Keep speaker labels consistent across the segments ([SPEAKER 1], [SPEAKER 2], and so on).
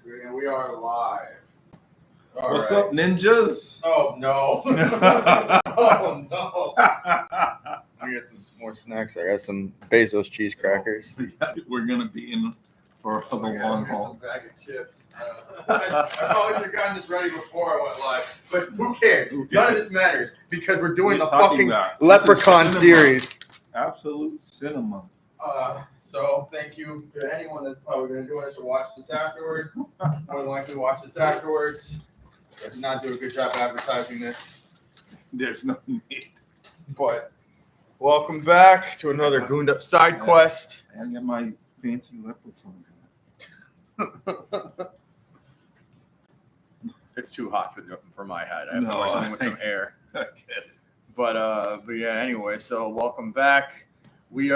[SPEAKER 1] We are live.
[SPEAKER 2] What's up, ninjas?
[SPEAKER 1] Oh no! Oh no! I got some more snacks. I got some Bezos cheese crackers.
[SPEAKER 2] We're gonna be in for the long haul.
[SPEAKER 1] Some bag of chips. I probably should have gotten this ready before I went live, but who cares? None of this matters because we're doing the fucking Leprechaun series.
[SPEAKER 2] Absolute cinema.
[SPEAKER 1] So thank you to anyone that's probably going to join us to watch this afterwards. More than likely watch this afterwards. I did not do a good job advertising this.
[SPEAKER 2] There's no need.
[SPEAKER 1] But welcome back to another Goooned Up Sidequest.
[SPEAKER 2] I get my fancy Leprechaun hat.
[SPEAKER 1] It's too hot for my hat. I have to wear something with some air. But yeah, anyway, so welcome back. We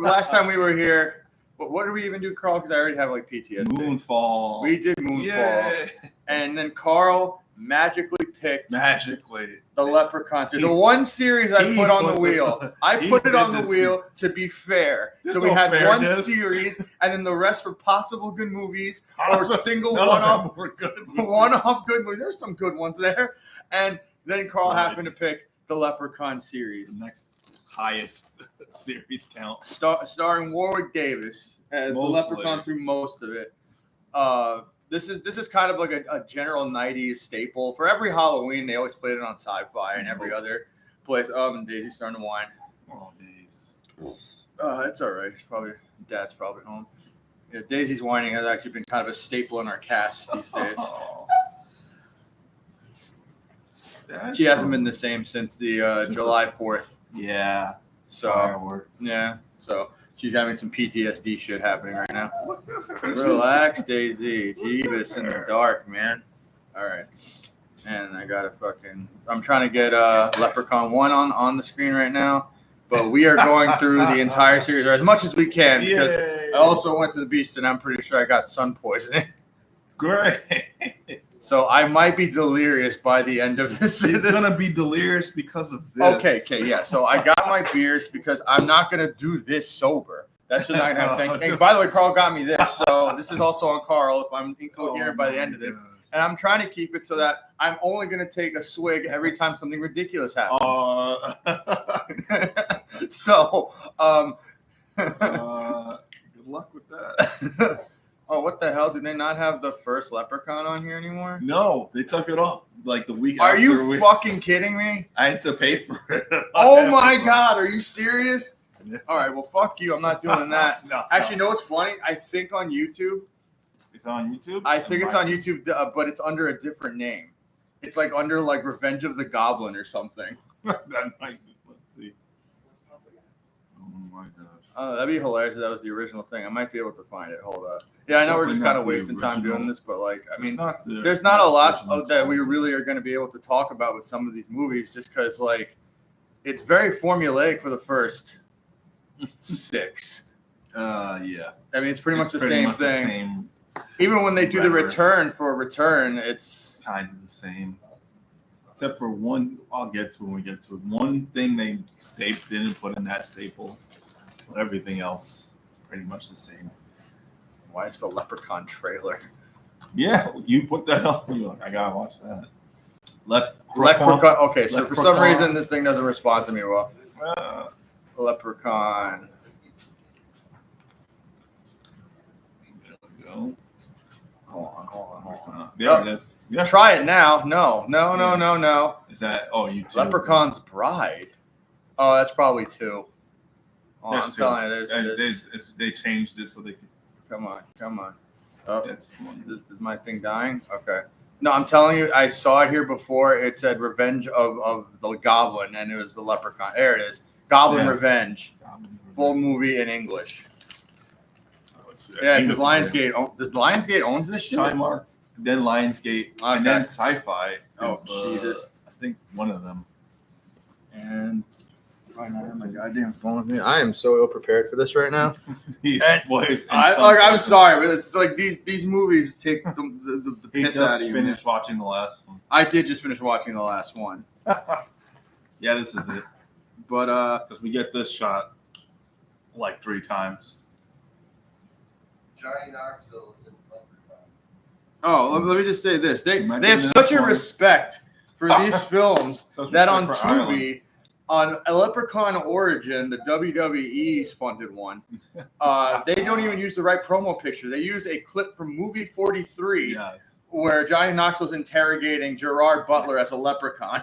[SPEAKER 1] last time we were here, what did we even do, Carl? Because I already have like PTSD.
[SPEAKER 2] Moonfall.
[SPEAKER 1] We did Moonfall. Yay. And then Carl magically picked the Leprechaun. The one series I put on the wheel. I put it on the wheel to be fair. So we had one series, and then the rest were possible good movies or single one-off good movies. There's some good ones there. And then Carl happened to pick the Leprechaun series.
[SPEAKER 2] The next highest series count.
[SPEAKER 1] Starring Warwick Davis as the Leprechaun through most of it. This is kind of like a general 90s staple. For every Halloween, they always played it on Sci-Fi and every other place. And Daisy's starting to whine.
[SPEAKER 2] Oh, Daisy.
[SPEAKER 1] It's all right. Dad's probably home. Yeah, Daisy's whining has actually been kind of a staple in our cast these days. She hasn't been the same since the July 4th.
[SPEAKER 2] Yeah.
[SPEAKER 1] So
[SPEAKER 2] fireworks.
[SPEAKER 1] Yeah. So she's having some PTSD shit happening right now. Relax, Daisy. Jeebus in the dark, man. All right. And I'm trying to get Leprechaun 1 on the screen right now. But we are going through the entire series as much as we can because I also went to the beach and I'm pretty sure I got sun poisoning.
[SPEAKER 2] Great.
[SPEAKER 1] So I might be delirious by the end of this.
[SPEAKER 2] He's going to be delirious because of this.
[SPEAKER 1] Okay, yeah. So I got my beers because I'm not going to do this sober. That's just not going to happen. And by the way, Carl got me this. So this is also on Carl if I'm incoherent by the end of this. And I'm trying to keep it so that I'm only going to take a swig every time something ridiculous happens. So,
[SPEAKER 2] good luck with that.
[SPEAKER 1] Oh, what the hell? Do they not have the first Leprechaun on here anymore?
[SPEAKER 2] No, they took it off like the week
[SPEAKER 1] after.
[SPEAKER 2] Are
[SPEAKER 1] you fucking kidding me?
[SPEAKER 2] I had to pay for it.
[SPEAKER 1] Oh my God, are you serious? Yeah. All right, well, fuck you. I'm not doing that.
[SPEAKER 2] No.
[SPEAKER 1] Actually, you know what's funny? I think on YouTube.
[SPEAKER 2] It's on YouTube?
[SPEAKER 1] I think it's on YouTube, but it's under a different name. It's like under like Revenge of the Goblin or something.
[SPEAKER 2] That might be. Let's see. Oh my gosh.
[SPEAKER 1] That'd be hilarious if that was the original thing. I might be able to find it. Hold up. Yeah, I know we're just kind of wasting time doing this, but like, I mean, there's not a lot that we really are going to be able to talk about with some of these movies just because, like, it's very formulaic for the first 6.
[SPEAKER 2] Yeah.
[SPEAKER 1] I mean, it's pretty much the same thing. Even when they do the return, it's
[SPEAKER 2] kind of the same. Except for one, I'll get to when we get to it. One thing they didn't put in that staple, but everything else pretty much the same.
[SPEAKER 1] Why is the Leprechaun trailer?
[SPEAKER 2] Yeah, you put that up. You're like, I gotta watch that.
[SPEAKER 1] Leprechaun. Okay, so for some reason this thing doesn't respond to me well. Leprechaun.
[SPEAKER 2] There we go.
[SPEAKER 1] Hold on.
[SPEAKER 2] There it is.
[SPEAKER 1] Yeah. Try it now. No.
[SPEAKER 2] Is that? Oh, you.
[SPEAKER 1] Leprechaun's Bride. Oh, that's probably 2. Oh, I'm telling you,
[SPEAKER 2] they changed it so they could.
[SPEAKER 1] Come on. Oh, is my thing dying? Okay. No, I'm telling you, I saw it here before. It said Revenge of the Goblin, and it was the Leprechaun. There it is. Goblin Revenge. Full movie in English. Yeah, because Lionsgate. Does Lionsgate owns this shit?
[SPEAKER 2] Mark. Then Lionsgate, and then Sci-Fi.
[SPEAKER 1] Oh, Jesus.
[SPEAKER 2] I think one of them.
[SPEAKER 1] And I have my goddamn phone with me. I am so ill prepared for this right now. I'm sorry, but it's like these movies take the piss out of you.
[SPEAKER 2] He just finished watching the last one.
[SPEAKER 1] I did just finish watching the last one.
[SPEAKER 2] Yeah, this is it.
[SPEAKER 1] But
[SPEAKER 2] because we get this shot like 3 times.
[SPEAKER 1] Johnny Knoxville is in Leprechaun. Oh, let me just say this: they have such a respect for these films that on Tubi, on a Leprechaun Origin, the WWE's funded one, they don't even use the right promo picture. They use a clip from movie 43, where Johnny Knoxville's interrogating Gerard Butler as a leprechaun.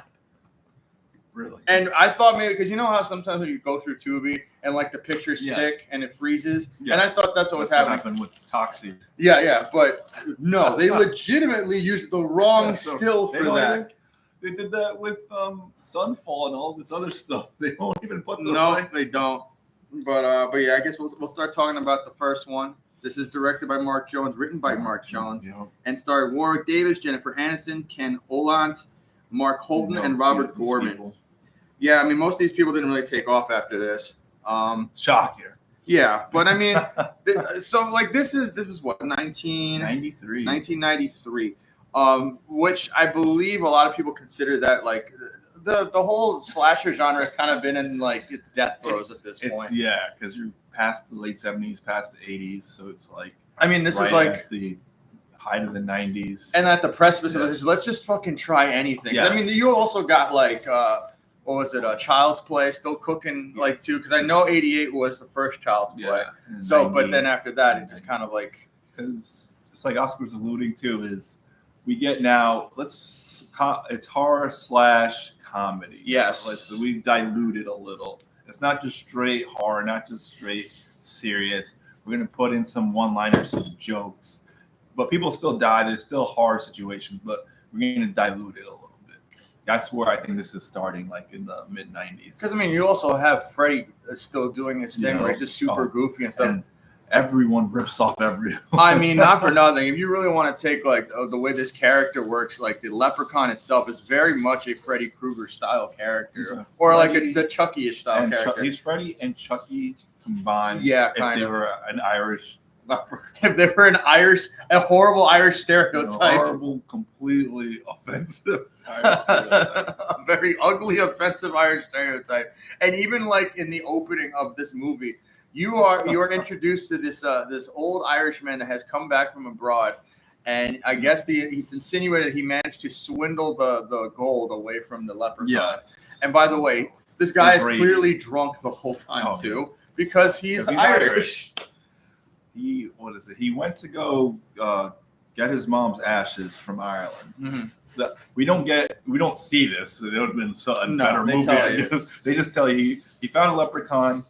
[SPEAKER 2] Really?
[SPEAKER 1] And I thought maybe because you know how sometimes when you go through Tubi and like the pictures stick and it freezes, and I thought that's what was happening.
[SPEAKER 2] What happened with Toxie.
[SPEAKER 1] Yeah, but no, they legitimately used the wrong still for that.
[SPEAKER 2] They did that with Sunfall and all this other stuff. They won't even put the
[SPEAKER 1] they don't. But yeah, I guess we'll start talking about the first one. This is directed by Mark Jones, written by Mark Jones, and starred Warwick Davis, Jennifer Aniston, Ken Olant, Mark Holton, and Robert Gorman. Yeah, I mean, most of these people didn't really take off after this.
[SPEAKER 2] Shocker.
[SPEAKER 1] Yeah, but I mean, so like this is what 1993, which I believe a lot of people consider that like the whole slasher genre has kind of been in like its death throes at this point.
[SPEAKER 2] Yeah, because you're past the late 70s, past the 80s, so it's like
[SPEAKER 1] I mean, this is like
[SPEAKER 2] the height of the 90s,
[SPEAKER 1] and at the precipice of it, let's just fucking try anything. Yes. I mean, you also got like. What was it? Child's Play still cooking like too? Because I know '88 was the first Child's Play. So, but then after that, it just kind of like
[SPEAKER 2] because it's like Oscar's alluding to is we get now. It's horror / comedy.
[SPEAKER 1] Yes.
[SPEAKER 2] So we dilute it a little. It's not just straight horror, not just straight serious. We're gonna put in some one-liners, some jokes, but people still die. There's still horror situations, but we're gonna dilute it a little. That's where I think this is starting, like in the mid 90s.
[SPEAKER 1] Because I mean, you also have Freddy still doing his thing, where he's just super goofy and stuff. And
[SPEAKER 2] everyone rips off everyone.
[SPEAKER 1] I mean, not for nothing. If you really want to take like the way this character works, like the Leprechaun itself is very much a Freddy Krueger style character, or like the Chucky-ish style character.
[SPEAKER 2] He's Freddy and Chucky combined.
[SPEAKER 1] Yeah,
[SPEAKER 2] kind of. If they were an Irish leprechaun.
[SPEAKER 1] If they were a horrible Irish stereotype.
[SPEAKER 2] Horrible, completely offensive.
[SPEAKER 1] A very ugly, offensive Irish stereotype. And even like in the opening of this movie, you are introduced to this old Irishman that has come back from abroad, and I guess it's insinuated he managed to swindle the gold away from the leprechaun.
[SPEAKER 2] Yes.
[SPEAKER 1] And by the way, this guy is clearly drunk the whole time too, because he's Irish.
[SPEAKER 2] He went to go get his mom's ashes from Ireland. Mm-hmm. So we don't see this. So there would have been a better movie. I guess. They just tell you he found a leprechaun,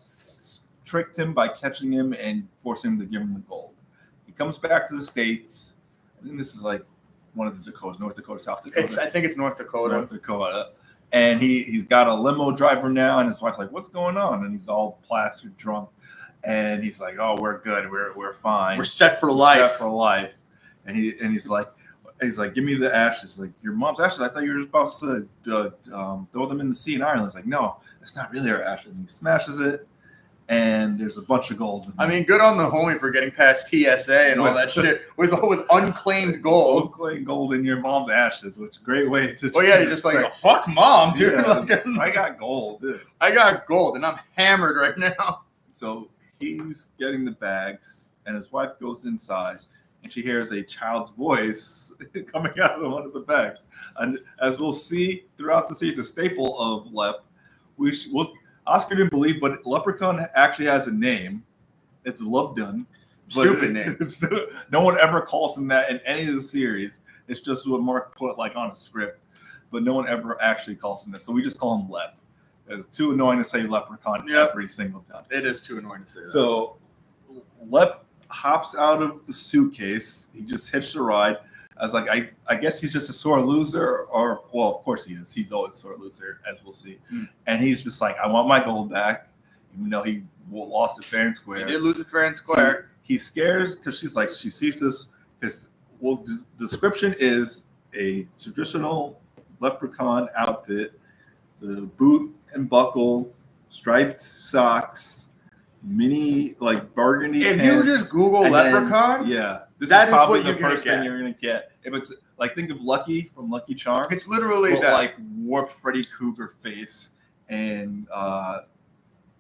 [SPEAKER 2] tricked him by catching him and forcing him to give him the gold. He comes back to the States. I think this is like one of the Dakotas, North Dakota, South Dakota.
[SPEAKER 1] I think it's North Dakota.
[SPEAKER 2] North Dakota. And he's got a limo driver now, and his wife's like, "What's going on?" And he's all plastered, drunk. And he's like, "Oh, we're good. We're fine.
[SPEAKER 1] We're set for life.
[SPEAKER 2] Set for life." And he's like, "Give me the ashes. Like your mom's ashes. I thought you were supposed to throw them in the sea in Ireland." It's like, "No, it's not really our ashes." And he smashes it, and there's a bunch of gold.
[SPEAKER 1] I mean, good on the homie for getting past TSA and all that shit with unclaimed gold.
[SPEAKER 2] Unclaimed gold in your mom's ashes, which is a great way to.
[SPEAKER 1] Oh yeah, you're just like, fuck mom, dude.
[SPEAKER 2] Yeah, like, I got gold. Dude.
[SPEAKER 1] I got gold, and I'm hammered right now.
[SPEAKER 2] So he's getting the bags, and his wife goes inside, and she hears a child's voice coming out of one of the bags. And as we'll see throughout the season, a staple of Lep, Oscar didn't believe, but Leprechaun actually has a name. It's Lubdun.
[SPEAKER 1] Stupid name.
[SPEAKER 2] No one ever calls him that in any of the series. It's just what Mark put like on a script, but no one ever actually calls him that. So we just call him Lep. It's too annoying to say Leprechaun every single time.
[SPEAKER 1] It is too annoying to say that.
[SPEAKER 2] So Lep hops out of the suitcase. He just hitched a ride. I was like, I guess he's just a sore loser, of course he is. He's always a sore loser, as we'll see. And he's just like, I want my gold back, even though he lost it fair and square.
[SPEAKER 1] He did lose it fair and square.
[SPEAKER 2] He scares because she sees this. Because the description is a traditional leprechaun outfit, the boot and buckle, striped socks, mini like burgundy.
[SPEAKER 1] If you just Google leprechaun,
[SPEAKER 2] this is probably the first thing you're gonna get. If it's like, think of Lucky from Lucky Charms.
[SPEAKER 1] It's literally that,
[SPEAKER 2] like warped Freddy Krueger face and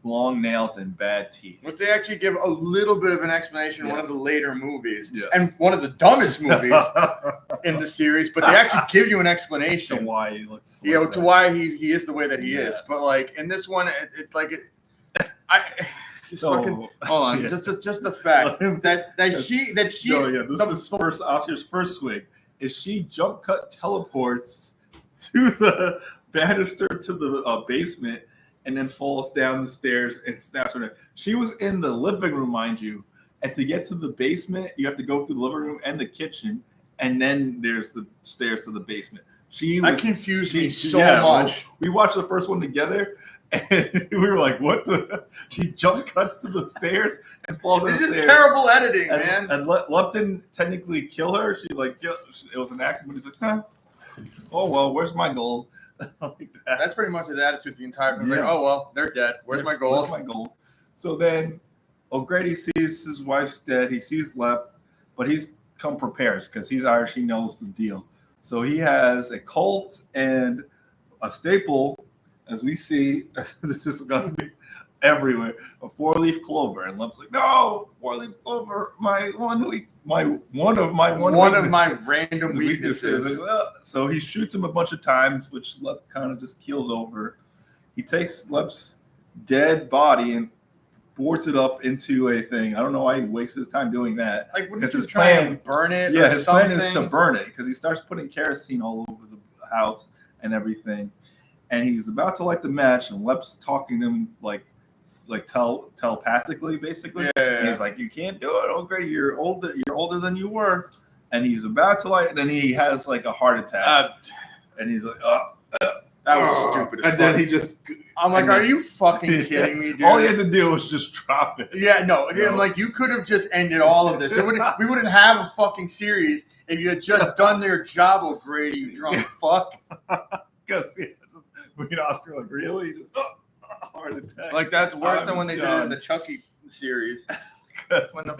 [SPEAKER 2] long nails and bad teeth.
[SPEAKER 1] Which they actually give a little bit of an explanation in one of the later movies.
[SPEAKER 2] Yes.
[SPEAKER 1] And one of the dumbest movies in the series, but they actually give you an explanation.
[SPEAKER 2] To why he looks
[SPEAKER 1] to why he is the way that he is. But like in this one, hold on, just the fact that she
[SPEAKER 2] this is Oscar's first swing. Is she jump cut teleports to the banister to the basement and then falls down the stairs and snaps her neck. She was in the living room, mind you, and to get to the basement, you have to go through the living room and the kitchen, and then there's the stairs to the basement. That
[SPEAKER 1] confused me so much.
[SPEAKER 2] We watched the first one together, and we were like, "What the?" She jump cuts to the stairs and falls down the stairs.
[SPEAKER 1] This is terrible editing, man.
[SPEAKER 2] And Lep didn't technically kill her. It was an accident. He's like, "Huh? Oh well, where's my gold?"
[SPEAKER 1] Like that. That's pretty much his attitude the entire film. Yeah. Like, oh well, they're dead. Where's my gold?
[SPEAKER 2] So then O'Grady sees his wife's dead. He sees Lep, but he's come prepared because he's Irish. He knows the deal. So he has a Colt and a staple, as we see. This is going to be everywhere. A 4-leaf clover, and Lep's like, "No, 4-leaf clover, one of my
[SPEAKER 1] random weaknesses."
[SPEAKER 2] So he shoots him a bunch of times, which Lep kind of just keels over. He takes Lep's dead body and boards it up into a thing. I don't know why he wastes his time doing that.
[SPEAKER 1] Like, wouldn't his plan to burn it?
[SPEAKER 2] Yeah, his plan is to burn it because he starts putting kerosene all over the house and everything. And he's about to light the match, and Lep's talking to him like telepathically, basically.
[SPEAKER 1] Yeah.
[SPEAKER 2] And he's like, "You can't do it. Oh, great, you're older than you were." And he's about to light, and then he has like a heart attack, and he's like,
[SPEAKER 1] that was stupid.
[SPEAKER 2] And then he just,
[SPEAKER 1] I'm like, are you fucking kidding me, dude?
[SPEAKER 2] All he had to do was just drop it.
[SPEAKER 1] Yeah, no. Again, I'm like, you could have just ended all of this. We wouldn't have a fucking series if you had just done their job, O'Grady, you drunk fuck.
[SPEAKER 2] Because Oscar, like, really? Just heart attack.
[SPEAKER 1] Like, that's worse than when they did it in the Chucky series. when the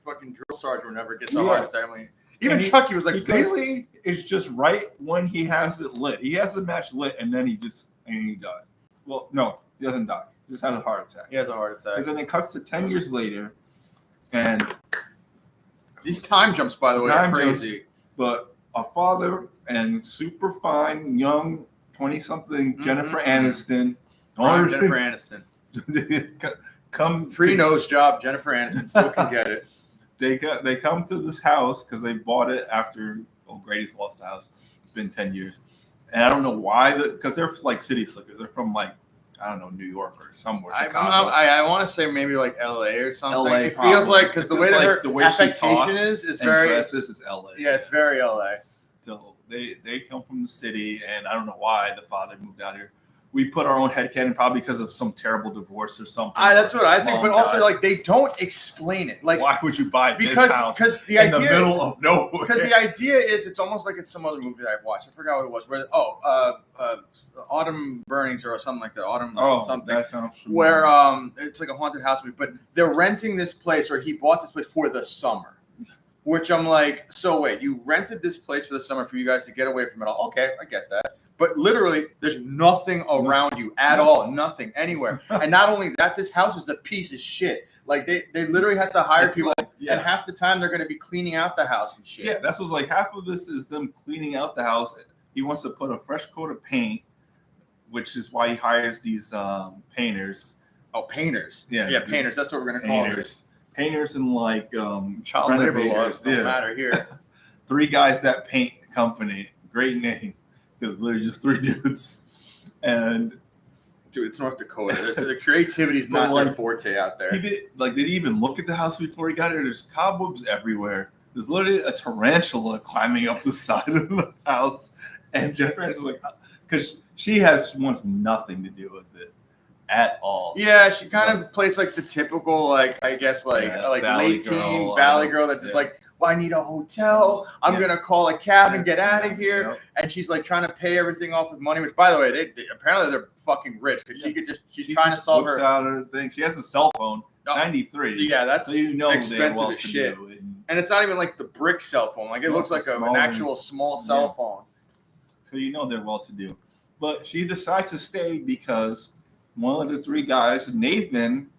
[SPEAKER 1] fucking drill sergeant never gets a heart attack. Even Chucky was like, really?
[SPEAKER 2] It's just right when he has it lit. He has the match lit, and then he dies. Well, no, he doesn't die. He just has a heart attack.
[SPEAKER 1] He has a heart attack.
[SPEAKER 2] Because then it cuts to 10 years later, and
[SPEAKER 1] these time jumps, by the way, are crazy.
[SPEAKER 2] But a father and super fine, young, 20-something Jennifer Aniston.
[SPEAKER 1] Jennifer Aniston.
[SPEAKER 2] Come
[SPEAKER 1] pre-nose job. Jennifer Aniston still can get it.
[SPEAKER 2] They come to this house because they bought it after O'Grady's lost the house. It's been 10 years. And I don't know why, because they're like city slickers. They're from like, I don't know, New York or somewhere.
[SPEAKER 1] I want to say maybe like LA or something.
[SPEAKER 2] LA,
[SPEAKER 1] it feels like, because the way that her affectation is very.
[SPEAKER 2] Dresses, it's LA.
[SPEAKER 1] Yeah, it's very LA.
[SPEAKER 2] So they come from the city, and I don't know why the father moved out here. We put our own headcanon probably because of some terrible divorce or something.
[SPEAKER 1] That's what I think, but also like they don't explain it. Like,
[SPEAKER 2] why would you buy this house in the middle of nowhere?
[SPEAKER 1] Because the idea is it's almost like it's some other movie that I've watched. I forgot what it was. Where Autumn Burnings or something like that. Something.
[SPEAKER 2] That sounds
[SPEAKER 1] familiar. Where it's like a haunted house movie, but they're renting this place, or he bought this place for the summer. Which I'm like, so wait, you rented this place for the summer for you guys to get away from it all? Okay, I get that. But literally, there's nothing around you at all. Nothing, anywhere. And not only that, this house is a piece of shit. Like, they literally have to hire people. And half the time, they're going to be cleaning out the house and shit.
[SPEAKER 2] Yeah, that's what's like, half of this is them cleaning out the house. He wants to put a fresh coat of paint, which is why he hires these painters.
[SPEAKER 1] Oh, painters.
[SPEAKER 2] Yeah,
[SPEAKER 1] painters. That's what we're going to call them.
[SPEAKER 2] Painters and, like,
[SPEAKER 1] child labor laws don't matter here.
[SPEAKER 2] 3 guys that paint company. Great name. Because literally just 3 dudes, and
[SPEAKER 1] dude, it's North Dakota. The creativity is not their forte out there.
[SPEAKER 2] Did he even look at the house before he got here? There's cobwebs everywhere. There's literally a tarantula climbing up the side of the house, and Jennifer is like, because she wants nothing to do with it at all.
[SPEAKER 1] Yeah, she kind of plays like the typical, like, I guess, like late teen valley girl that just like. Well, I need a hotel. I'm going to call a cab and get out of here. Yep. And she's like trying to pay everything off with money, which, by the way, they apparently they're fucking rich because she's trying to solve her.
[SPEAKER 2] Out her thing. She has a cell phone, 93.
[SPEAKER 1] Yeah, that's expensive as shit. And it's not even like the brick cell phone. Like, it looks like an actual small cell phone.
[SPEAKER 2] So they're well to do. But she decides to stay because one of the three guys, Nathan,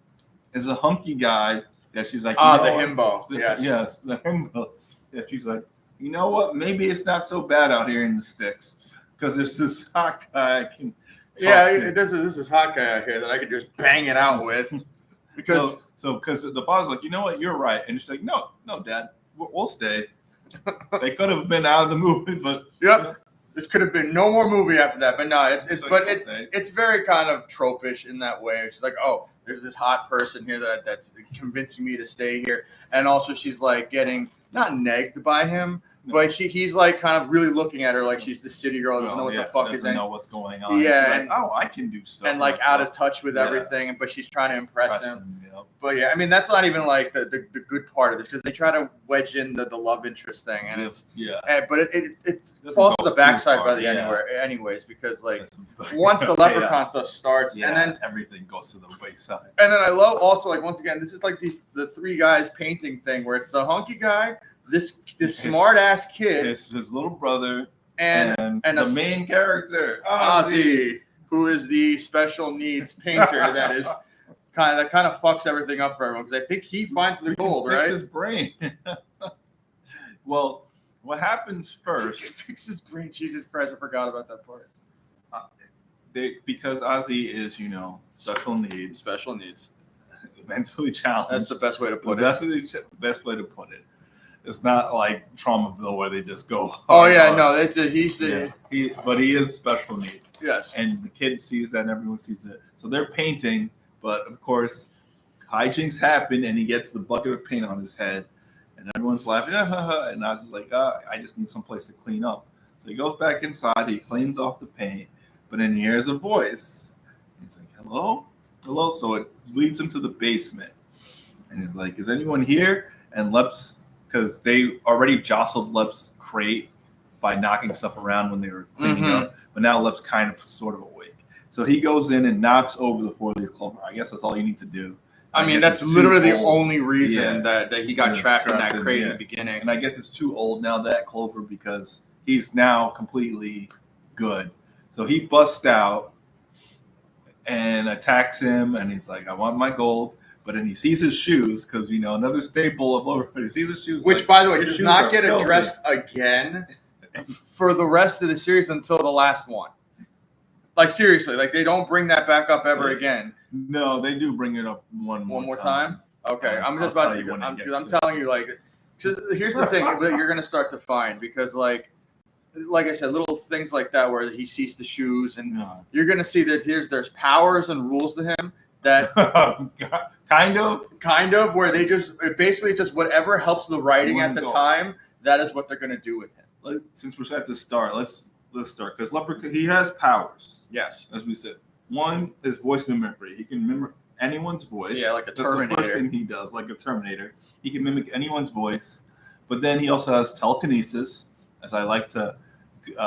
[SPEAKER 2] is a hunky guy that she's like,
[SPEAKER 1] the himbo. Yes,
[SPEAKER 2] the himbo. Yeah, she's like, you know what? Maybe it's not so bad out here in the sticks because there's this hot guy I can.
[SPEAKER 1] This is hot guy out here that I could just bang it out with. Because
[SPEAKER 2] the father's like, you know what? You're right, and she's like, no, Dad, we'll stay. They could have been out of the movie, but
[SPEAKER 1] this could have been no more movie after that. But no, it's very kind of tropish in that way. She's like, oh, there's this hot person here that's convincing me to stay here, and also she's like getting not negged by him, but he's like kind of really looking at her like she's the city girl, doesn't know what the fuck
[SPEAKER 2] doesn't know what's going on.
[SPEAKER 1] Yeah,
[SPEAKER 2] and like, I can do stuff,
[SPEAKER 1] and like myself. Out of touch with everything, but she's trying to impress him. But yeah, I mean that's not even like the good part of this because they try to wedge in the love interest thing, and but it falls to the backside by the anyways because like once the Leprechaun stuff starts, and then
[SPEAKER 2] everything goes to the wayside.
[SPEAKER 1] And then I love also like once again this is like the three guys painting thing where it's the hunky guy, this smart ass kid,
[SPEAKER 2] it's his little brother,
[SPEAKER 1] and
[SPEAKER 2] the main character
[SPEAKER 1] Ozzy, who is the special needs painter that is. Kind of fucks everything up for everyone because I think he finds the gold, right?
[SPEAKER 2] Fix his brain. Well, what happens first?
[SPEAKER 1] Fix his brain. Jesus Christ, I forgot about that part.
[SPEAKER 2] Because Ozzy is, special needs, mentally challenged.
[SPEAKER 1] That's the best way to put it.
[SPEAKER 2] Best way to put it. It's not like Traumaville where they just go.
[SPEAKER 1] Oh yeah, no,
[SPEAKER 2] but he is special needs.
[SPEAKER 1] Yes,
[SPEAKER 2] and the kid sees that, and everyone sees it. So they're painting. But of course, hijinks happen, and he gets the bucket of paint on his head, and everyone's laughing. And I was like, I just need some place to clean up. So he goes back inside. He cleans off the paint, but then he hears a voice. He's like, "Hello, hello." So it leads him to the basement, and he's like, "Is anyone here?" And Lep's, because they already jostled Lep's crate by knocking stuff around when they were cleaning up, but now Lep's kind of sort of awake. So he goes in and knocks over the 4-leaf clover. I guess that's all you need to do.
[SPEAKER 1] I mean, that's literally the only reason that he got trapped in that crate in the beginning.
[SPEAKER 2] And I guess it's too old now, that clover, because he's now completely good. So he busts out and attacks him, and he's like, I want my gold. But then he sees his shoes, because, another staple of Lover, he sees his shoes.
[SPEAKER 1] Which, by the way, does not get addressed again for the rest of the series until the last one. Like seriously, like they don't bring that back up ever again.
[SPEAKER 2] No, they do bring it up one more time.
[SPEAKER 1] Okay, I'm just about to. I'm telling you, like, because here's the thing that you're gonna start to find because, like I said, little things like that where he sees the shoes, and you're gonna see that there's powers and rules to him that
[SPEAKER 2] kind of
[SPEAKER 1] where they basically just whatever helps the writing at the time. That is what they're gonna do with him.
[SPEAKER 2] Since we're at the start, let's start because Leprechaun, he has powers.
[SPEAKER 1] Yes,
[SPEAKER 2] as we said, one is voice mimicry. He can mimic anyone's voice.
[SPEAKER 1] Yeah, like a Terminator.
[SPEAKER 2] That's the first thing he does, like a Terminator. He can mimic anyone's voice, but then he also has telekinesis, as I like to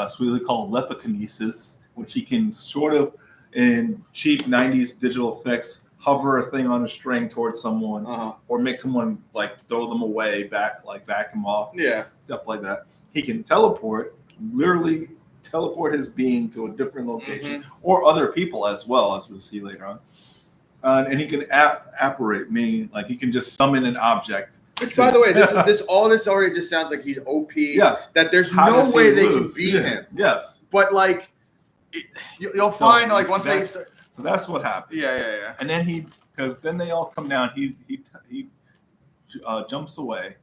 [SPEAKER 2] sweetly call leprechanesis, which he can sort of, in cheap '90s digital effects, hover a thing on a string towards someone, or make someone like throw them away, back him off.
[SPEAKER 1] Yeah,
[SPEAKER 2] stuff like that. He can teleport, literally teleport his being to a different location, or other people as well, as we'll see later on. And he can apparate, meaning like he can just summon an object.
[SPEAKER 1] Which, by the way, this already just sounds like he's OP.
[SPEAKER 2] Yes.
[SPEAKER 1] That there's no way they can beat him.
[SPEAKER 2] Yes.
[SPEAKER 1] But like, you'll find like once they.
[SPEAKER 2] So that's what happens.
[SPEAKER 1] Yeah.
[SPEAKER 2] And then because then they all come down. He jumps away.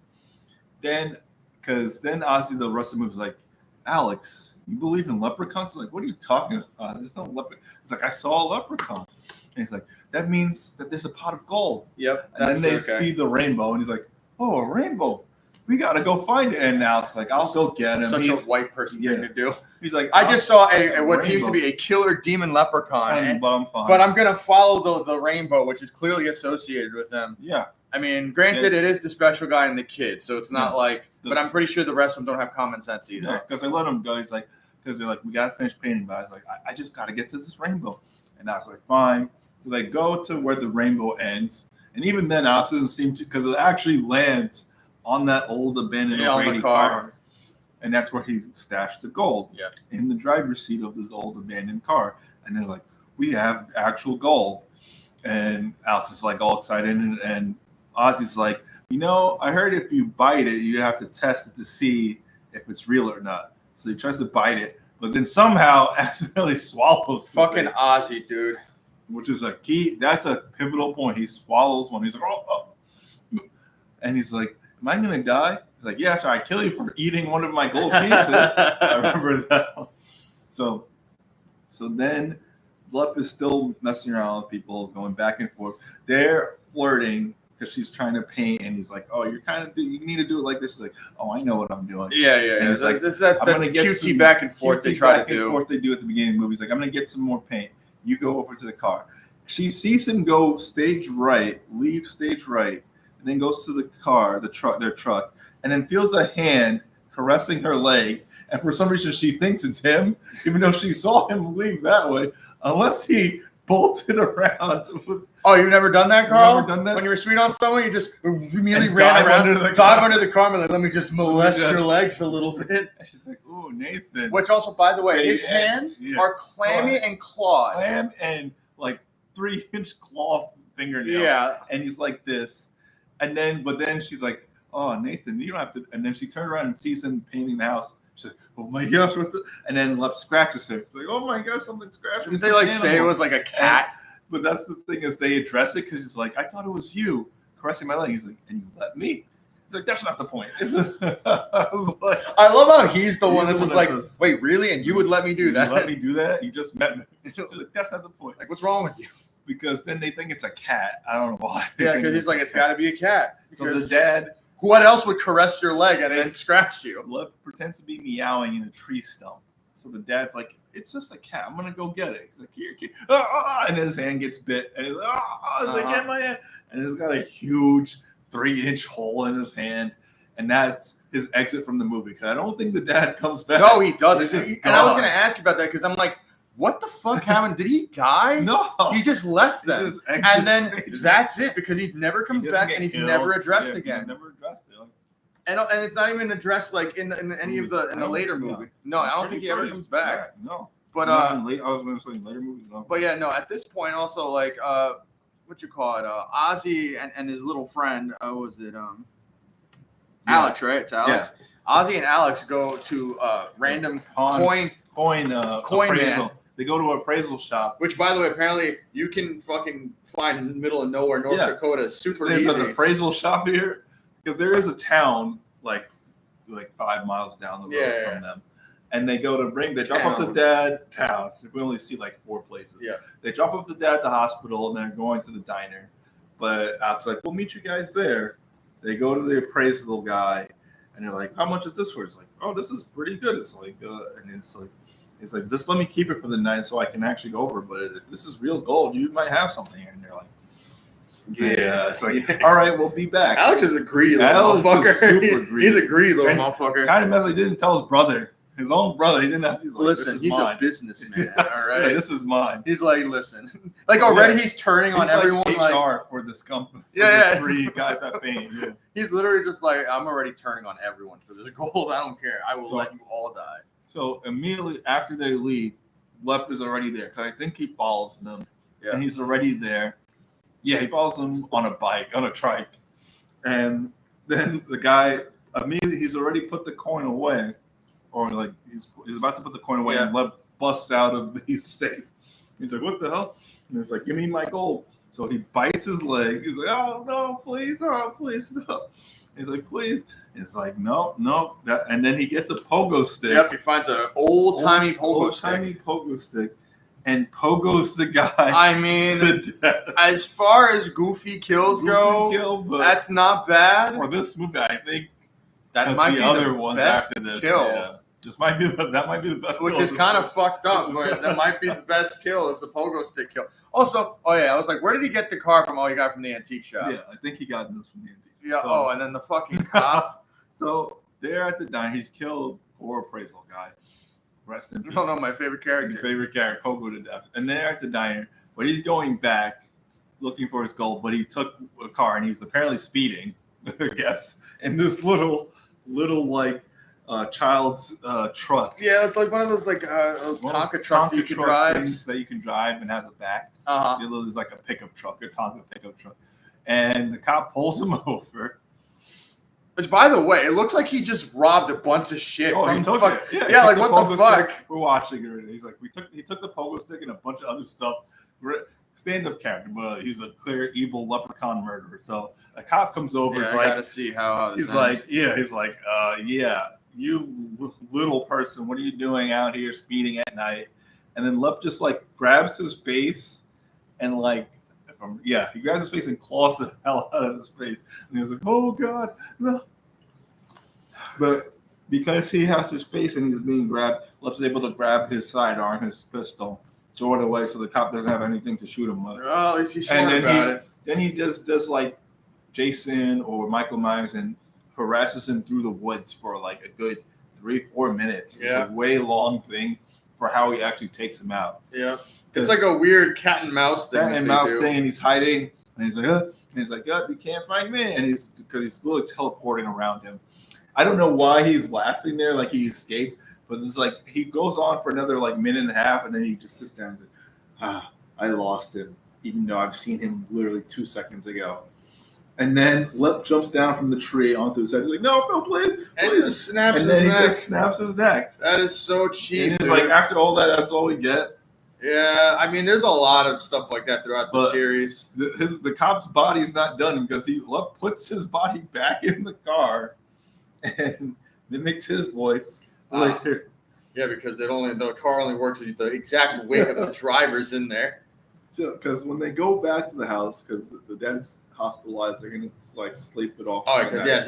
[SPEAKER 2] Because then Ozzy, the rest of the movie's like, Alex, you believe in leprechauns? Like, what are you talking about? There's no leprechaun. It's like, I saw a leprechaun. And he's like, that means that there's a pot of gold.
[SPEAKER 1] Yep.
[SPEAKER 2] And then they see the rainbow, and he's like, oh, a rainbow. We got to go find it. And now it's like, I'll go get him.
[SPEAKER 1] Such a white person thing to do.
[SPEAKER 2] He's like,
[SPEAKER 1] I just saw what seems to be a killer demon leprechaun.
[SPEAKER 2] But I'm fine.
[SPEAKER 1] But I'm going to follow the rainbow, which is clearly associated with him.
[SPEAKER 2] Yeah.
[SPEAKER 1] I mean, granted, it is the special guy and the kid, so it's not but I'm pretty sure the rest of them don't have common sense either.
[SPEAKER 2] Yeah, because they let him go. He's like, because they're like, we got to finish painting. But I was like, I just got to get to this rainbow. And I was like, fine. So they go to where the rainbow ends. And even then, Alex doesn't seem to, because it actually lands on that old abandoned O'Grady car. And that's where he stashed the gold in the driver's seat of this old abandoned car. And they're like, we have actual gold. And Alex is like all excited, and Ozzy's like, I heard if you bite it, you have to test it to see if it's real or not. So he tries to bite it, but then somehow accidentally swallows.
[SPEAKER 1] Fucking Ozzy, dude.
[SPEAKER 2] Which is a key. That's a pivotal point. He swallows one. He's like, oh. And he's like, am I gonna die? He's like, yeah, after I kill you for eating one of my gold pieces. I remember that. So then Lep is still messing around with people, going back and forth. They're flirting because she's trying to paint, and he's like, "Oh, you need to do it like this." She's like, "Oh, I know what I'm doing."
[SPEAKER 1] Yeah.
[SPEAKER 2] And he's like,
[SPEAKER 1] that cutesy back and forth they try to do.
[SPEAKER 2] They do at the beginning of the movie. He's like, "I'm gonna get some more paint. You go over to the car." She sees him go leave stage right, and then goes to the car, their truck, and then feels a hand caressing her leg. And for some reason, she thinks it's him, even though she saw him leave that way. Unless he bolted around.
[SPEAKER 1] Oh, you've never done that, Carl?
[SPEAKER 2] Never done that?
[SPEAKER 1] When you were sweet on someone, you just immediately ran around, dive under the car, and like, let me just molest your legs a little bit.
[SPEAKER 2] And she's like, "Ooh, Nathan."
[SPEAKER 1] Which also, by the way, his hands are clammy and clawed.
[SPEAKER 2] Clam and like 3-inch claw fingernails.
[SPEAKER 1] Yeah.
[SPEAKER 2] And he's like this. But then she's like, "Oh, Nathan, you don't have to." And then she turned around and sees him painting the house. She's like, "Oh my gosh, what the?" And then Lep scratches her. She's like, "Oh my gosh, something scratched me."
[SPEAKER 1] Did they say it was like a cat?
[SPEAKER 2] But that's the thing is they address it because he's like, "I thought it was you caressing my leg." He's like, "And you let me?" He's like, "That's not the point." I
[SPEAKER 1] love how he's the one that's just like, "Wait, really? And you would let me do that?
[SPEAKER 2] You let me do that? You just met me." He's like, "That's not the point."
[SPEAKER 1] Like, what's wrong with you?
[SPEAKER 2] Because then they think it's a cat. I don't know why.
[SPEAKER 1] Yeah, because he's like, it's got to be a cat.
[SPEAKER 2] So the dad.
[SPEAKER 1] What else would caress your leg and then scratch you?
[SPEAKER 2] Lep pretends to be meowing in a tree stump. So the dad's like, "It's just a cat. I'm gonna go get it." He's like, "Here, kid." And his hand gets bit, and he's like, "Oh!" He's like, "Get my hand!" And he's got a huge 3-inch hole in his hand, and that's his exit from the movie. Because I don't think the dad comes back.
[SPEAKER 1] No, he doesn't. And I was gonna ask you about that because I'm like, what the fuck happened? Did he die?
[SPEAKER 2] No,
[SPEAKER 1] he just left them, and then that's it because he never comes back and he's never addressed again.
[SPEAKER 2] Never addressed it.
[SPEAKER 1] And it's not even addressed like in any of the later movie. No, I don't think he ever comes back.
[SPEAKER 2] No,
[SPEAKER 1] but
[SPEAKER 2] I was going to say later movies. No.
[SPEAKER 1] But yeah, no. At this point, also like what you call it? Ozzy and his little friend. Was it Alex? Right, it's Alex. Yeah. Ozzy and Alex go to random coin
[SPEAKER 2] appraisal. Man. They go to an appraisal shop.
[SPEAKER 1] Which, by the way, apparently you can fucking find in the middle of nowhere, North Dakota. Super easy.
[SPEAKER 2] There's an appraisal shop here. Because there is a town like 5 miles down the road from them. And they go to they drop off the dad town. We only see like 4 places.
[SPEAKER 1] Yeah.
[SPEAKER 2] They drop off the dad at the hospital and they're going to the diner. But Alex like, "We'll meet you guys there." They go to the appraisal guy and they're like, "How much is this for?" It's like, "Oh, this is pretty good." It's like, and it's like, "Just let me keep it for the night so I can actually go over. But if this is real gold, you might have something here." And they're like, "Yeah." It's like, "All right, we'll be back."
[SPEAKER 1] Alex is a greedy little motherfucker. He's a greedy little motherfucker.
[SPEAKER 2] Kind of messy. He didn't tell his own brother. He didn't have. He's like,
[SPEAKER 1] "Listen, he's a businessman. All right,
[SPEAKER 2] hey, this is mine."
[SPEAKER 1] He's like, "Listen," like already he's turning on everyone.
[SPEAKER 2] Like HR for this company.
[SPEAKER 1] Yeah,
[SPEAKER 2] the 3 guys that paint. Yeah.
[SPEAKER 1] He's literally just like, "I'm already turning on everyone for this gold. I don't care. I will let you all die."
[SPEAKER 2] So immediately after they leave, Lep is already there because I think he follows them, and he's already there. Yeah, he follows them on a trike. And then the guy immediately, he's already put the coin away. Or like he's about to put the coin away and Lep busts out of the safe. He's like, "What the hell?" And he's like, "Give me my gold." So he bites his leg. He's like, "Oh, no, please, oh, please, no." He's like, "Please." And it's like, no. And then he gets a pogo stick.
[SPEAKER 1] Yep, he finds an old-timey pogo
[SPEAKER 2] stick. And pogos the guy.
[SPEAKER 1] I mean, as far as goofy kills go, that's not bad.
[SPEAKER 2] For this movie, I think
[SPEAKER 1] that might be
[SPEAKER 2] other
[SPEAKER 1] the
[SPEAKER 2] ones
[SPEAKER 1] best
[SPEAKER 2] after this.
[SPEAKER 1] Kill.
[SPEAKER 2] Yeah. That might be the best.
[SPEAKER 1] Which is kind of fucked up. But that might be the best kill is the pogo stick kill. Also, I was like, where did he get the car from? Oh, he got it from the antique shop.
[SPEAKER 2] Yeah, I think he got this from the antique.
[SPEAKER 1] Yeah. So, and then the fucking cop.
[SPEAKER 2] So they're at the diner. He's killed poor appraisal guy. Rest in peace.
[SPEAKER 1] No, my favorite character.
[SPEAKER 2] Your favorite character, Pogo to death. And they're at the diner, but he's going back looking for his gold. But he took a car and he's apparently speeding, I guess, in this little like child's truck.
[SPEAKER 1] Yeah, it's like one of those those Tonka trucks that you can drive.
[SPEAKER 2] That you can drive and has a back.
[SPEAKER 1] Uh-huh.
[SPEAKER 2] It looks like a pickup truck, a Tonka pickup truck. And the cop pulls him over.
[SPEAKER 1] Which, by the way, it looks like he just robbed a bunch of shit.
[SPEAKER 2] Oh, he took it.
[SPEAKER 1] Yeah, like what the fuck?
[SPEAKER 2] We're watching it. He's like, he took the pogo stick and a bunch of other stuff. Stand-up character, but he's a clear evil leprechaun murderer. So a cop comes over.
[SPEAKER 1] Yeah, I gotta see how this
[SPEAKER 2] he's
[SPEAKER 1] ends.
[SPEAKER 2] like, you little person, what are you doing out here speeding at night? And then Lep just like grabs his face and he grabs his face and claws the hell out of his face. And he was like, oh God, no. But because he has his face and he's being grabbed, Lep's able to grab his sidearm, his pistol, throw it away so the cop doesn't have anything to shoot him with.
[SPEAKER 1] Oh, at least he's smart about it.
[SPEAKER 2] Then he just does like Jason or Michael Myers and harasses him through the woods for like a good 3-4 minutes.
[SPEAKER 1] Yeah.
[SPEAKER 2] It's a way long thing for how he actually takes him out.
[SPEAKER 1] Yeah. It's like a weird cat and mouse thing.
[SPEAKER 2] And he's hiding, and he's like, you can't find me, and because he's still teleporting around him. I don't know why he's laughing there, like he escaped, but it's like he goes on for another like minute and a half, and then he just sits down and says, I lost him, even though I've seen him literally 2 seconds ago. And then Lep jumps down from the tree onto his head. He's like, no, please.
[SPEAKER 1] And he just snaps his
[SPEAKER 2] neck.
[SPEAKER 1] neck.
[SPEAKER 2] Just snaps his neck.
[SPEAKER 1] That is so cheap.
[SPEAKER 2] And it's like, after all that, that's all we get.
[SPEAKER 1] Yeah, I mean, there's a lot of stuff like that throughout the series.
[SPEAKER 2] The cop's body's not done because Lep puts his body back in the car and mimics his voice.
[SPEAKER 1] Yeah, because the car only works with the exact weight of the driver's in there.
[SPEAKER 2] Because when they go back to the house, because the dad's hospitalized, they're gonna like sleep it off.
[SPEAKER 1] Oh, because yes,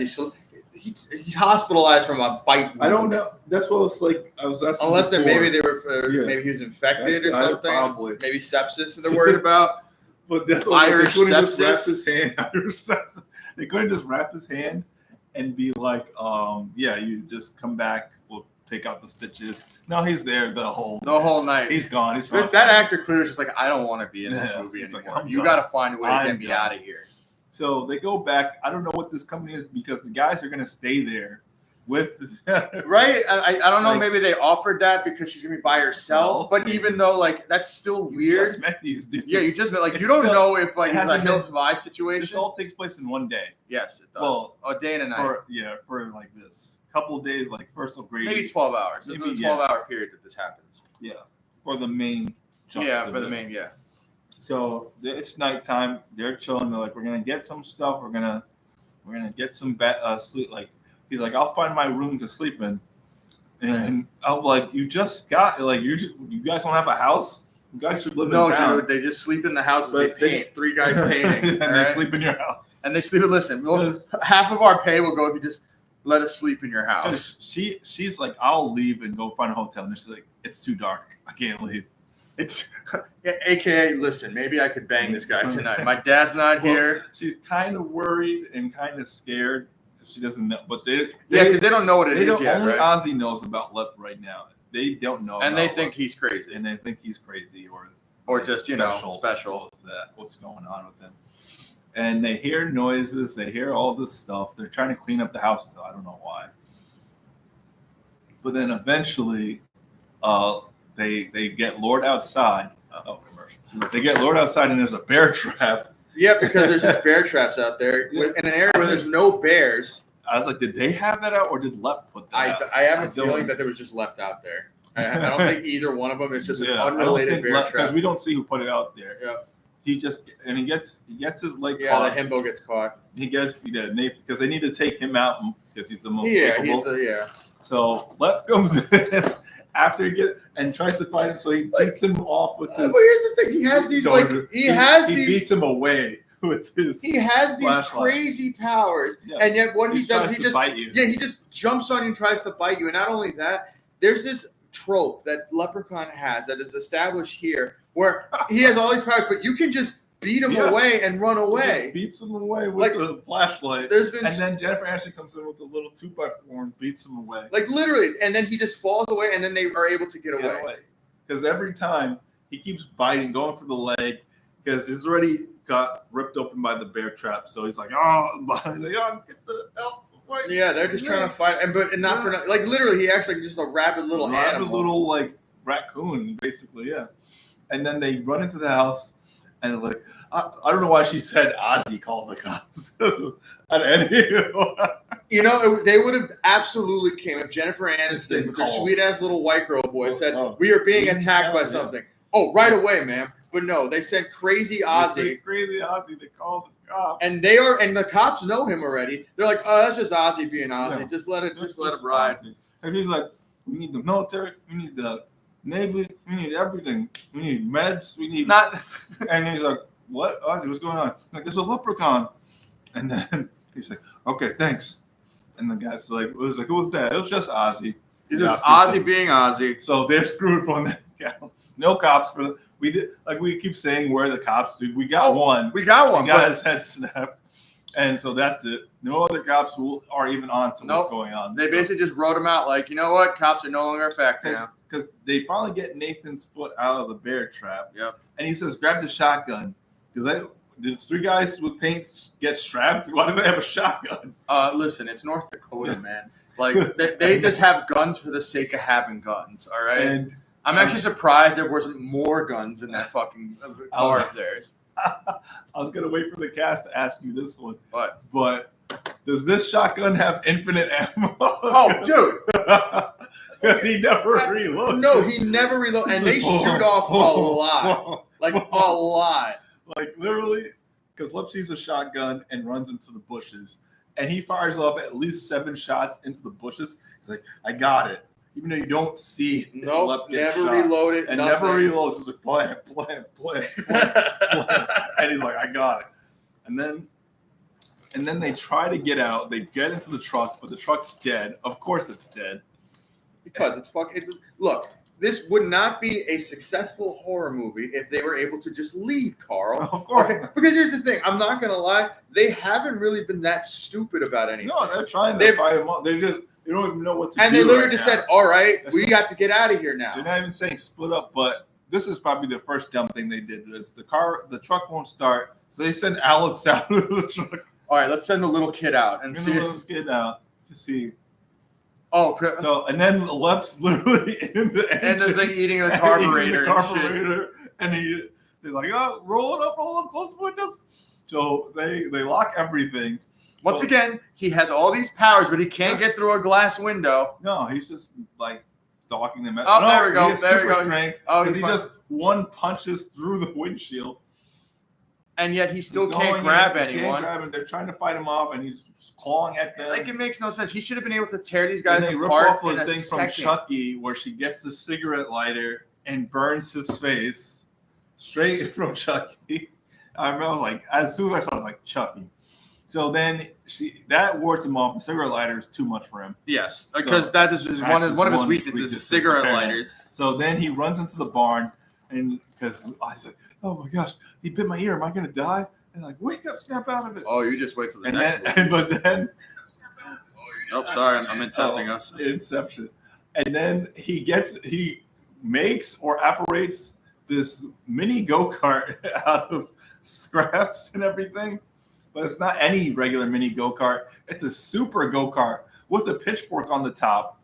[SPEAKER 1] he's hospitalized from a bite wound.
[SPEAKER 2] I don't know. That's what it's like. I was asking.
[SPEAKER 1] Unless maybe they were maybe he was infected or something.
[SPEAKER 2] Probably.
[SPEAKER 1] Maybe sepsis they're worried about.
[SPEAKER 2] But that's what
[SPEAKER 1] Irish
[SPEAKER 2] they couldn't
[SPEAKER 1] sepsis.
[SPEAKER 2] just wrap his hand. Irish sepsis. They couldn't just wrap his hand and be like, you just come back. We'll take out the stitches. No, he's there the whole night. He's gone. He's
[SPEAKER 1] that actor clearly is just like, I don't want to be in this movie anymore.
[SPEAKER 2] Like,
[SPEAKER 1] you got to find a way to get me out of here.
[SPEAKER 2] So they go back. I don't know what this company is because the guys are going to stay there with
[SPEAKER 1] right. I don't know. Maybe they offered that because she's going to be by herself. But even though that's still weird.
[SPEAKER 2] You just met these dudes.
[SPEAKER 1] Yeah, you just met you don't know if it's a Hills Have Eyes situation.
[SPEAKER 2] This all takes place in one day.
[SPEAKER 1] Yes, it does.
[SPEAKER 2] Well,
[SPEAKER 1] a day and a night.
[SPEAKER 2] For like this couple of days, like first of grade.
[SPEAKER 1] Maybe 12 hours. It's a 12-hour period that this happens.
[SPEAKER 2] Yeah, for the main.
[SPEAKER 1] Yeah.
[SPEAKER 2] So it's nighttime. They're chilling. They're like, we're gonna get some stuff. We're gonna get some sleep. Like he's like, I'll find my room to sleep in. And I'm like, you just got you guys don't have a house. You guys should live in town.
[SPEAKER 1] No, dude, they just sleep in the houses. They paint. 3 guys painting,
[SPEAKER 2] and they sleep in your house.
[SPEAKER 1] And they sleep. Listen, half of our pay will go if you just let us sleep in your house.
[SPEAKER 2] She's like, I'll leave and go find a hotel. And she's like, it's too dark. I can't leave.
[SPEAKER 1] It's AKA, listen, maybe I could bang this guy tonight. My dad's not here.
[SPEAKER 2] She's kind of worried and kind of scared because she doesn't know. But because
[SPEAKER 1] they don't know what it is yet.
[SPEAKER 2] Only Ozzy knows about Lep right now. They don't know.
[SPEAKER 1] And they think he's crazy.
[SPEAKER 2] And they think he's crazy
[SPEAKER 1] or just, special.
[SPEAKER 2] With that, what's going on with him. And they hear noises. They hear all this stuff. They're trying to clean up the house still. I don't know why. But then eventually, they get lured outside. Commercial. They get lured outside, and there's a bear trap.
[SPEAKER 1] Yeah, because there's just bear traps out there in an area where there's no bears.
[SPEAKER 2] I was like, did they have that out, or did Lep put that out?
[SPEAKER 1] I have a feeling that it was just left out there. I don't think either one of them is just an unrelated bear trap.
[SPEAKER 2] Because we don't see who put it out there.
[SPEAKER 1] Yeah.
[SPEAKER 2] He gets his leg caught.
[SPEAKER 1] Yeah, the himbo gets caught.
[SPEAKER 2] He gets because they need to take him out because he's the most capable. So Lep comes in after he gets and tries to fight him, so he beats him off with his.
[SPEAKER 1] But here's the thing: he has these
[SPEAKER 2] he beats him away with his.
[SPEAKER 1] He has these crazy powers, and yet what he does, he just
[SPEAKER 2] bite you.
[SPEAKER 1] Yeah, he just jumps on you and tries to bite you, and not only that, there's this trope that Leprechaun has that is established here, where he has all these powers, but you can just beat him away and run away.
[SPEAKER 2] He beats him away with the flashlight. And then Jennifer Ashley comes in with a little 2x4 and beats him away.
[SPEAKER 1] Like literally, and then he just falls away, and then they are able to get away.
[SPEAKER 2] Because every time he keeps biting, going for the leg, because he's already got ripped open by the bear trap. So he's like, get the hell fight.
[SPEAKER 1] Yeah, they're just trying to fight, and not for like literally, he acts like just a rabid little animal,
[SPEAKER 2] little like raccoon, basically. Yeah, and then they run into the house, and like I don't know why she said Ozzy called the cops.
[SPEAKER 1] They would have absolutely came if Jennifer Aniston with her sweet ass little white girl voice said, "We are being attacked by something." Oh, right away, ma'am. But no, they sent Crazy Ozzy.
[SPEAKER 2] Crazy Ozzy to call the cops.
[SPEAKER 1] And the cops know him already. They're like, "Oh, that's just Ozzy being Ozzy. Yeah. Just let it ride."
[SPEAKER 2] Ozzy. And he's like, "We need the military. We need the Navy. We need everything. We need meds. We need
[SPEAKER 1] not."
[SPEAKER 2] And he's like, "What, Ozzy? What's going on?" I'm like, "There's a leprechaun." And then he's like, "Okay, thanks." And the guy's like, "Who was that?" It was just Ozzy.
[SPEAKER 1] It's just Ozzy being Ozzy.
[SPEAKER 2] So they're screwed on that count. No cops for we keep saying where the cops, dude. We got one.
[SPEAKER 1] We got one.
[SPEAKER 2] He got his head snapped, and so that's it. No other cops are even on to what's going on.
[SPEAKER 1] They basically just wrote him out. Like, you know what? Cops are no longer a factor now.
[SPEAKER 2] Because they finally get Nathan's foot out of the bear trap.
[SPEAKER 1] Yep.
[SPEAKER 2] And he says, "Grab the shotgun." Did 3 guys with paint get strapped? Why do they have a shotgun?
[SPEAKER 1] Listen, it's North Dakota, man. Like they just have guns for the sake of having guns. All right. And I'm actually surprised there wasn't more guns in that fucking car of theirs.
[SPEAKER 2] I was gonna wait for the cast to ask you this one.
[SPEAKER 1] What?
[SPEAKER 2] But does this shotgun have infinite ammo?
[SPEAKER 1] Oh, dude.
[SPEAKER 2] Because he never reloads.
[SPEAKER 1] No, he never reloads. And they shoot off a lot. Like, a lot.
[SPEAKER 2] Like, literally, because Lip sees a shotgun and runs into the bushes. And he fires off at least 7 shots into the bushes. He's like, "I got it." Even though you don't see
[SPEAKER 1] Nope, never reloaded.
[SPEAKER 2] And never reloads. It's like, blam. And he's like, "I got it." And then they try to get out. They get into the truck, but the truck's dead. Of course it's dead.
[SPEAKER 1] Because it's fucking... Look, this would not be a successful horror movie if they were able to just leave, Carl.
[SPEAKER 2] Of course.
[SPEAKER 1] Okay, because here's the thing. I'm not going to lie. They haven't really been that stupid about anything.
[SPEAKER 2] No, they're trying to fight him up. They don't even know what to do.
[SPEAKER 1] And they literally just said, "All right, we got to get out of here now."
[SPEAKER 2] They're not even saying split up, but this is probably the first dumb thing they did. The truck won't start, so they send Alex out of the truck.
[SPEAKER 1] All right, let's send the little kid out and see.
[SPEAKER 2] The little kid out to see.
[SPEAKER 1] Oh,
[SPEAKER 2] so and then Lep's literally in the engine,
[SPEAKER 1] and the thing eating the carburetor.
[SPEAKER 2] And they're like, "Oh, roll it up, close the windows." So they lock everything.
[SPEAKER 1] Once again, he has all these powers, but he can't get through a glass window.
[SPEAKER 2] No, he's just like stalking them.
[SPEAKER 1] Oh, there we go. There we go.
[SPEAKER 2] Because he just one punches through the windshield.
[SPEAKER 1] And yet he still can't grab anyone.
[SPEAKER 2] He can't grab him. They're trying to fight him off, and he's clawing at them.
[SPEAKER 1] Like, it makes no sense. He should have been able to tear these guys apart.
[SPEAKER 2] And they rip off a thing from Chucky where she gets the cigarette lighter and burns his face straight from Chucky. I was like, as soon as I saw it, I was like, Chucky. So then that wards him off. The cigarette lighter is too much for him.
[SPEAKER 1] Yes, because that is one of his weaknesses is cigarette lighters.
[SPEAKER 2] So then he runs into the barn, and because I said, "Oh my gosh, he bit my ear. Am I going to die?" And like, wake up, snap out of it.
[SPEAKER 1] Oh, you just wait till the next one.
[SPEAKER 2] But then,
[SPEAKER 1] oh, sorry, I'm incepting us.
[SPEAKER 2] Inception. And then he makes or operates this mini go-kart out of scraps and everything. But it's not any regular mini go-kart. It's a super go-kart with a pitchfork on the top.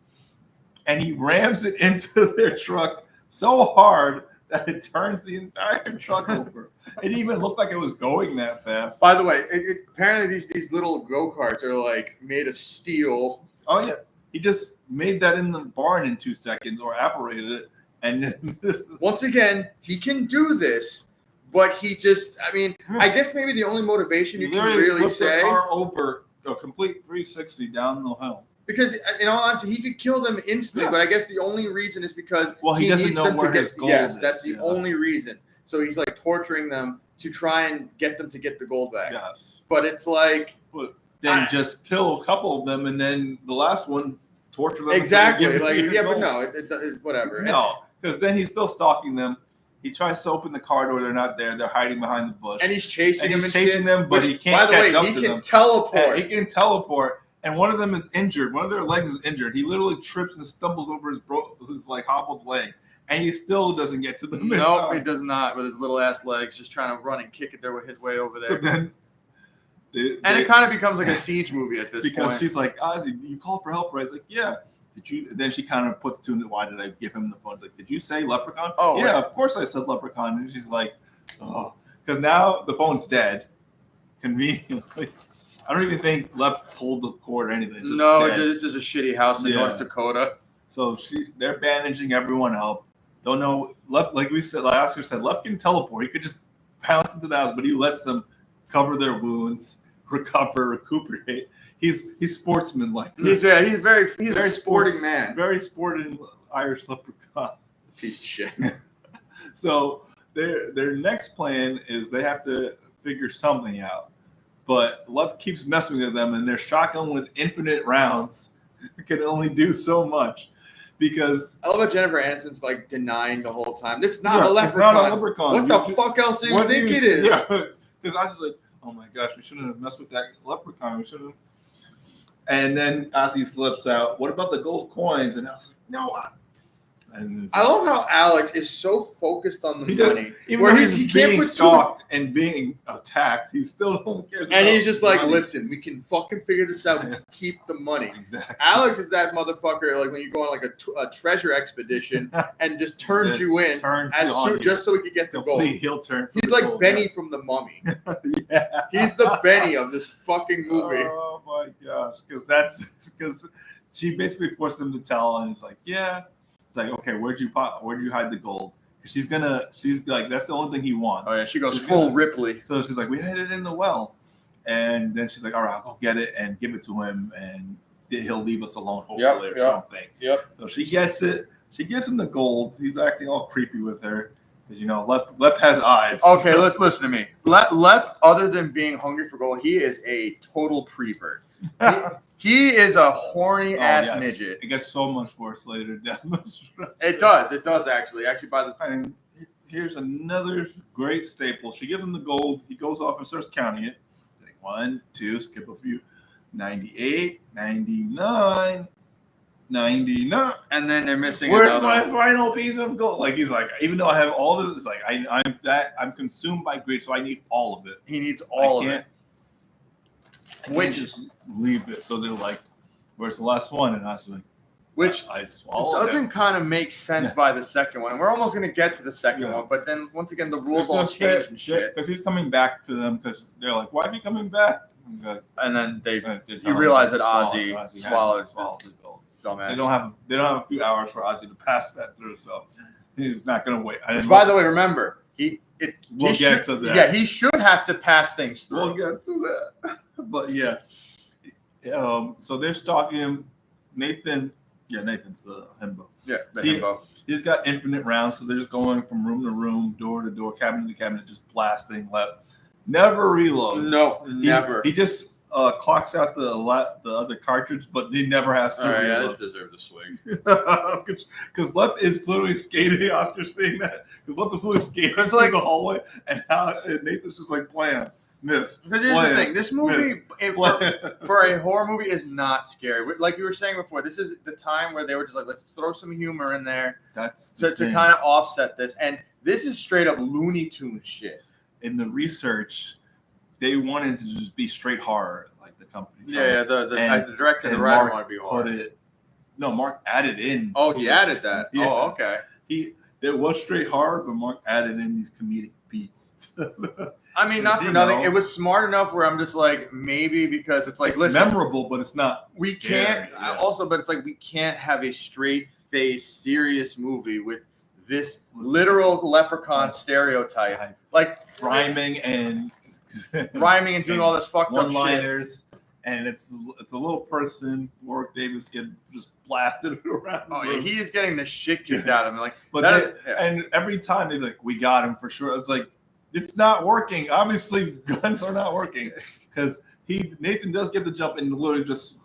[SPEAKER 2] And he rams it into their truck so hard that it turns the entire truck over. It even looked like it was going that fast.
[SPEAKER 1] By the way, apparently these little go-karts are like made of steel.
[SPEAKER 2] Oh, yeah. He just made that in the barn in 2 seconds or operated it. And
[SPEAKER 1] once again, he can do this. But he just, I mean, I guess maybe the only motivation you can really say.
[SPEAKER 2] The car over a complete 360 down the hill.
[SPEAKER 1] Because, in all honesty, he could kill them instantly, but I guess the only reason is because
[SPEAKER 2] he doesn't know where his gold is.
[SPEAKER 1] Yes, that's the only reason. So he's like torturing them to try and get them to get the gold back.
[SPEAKER 2] Yes.
[SPEAKER 1] But it's like.
[SPEAKER 2] But then just kill a couple of them and then the last one torture them.
[SPEAKER 1] Exactly. Like, yeah, but no, whatever.
[SPEAKER 2] No, because then he's still stalking them. He tries to open the car door. They're not there. They're hiding behind the bush.
[SPEAKER 1] And he's chasing them.
[SPEAKER 2] He's chasing them, but he can't catch up to them.
[SPEAKER 1] He can teleport.
[SPEAKER 2] He can teleport. And one of them is injured. One of their legs is injured. He literally trips and stumbles over his like hobbled leg. And he still doesn't get to them.
[SPEAKER 1] No, he does not with his little ass legs, just trying to run and kick it there with his way over there.
[SPEAKER 2] So then
[SPEAKER 1] it kind of becomes like a siege movie at this point.
[SPEAKER 2] Because she's like, Ozzy, you called for help, right? It's like, yeah. Did you? Then she kind of puts two into why did I give him the phone? It's like, did you say Leprechaun?
[SPEAKER 1] Oh,
[SPEAKER 2] yeah, of course I said Leprechaun. And she's like, oh, because now the phone's dead. Conveniently, I don't even think Lep pulled the cord or anything. It's just dead.
[SPEAKER 1] This is a shitty house in North Dakota.
[SPEAKER 2] So they're bandaging everyone up. Don't know. Lep, like we said, like Oscar said, Lep can teleport. He could just pounce into the house, but he lets them cover their wounds, recuperate. He's sportsman-like.
[SPEAKER 1] He's a very sporting man.
[SPEAKER 2] Very sporting Irish leprechaun.
[SPEAKER 1] Piece of shit.
[SPEAKER 2] So their next plan is they have to figure something out. But Lep keeps messing with them, and their shotgun with infinite rounds can only do so much. Because
[SPEAKER 1] I love how Jennifer Aniston's like denying the whole time. It's not a leprechaun.
[SPEAKER 2] Not a leprechaun.
[SPEAKER 1] What the fuck else do you think it is?
[SPEAKER 2] Yeah, because I was like, oh my gosh, we shouldn't have messed with that leprechaun. We shouldn't have. And then Ozzy slips out. What about the gold coins? And I was like, no. I
[SPEAKER 1] love how Alex is so focused on the money.
[SPEAKER 2] Even though he's being stalked and being attacked, he still don't care.
[SPEAKER 1] And he's just like, listen, we can fucking figure this out. Keep the money.
[SPEAKER 2] Exactly.
[SPEAKER 1] Alex is that motherfucker, like when you go on like a treasure expedition and just turns you in just so we can get the gold.
[SPEAKER 2] He'll turn.
[SPEAKER 1] He's like Benny from The Mummy.
[SPEAKER 2] Yeah.
[SPEAKER 1] He's the Benny of this fucking movie.
[SPEAKER 2] Oh my gosh. Because she basically forced him to tell, and it's like, yeah. It's like, okay, where'd you hide the gold? Because she's like, that's the only thing he wants.
[SPEAKER 1] Oh yeah, she goes full Ripley.
[SPEAKER 2] So she's like, we hid it in the well, and then she's like, all right, I'll go get it and give it to him, and he'll leave us alone, hopefully, or something.
[SPEAKER 1] Yep.
[SPEAKER 2] So she gets it. She gives him the gold. He's acting all creepy with her because Lep has eyes.
[SPEAKER 1] Okay, let's listen to me. Lep, other than being hungry for gold, he is a total prevert. He is a horny ass midget.
[SPEAKER 2] It gets so much worse later down the street.
[SPEAKER 1] It does actually. Actually,
[SPEAKER 2] and here's another great staple. She gives him the gold. He goes off and starts counting it. Like 1, 2, skip a few. 98, 99, 99.
[SPEAKER 1] And then they're missing
[SPEAKER 2] Where's my final piece of gold? Like he's like, even though I have all this, it's like I'm consumed by greed, so I need all of it.
[SPEAKER 1] He needs all of it.
[SPEAKER 2] Which is leave it. So they're like, where's the last one? And I was like,
[SPEAKER 1] which
[SPEAKER 2] I swallowed
[SPEAKER 1] doesn't kind of make sense by the second one. And we're almost going to get to the second one. But then once again, the rules all change and shit.
[SPEAKER 2] Because he's coming back to them because they're like, why are you coming back?
[SPEAKER 1] And then you realize that Ozzy swallowed his gold. Dumbass.
[SPEAKER 2] They don't have a few hours for Ozzy to pass that through. So he's not going to wait.
[SPEAKER 1] By the way, remember,
[SPEAKER 2] we'll get to that.
[SPEAKER 1] Yeah, he should have to pass things through.
[SPEAKER 2] We'll get to that. But yeah, so they're stalking him. Nathan's the himbo.
[SPEAKER 1] Yeah, the himbo.
[SPEAKER 2] He's got infinite rounds, so they're just going from room to room, door to door, cabinet to cabinet, just blasting left. Never reload.
[SPEAKER 1] No, never.
[SPEAKER 2] He just clocks out the other cartridge, but he never has to reload.
[SPEAKER 1] Yeah, this deserves a swing.
[SPEAKER 2] Because Lep is literally skating. Oscar's saying that. Because Lep is literally skating through the hallway, and Nathan's just like, blam. Miss.
[SPEAKER 1] Because here's the thing, this movie for a horror movie is not scary. Like you were saying before, this is the time where they were just like, let's throw some humor in there to kind of offset this. And this is straight up Looney Tunes shit.
[SPEAKER 2] In the research, they wanted to just be straight horror, like the company.
[SPEAKER 1] Yeah, the director and the writer wanted to be horror.
[SPEAKER 2] Mark added in.
[SPEAKER 1] Oh, he added that. Yeah. Oh, okay.
[SPEAKER 2] There was straight horror, but Mark added in these comedic beats.
[SPEAKER 1] I mean, not for nothing. It was smart enough where I'm just like, maybe because it's like,
[SPEAKER 2] it's memorable, but it's not.
[SPEAKER 1] We can't. Yeah. Also, but it's like we can't have a straight-faced, serious movie with this literal leprechaun stereotype, like
[SPEAKER 2] rhyming and
[SPEAKER 1] doing all this fucked up
[SPEAKER 2] one-liners. And it's a little person, Warwick Davis, get just blasted around.
[SPEAKER 1] Oh yeah, he is getting the shit kicked out of him. Like,
[SPEAKER 2] and every time they're like, "We got him for sure." It's like, it's not working. Obviously, guns are not working because Nathan does get the jump and literally just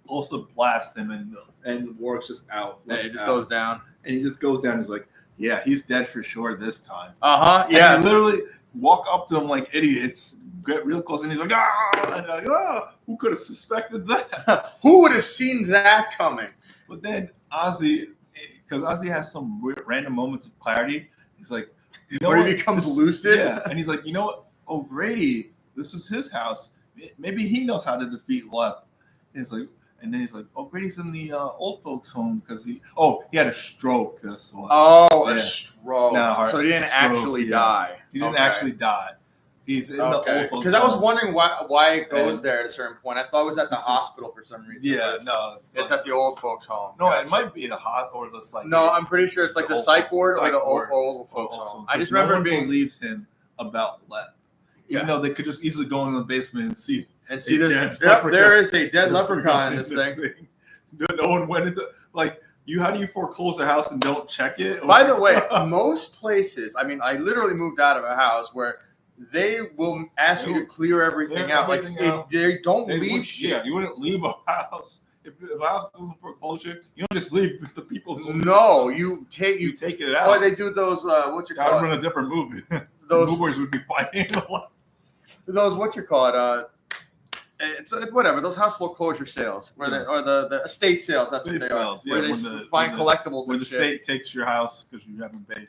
[SPEAKER 2] also blast him, and Warwick's just out.
[SPEAKER 1] Yeah, it just goes down,
[SPEAKER 2] and he just goes down. He's like, "Yeah, he's dead for sure this time."
[SPEAKER 1] Yeah,
[SPEAKER 2] and they literally walk up to him like idiots. Get real close, and he's like, "Ah!" And like, "Ah, who could have suspected that?
[SPEAKER 1] Who would have seen that coming?"
[SPEAKER 2] But then Ozzy, because Ozzy has some random moments of clarity, he's like,
[SPEAKER 1] "You know," where he becomes lucid.
[SPEAKER 2] Yeah, and he's like, "You know what? Oh, Grady, this is his house. maybe he knows how to defeat Lep. He's like, and then he's like, O'Grady's in the old folks' home because he had a stroke. That's why.
[SPEAKER 1] Oh, a stroke. So he didn't
[SPEAKER 2] stroke,
[SPEAKER 1] actually die.
[SPEAKER 2] He didn't actually die. He's in the old folks'
[SPEAKER 1] because I was wondering why it goes there at a certain point. I thought it was at the hospital for some reason.
[SPEAKER 2] Yeah, no,
[SPEAKER 1] it's at the old folks' home.
[SPEAKER 2] No, it might be the hot or just like.
[SPEAKER 1] No, I'm pretty sure it's like the psych ward or the old folks' home. I just remember
[SPEAKER 2] no one believes him about Lep, even though they could just easily go in the basement and see.
[SPEAKER 1] And see this. Yep, there is a dead leprechaun in this thing.
[SPEAKER 2] No one went into how do you foreclose a house and don't check it?
[SPEAKER 1] By the way, most places, I mean, I literally moved out of a house where they will ask you to clear everything out. They don't leave shit.
[SPEAKER 2] Yeah, you wouldn't leave a house. If a house goes for foreclosure, you don't just leave the people's.
[SPEAKER 1] No, you take
[SPEAKER 2] it out.
[SPEAKER 1] Oh, they do those. What you call it?
[SPEAKER 2] Run a different movie.
[SPEAKER 1] Those
[SPEAKER 2] movers would be fighting a lot.
[SPEAKER 1] Those what you call it? It's whatever, those house foreclosure sales or the estate sales. That's what they are. Where they find collectibles.
[SPEAKER 2] Where the state takes your house because you haven't paid.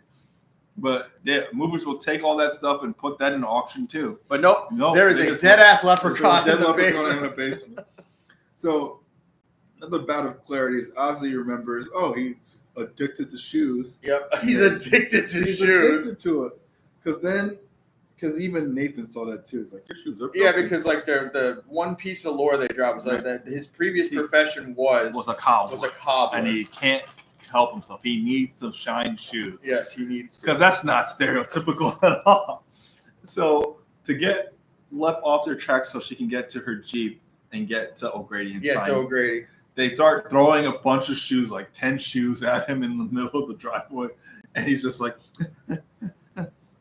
[SPEAKER 2] But movers will take all that stuff and put that in auction too.
[SPEAKER 1] But nope, there is a dead ass leprechaun in the basement.
[SPEAKER 2] So another bout of clarity is Ozzy remembers. Oh, he's addicted to shoes.
[SPEAKER 1] Yep, he's addicted to shoes.
[SPEAKER 2] Addicted to it because even Nathan saw that too. It's like your shoes are filthy.
[SPEAKER 1] Yeah, because like the one piece of lore they dropped was like that his previous profession was
[SPEAKER 2] a cobbler.
[SPEAKER 1] And
[SPEAKER 2] he can't help himself. He needs some shine shoes.
[SPEAKER 1] Yes, he needs
[SPEAKER 2] because that's not stereotypical at all. So to get Lep off their tracks so she can get to her Jeep and get to O'Grady
[SPEAKER 1] to O'Grady.
[SPEAKER 2] They start throwing a bunch of shoes, like 10 shoes at him in the middle of the driveway, and he's just like.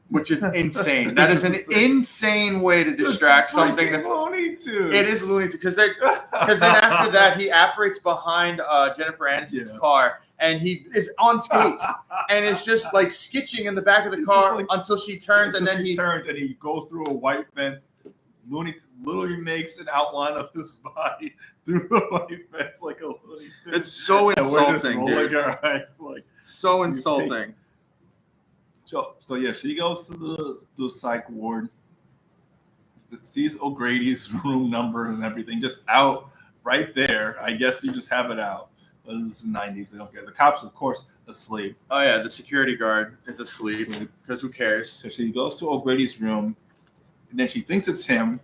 [SPEAKER 1] Which is insane. That is an insane way to distract something that's
[SPEAKER 2] Looney Tunes.
[SPEAKER 1] It is Looney Tunes because then after that he apparates behind Jennifer Aniston's car and he is on skates and it's just like skitching in the back of the car until she turns and then he
[SPEAKER 2] turns and he goes through a white fence. Looney literally makes an outline of his body through the white fence like a Looney Tunes.
[SPEAKER 1] It's so insulting, dude.
[SPEAKER 2] Our eyes,
[SPEAKER 1] so insulting.
[SPEAKER 2] So yeah, she goes to the psych ward, sees O'Grady's room number and everything just out right there. I guess you just have it out. But this is the 90s. They don't care. The cops, of course, asleep.
[SPEAKER 1] Oh yeah, the security guard is asleep because who cares?
[SPEAKER 2] So she goes to O'Grady's room, and then she thinks it's him,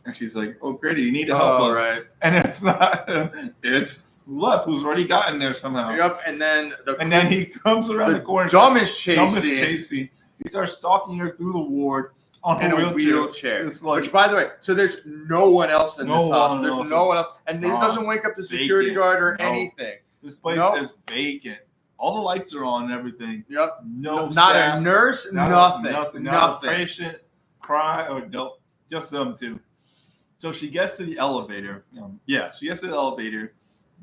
[SPEAKER 2] and she's like, "O'Grady, you need to help us." Right. And it's not him. It's Lep, who's already gotten there somehow.
[SPEAKER 1] Yep, and then
[SPEAKER 2] he comes around the corner.
[SPEAKER 1] Dumbest chasing.
[SPEAKER 2] He starts stalking her through the ward on a wheelchair.
[SPEAKER 1] Which, by the way, so there's no one else in this house. There's no one else, and this doesn't wake up the security guard or anything.
[SPEAKER 2] This place is vacant. All the lights are on and everything.
[SPEAKER 1] Yep.
[SPEAKER 2] No,
[SPEAKER 1] not
[SPEAKER 2] staff,
[SPEAKER 1] a nurse. Nothing.
[SPEAKER 2] Not a patient. Cry or no, just them two. So she gets to the elevator. She gets to the elevator.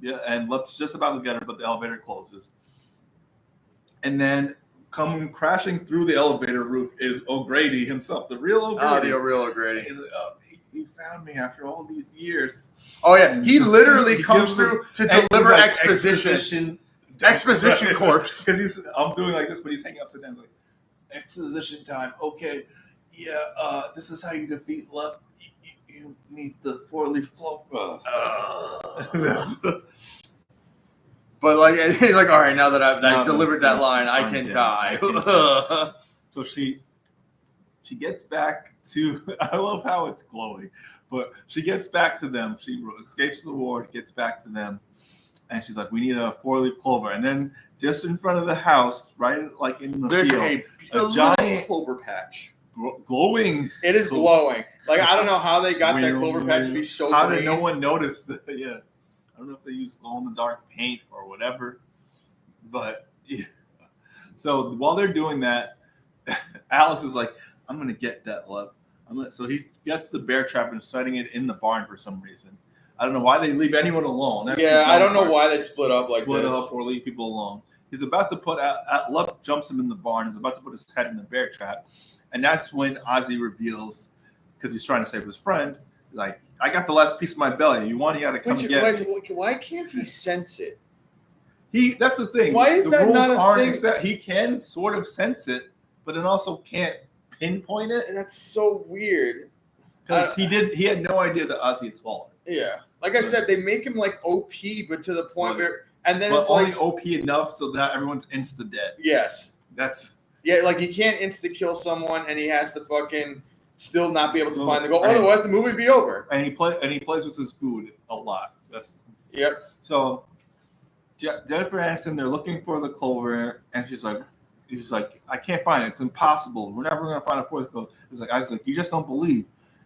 [SPEAKER 2] Yeah, and Lep's just about to get her, but the elevator closes. And then coming crashing through the elevator roof is O'Grady himself, the real O'Grady.
[SPEAKER 1] The real O'Grady.
[SPEAKER 2] He's like, he found me after all these years.
[SPEAKER 1] Oh yeah, he literally comes through to deliver exposition. Exposition corpse.
[SPEAKER 2] Because I'm doing like this, but he's hanging upside down like, exposition time. Okay, this is how you defeat Lep. You need the 4-leaf clover.
[SPEAKER 1] But like he's like, all right, now that I've delivered that line, I can die.
[SPEAKER 2] So she gets back to. I love how it's glowing, but she gets back to them. She escapes the ward, gets back to them, and she's like, "We need a 4-leaf clover." And then just in front of the house, right, like in the field, a giant
[SPEAKER 1] clover patch.
[SPEAKER 2] Glowing.
[SPEAKER 1] It is glowing. Like I don't know how they got that clover patch to be so green.
[SPEAKER 2] How did no one notice that? Yeah. I don't know if they use glow-in-the-dark paint or whatever, but yeah. So while they're doing that, Alex is like, "I'm gonna get that Lep." So he gets the bear trap and is setting it in the barn for some reason. I don't know why they leave anyone alone.
[SPEAKER 1] I don't know why they split up like this.
[SPEAKER 2] Or leave people alone. He's about to put Lep jumps him in the barn. He's about to put his head in the bear trap, and that's when Ozzy reveals, because he's trying to save his friend, like, "I got the last piece of my belly. You got to come get me."
[SPEAKER 1] Why can't he sense it?
[SPEAKER 2] That's the thing.
[SPEAKER 1] Why is that not a thing?
[SPEAKER 2] That he can sort of sense it, but then also can't pinpoint it.
[SPEAKER 1] And that's so weird.
[SPEAKER 2] Because he had no idea that Ozzy had swallowed.
[SPEAKER 1] Yeah. Like I said, they make him like OP, but to the point where, and then it's
[SPEAKER 2] only
[SPEAKER 1] like
[SPEAKER 2] OP enough so that everyone's insta dead.
[SPEAKER 1] Yes.
[SPEAKER 2] Yeah,
[SPEAKER 1] like he can't insta kill someone, and he has to fucking still not be able to find the goal. Otherwise, the movie would be over.
[SPEAKER 2] And he plays with his food a lot.
[SPEAKER 1] Yep.
[SPEAKER 2] So Jennifer Aniston, they're looking for the clover, and he's like, I can't find it. It's impossible. We're never gonna find a fourth clover. I was like, you just don't believe.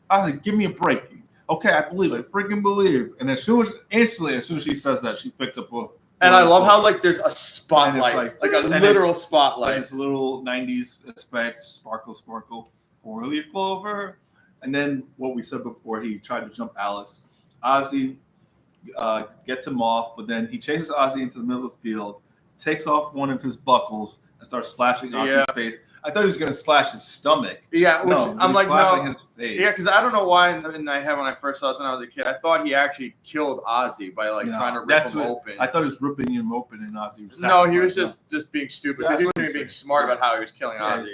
[SPEAKER 2] I was like, give me a break. Okay, I believe. I freaking believe. And as soon as she says that, she picks up a.
[SPEAKER 1] And I love how like there's a spotlight, like a literal spotlight.
[SPEAKER 2] It's a little 90s effect, sparkle, 4-leaf clover. And then what we said before, he tried to jump Alex. Ozzy gets him off, but then he chases Ozzy into the middle of the field, takes off one of his buckles, and starts slashing Ozzy's face. I thought he was going to slash his stomach.
[SPEAKER 1] Yeah, which I'm like, no.
[SPEAKER 2] His face.
[SPEAKER 1] Yeah, because I don't know why in my head when I first saw this when I was a kid, I thought he actually killed Ozzy by trying to rip him open.
[SPEAKER 2] I thought he was ripping him open, and Ozzy was.
[SPEAKER 1] No, he was just being stupid because he wasn't even being smart about how he was killing Ozzy.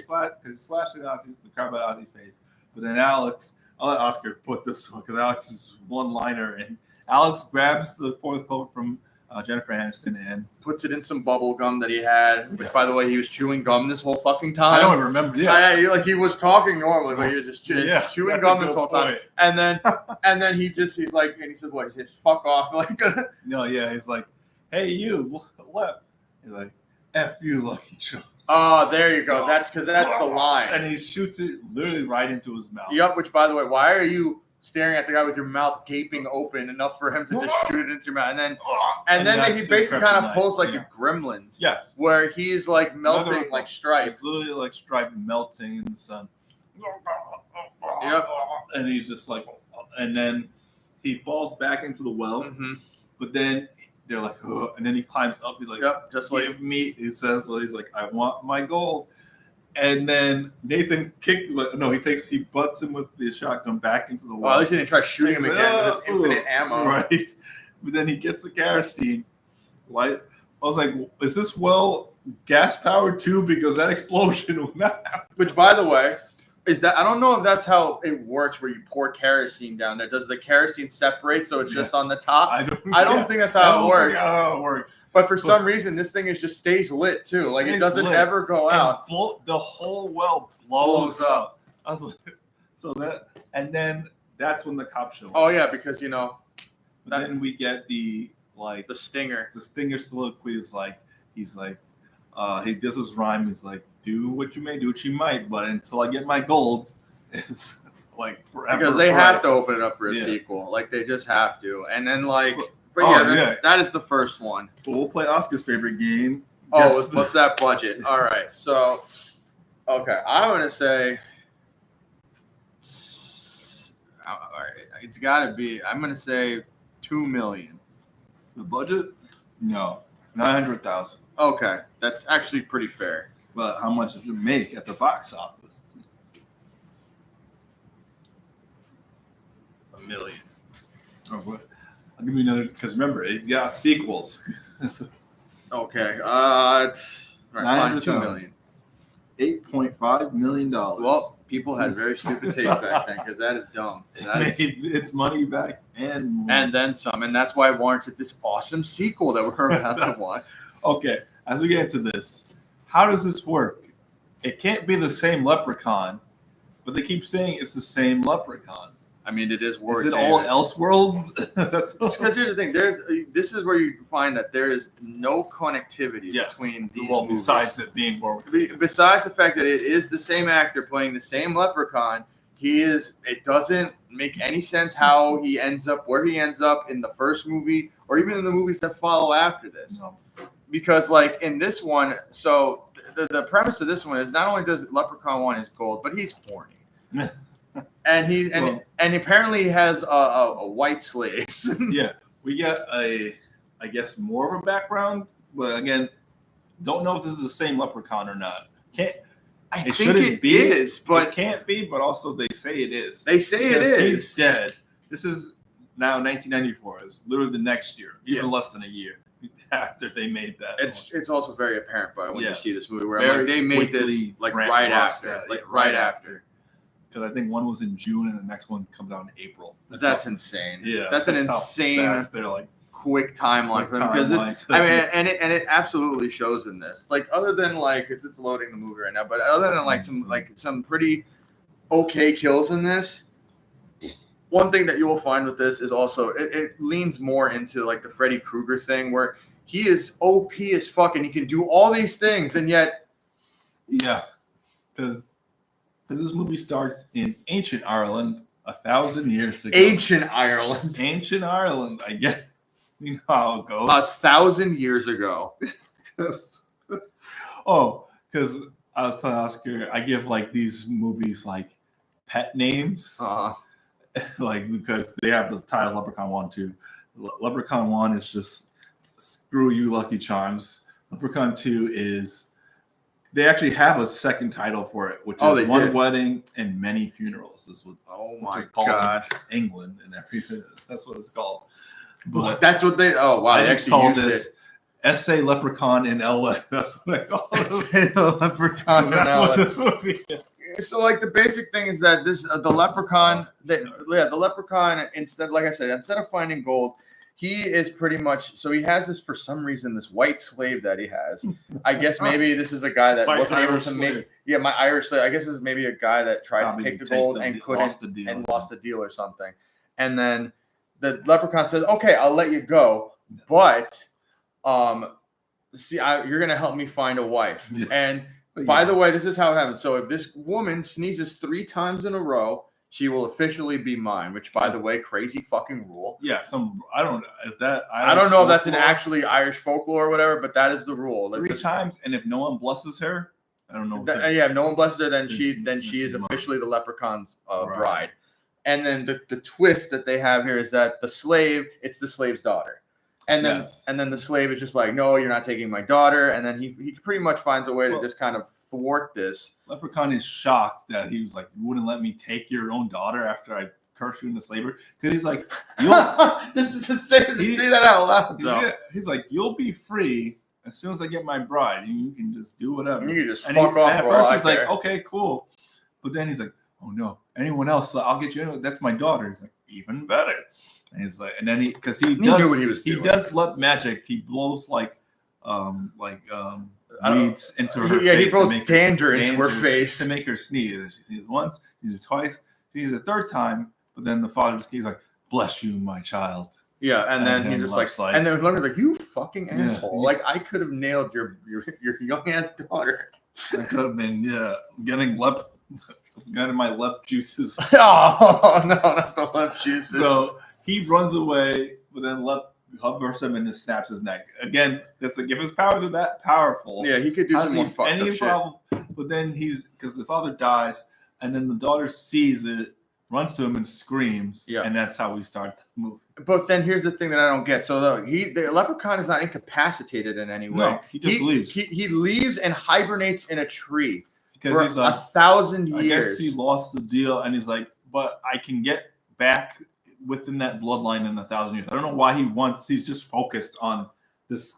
[SPEAKER 2] He's slashing the crap out of Ozzy's face. But then I'll let Oscar put this one because Alex is one-liner, and Alex grabs the fourth clover from Jennifer Aniston and
[SPEAKER 1] puts it in some bubble gum that he had, which by the way, he was chewing gum this whole fucking time.
[SPEAKER 2] I don't even remember. Yeah,
[SPEAKER 1] he was talking normally, but he was just chewing gum this whole time. And then he's like, and he said, "What?" He said, "Fuck off!" Like,
[SPEAKER 2] no, yeah, he's like, "Hey, you, what?" He's like, "F you, Lucky Charms."
[SPEAKER 1] Oh, there you go. That's because that's the line.
[SPEAKER 2] And he shoots it literally right into his mouth.
[SPEAKER 1] Yep. Which, by the way, why are you staring at the guy with your mouth gaping open enough for him to just shoot it into your mouth? And then he basically kind of pulls like a Gremlins.
[SPEAKER 2] Yes.
[SPEAKER 1] Where he's like melting like Stripe.
[SPEAKER 2] It's literally like Stripe melting in the sun.
[SPEAKER 1] Yep.
[SPEAKER 2] And he's just like, and then he falls back into the well.
[SPEAKER 1] Mm-hmm.
[SPEAKER 2] But then they're like, ugh, and then he climbs up. He's like,
[SPEAKER 1] yep, just
[SPEAKER 2] give me. He says, he's like, I want my gold. And then Nathan he butts him with the shotgun back into the wall.
[SPEAKER 1] Well, at least he didn't try shooting him again with his infinite ammo.
[SPEAKER 2] Right. But then he gets the kerosene. I was like, is this gas powered too? Because that explosion will not happen.
[SPEAKER 1] Which, by the way, I don't know if that's how it works where you pour kerosene down there. Does the kerosene separate so it's just on the top? I don't think that's how it works. But for some reason, this thing just stays lit too. Like it doesn't ever go out.
[SPEAKER 2] The whole well blows up. I was like, and then that's when the cops show up.
[SPEAKER 1] Oh yeah, because
[SPEAKER 2] then we get the
[SPEAKER 1] stinger.
[SPEAKER 2] The stinger soliloquy is like, he's like, he does his rhyme. He's like, do what you may, do what you might, but until I get my gold, it's like forever.
[SPEAKER 1] Because they have to open it up for a sequel. Like they just have to. And then that is the first one.
[SPEAKER 2] Well, we'll play Oscar's favorite game.
[SPEAKER 1] Oh, what's that budget? All right. So, okay. I'm going to say, all right, it's got to be, I'm going to say $2 million.
[SPEAKER 2] The budget? No, 900,000.
[SPEAKER 1] Okay. That's actually pretty fair.
[SPEAKER 2] But how much did you make at the box office?
[SPEAKER 1] $1 million.
[SPEAKER 2] Oh, what? I'll give you another, because remember, it got sequels.
[SPEAKER 1] Okay. Right, fine, $2 million.
[SPEAKER 2] $8.5 million.
[SPEAKER 1] Well, people had very stupid taste back then because that is dumb.
[SPEAKER 2] It made its money back and more.
[SPEAKER 1] And then some. And that's why I warranted this awesome sequel that we're about to watch.
[SPEAKER 2] Okay, as we get into this, how does this work? It can't be the same Leprechaun, but they keep saying it's the same Leprechaun.
[SPEAKER 1] I mean, it is Warwick.
[SPEAKER 2] Is it all Elseworlds? That's
[SPEAKER 1] because here's the thing. This is where you find that there is no connectivity between these movies.
[SPEAKER 2] Besides it being Warwick.
[SPEAKER 1] Besides the fact that it is the same actor playing the same Leprechaun, it doesn't make any sense how he ends up where he ends up in the first movie or even in the movies that follow after this. No. Because like in this one, so the premise of this one is not only does Leprechaun want his gold, but he's horny. And and apparently he has a white slaves.
[SPEAKER 2] Yeah, we get I guess more of a background, but again, don't know if this is the same Leprechaun or not.
[SPEAKER 1] I think it is, but
[SPEAKER 2] it can't be. But also, they say it is.
[SPEAKER 1] They say it is.
[SPEAKER 2] He's dead. This is now 1994. It's literally the next year, even less than a year after they made that.
[SPEAKER 1] It's also very apparent by when you see this movie where they made this like right after.
[SPEAKER 2] because I think one was in June and the next one comes out in April.
[SPEAKER 1] That's insane.
[SPEAKER 2] Yeah,
[SPEAKER 1] that's an insane.
[SPEAKER 2] They're like
[SPEAKER 1] quick timeline for them because it absolutely shows in this. Like other than like it's loading the movie right now, but other than like some pretty okay kills in this. One thing that you will find with this is also it leans more into like the Freddy Krueger thing where he is OP as fuck and he can do all these things and yet
[SPEAKER 2] because this movie starts in ancient Ireland 1,000 years ago.
[SPEAKER 1] Ancient Ireland,
[SPEAKER 2] I guess. You know how it goes.
[SPEAKER 1] 1,000 years ago.
[SPEAKER 2] Because I was telling Oscar, I give like these movies like pet names. Like because they have the title Leprechaun 1, 2. Leprechaun 1 is just screw you, Lucky Charms. Leprechaun 2 is they actually have a second title for it, which is One Wedding and Many Funerals. This was
[SPEAKER 1] my god,
[SPEAKER 2] England and everything. That's what it's called.
[SPEAKER 1] But that's what they. Oh wow,
[SPEAKER 2] they actually called this Essay Leprechaun in LA. That's what I call it.
[SPEAKER 1] Essay Leprechaun in LA. What this movie is. So like the basic thing is that the leprechaun, the leprechaun instead of finding gold, he is pretty much he has this for some reason this white slave that he has. I guess maybe this is a guy that wasn't able to make my Irish slave. I guess this is maybe a guy that tried to take the gold and couldn't and lost the deal or something. And then the leprechaun says, "Okay, I'll let you go, but you're gonna help me find a wife." And by the way, this is how it happens. So if this woman sneezes 3 times in a row, she will officially be mine. Which, by the way, crazy fucking rule.
[SPEAKER 2] Yeah, I don't
[SPEAKER 1] know if that's an actually Irish folklore or whatever, but that is the rule.
[SPEAKER 2] 3 times, and if no one blesses her, I don't know.
[SPEAKER 1] If no one blesses her, then she is officially the leprechaun's bride. And then the twist that they have here is that it's the slave's daughter. And then the slave is just like, no, you're not taking my daughter. And then he pretty much finds a way to just kind of thwart this.
[SPEAKER 2] Leprechaun is shocked that he was like, you wouldn't let me take your own daughter after I cursed you into slavery. Because he's like,
[SPEAKER 1] just to say that out loud. Though.
[SPEAKER 2] He's like, you'll be free as soon as I get my bride. You can just do whatever.
[SPEAKER 1] You can just fuck off.
[SPEAKER 2] At first he's like, okay, cool. But then he's like, oh no, anyone else? I'll get you. That's my daughter. He's like, even better. And he's like, and then he knew what he was doing. He does love magic. He blows weeds into her face.
[SPEAKER 1] Yeah, he blows danger into her face
[SPEAKER 2] to make her sneeze. She sneezes once, she sneezes twice, she sneezes a third time. But then the father he's like, "Bless you, my child."
[SPEAKER 1] Yeah, and then he's just like, and then Leonard's like, "You fucking asshole! Like I could have nailed your young ass daughter.
[SPEAKER 2] I could have been getting my lep juices."
[SPEAKER 1] Oh no, not the lep juices.
[SPEAKER 2] So he runs away, but then hovers him and just snaps his neck. Again, that's like if his powers are that powerful.
[SPEAKER 1] Yeah, he could do some more fucked up shit.
[SPEAKER 2] But then because the father dies, and then the daughter sees it, runs to him and screams, and that's how we start the movie.
[SPEAKER 1] But then here's the thing that I don't get. So the leprechaun is not incapacitated in any way.
[SPEAKER 2] No, he just leaves.
[SPEAKER 1] He leaves and hibernates in a tree
[SPEAKER 2] because
[SPEAKER 1] for
[SPEAKER 2] he's like,
[SPEAKER 1] 1,000 years.
[SPEAKER 2] I guess he lost the deal, and he's like, but I can get back within that bloodline in 1,000 years. I don't know why he's just focused on this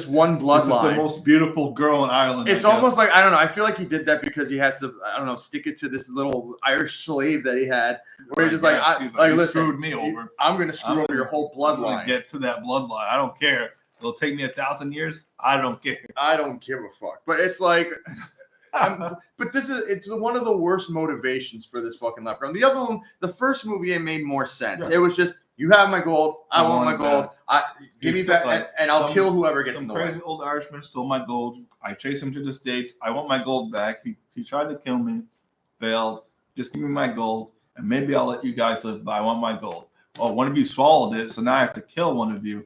[SPEAKER 1] one bloodline.
[SPEAKER 2] This is the most beautiful girl in Ireland.
[SPEAKER 1] It's almost like, I don't know, I feel like he did that because he had to, I don't know, stick it to this little Irish slave that he had. Where he's just like, listen,
[SPEAKER 2] screwed me over.
[SPEAKER 1] I'm going to screw over your whole bloodline.
[SPEAKER 2] Get to that bloodline. I don't care. It'll take me 1,000 years. I don't care.
[SPEAKER 1] I don't give a fuck. But it's like... but it's one of the worst motivations for this fucking leprechaun. The other one, the first movie, it made more sense. Yeah. It was just, you have my gold, I want my gold, give me back, and I'll kill whoever gets in the way. Some crazy
[SPEAKER 2] old Irishman stole my gold. I chased him to the States. I want my gold back. He tried to kill me, failed. Just give me my gold, and maybe I'll let you guys live, but I want my gold. Oh, one of you swallowed it, so now I have to kill one of you.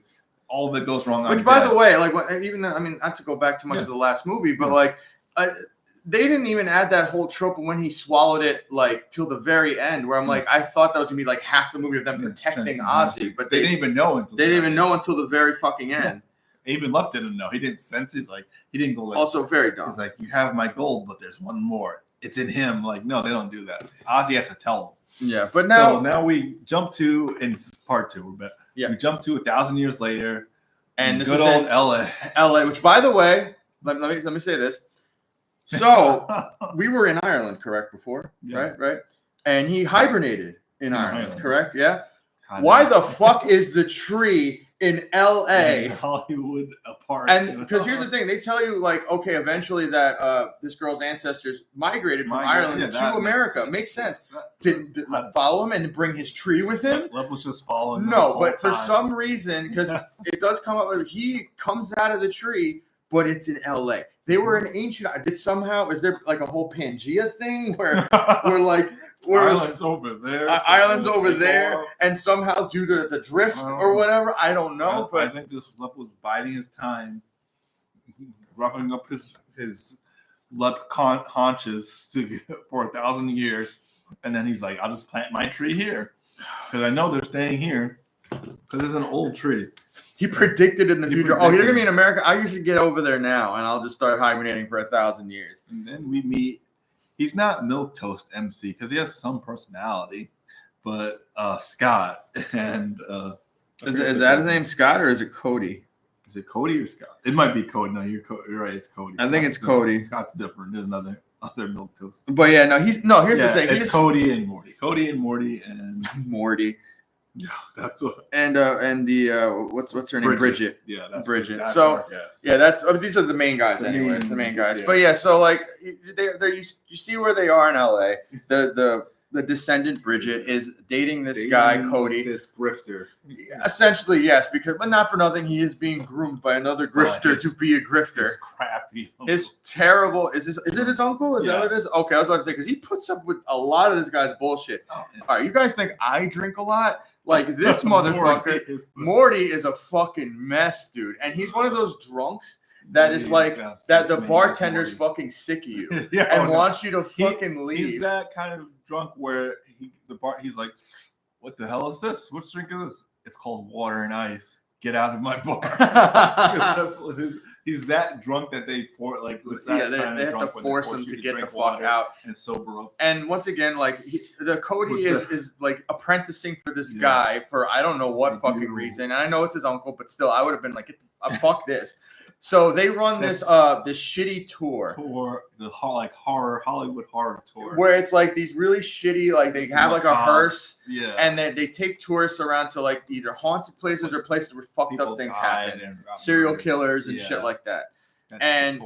[SPEAKER 2] All of it goes wrong.
[SPEAKER 1] Which, by the way, not to go back too much to the last movie, but they didn't even add that whole trope when he swallowed it till the very end, where I'm like, I thought that was gonna be half the movie of them protecting Ozzy, but
[SPEAKER 2] they didn't even know until
[SPEAKER 1] the very fucking end.
[SPEAKER 2] Even Lep didn't know. He didn't sense. He didn't go.
[SPEAKER 1] Also very dumb.
[SPEAKER 2] He's like, you have my gold, but there's one more. It's in him. No, they don't do that. Ozzy has to tell him.
[SPEAKER 1] Yeah, but now
[SPEAKER 2] we jump to in part 2. But we jump to 1,000 years later,
[SPEAKER 1] and this
[SPEAKER 2] good
[SPEAKER 1] is
[SPEAKER 2] old LA.
[SPEAKER 1] LA, which by the way, let me say this. So we were in Ireland, correct? Before, right? and he hibernated in Ireland. Correct? Yeah. Why the fuck is the tree in L.A.
[SPEAKER 2] Hollywood Park?
[SPEAKER 1] And because here's the thing, they tell you like, okay, eventually that this girl's ancestors migrated from Ireland to America. Makes sense. Did follow him and bring his tree with him?
[SPEAKER 2] Lep was just following.
[SPEAKER 1] No, but for some reason, because it does come up, he comes out of the tree, but it's in L.A. They were an ancient. Did somehow is there like a whole Pangea thing where we're like.
[SPEAKER 2] Ireland's over there.
[SPEAKER 1] Ireland's over there, and somehow due to the drift or whatever, I don't know. But
[SPEAKER 2] I think this Lep was biding his time, roughing up his Leprechaun haunches for 1,000 years, and then he's like, "I'll just plant my tree here because I know they're staying here because it's an old tree."
[SPEAKER 1] He predicted in the future. Oh, they're gonna be in America. I usually get over there now, and I'll just start hibernating for 1,000 years.
[SPEAKER 2] And then we meet. He's not Milquetoast MC because he has some personality, but Scott and
[SPEAKER 1] is that his name, Scott, or is it Cody?
[SPEAKER 2] Is it Cody or Scott? It might be Cody. No, you're right. It's Cody.
[SPEAKER 1] I think it's Cody.
[SPEAKER 2] Scott's different. There's other Milquetoast.
[SPEAKER 1] But yeah, no, here's the thing.
[SPEAKER 2] It's Cody and Morty. Cody and Morty and
[SPEAKER 1] Morty.
[SPEAKER 2] Yeah, that's what.
[SPEAKER 1] And the what's her name? Bridget.
[SPEAKER 2] Yeah, that's
[SPEAKER 1] Bridget.
[SPEAKER 2] That's
[SPEAKER 1] so these are the main guys anyway. The main guys. Yeah. But yeah, so like you see where they are in LA. The descendant Bridget is dating this guy Cody,
[SPEAKER 2] this grifter.
[SPEAKER 1] Essentially, yes, but not for nothing. He is being groomed by another grifter to be a grifter.
[SPEAKER 2] His crappy.
[SPEAKER 1] His terrible. Is it his uncle? Is that what it is? Okay, I was about to say because he puts up with a lot of this guy's bullshit. Oh, yeah. All right, you guys think I drink a lot? Like this motherfucker, Morty is a fucking mess, dude. And he's one of those drunks that is like that the bartender's fucking sick of you and wants you to fucking leave.
[SPEAKER 2] He's that kind of drunk where he's like, "What the hell is this? What drink is this? It's called water and ice. Get out of my bar." He's that drunk that they they have to force him to get the fuck out
[SPEAKER 1] and
[SPEAKER 2] sober up.
[SPEAKER 1] And once again, like the Cody is like apprenticing for this guy for I don't know what fucking reason. And I know it's his uncle, but still, I would have been like, fuck this. So they run this shitty tour,
[SPEAKER 2] the Hollywood horror tour,
[SPEAKER 1] where it's like these really shitty, like they have like a hearse, and then they take tourists around to like either haunted places or places where fucked up things happen, serial killers and shit like that. And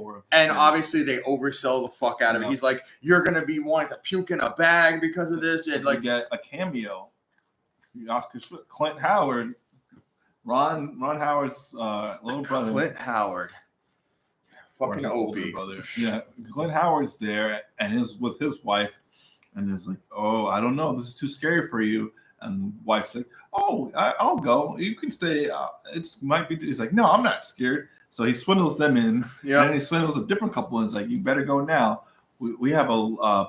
[SPEAKER 1] obviously they oversell the fuck out of it. He's like, you're gonna be wanting to puke in a bag because of this. It's like
[SPEAKER 2] get a cameo. Clint Howard. Ron Howard's little brother.
[SPEAKER 1] Clint Howard. Fucking older
[SPEAKER 2] brother. Yeah. Clint Howard's there and is with his wife and is like, "Oh, I don't know. This is too scary for you." And the wife's like, "Oh, I'll go. You can stay. Might be." He's like, "No, I'm not scared." So he swindles them in. Yeah. And then he swindles a different couple and is like, "You better go now. We have a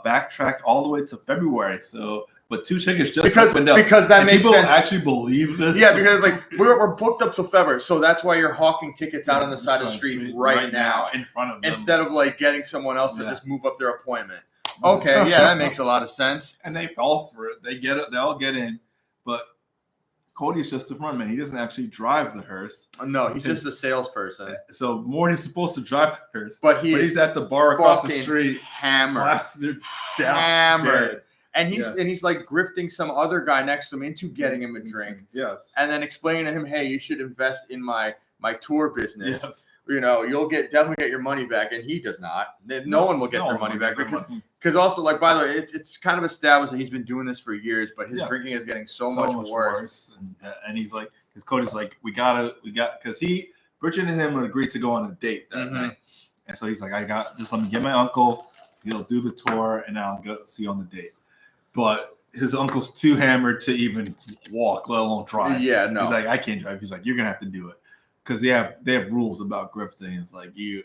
[SPEAKER 2] backtrack all the way to February." So but 2 tickets just opened up.
[SPEAKER 1] Because that makes sense.
[SPEAKER 2] People actually believe this?
[SPEAKER 1] Yeah, because like we're booked up till February, so that's why you're hawking tickets out on the side of the street right now
[SPEAKER 2] in front of them.
[SPEAKER 1] Instead of like getting someone else to just move up their appointment. Okay, yeah, that makes a lot of sense.
[SPEAKER 2] And they fall for it. They get it. They all get in. But Cody's just the front man. He doesn't actually drive the hearse.
[SPEAKER 1] No, he's just a salesperson.
[SPEAKER 2] So Morty's supposed to drive the hearse,
[SPEAKER 1] but he's
[SPEAKER 2] at the bar across the street,
[SPEAKER 1] hammered. And he's like grifting some other guy next to him into getting him a drink.
[SPEAKER 2] Yes.
[SPEAKER 1] And then explaining to him, "Hey, you should invest in my tour business. Yes. You know, you'll definitely get your money back." And he does not. No one will get their money back because also, like, by the way, it's kind of established that he's been doing this for years, but his drinking is getting so much worse.
[SPEAKER 2] And he's like, because Cody's like, we got because Bridget and him agreed to go on a date that night, and so he's like, just let me get my uncle. He'll do the tour, and I'll go see you on the date. But his uncle's too hammered to even walk, let alone drive.
[SPEAKER 1] Yeah, no.
[SPEAKER 2] He's like, I can't drive. He's like, you're gonna have to do it because they have rules about grifting. It's like you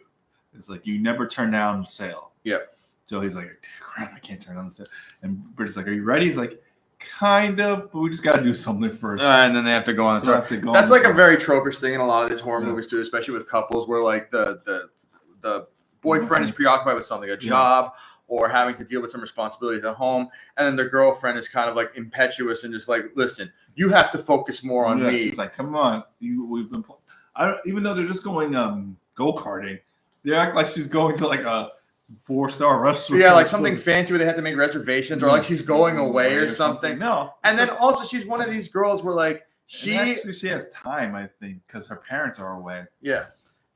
[SPEAKER 2] never turn down a sale.
[SPEAKER 1] Yeah.
[SPEAKER 2] So he's like, crap, I can't turn down the sale. And Bridget's like, are you ready? He's like, kind of, but we just got to do something first.
[SPEAKER 1] And then they have to go on the tour. That's like a very tropish thing in a lot of these horror movies too, especially with couples where like the boyfriend is preoccupied with something, a job. Or having to deal with some responsibilities at home, and then the girlfriend is kind of like impetuous and just like, listen, you have to focus more on me.
[SPEAKER 2] She's like, come on, we've been. Even though they're just going go-karting, they act like she's going to like a 4-star restaurant.
[SPEAKER 1] Yeah, like something fancy where they have to make reservations, or like she's going away or something.
[SPEAKER 2] No.
[SPEAKER 1] And then also she's one of these girls where like she
[SPEAKER 2] has time, I think, because her parents are away.
[SPEAKER 1] Yeah.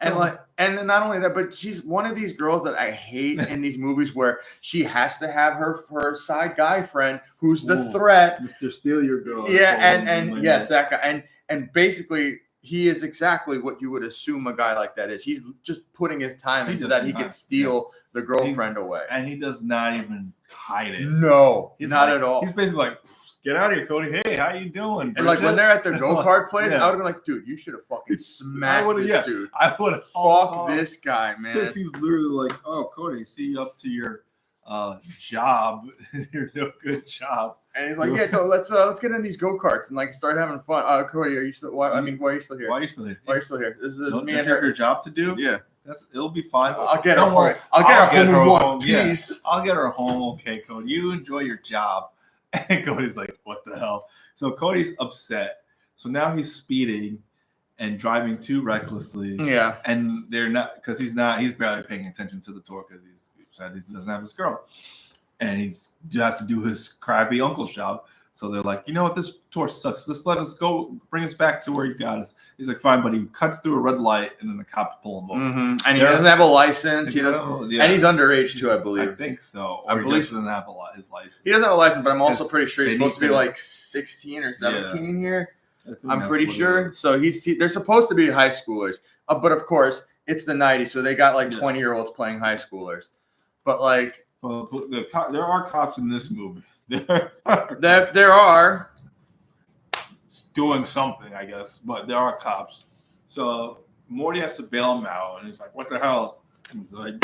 [SPEAKER 1] And and then not only that, but she's one of these girls that I hate in these movies where she has to have her side guy friend who's the threat.
[SPEAKER 2] Mr. Steal Your Girl.
[SPEAKER 1] Yeah, and yes, that guy. And basically he is exactly what you would assume a guy like that is. He's just putting his time into that he can steal the girlfriend away.
[SPEAKER 2] And he does not even hide it.
[SPEAKER 1] No, he's not at all.
[SPEAKER 2] He's basically like, get out of here, Cody. Hey, how you doing?
[SPEAKER 1] And like when they're at the go-kart place, I would have been like, dude, you should have fucking smacked this dude.
[SPEAKER 2] I would have
[SPEAKER 1] fuck this guy, man.
[SPEAKER 2] Because he's literally like, oh, Cody, see you up to your job. You're no good job.
[SPEAKER 1] And he's like, yeah, no, let's get in these go-karts and like start having fun. Cody, are you still? Why are you still here?
[SPEAKER 2] Why are you still here?
[SPEAKER 1] Why are you still here? This is me and
[SPEAKER 2] her. Your job to do?
[SPEAKER 1] Yeah.
[SPEAKER 2] It'll be fine.
[SPEAKER 1] I'll get her home. I'll get her home. Peace.
[SPEAKER 2] I'll get her home. Okay, Cody. You enjoy your job. And Cody's like, what the hell? So Cody's upset. So now he's speeding and driving too recklessly.
[SPEAKER 1] Yeah.
[SPEAKER 2] And they're not, because he's barely paying attention to the tour because he's upset he doesn't have his girl. And he has to do his crappy uncle's job. So they're like, you know what, this tour sucks. Just let us go, bring us back to where you got us. He's like, fine, but he cuts through a red light, and then the cops pull him over.
[SPEAKER 1] Mm-hmm. And he doesn't have a license. He doesn't, and he's underage too, I believe.
[SPEAKER 2] I think so.
[SPEAKER 1] I believe
[SPEAKER 2] he doesn't have his license.
[SPEAKER 1] He doesn't have a license, but I'm also pretty sure he's supposed to be like 16 or 17 here. I'm pretty sure. So they're supposed to be high schoolers, but of course it's the 90s, so they got like 20-year-olds playing high schoolers. But like,
[SPEAKER 2] well, there are cops in this movie.
[SPEAKER 1] There are
[SPEAKER 2] doing something, I guess, but there are cops. So Morty has to bail him out, and he's like, "What the hell?" And he's like,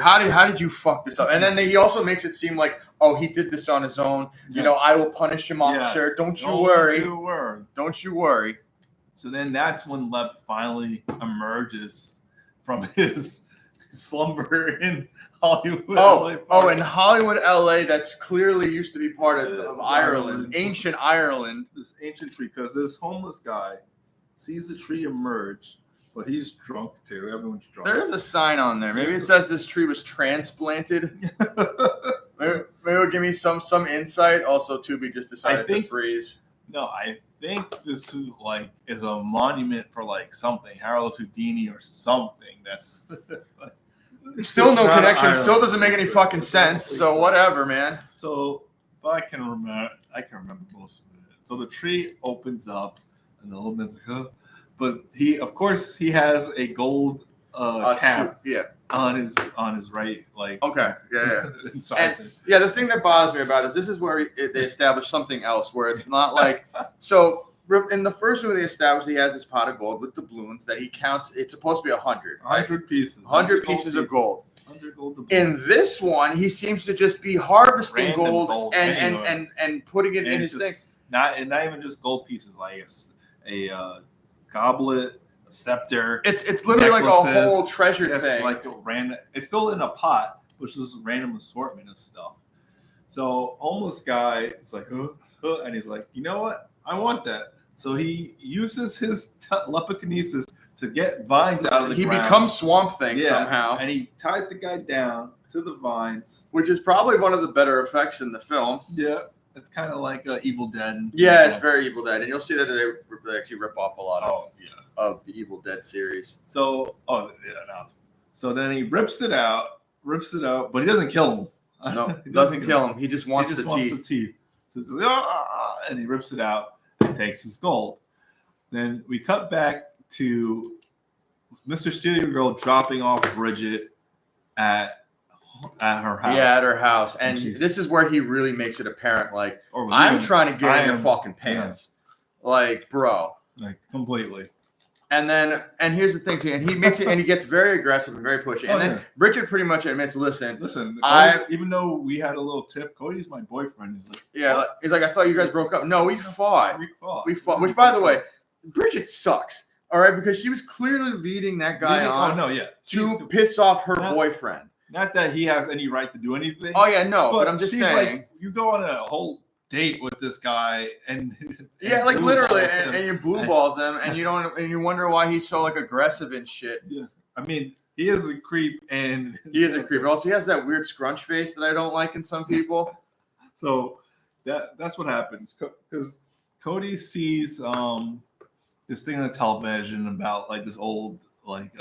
[SPEAKER 1] how did you fuck this up? And then he also makes it seem like, oh, he did this on his own. You know, I will punish him, officer. Don't you worry. Don't you worry.
[SPEAKER 2] So then that's when Lep finally emerges from his slumber in Hollywood.
[SPEAKER 1] In Hollywood, LA, that's clearly used to be part of Ireland, ancient Ireland.
[SPEAKER 2] This ancient tree, because this homeless guy sees the tree emerge, but he's drunk too. Everyone's drunk.
[SPEAKER 1] There is a sign on there. Maybe it says this tree was transplanted. maybe it'll give me some insight. Also, Tubi just decided to freeze.
[SPEAKER 2] No, I think this is a monument for like something, Harold Houdini or something. That's.
[SPEAKER 1] Still no connection. Ireland. Still doesn't make any fucking sense. So whatever, man.
[SPEAKER 2] So, but I can remember most of it. So the tree opens up, and the little man's like, huh. But he has a gold cap on his right, like.
[SPEAKER 1] Okay. Yeah.
[SPEAKER 2] And,
[SPEAKER 1] the thing that bothers me about it is this is where they establish something else, where it's not like so. In the first movie, they established he has this pot of gold with doubloons that he counts. It's supposed to be 100.
[SPEAKER 2] 100 pieces.
[SPEAKER 1] 100 pieces of gold.
[SPEAKER 2] 100 gold doubloons.
[SPEAKER 1] In this one, he seems to just be harvesting gold and putting it in his thing.
[SPEAKER 2] Not even just gold pieces, like a goblet, a scepter.
[SPEAKER 1] It's literally like a whole treasure thing.
[SPEAKER 2] Like a random. It's still in a pot, which is a random assortment of stuff. So homeless guy is like, and he's like, you know what? I want that. So he uses his telekinesis to get vines out of the ground. He becomes Swamp Thing somehow. And he ties the guy down to the vines.
[SPEAKER 1] Which is probably one of the better effects in the film.
[SPEAKER 2] Yeah. It's kind of like Evil Dead.
[SPEAKER 1] Yeah, it's very Evil Dead. And you'll see that they actually rip off a lot of the Evil Dead series.
[SPEAKER 2] So, so then he rips it out, but he doesn't kill him.
[SPEAKER 1] No, he doesn't kill him. He just wants the teeth.
[SPEAKER 2] So he's like, and he rips it out. Takes his gold. Then we cut back to Mr. Steal Your Girl dropping off Bridget at her house.
[SPEAKER 1] Yeah, at her house. And this is where he really makes it apparent, like, I'm trying to get in your fucking pants. Yeah. Like, bro.
[SPEAKER 2] Like, completely.
[SPEAKER 1] And here's the thing, too. And he makes it, and he gets very aggressive and very pushy. And then Bridget pretty much admits, listen,
[SPEAKER 2] even though we had a little tiff, Cody's my boyfriend. He's like,
[SPEAKER 1] he's like, I thought you guys broke up. No, we fought. We fought. Which, by the way, Bridget sucks. All right, because she was clearly leading that guy on to piss off her boyfriend.
[SPEAKER 2] Not that he has any right to do anything.
[SPEAKER 1] Oh yeah, no, but I'm just saying,
[SPEAKER 2] like, you go on a whole date with this guy and
[SPEAKER 1] literally and you blue balls him and you wonder why he's so like aggressive and shit.
[SPEAKER 2] Yeah. I mean, he is a creep, and
[SPEAKER 1] he is a creep. Also, he has that weird scrunch face that I don't like in some people.
[SPEAKER 2] So that's what happens because Cody sees this thing on the television about like this old like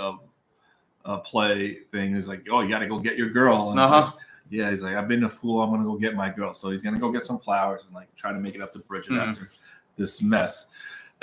[SPEAKER 2] play thing. He's like, oh, you got to go get your girl. And like, yeah, he's like, I've been a fool. I'm gonna go get my girl. So he's gonna go get some flowers and like try to make it up to Bridget after this mess.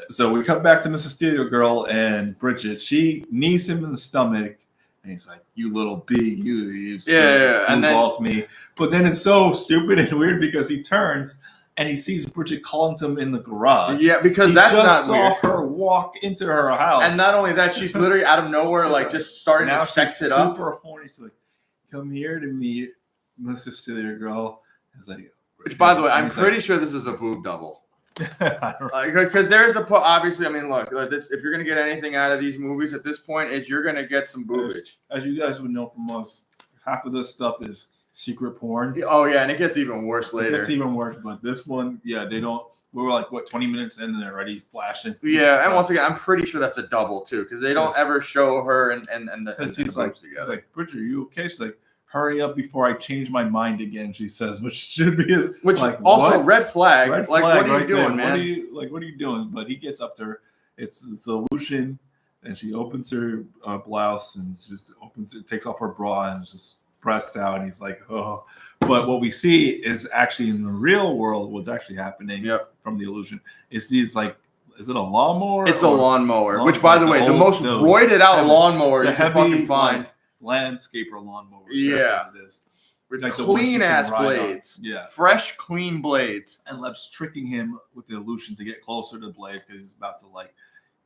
[SPEAKER 2] So we come back to Mrs. Steal Girl and Bridget. She knees him in the stomach. And he's like, "You little bee, you
[SPEAKER 1] and then
[SPEAKER 2] boss me." But then it's so stupid and weird because he turns and he sees Bridget calling to him in the garage.
[SPEAKER 1] Yeah, because
[SPEAKER 2] he
[SPEAKER 1] that's
[SPEAKER 2] just
[SPEAKER 1] not
[SPEAKER 2] saw
[SPEAKER 1] weird.
[SPEAKER 2] her walk into her house,
[SPEAKER 1] and not only that, she's literally out of nowhere, like just starting
[SPEAKER 2] now
[SPEAKER 1] to sex it up.
[SPEAKER 2] Super horny. She's like, "Come here to meet Mr. Steal Your Girl." It's like,
[SPEAKER 1] which, by the way, I'm pretty sure this is a boob double. Because there's obviously, I mean, look, if you're gonna get anything out of these movies at this point, is you're gonna get some boobage.
[SPEAKER 2] As you guys would know from us, half of this stuff is secret porn.
[SPEAKER 1] Oh yeah, and it gets even worse later.
[SPEAKER 2] It's even worse, but this one, yeah, they don't. We were like 20 minutes in and they're already flashing.
[SPEAKER 1] Yeah, and once again, I'm pretty sure that's a double too, because they don't ever show her and the
[SPEAKER 2] he's
[SPEAKER 1] like,
[SPEAKER 2] together. He's like, Bridget, are you okay? She's like, hurry up before I change my mind again, she says, which should be
[SPEAKER 1] like also what? Red flag. Like, what are you doing, man?
[SPEAKER 2] What are you doing? But he gets up to her. It's the solution, and she opens her blouse and just takes off her bra and just breasts out, and he's like, oh. But what we see is actually in the real world, what's actually happening from the illusion is these like, is it a lawnmower?
[SPEAKER 1] It's a lawnmower, which, by the way, the most roided out lawnmower you can fucking find.
[SPEAKER 2] Landscaper lawnmowers.
[SPEAKER 1] Yeah,
[SPEAKER 2] it is.
[SPEAKER 1] With like clean ass blades.
[SPEAKER 2] Yeah,
[SPEAKER 1] fresh, clean blades.
[SPEAKER 2] And Lep's tricking him with the illusion to get closer to the blades because he's about to like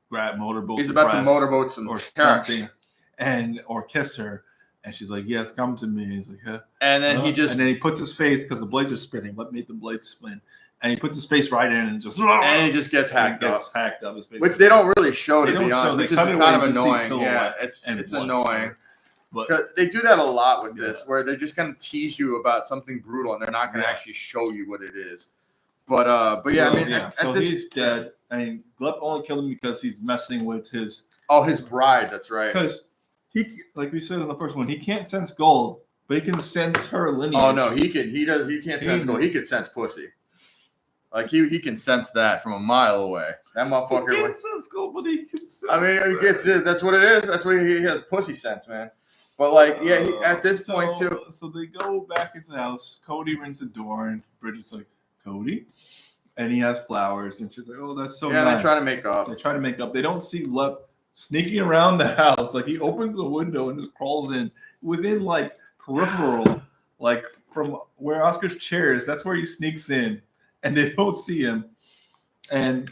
[SPEAKER 2] grab motorboat.
[SPEAKER 1] He's about to motorboat some
[SPEAKER 2] or something, or kiss her. And she's like, "Yes, come to me." And he's like, "Huh?"
[SPEAKER 1] And then he
[SPEAKER 2] puts his face because the blades are spinning. Let made the blades spin. And he puts his face right in and just
[SPEAKER 1] he just gets hacked up.
[SPEAKER 2] His face,
[SPEAKER 1] which they don't really show, to be honest, which is kind of annoying. Yeah, it's annoying. But they do that a lot with this, where they just kind of tease you about something brutal, and they're not going to actually show you what it is. But yeah, I mean,
[SPEAKER 2] so he's dead. I mean, Gleb only killed him because he's messing with his
[SPEAKER 1] bride. That's right.
[SPEAKER 2] Because he, like we said in the first one, he can't sense gold, but he can sense her lineage.
[SPEAKER 1] Oh no, he can. He does. He can't sense gold. He can sense pussy. Like he can sense that from a mile away. That motherfucker.
[SPEAKER 2] He can't sense gold, but he can sense.
[SPEAKER 1] I mean, he gets it. That's what it is. That's what he has, pussy sense, man. But like, yeah, at this point too.
[SPEAKER 2] So they go back into the house. Cody rings the door, and Bridget's like, "Cody," and he has flowers, and she's like, "Oh, that's so nice."
[SPEAKER 1] Yeah, they try to make up.
[SPEAKER 2] They don't see Lep sneaking around the house. Like he opens the window and just crawls in within like peripheral, like from where Oscar's chair is. That's where he sneaks in, and they don't see him. And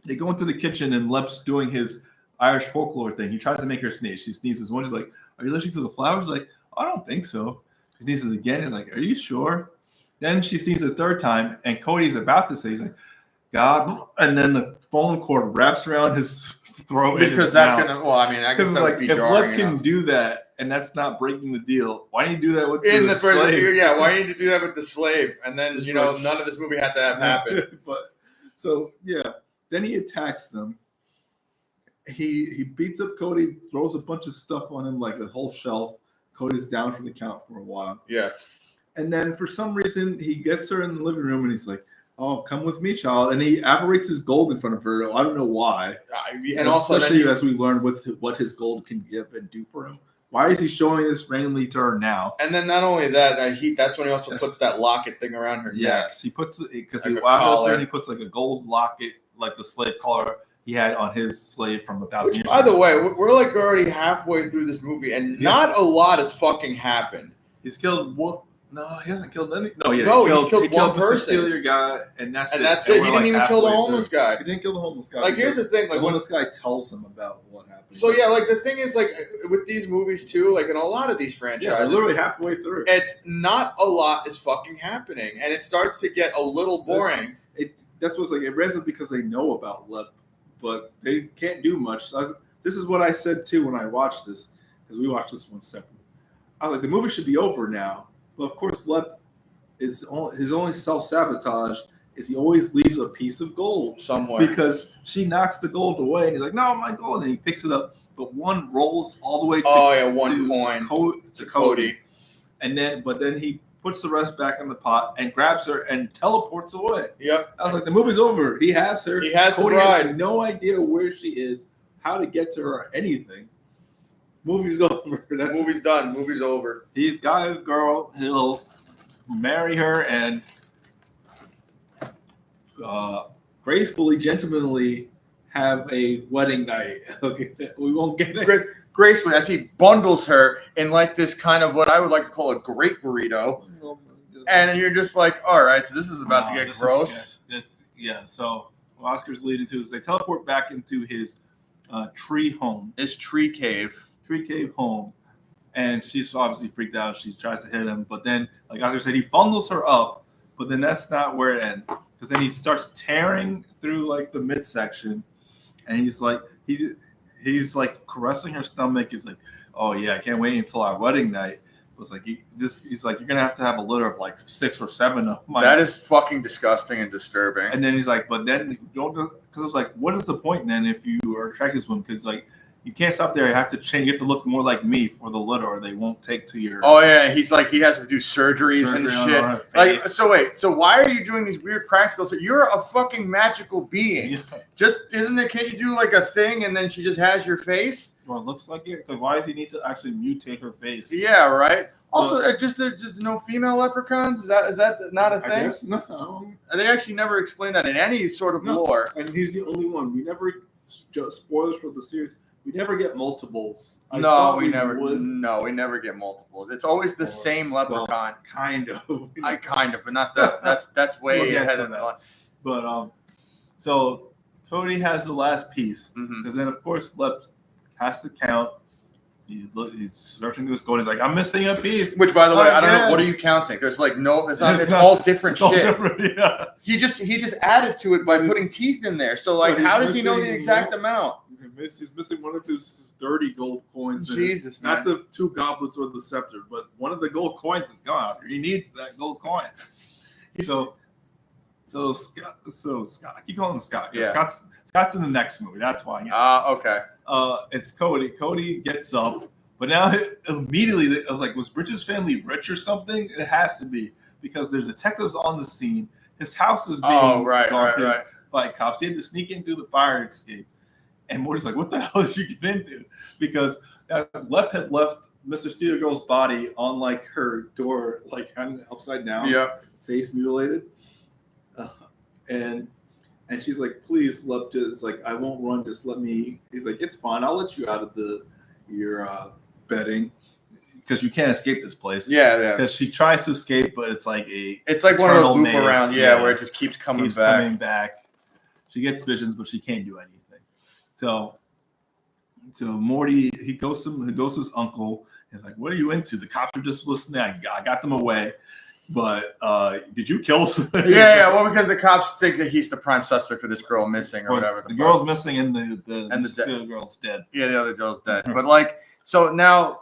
[SPEAKER 2] they go into the kitchen, and Lep's doing his Irish folklore thing. He tries to make her sneeze. She sneezes once. She's like, "Are you listening to the flowers?" Like, "I don't think so." She sneezes again and like, "Are you sure?" Then she sneezes a third time, and Cody's about to say, he's like, "God," and then the phone cord wraps around his throat.
[SPEAKER 1] Because that's gonna. Well, I mean, I guess that would be jarring.
[SPEAKER 2] If Lep can do that, and that's not breaking the deal, why didn't you do that with
[SPEAKER 1] the
[SPEAKER 2] slave?
[SPEAKER 1] Yeah, why didn't you do that with the slave? And then none of this movie had to have happened.
[SPEAKER 2] But so yeah, then he attacks them. He beats up Cody, throws a bunch of stuff on him, like a whole shelf. Cody's down from the count for a while.
[SPEAKER 1] Yeah.
[SPEAKER 2] And then for some reason, he gets her in the living room and he's like, "Oh, come with me, child." And he apparates his gold in front of her. I don't know why. And also, especially as we learn what his gold can give and do for him. Why is he showing this randomly to her now?
[SPEAKER 1] And then not only that, that's when he also puts that locket thing around her neck.
[SPEAKER 2] Yes, he puts it because he wound up and he puts like a gold locket, like the slave collar he had on his slave from 1,000 years ago.
[SPEAKER 1] By the way, we're like already halfway through this movie, and not a lot has fucking happened.
[SPEAKER 2] He's killed one. No, he hasn't killed any. No,
[SPEAKER 1] he's killed one person.
[SPEAKER 2] Steal your guy, and that's it.
[SPEAKER 1] He didn't even kill the homeless guy.
[SPEAKER 2] He didn't kill the homeless guy.
[SPEAKER 1] Like, here's the thing: like,
[SPEAKER 2] the homeless guy tells him about what happened.
[SPEAKER 1] So yeah, like the thing is, like with these movies too, like in a lot of these franchises,
[SPEAKER 2] they're literally halfway through.
[SPEAKER 1] It's not a lot is fucking happening, and it starts to get a little boring.
[SPEAKER 2] That's what's like. It ends up because they know about Lep, but they can't do much. This is what I said too when I watched this, because we watched this one separately. I was like, the movie should be over now, but of course, Lep his only self-sabotage is he always leaves a piece of gold
[SPEAKER 1] somewhere,
[SPEAKER 2] because she knocks the gold away, and he's like, "No, my gold," and he picks it up but one rolls all the way to
[SPEAKER 1] one coin
[SPEAKER 2] to Cody, and then he puts the rest back in the pot and grabs her and teleports away.
[SPEAKER 1] Yep.
[SPEAKER 2] I was like, the movie's over. He has her.
[SPEAKER 1] He has
[SPEAKER 2] Cody
[SPEAKER 1] the bride.
[SPEAKER 2] has no idea where she is, how to get to her, or anything. Movie's over.
[SPEAKER 1] Movie's done. Movie's over.
[SPEAKER 2] He's got a girl. He'll marry her and gracefully, gentlemanly have a wedding night. Okay, we won't get it.
[SPEAKER 1] Gracefully, as he bundles her in like this kind of what I would like to call a great burrito, and you're just like, all right, so this is about to get gross.
[SPEAKER 2] So what Oscar's leading to is they teleport back into his tree home,
[SPEAKER 1] his tree cave
[SPEAKER 2] home, and she's obviously freaked out. She tries to hit him, but then, like Oscar said, he bundles her up. But then that's not where it ends, because then he starts tearing through like the midsection, and he's like caressing her stomach. He's like, "Oh yeah, I can't wait until our wedding night." It's like he's like, "You're gonna have to have a litter of like 6 or 7 of mine."
[SPEAKER 1] That is fucking disgusting and disturbing.
[SPEAKER 2] And then he's like, "But then don't," because I was like, "What is the point then if you are attracted to him?" Because like, you can't stop there. You have to change. You have to look more like me for the litter, or they won't take to your.
[SPEAKER 1] Oh yeah, he's like, he has to do surgeries and shit. Like, so wait, so why are you doing these weird practical? So you're a fucking magical being. Yeah. Just isn't it? Can't you do like a thing and then she just has your face?
[SPEAKER 2] Well, it looks like it. Because why does he need to actually mutate her face?
[SPEAKER 1] Yeah, right. Also, there's no female leprechauns. Is that not a thing?
[SPEAKER 2] I guess no.
[SPEAKER 1] They actually never explain that in any sort of lore.
[SPEAKER 2] And he's the only one. We never. Just spoilers for the series. We never get multiples.
[SPEAKER 1] We never get multiples. It's always the same leprechaun.
[SPEAKER 2] Well, kind of.
[SPEAKER 1] But not that. That's way ahead of that.
[SPEAKER 2] But so Cody has the last piece, because then of course Lep has to count. He's searching through his code. He's like, I'm missing a piece.
[SPEAKER 1] Which, by the way, I don't know. What are you counting? There's like no. It's all different shit. All different, yeah. He just added to it by putting teeth in there. So like, how does he know the exact amount?
[SPEAKER 2] He's missing one of his 30 gold coins.
[SPEAKER 1] Jesus, man.
[SPEAKER 2] Not the 2 goblets or the scepter, but one of the gold coins is gone. He needs that gold coin. So Scott. I keep calling him Scott. Yeah. Scott's in the next movie. That's why.
[SPEAKER 1] Okay.
[SPEAKER 2] It's Cody. Cody gets up, but now immediately I was like, was Bridges' family rich or something? It has to be, because there's detectives on the scene. His house is being guarded by cops. He had to sneak in through the fire escape. And Morty's like, what the hell did you get into? Because Lep had left Mr. Steeler Girl's body on like her door, like upside down, face mutilated. And she's like, please, Lep, just like, I won't run. Just let me. He's like, it's fine. I'll let you out of your bedding, because you can't escape this place.
[SPEAKER 1] Yeah.
[SPEAKER 2] Because she tries to escape, but it's like
[SPEAKER 1] one of those loop around, where it just keeps coming back.
[SPEAKER 2] She gets visions, but she can't do anything. So Morty, he goes to his uncle. He's like, "What are you into? The cops are just listening. I got them away, but did you kill somebody?" Yeah. Well,
[SPEAKER 1] because the cops think that he's the prime suspect for this girl missing or whatever.
[SPEAKER 2] The girl's missing, and the girl's dead.
[SPEAKER 1] Yeah, the other girl's dead. But like, so now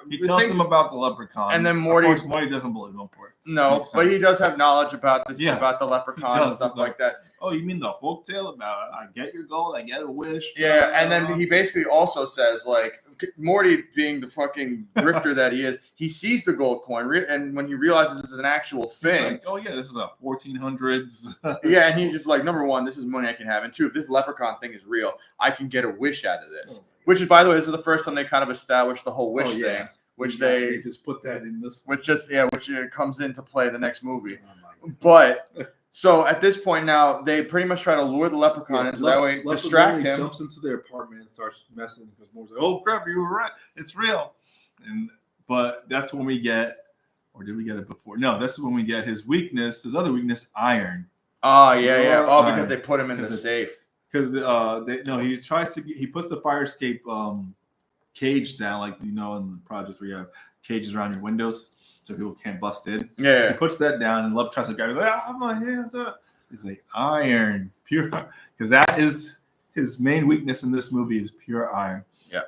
[SPEAKER 2] he tells them about the leprechaun,
[SPEAKER 1] and then Morty
[SPEAKER 2] doesn't believe him for it.
[SPEAKER 1] No, but he does have knowledge about this, about the leprechaun and stuff like that.
[SPEAKER 2] Oh, you mean the folktale about I get your gold, I get a wish?
[SPEAKER 1] Yeah, and then he basically also says, like, Morty being the fucking grifter that he is, he sees the gold coin, and when he realizes this is an actual thing.
[SPEAKER 2] Like, oh, yeah, this is a 1400s.
[SPEAKER 1] Yeah, and he's just like, number one, this is money I can have. And 2, if this leprechaun thing is real, I can get a wish out of this. Which is, by the way, this is the first time they kind of established the whole wish thing. Which they
[SPEAKER 2] just put that in this.
[SPEAKER 1] Which comes into play the next movie. But so at this point now, they pretty much try to lure the leprechaun into that way, distract him.
[SPEAKER 2] Jumps into their apartment and starts messing, because Moore's like, "Oh crap, you were right, it's real." But that's when we get, or did we get it before? No, that's when we get his weakness. His other weakness, iron.
[SPEAKER 1] Oh yeah. Oh, because they put him in the safe.
[SPEAKER 2] Because he puts the fire escape cage down, like in the projects where you have cages around your windows so people can't bust in.
[SPEAKER 1] Yeah.
[SPEAKER 2] He puts that down, and Lep tries to grab it. He's like, my hands up. He's like, iron, pure, because that is his main weakness in this movie is pure iron.
[SPEAKER 1] Yeah.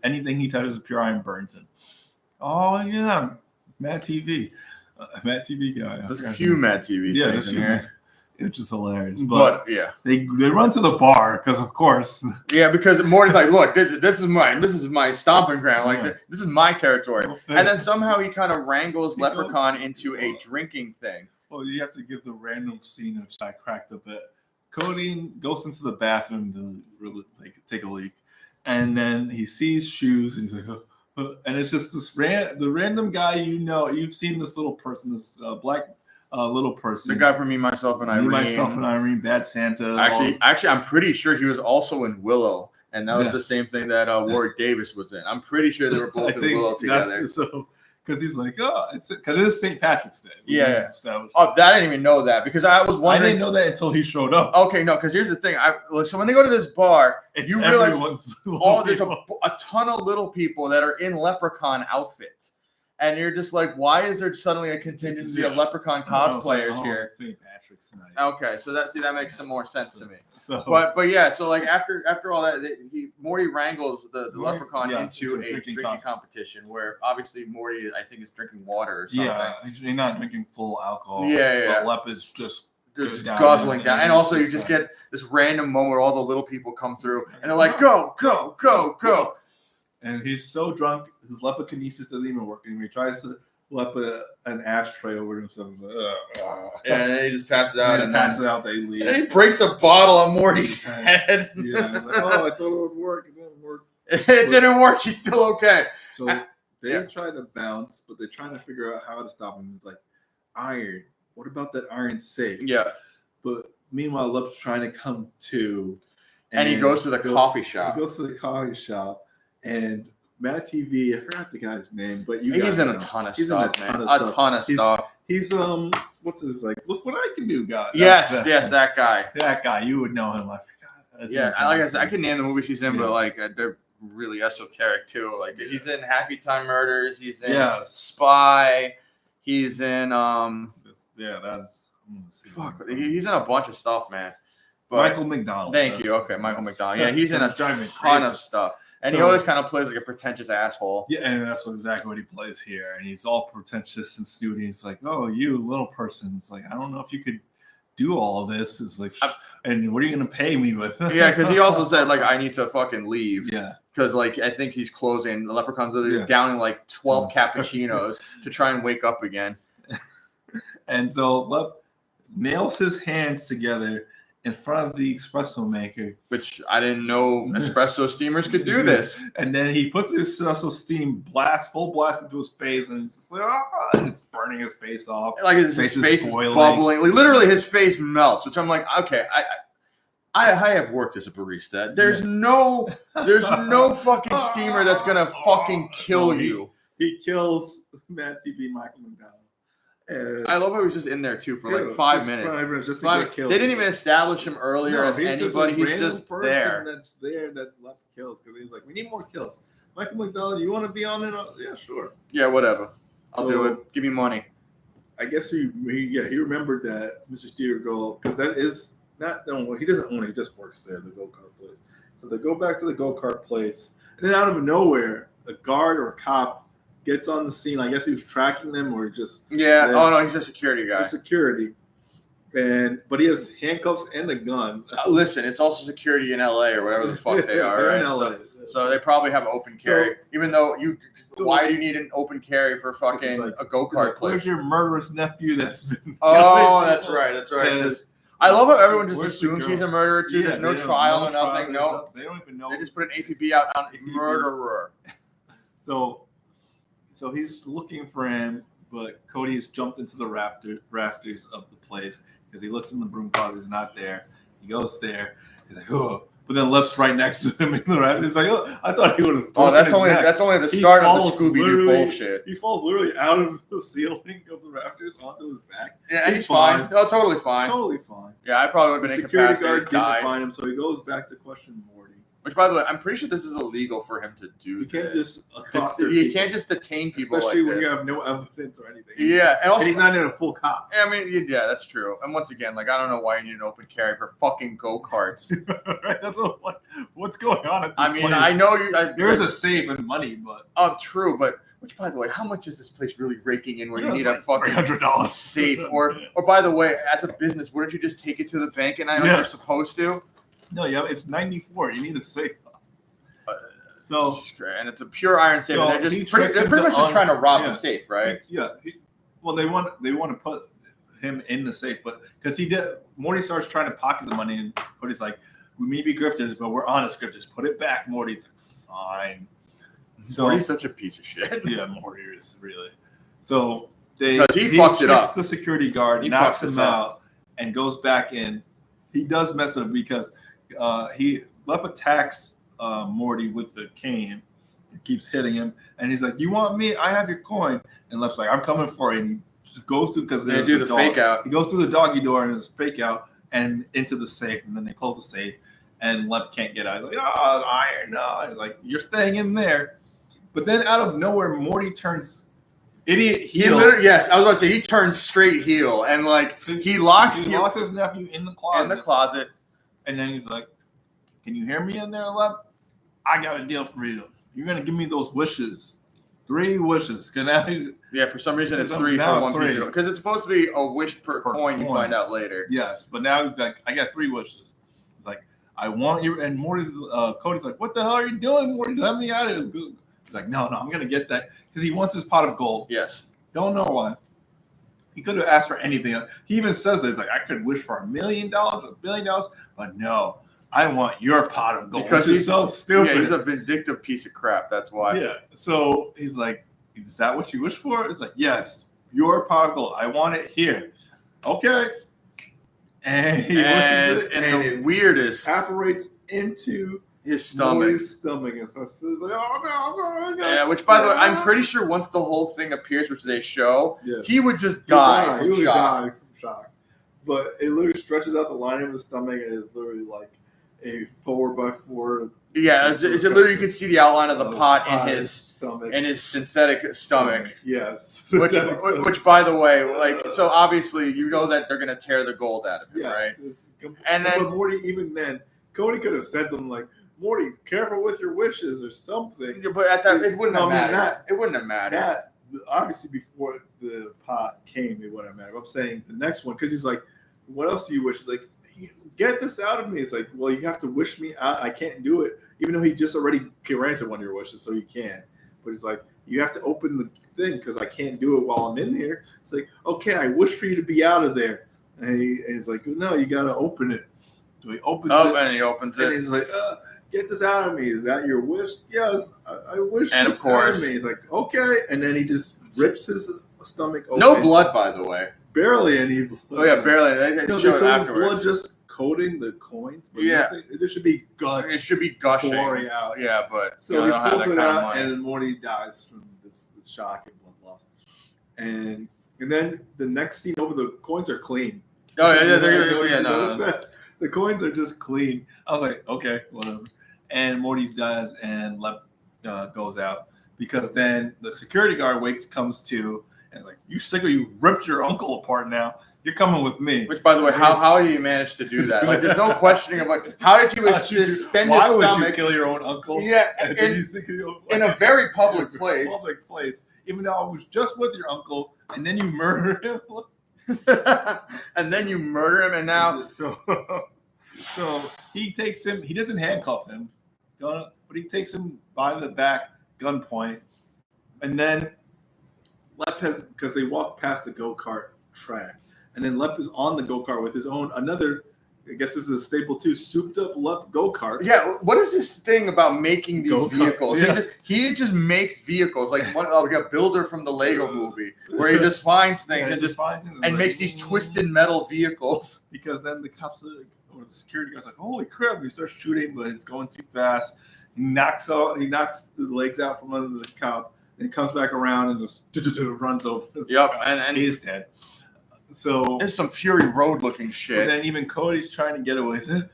[SPEAKER 2] Anything he touches with pure iron burns him. Oh yeah, Mad TV. Mad TV guy.
[SPEAKER 1] There's a few Mad TV things in here.
[SPEAKER 2] It's just hilarious.
[SPEAKER 1] But yeah,
[SPEAKER 2] they run to the bar because, of course.
[SPEAKER 1] Yeah, because Morty's like, look, this is my stomping ground. Like this is my territory. And then somehow he kind of wrangles Leprechaun into a drinking thing.
[SPEAKER 2] Well, you have to give the random scene which I cracked a bit. Cody goes into the bathroom to really take a leak, and then he sees shoes, and he's like, and it's just the random guy you've seen this little person, this black little person.
[SPEAKER 1] The guy from Me, Myself, and Irene.
[SPEAKER 2] Bad Santa.
[SPEAKER 1] Actually, I'm pretty sure he was also in Willow, and that was the same thing that Warwick Davis was in. I'm pretty sure they were both in Willow together.
[SPEAKER 2] Because he's like, because it is St. Patrick's Day.
[SPEAKER 1] Yeah. I didn't even know that because I was wondering.
[SPEAKER 2] I didn't know that until he showed up.
[SPEAKER 1] Okay, no, because here's the thing. So when they go to this bar, you realize there's a ton of little people that are in Leprechaun outfits. And you're just like, why is there suddenly a contingency of Leprechaun cosplayers here?
[SPEAKER 2] St. Patrick's Night.
[SPEAKER 1] Okay, so that makes some more sense to me. But yeah, so like after all that, Morty wrangles the Leprechaun into a drinking competition where obviously Morty, I think, is drinking water or something.
[SPEAKER 2] Yeah, he's not drinking full alcohol.
[SPEAKER 1] Yeah.
[SPEAKER 2] But Lep is just
[SPEAKER 1] guzzling down. And also you just get this random moment where all the little people come through and they're like, go, go, go, go.
[SPEAKER 2] And he's so drunk, his lepokinesis doesn't even work anymore. He tries to lep an ashtray over to himself. He's like,
[SPEAKER 1] and then he just passes out.
[SPEAKER 2] They leave.
[SPEAKER 1] And he breaks a bottle on Morty's head.
[SPEAKER 2] Yeah, he's like, I thought it would work. It didn't work.
[SPEAKER 1] It didn't work. He's still okay.
[SPEAKER 2] So they try to bounce, but they're trying to figure out how to stop him. It's like, iron. What about that iron safe?
[SPEAKER 1] Yeah.
[SPEAKER 2] But meanwhile, Lep's trying to come to.
[SPEAKER 1] And he goes to the coffee shop.
[SPEAKER 2] He goes to the coffee shop. And Matt TV, I forgot the guy's name, but
[SPEAKER 1] he's in a ton of stuff, man. A ton of stuff.
[SPEAKER 2] He's what's his like? Look what I can do, guy.
[SPEAKER 1] Yes, that guy.
[SPEAKER 2] That guy, you would know him. I forgot.
[SPEAKER 1] Like I said, I can name the movies he's in, but like they're really esoteric too. Like he's in Happy Time Murders. He's in Spy. He's in he's in a bunch of stuff, man. But,
[SPEAKER 2] Michael McDonald.
[SPEAKER 1] Thank you. Okay, Michael McDonald. Yeah, he's in a ton of stuff. And he always kind of plays like a pretentious asshole.
[SPEAKER 2] Yeah, and that's exactly what he plays here. And he's all pretentious and snooty. He's like, oh, you little person. It's like, I don't know if you could do all this. It's like, and what are you going to pay me with?
[SPEAKER 1] Yeah, because he also said, like, I need to fucking leave.
[SPEAKER 2] Yeah.
[SPEAKER 1] Because, like, I think he's closing. The Leprechaun's literally downing, like, 12 cappuccinos to try and wake up again.
[SPEAKER 2] And so Lep nails his hands together in front of the espresso maker,
[SPEAKER 1] which I didn't know espresso steamers could do this.
[SPEAKER 2] And then he puts his espresso steam full blast into his face, and it's just like, and it's burning his face off.
[SPEAKER 1] Like his face is bubbling. Like literally, his face melts. Which I'm like, okay, I have worked as a barista. There's no fucking steamer that's gonna fucking kill you.
[SPEAKER 2] He kills Matt TV, Michael McDonald.
[SPEAKER 1] I love how he was just in there too for like 5 minutes.
[SPEAKER 2] 5 minutes just to get killed.
[SPEAKER 1] They didn't even establish him earlier as anybody. He's just there.
[SPEAKER 2] That's there that left kills because he's like, we need more kills. Michael McDonald, you want to be on it? Yeah, sure.
[SPEAKER 1] Yeah, whatever. I'll do it. Give me money.
[SPEAKER 2] I guess he remembered that Mr. Steer go because that is not he doesn't own it. He just works there, the go-kart place. So they go back to the go-kart place, and then out of nowhere, a guard or a cop gets on the scene. I guess he was tracking them or just
[SPEAKER 1] Oh no, he's a security guy.
[SPEAKER 2] Security, but he has handcuffs and a gun.
[SPEAKER 1] Listen, it's also security in LA or whatever the fuck they are, right?
[SPEAKER 2] In LA.
[SPEAKER 1] So they probably have open carry. Even though why do you need an open carry for fucking a go-kart place?
[SPEAKER 2] Where's your murderous nephew that's been?
[SPEAKER 1] Oh, that's right. I love how everyone just assumes he's a murderer too. There's no trial or nothing. No,
[SPEAKER 2] they don't even know.
[SPEAKER 1] They just put an APB out on murderer.
[SPEAKER 2] So he's looking for him, but Cody's jumped into the rafters of the place because he looks in the broom closet. He's not there. He goes there. He's like, oh. But then Lep's right next to him in the rafters. He's like, oh, I thought he would have.
[SPEAKER 1] Oh, that's only the start of the Scooby-Doo bullshit.
[SPEAKER 2] He falls literally out of the ceiling of the rafters onto his back.
[SPEAKER 1] Yeah, and he's fine. No, totally fine.
[SPEAKER 2] Totally fine.
[SPEAKER 1] Yeah, I probably would have been incapacitated.
[SPEAKER 2] The security guard didn't find him, so he goes back to question Morty.
[SPEAKER 1] Which, by the way, I'm pretty sure this is illegal for him to do.
[SPEAKER 2] You can't just accost
[SPEAKER 1] You can't just detain people,
[SPEAKER 2] especially
[SPEAKER 1] like
[SPEAKER 2] when
[SPEAKER 1] this.
[SPEAKER 2] you have no evidence or anything.
[SPEAKER 1] Yeah, and
[SPEAKER 2] he's not in a full cop.
[SPEAKER 1] I mean, yeah, that's true. And once again, like, I don't know why you need an open carry for fucking go-karts.
[SPEAKER 2] Right? That's what's going on at this
[SPEAKER 1] place. I know you.
[SPEAKER 2] There's a safe and money, but
[SPEAKER 1] true, but Which, by the way, how much is this place really raking in where you need
[SPEAKER 2] like
[SPEAKER 1] a fucking
[SPEAKER 2] $300
[SPEAKER 1] safe? Or by the way, as a business, wouldn't you just take it to the bank and like you're supposed to?
[SPEAKER 2] No, yeah, it's 94. You need a safe. So
[SPEAKER 1] and it's a pure iron safe.
[SPEAKER 2] So
[SPEAKER 1] and they're pretty much just trying to rob the safe, right?
[SPEAKER 2] Yeah. Well, they want to put him in the safe, but because Morty starts trying to pocket the money, and Cody's like, "We may be grifters, but we're honest grifters. Put it back." Morty's like, "Fine."
[SPEAKER 1] So Morty's such a piece of shit.
[SPEAKER 2] Yeah, Morty is really. So he
[SPEAKER 1] fucks it up.
[SPEAKER 2] The security guard, knocks him out, and goes back in. He does mess up because Lep attacks Morty with the cane. He keeps hitting him, and he's like, "You want me? I have your coin." And Lep's like, "I'm coming for you." And he just goes through because there's a fake out. He goes through the doggy door and there's a fake out and into the safe, and then they close the safe, and Lep can't get out. He's like, "Oh, iron, no!" He's like, "You're staying in there." But then out of nowhere, Morty turns idiot heel.
[SPEAKER 1] Yes, I was about to say he turns straight heel, and like he locks
[SPEAKER 2] his nephew in the closet.
[SPEAKER 1] In the closet,
[SPEAKER 2] and then he's like, "Can you hear me in there, Lep? I got a deal for you. You're gonna give me those wishes, 3 wishes."
[SPEAKER 1] For some reason it's 3 for one piece because it's supposed to be a wish per coin. You find out later.
[SPEAKER 2] Yes, but now he's like, "I got 3 wishes." He's like, "I want you." And Cody's like, "What the hell are you doing, Morty? Let me out of here." He's like, no, I'm gonna get that because he wants his pot of gold.
[SPEAKER 1] Yes.
[SPEAKER 2] Don't know why. He could have asked for anything. He even says that he's like, I could wish for $1 million, $1 billion, but no, I want your pot of gold.
[SPEAKER 1] Because he's
[SPEAKER 2] so stupid.
[SPEAKER 1] Yeah, he's a vindictive piece of crap. That's why.
[SPEAKER 2] Yeah. So he's like, is that what you wish for? It's like, yes, your pot of gold. I want it here. Okay. And he wishes it, and
[SPEAKER 1] the weirdest
[SPEAKER 2] operates into
[SPEAKER 1] his stomach.
[SPEAKER 2] And so he's like, oh no.
[SPEAKER 1] Yeah, which by the way, I'm pretty sure once the whole thing appears, which they show, he would just die.
[SPEAKER 2] He would die from shock. But it literally stretches out the line of his stomach and is literally like a 4x4.
[SPEAKER 1] Yeah, it's literally you can see the outline of the pot in his stomach, in his synthetic stomach.
[SPEAKER 2] Yes.
[SPEAKER 1] Which, by the way, like, so obviously you know that they're gonna tear the gold out of him, right? And then
[SPEAKER 2] Morty, even then, Cody could have said something like, "Morty, careful with your wishes" or something.
[SPEAKER 1] But at that, it wouldn't have mattered. It wouldn't have mattered.
[SPEAKER 2] That, obviously, before the pot came, it wouldn't have mattered. I'm saying the next one, because he's like, "What else do you wish?" He's like, "Get this out of me." It's like, well, you have to wish me out. I can't do it. Even though he just already granted one of your wishes, so you can. But he's like, you have to open the thing because I can't do it while I'm in here. It's like, okay, I wish for you to be out of there. And he's like, no, you got to open it. So he opens it.
[SPEAKER 1] And he opens it.
[SPEAKER 2] And he's like, get this out of me. Is that your wish? Yes, I wish
[SPEAKER 1] and
[SPEAKER 2] this
[SPEAKER 1] of course.
[SPEAKER 2] out of me. He's like, okay. And then he just rips his stomach open.
[SPEAKER 1] No blood, by the way.
[SPEAKER 2] Barely any blood.
[SPEAKER 1] Oh, yeah, barely. They show it afterwards.
[SPEAKER 2] Blood just coating the coins. But
[SPEAKER 1] yeah.
[SPEAKER 2] There should be guts.
[SPEAKER 1] It should be gushing.
[SPEAKER 2] Pouring out.
[SPEAKER 1] Yeah, but
[SPEAKER 2] so he pulls it out, and then Morty dies from this shock and blood loss. And then the next scene over, the coins are clean.
[SPEAKER 1] Oh, yeah, no.
[SPEAKER 2] The coins are just clean. I was like, okay, whatever. And Morty dies, and Lep goes out. Because then the security guard comes to, and is like, you sick or you ripped your uncle apart now? You're coming with me.
[SPEAKER 1] Which, by the way, how do you manage to do that? Like, there's no questioning of like, how did you extend your stomach?
[SPEAKER 2] Why would you kill your own uncle?
[SPEAKER 1] Yeah, in a very public place.
[SPEAKER 2] Public place. Even though I was just with your uncle, and then you murder him.
[SPEAKER 1] And then you murder him, and now
[SPEAKER 2] so he takes him. He doesn't handcuff him, but he takes him by the back, gunpoint, and then Lep has, because they walk past the go-kart track. And then Lep is on the go-kart with his own, another, I guess this is a staple too, souped up Lep go-kart.
[SPEAKER 1] Yeah, what is this thing about making these vehicles?
[SPEAKER 2] Yes.
[SPEAKER 1] He just makes vehicles, like a builder from the Lego movie, where he just finds things and makes these twisted metal vehicles.
[SPEAKER 2] Because then the cops, or the security guard's like, holy crap, he starts shooting, but it's going too fast. He knocks the legs out from under the cop, and comes back around and just runs over.
[SPEAKER 1] Yep, and
[SPEAKER 2] he's dead. So
[SPEAKER 1] it's some Fury Road looking shit.
[SPEAKER 2] And then even Cody's trying to get away. And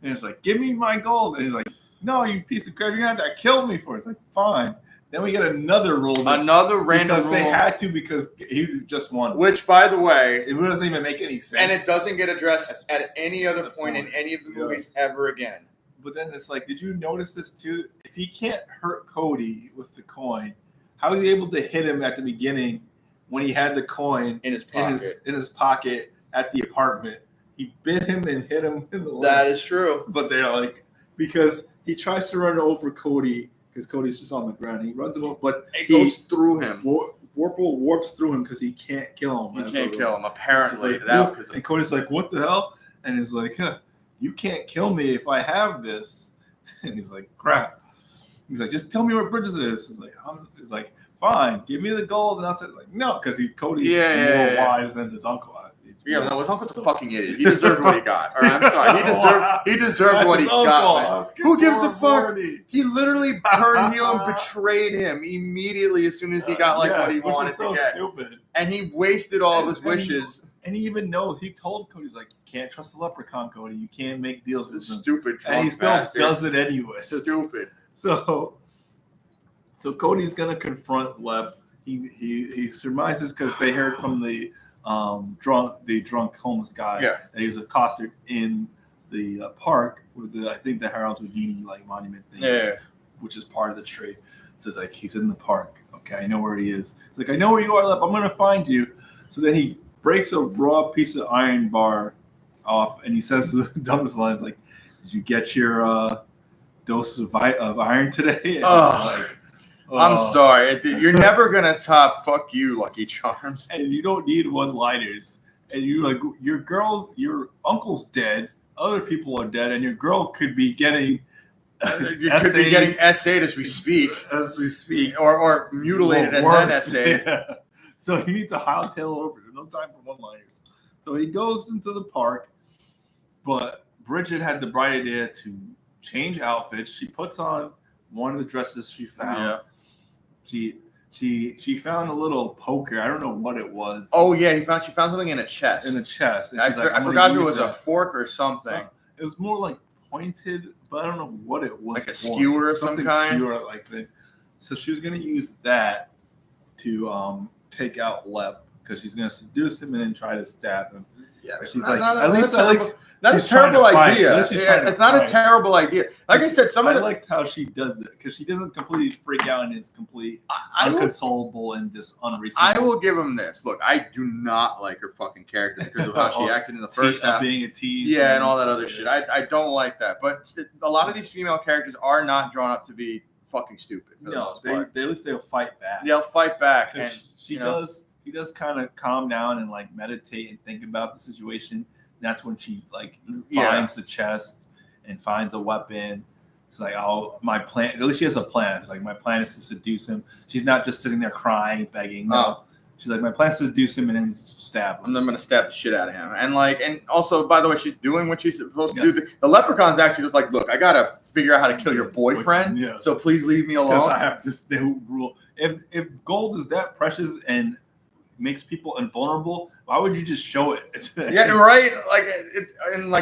[SPEAKER 2] it's like, give me my gold. And he's like, no, you piece of crap, you're gonna have to kill me for it. It's like, fine. Then we get another rule.
[SPEAKER 1] Another random
[SPEAKER 2] rule. Because they had to, because he just won.
[SPEAKER 1] Which, by the way,
[SPEAKER 2] it doesn't even make any sense.
[SPEAKER 1] And it doesn't get addressed at any other point in any of the movies ever again.
[SPEAKER 2] But then it's like, did you notice this too? If he can't hurt Cody with the coin, How is he able to hit him at the beginning when he had the coin
[SPEAKER 1] in his pocket,
[SPEAKER 2] in his pocket at the apartment? He bit him and hit him in the leg.
[SPEAKER 1] That is true.
[SPEAKER 2] But they're like, because he tries to run over Cody because Cody's just on the ground. He runs him over, but
[SPEAKER 1] it goes through him.
[SPEAKER 2] Vorpal warps through him because he can't kill him.
[SPEAKER 1] He can't kill him, apparently.
[SPEAKER 2] Like, and Cody's like, what the hell? And he's like, you can't kill me if I have this. And he's like, crap. He's like, just tell me where Bridges is. He's like, fine, give me the gold. And I'll tell you, like, no, because Cody's more wise than his uncle.
[SPEAKER 1] No, his uncle's a fucking idiot. He deserved what he got. All right, I'm sorry. He deserved what he got. Who gives a fuck? He literally turned heel and betrayed him immediately as soon as he got what he wanted to get. Stupid. And he wasted all of his wishes.
[SPEAKER 2] And he even knows, he told Cody, he's like, you can't trust the Leprechaun, Cody. You can't make deals with him.
[SPEAKER 1] Stupid
[SPEAKER 2] And he still does it anyway.
[SPEAKER 1] Stupid.
[SPEAKER 2] So Cody's going to confront Lep. He surmises because they heard from the drunk homeless guy that he was accosted in the park with I think the Harold Houdini monument thing is, which is part of the tree. So it's like, he's in the park. Okay, I know where he is. It's like, I know where you are, Lep. I'm going to find you. So then he breaks a raw piece of iron bar off, and he says the dumbest lines like, did you get your dose of iron today?
[SPEAKER 1] I'm sorry. You're never going to top fuck you, Lucky Charms.
[SPEAKER 2] And you don't need one-liners. And you're like, your uncle's dead, other people are dead, and your girl could be getting
[SPEAKER 1] could be getting essayed as we speak. Or mutilated and then essayed.
[SPEAKER 2] Yeah. So you need to hightail over. There's no time for one-liners. So he goes into the park, but Bridget had the bright idea to change outfits. She puts on one of the dresses she found. Yeah. She found a little poker. I don't know what it was.
[SPEAKER 1] Oh yeah, she found something in a chest.
[SPEAKER 2] And
[SPEAKER 1] I forgot if it was a fork or something.
[SPEAKER 2] It was more like pointed, but I don't know what it was.
[SPEAKER 1] Like a skewer of some kind.
[SPEAKER 2] Skewer like that. So she was gonna use that to take out Lep because she's gonna seduce him and then try to stab him. Yeah, she's at least.
[SPEAKER 1] That's a terrible idea. It's not a terrible idea. Like I said,
[SPEAKER 2] I liked how she does it because she doesn't completely freak out and is complete unconsolable and just unreasonable.
[SPEAKER 1] I will give him this. Look, I do not like her fucking character because of how she acted in the first half.
[SPEAKER 2] Being a tease.
[SPEAKER 1] Yeah, and all that other shit. I don't like that. But a lot of these female characters are not drawn up to be fucking stupid.
[SPEAKER 2] No, at least they'll fight back.
[SPEAKER 1] They'll fight back. And
[SPEAKER 2] he does kind of calm down and meditate and think about the situation. That's when she finds the chest and finds a weapon. It's like, oh, my plan. At least she has a plan. It's like, my plan is to seduce him. She's not just sitting there crying, begging. No, she's like, my plan is to seduce him and then stab him.
[SPEAKER 1] I'm gonna stab the shit out of him. And also, by the way, she's doing what she's supposed to do. The Leprechaun's actually just like, look, I gotta figure out how to kill your boyfriend. Yeah. So please leave me alone.
[SPEAKER 2] Because I have this new rule. If gold is that precious and makes people invulnerable, why would you just show it?
[SPEAKER 1] Yeah, right.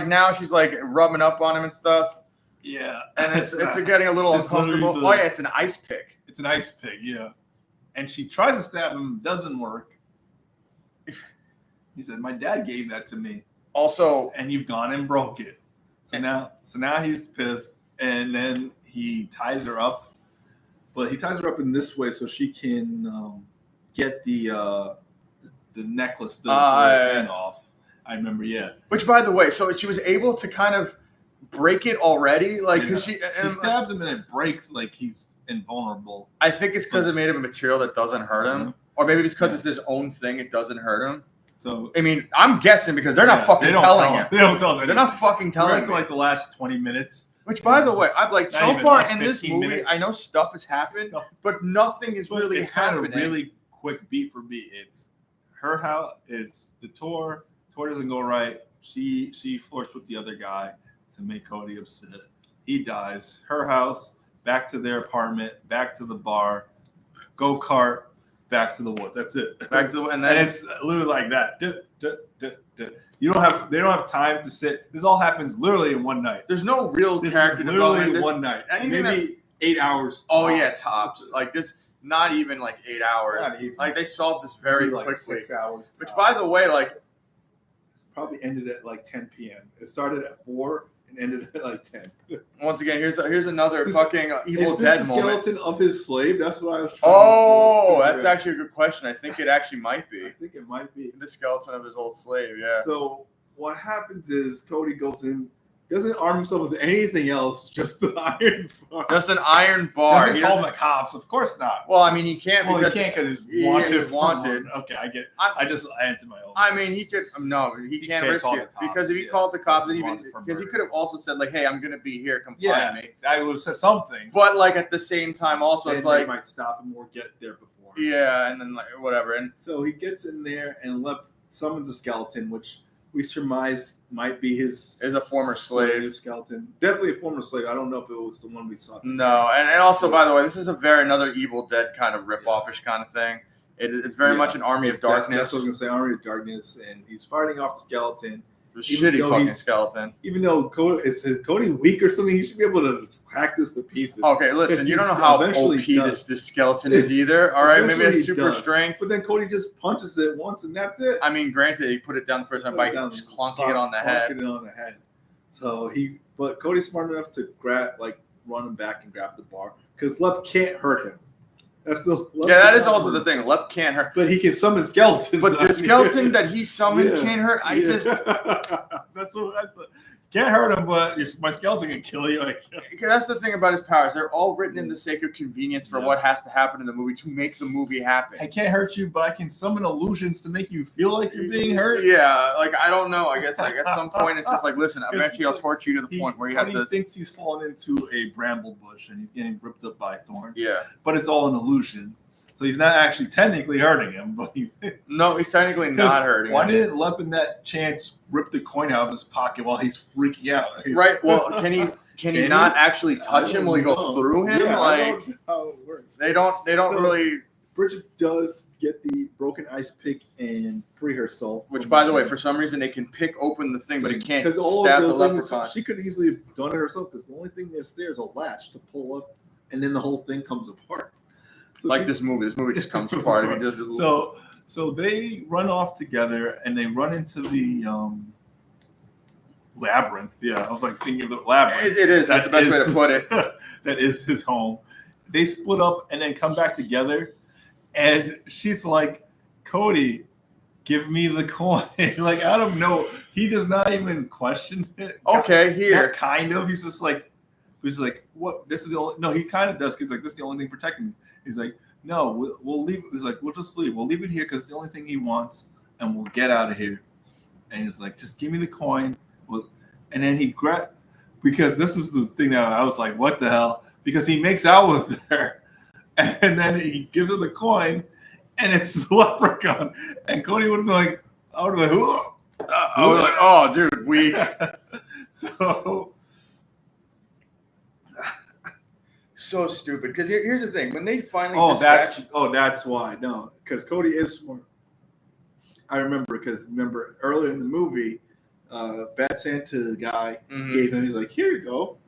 [SPEAKER 1] Now she's rubbing up on him and stuff.
[SPEAKER 2] Yeah,
[SPEAKER 1] and it's getting a little uncomfortable. It's an ice pick.
[SPEAKER 2] It's an ice pick, yeah. And she tries to stab him, doesn't work. He said, "My dad gave that to me."
[SPEAKER 1] Also,
[SPEAKER 2] and you've gone and broke it. So now he's pissed, and then he ties her up. But he ties her up in this way so she can get the necklace, thing off. I remember, yeah.
[SPEAKER 1] Which, by the way, so she was able to kind of break it already, because she
[SPEAKER 2] stabs him and it breaks he's invulnerable.
[SPEAKER 1] I think it's because it made him a material that doesn't hurt him, or maybe it's because it's his own thing. It doesn't hurt him.
[SPEAKER 2] So
[SPEAKER 1] I mean, I'm guessing because they're not fucking telling him.
[SPEAKER 2] They don't tell us.
[SPEAKER 1] They're not fucking telling him.
[SPEAKER 2] We're into the last 20 minutes.
[SPEAKER 1] Which, by the way, I'm so far in this movie, minutes. I know stuff has happened, but nothing is really happening.
[SPEAKER 2] It's kind of really quick beat for beat. It's her house. It's the tour. Tour doesn't go right. She flirts with the other guy to make Cody upset. He dies. Her house. Back to their apartment. Back to the bar. Go kart. Back to the woods. That's it.
[SPEAKER 1] Back to the
[SPEAKER 2] and it's literally like that. They don't have time to sit. This all happens literally in one night.
[SPEAKER 1] There's no real character
[SPEAKER 2] development. Literally one night. Maybe 8 hours.
[SPEAKER 1] Tops. Oh yeah, tops. This. Not even 8 hours. They solved this very quickly.
[SPEAKER 2] 6 hours.
[SPEAKER 1] Which, by the way,
[SPEAKER 2] probably ended at 10 p.m. It started at 4 and and ended at like 10.
[SPEAKER 1] Once again, here's another fucking Evil Dead moment. Is this the
[SPEAKER 2] skeleton of his slave? That's what I was
[SPEAKER 1] trying to that's actually a good question. I think it actually might be.
[SPEAKER 2] I think it might be.
[SPEAKER 1] The skeleton of his old slave, yeah.
[SPEAKER 2] So what happens is Cody goes in, doesn't arm himself with anything else, just the iron bar.
[SPEAKER 1] Just an iron bar.
[SPEAKER 2] Doesn't call the cops. Of course not.
[SPEAKER 1] Well, I mean, he can't.
[SPEAKER 2] Well, he can't because he's wanted.
[SPEAKER 1] Wanted.
[SPEAKER 2] Okay, I get it. I just answered my own.
[SPEAKER 1] I mean, he could. No, he can't risk it because if he called the cops, because he could have also said like, "Hey, I'm gonna be here. Come find me."
[SPEAKER 2] I would have said something.
[SPEAKER 1] But like at the same time, also
[SPEAKER 2] then
[SPEAKER 1] it's like
[SPEAKER 2] they might stop him or get there before.
[SPEAKER 1] Yeah, and then like whatever. And
[SPEAKER 2] so he gets in there and summons a skeleton, which we surmise might be his
[SPEAKER 1] is a former slave
[SPEAKER 2] skeleton. Definitely a former slave. I don't know if it was the one we saw.
[SPEAKER 1] No, and also, by the way, this is another Evil Dead kind of rip-offish kind of thing. It's very much an Army of Darkness.
[SPEAKER 2] That's what I was going to say, Army of Darkness, and he's fighting off the skeleton.
[SPEAKER 1] Shitty fucking skeleton.
[SPEAKER 2] Even though Cody weak or something, he should be able to hack this to pieces.
[SPEAKER 1] Okay, listen, you don't know how OP this skeleton is either. All right, maybe it's super strength.
[SPEAKER 2] But then Cody just punches it once and that's it.
[SPEAKER 1] I mean, granted, he put it down the first time by just clunking it on the head.
[SPEAKER 2] So but Cody's smart enough to run him back and grab the bar because Lep can't hurt him.
[SPEAKER 1] That is also the thing. Lep can't hurt.
[SPEAKER 2] But he can summon skeletons.
[SPEAKER 1] But the skeleton that he summoned can't hurt.
[SPEAKER 2] Can't hurt him, but my skeleton can kill you.
[SPEAKER 1] That's the thing about his powers. They're all written in the sake of convenience for what has to happen in the movie to make the movie happen.
[SPEAKER 2] I can't hurt you, but I can summon illusions to make you feel like you're being hurt.
[SPEAKER 1] Yeah, I don't know. I guess at some point it's just listen, eventually I'll torture you to the point where you have to.
[SPEAKER 2] He thinks he's fallen into a bramble bush and he's getting ripped up by thorns.
[SPEAKER 1] Yeah.
[SPEAKER 2] But it's all an illusion. So he's not actually technically hurting him, but
[SPEAKER 1] no, he's technically not hurting him.
[SPEAKER 2] Why didn't Lep in that chance rip the coin out of his pocket while he's freaking out?
[SPEAKER 1] Right. Well, can he not actually touch him? Will he go through him?
[SPEAKER 2] Yeah, I don't know how it works.
[SPEAKER 1] They don't really.
[SPEAKER 2] Bridget does get the broken ice pick and free herself.
[SPEAKER 1] Which, by the way, for some reason they can pick open the thing, but it can't stab the leprechaun.
[SPEAKER 2] She could easily have done it herself because the only thing that's there is a latch to pull up, and then the whole thing comes apart.
[SPEAKER 1] So this movie just comes apart. I mean,
[SPEAKER 2] so they run off together and they run into the labyrinth. Yeah, I was thinking of the labyrinth.
[SPEAKER 1] It is. That's the best way to put it.
[SPEAKER 2] That is his home. They split up and then come back together, and she's like, "Cody, give me the coin." Out of no, he does not even question it.
[SPEAKER 1] Okay, here.
[SPEAKER 2] Kind of. He's just like, what? This is the only. No, he kind of does because this is the only thing protecting me. He's like, no, we'll leave. He's like, we'll just leave. We'll leave it here because it's the only thing he wants, and we'll get out of here. And he's like, just give me the coin. And then he because this is the thing that I was like, what the hell? Because he makes out with her, and then he gives her the coin, and it's Leprechaun. And Cody would have been like, I would have been like,
[SPEAKER 1] oh, dude, weak. So stupid. Because here's the thing: when they finally
[SPEAKER 2] that's why. No, because Cody is smart. I remember earlier in the movie, Bad Santa guy gave him. He's like, here you go,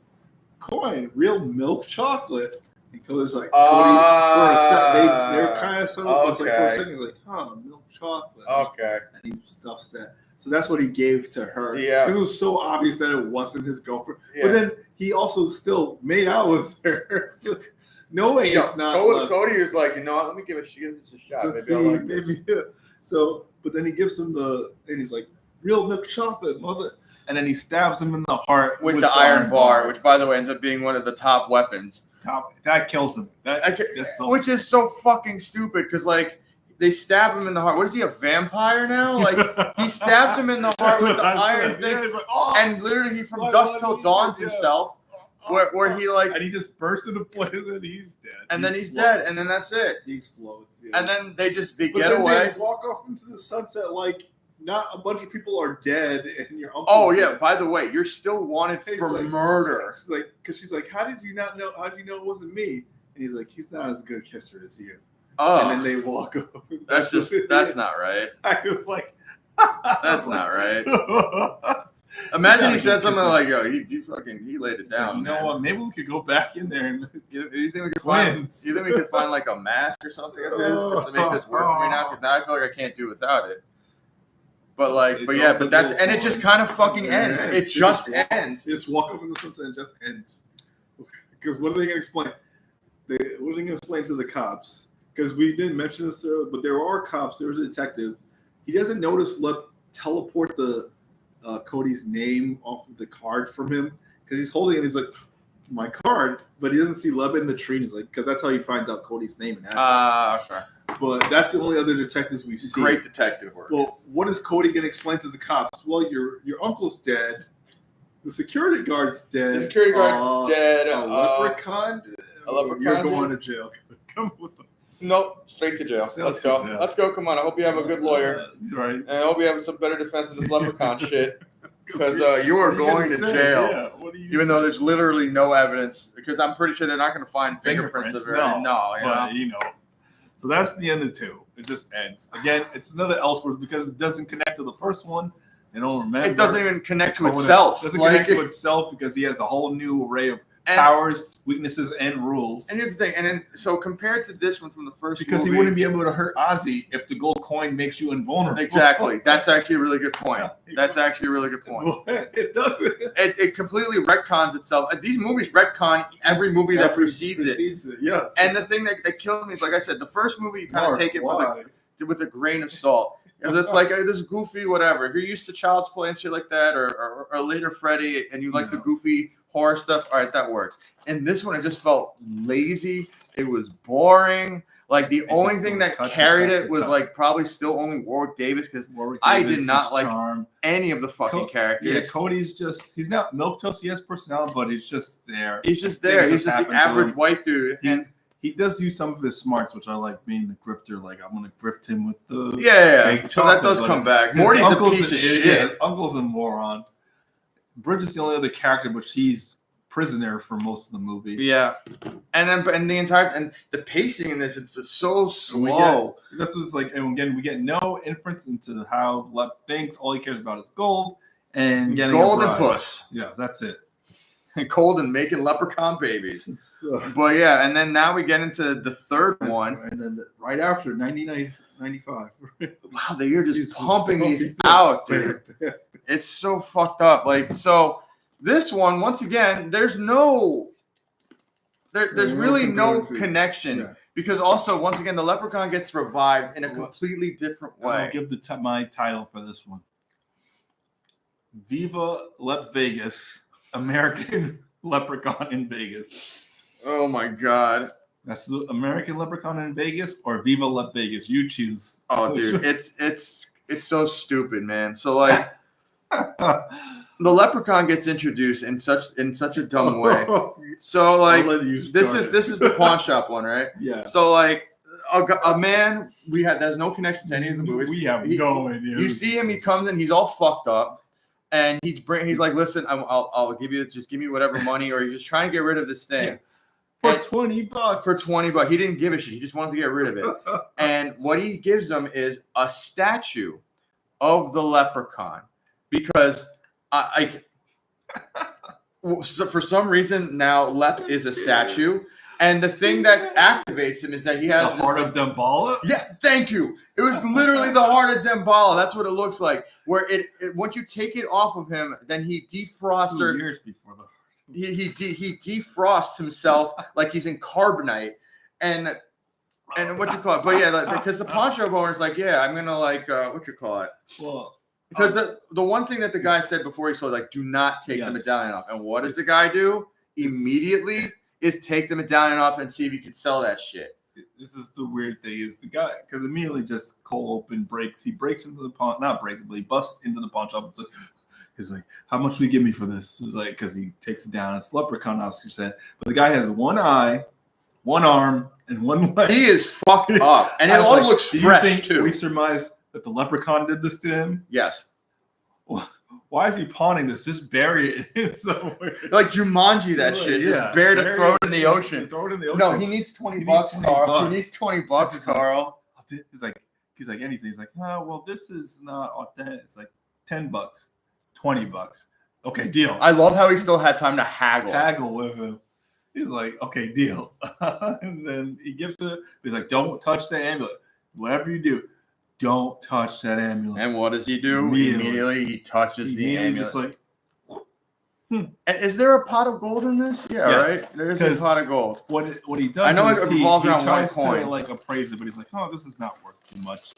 [SPEAKER 2] coin, real milk chocolate. And Cody's like, they're kind of for a second. He's like, milk chocolate.
[SPEAKER 1] Okay,
[SPEAKER 2] and he stuffs that. So that's what he gave to her.
[SPEAKER 1] Yeah.
[SPEAKER 2] Because it was so obvious that it wasn't his girlfriend. Yeah. But then he also still made out with her. Knowing it's not.
[SPEAKER 1] Cody was like, you know what? Let me give this a shot.
[SPEAKER 2] But then he gives him and he's like, real milk chocolate, mother. And then he stabs him in the heart
[SPEAKER 1] with the iron bar, which, by the way, ends up being one of the top weapons.
[SPEAKER 2] That kills him.
[SPEAKER 1] Which is so fucking stupid because, they stab him in the heart. What is he, a vampire now? He stabs him in the heart with the iron thing. Yeah, and literally he from dusk till dawns himself. Where he
[SPEAKER 2] and he just bursts into flames and he's dead.
[SPEAKER 1] And then he's dead, and then that's it.
[SPEAKER 2] He explodes. Yeah.
[SPEAKER 1] And then they get away.
[SPEAKER 2] They walk off into the sunset not a bunch of people are dead and your uncle.
[SPEAKER 1] Oh yeah, by the way, you're still wanted for murder.
[SPEAKER 2] Because she's like, how did you not know? How did you know it wasn't me? And he's like, he's not as good a kisser as you.
[SPEAKER 1] Oh,
[SPEAKER 2] and then they walk up.
[SPEAKER 1] That's not right.
[SPEAKER 2] I was like,
[SPEAKER 1] that's not right. Imagine he said something like, "Yo, he laid it down."
[SPEAKER 2] You know what? Maybe we could go back in there and
[SPEAKER 1] you think we could find a mask or something of his just to make this work for me now? Because now I feel like I can't do without it. But that's and it just kind of fucking ends. It just ends.
[SPEAKER 2] They just walk up into something and just ends. Because what are they going to explain? What are they going to explain to the cops? Because we didn't mention this earlier, but there are cops. There's a detective. He doesn't notice teleport the Cody's name off of the card from him because he's holding it. He's like, my card, but he doesn't see Leb in the tree. He's like, because that's how he finds out Cody's name and address.
[SPEAKER 1] Okay.
[SPEAKER 2] But that's the only other detectives we see.
[SPEAKER 1] Great detective work.
[SPEAKER 2] Well, what is Cody going to explain to the cops? Well, your uncle's dead. The security guard's dead.
[SPEAKER 1] The security guard's dead.
[SPEAKER 2] A leprechaun. You're going to jail. Come on.
[SPEAKER 1] Nope, straight to jail. Let's go. Let's go. Come on. I hope you have a good lawyer.
[SPEAKER 2] Right.
[SPEAKER 1] And I hope you have some better defense than this leprechaun shit. Because you are going to jail. Yeah. Even though there's literally no evidence. Because I'm pretty sure they're not going to find fingerprints of her. No.
[SPEAKER 2] So that's the end of 2. It just ends. Again, it's another Elseworlds because it doesn't connect to the first one. They don't remember.
[SPEAKER 1] It doesn't even connect to itself.
[SPEAKER 2] It doesn't connect to itself because he has a whole new array of powers, weaknesses, and rules.
[SPEAKER 1] And here's the thing. And then, so compared to this one from the first
[SPEAKER 2] because
[SPEAKER 1] movie,
[SPEAKER 2] he wouldn't be able to hurt Ozzy if the gold coin makes you invulnerable.
[SPEAKER 1] Exactly. That's actually a really good point. It doesn't. It completely retcons itself. These movies retcon every movie that precedes it.
[SPEAKER 2] Yes.
[SPEAKER 1] And the thing that kills me is, like I said, the first movie you kind of take it with a grain of salt. It's like this goofy whatever. If you're used to Child's Play and shit like that, or later Freddy, and you like the goofy horror stuff, all right, that works. And this one, it just felt lazy. It was boring. Like the only thing that carried it was like probably still only Warwick Davis because I did not like any of the fucking characters.
[SPEAKER 2] Yeah, Cody's he's not milquetoast. He has personality, but he's just there.
[SPEAKER 1] He's just there. He's just the average white dude. And
[SPEAKER 2] he does use some of his smarts, which I like being the grifter. Like I'm gonna grift him with the
[SPEAKER 1] fake so that does come back. Morty's a piece of shit.
[SPEAKER 2] Yeah, uncle's a moron. Bridge is the only other character, which he's prisoner for most of the movie.
[SPEAKER 1] Yeah, and the pacing in this, it's so slow.
[SPEAKER 2] This was like, and again, we get no inference into how Lep thinks. All he cares about is gold and getting
[SPEAKER 1] gold and puss.
[SPEAKER 2] Yeah, that's it.
[SPEAKER 1] And gold and making leprechaun babies. But yeah, and then now we get into the third one,
[SPEAKER 2] and then right after 95.
[SPEAKER 1] Wow, they're just pumping these out, dude. It's so fucked up. Like so. This one, once again, there's really no connection because also, once again, the leprechaun gets revived in a completely different way.
[SPEAKER 2] I'll give my title for this one. Viva Lep Vegas, American Leprechaun in Vegas.
[SPEAKER 1] Oh my God.
[SPEAKER 2] That's the American Leprechaun in Vegas or Viva Lep Vegas. You choose.
[SPEAKER 1] Oh, dude, it's so stupid, man. So like the leprechaun gets introduced in such a dumb way. So like this is the pawn shop one, right?
[SPEAKER 2] Yeah.
[SPEAKER 1] So like a man there's no connection to any of the movies.
[SPEAKER 2] We have no idea.
[SPEAKER 1] You see him, he comes in, he's all fucked up, and he's like, listen, I'll give me whatever money, or he's just trying to get rid of this thing.
[SPEAKER 2] Yeah. For $20.
[SPEAKER 1] For $20. He didn't give a shit. He just wanted to get rid of it. And what he gives them is a statue of the leprechaun. Because for some reason now Lep is a statue, and the thing that activates him is that he has
[SPEAKER 2] the heart of Damballa.
[SPEAKER 1] Yeah, thank you. It was literally the heart of Damballa. That's what it looks like. Where it once you take it off of him, then he defrosts.
[SPEAKER 2] 2 years before the
[SPEAKER 1] he defrosts himself like he's in carbonite, and what you call it? But yeah, because the pawn shop owner's like, yeah, I'm gonna like what you call it?
[SPEAKER 2] Well.
[SPEAKER 1] Because the one thing that the guy said before he sold, like, do not take the medallion off. And what does the guy do? Immediately is take the medallion off and see if he can sell that shit.
[SPEAKER 2] This is the weird thing is the guy, because immediately just cold open breaks. He breaks into the pawn, not breaks, but he busts into the pawn shop. He's like, how much will you give me for this? It's like, because he takes it down. It's Leprechaun, Oscar said. But the guy has one eye, one arm, and one leg.
[SPEAKER 1] He is fucked up. And it all looks fresh, too.
[SPEAKER 2] We surmise that the leprechaun did this to him?
[SPEAKER 1] Yes.
[SPEAKER 2] Why is he pawning this? Just bury it somewhere.
[SPEAKER 1] Like Jumanji, that shit. Yeah. Just bury it, throw it in the ocean.
[SPEAKER 2] Throw it in the ocean.
[SPEAKER 1] No, he needs $20, Carl. He needs $20, Carl.
[SPEAKER 2] He's like anything. He's like, oh, well, this is not authentic. It's like $10, $20. Okay, deal.
[SPEAKER 1] I love how he still had time to haggle.
[SPEAKER 2] Haggle with him. He's like, okay, deal. And then he gives it. He's like, don't touch the amulet. Whatever you do. don't touch that amulet.
[SPEAKER 1] And what does he do? Immediately he touches the amulet.
[SPEAKER 2] Just like,
[SPEAKER 1] And is there a pot of gold in this? Yeah, yes. Right? There is a pot of gold.
[SPEAKER 2] What he does
[SPEAKER 1] I know
[SPEAKER 2] is
[SPEAKER 1] it revolves around one
[SPEAKER 2] coin.
[SPEAKER 1] coin.
[SPEAKER 2] To like appraise it, but he's like, oh, this is not worth too much.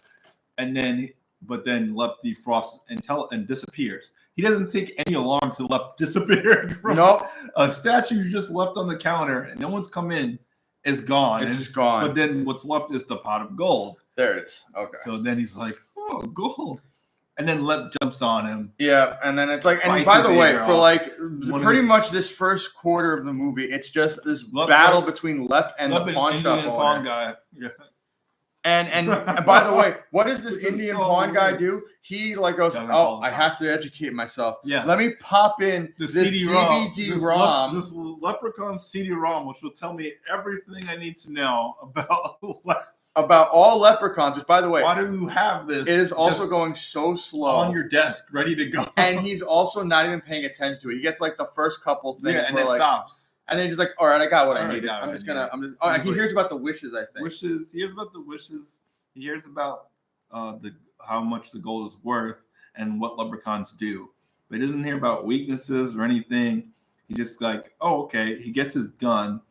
[SPEAKER 2] And then Lep defrosts and disappears. He doesn't take any alarm to Lep disappearing from a statue you just left on the counter and no one's come in. Is gone.
[SPEAKER 1] It's just gone.
[SPEAKER 2] But then what's left is the pot of gold.
[SPEAKER 1] There it is. Okay.
[SPEAKER 2] So then he's like, oh, gold. And then Lep jumps on him.
[SPEAKER 1] Yeah, and then it's like, and by the way, for like pretty much this first quarter of the movie, it's just this battle between Lep and the pawn shop owner.
[SPEAKER 2] Pawn guy. Yeah.
[SPEAKER 1] And by the way, what does this Indian pawn guy do? He like goes, oh, I have to educate myself. Yeah. Let me pop in this DVD-ROM.
[SPEAKER 2] This Leprechaun CD-ROM, which will tell me everything I need to know
[SPEAKER 1] about all leprechauns, which, by the way,
[SPEAKER 2] why do you have this?
[SPEAKER 1] It is also going so slow
[SPEAKER 2] on your desk, ready to go.
[SPEAKER 1] And he's also not even paying attention to it. He gets like the first couple things,
[SPEAKER 2] and then stops.
[SPEAKER 1] And then he's like, "All right, I got what I needed. I'm just gonna." Oh, he hears about the wishes. I think
[SPEAKER 2] wishes. He hears about the wishes. He hears about how much the gold is worth and what leprechauns do. But he doesn't hear about weaknesses or anything. He just like, oh, okay. He gets his gun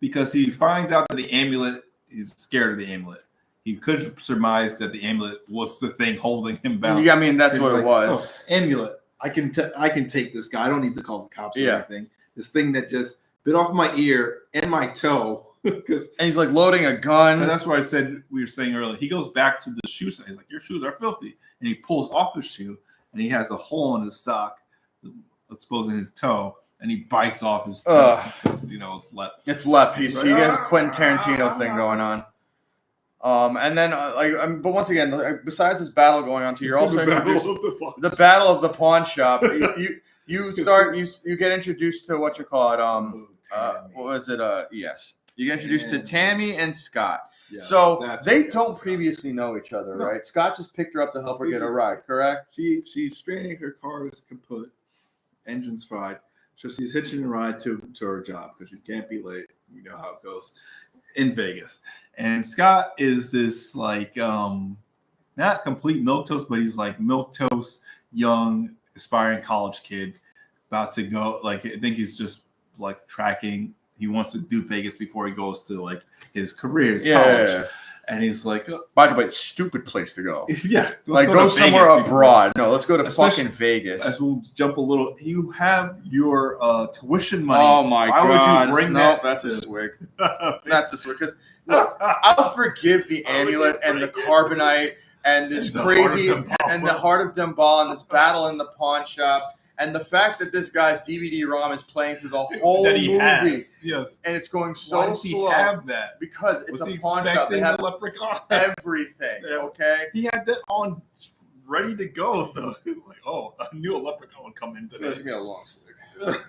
[SPEAKER 2] because he finds out that the amulet. He's scared of the amulet. He could surmise that the amulet was the thing holding him bound.
[SPEAKER 1] Yeah, I mean that's what it was.
[SPEAKER 3] Oh, amulet. I can take this guy. I don't need to call the cops or anything. This thing that just bit off my ear and my toe.
[SPEAKER 1] And he's like loading a gun.
[SPEAKER 2] And that's what I said we were saying earlier. He goes back to the shoe store. He's like, your shoes are filthy. And he pulls off his shoe and he has a hole in his sock exposing his toe. And he bites off his toe because, it's Lep.
[SPEAKER 1] It's Lep. He has a Quentin Tarantino thing going on. And then, but once again, besides this battle going on, you're also introduced the battle of the pawn shop. You get introduced to what you call it. What was it? Yes, you get introduced to Tammy and Scott. Yeah, so they don't previously know each other, right? Scott just picked her up to help her get a ride. Correct?
[SPEAKER 3] She's straining her car's kaput, engine's fried. So she's hitching a ride to her job because she can't be late. You know how it goes
[SPEAKER 2] in Vegas. And Scott is this like not complete milquetoast, but he's like milquetoast, young, aspiring college kid about to go. Like I think he's just like tracking. He wants to do Vegas before he goes to like his career, his college. Yeah. And he's like,
[SPEAKER 1] by the way, stupid place to go.
[SPEAKER 2] Yeah.
[SPEAKER 1] Like go somewhere abroad. No, let's go to fucking Vegas.
[SPEAKER 2] As we'll jump a little. You have your tuition money.
[SPEAKER 1] Oh my God.
[SPEAKER 2] Why would you bring that?
[SPEAKER 1] That's a swig. That's a swig. Because look, I'll forgive the amulet and the carbonite and this crazy and the heart of Dembal and this battle in the pawn shop. And the fact that this guy's DVD-ROM is playing through the whole movie,
[SPEAKER 2] yes,
[SPEAKER 1] and it's going so
[SPEAKER 2] Why does he
[SPEAKER 1] slow.
[SPEAKER 2] have that?
[SPEAKER 1] Because it's a pawn shop. They have everything. Okay,
[SPEAKER 2] he had that on ready to go. Though he was like, "Oh, I knew a leprechaun would come in today."
[SPEAKER 1] It's gonna be a long swig.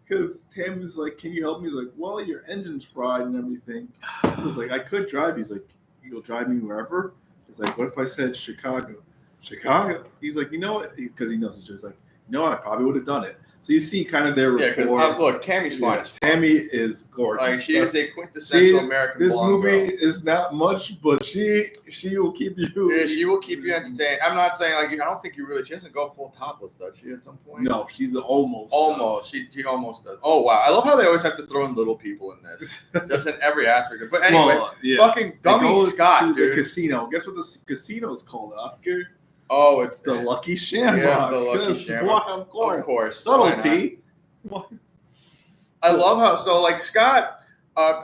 [SPEAKER 3] Because Tammy's like, "Can you help me?" He's like, "Well, your engine's fried and everything." He was like, "I could drive." He's like, "You'll drive me wherever." He's like, "What if I said Chicago?" Chicago. He's like, you know what? Because he knows it's just like, I probably would have done it. So you see kind of their rapport.
[SPEAKER 1] Yeah, look, Tammy's fine as fuck.
[SPEAKER 3] Tammy is gorgeous.
[SPEAKER 1] Like she is a quintessential American
[SPEAKER 3] This
[SPEAKER 1] blonde
[SPEAKER 3] movie
[SPEAKER 1] girl.
[SPEAKER 3] is not much, but she will keep you.
[SPEAKER 1] Yeah, she will keep you entertained. I'm not saying like I don't think you really. She doesn't go full topless, does she? At some point.
[SPEAKER 3] No, she's almost.
[SPEAKER 1] Almost. She almost does. Oh wow! I love how they always have to throw in little people in this, just in every aspect. But anyway, fucking dummy Scott,
[SPEAKER 3] dude. The casino. Guess what the casino is called, Oscar?
[SPEAKER 1] Oh, it's
[SPEAKER 3] the Lucky Shamrock.
[SPEAKER 1] Yeah, the Lucky Shamrock.
[SPEAKER 3] Of course.
[SPEAKER 1] Subtlety. I love how like Scott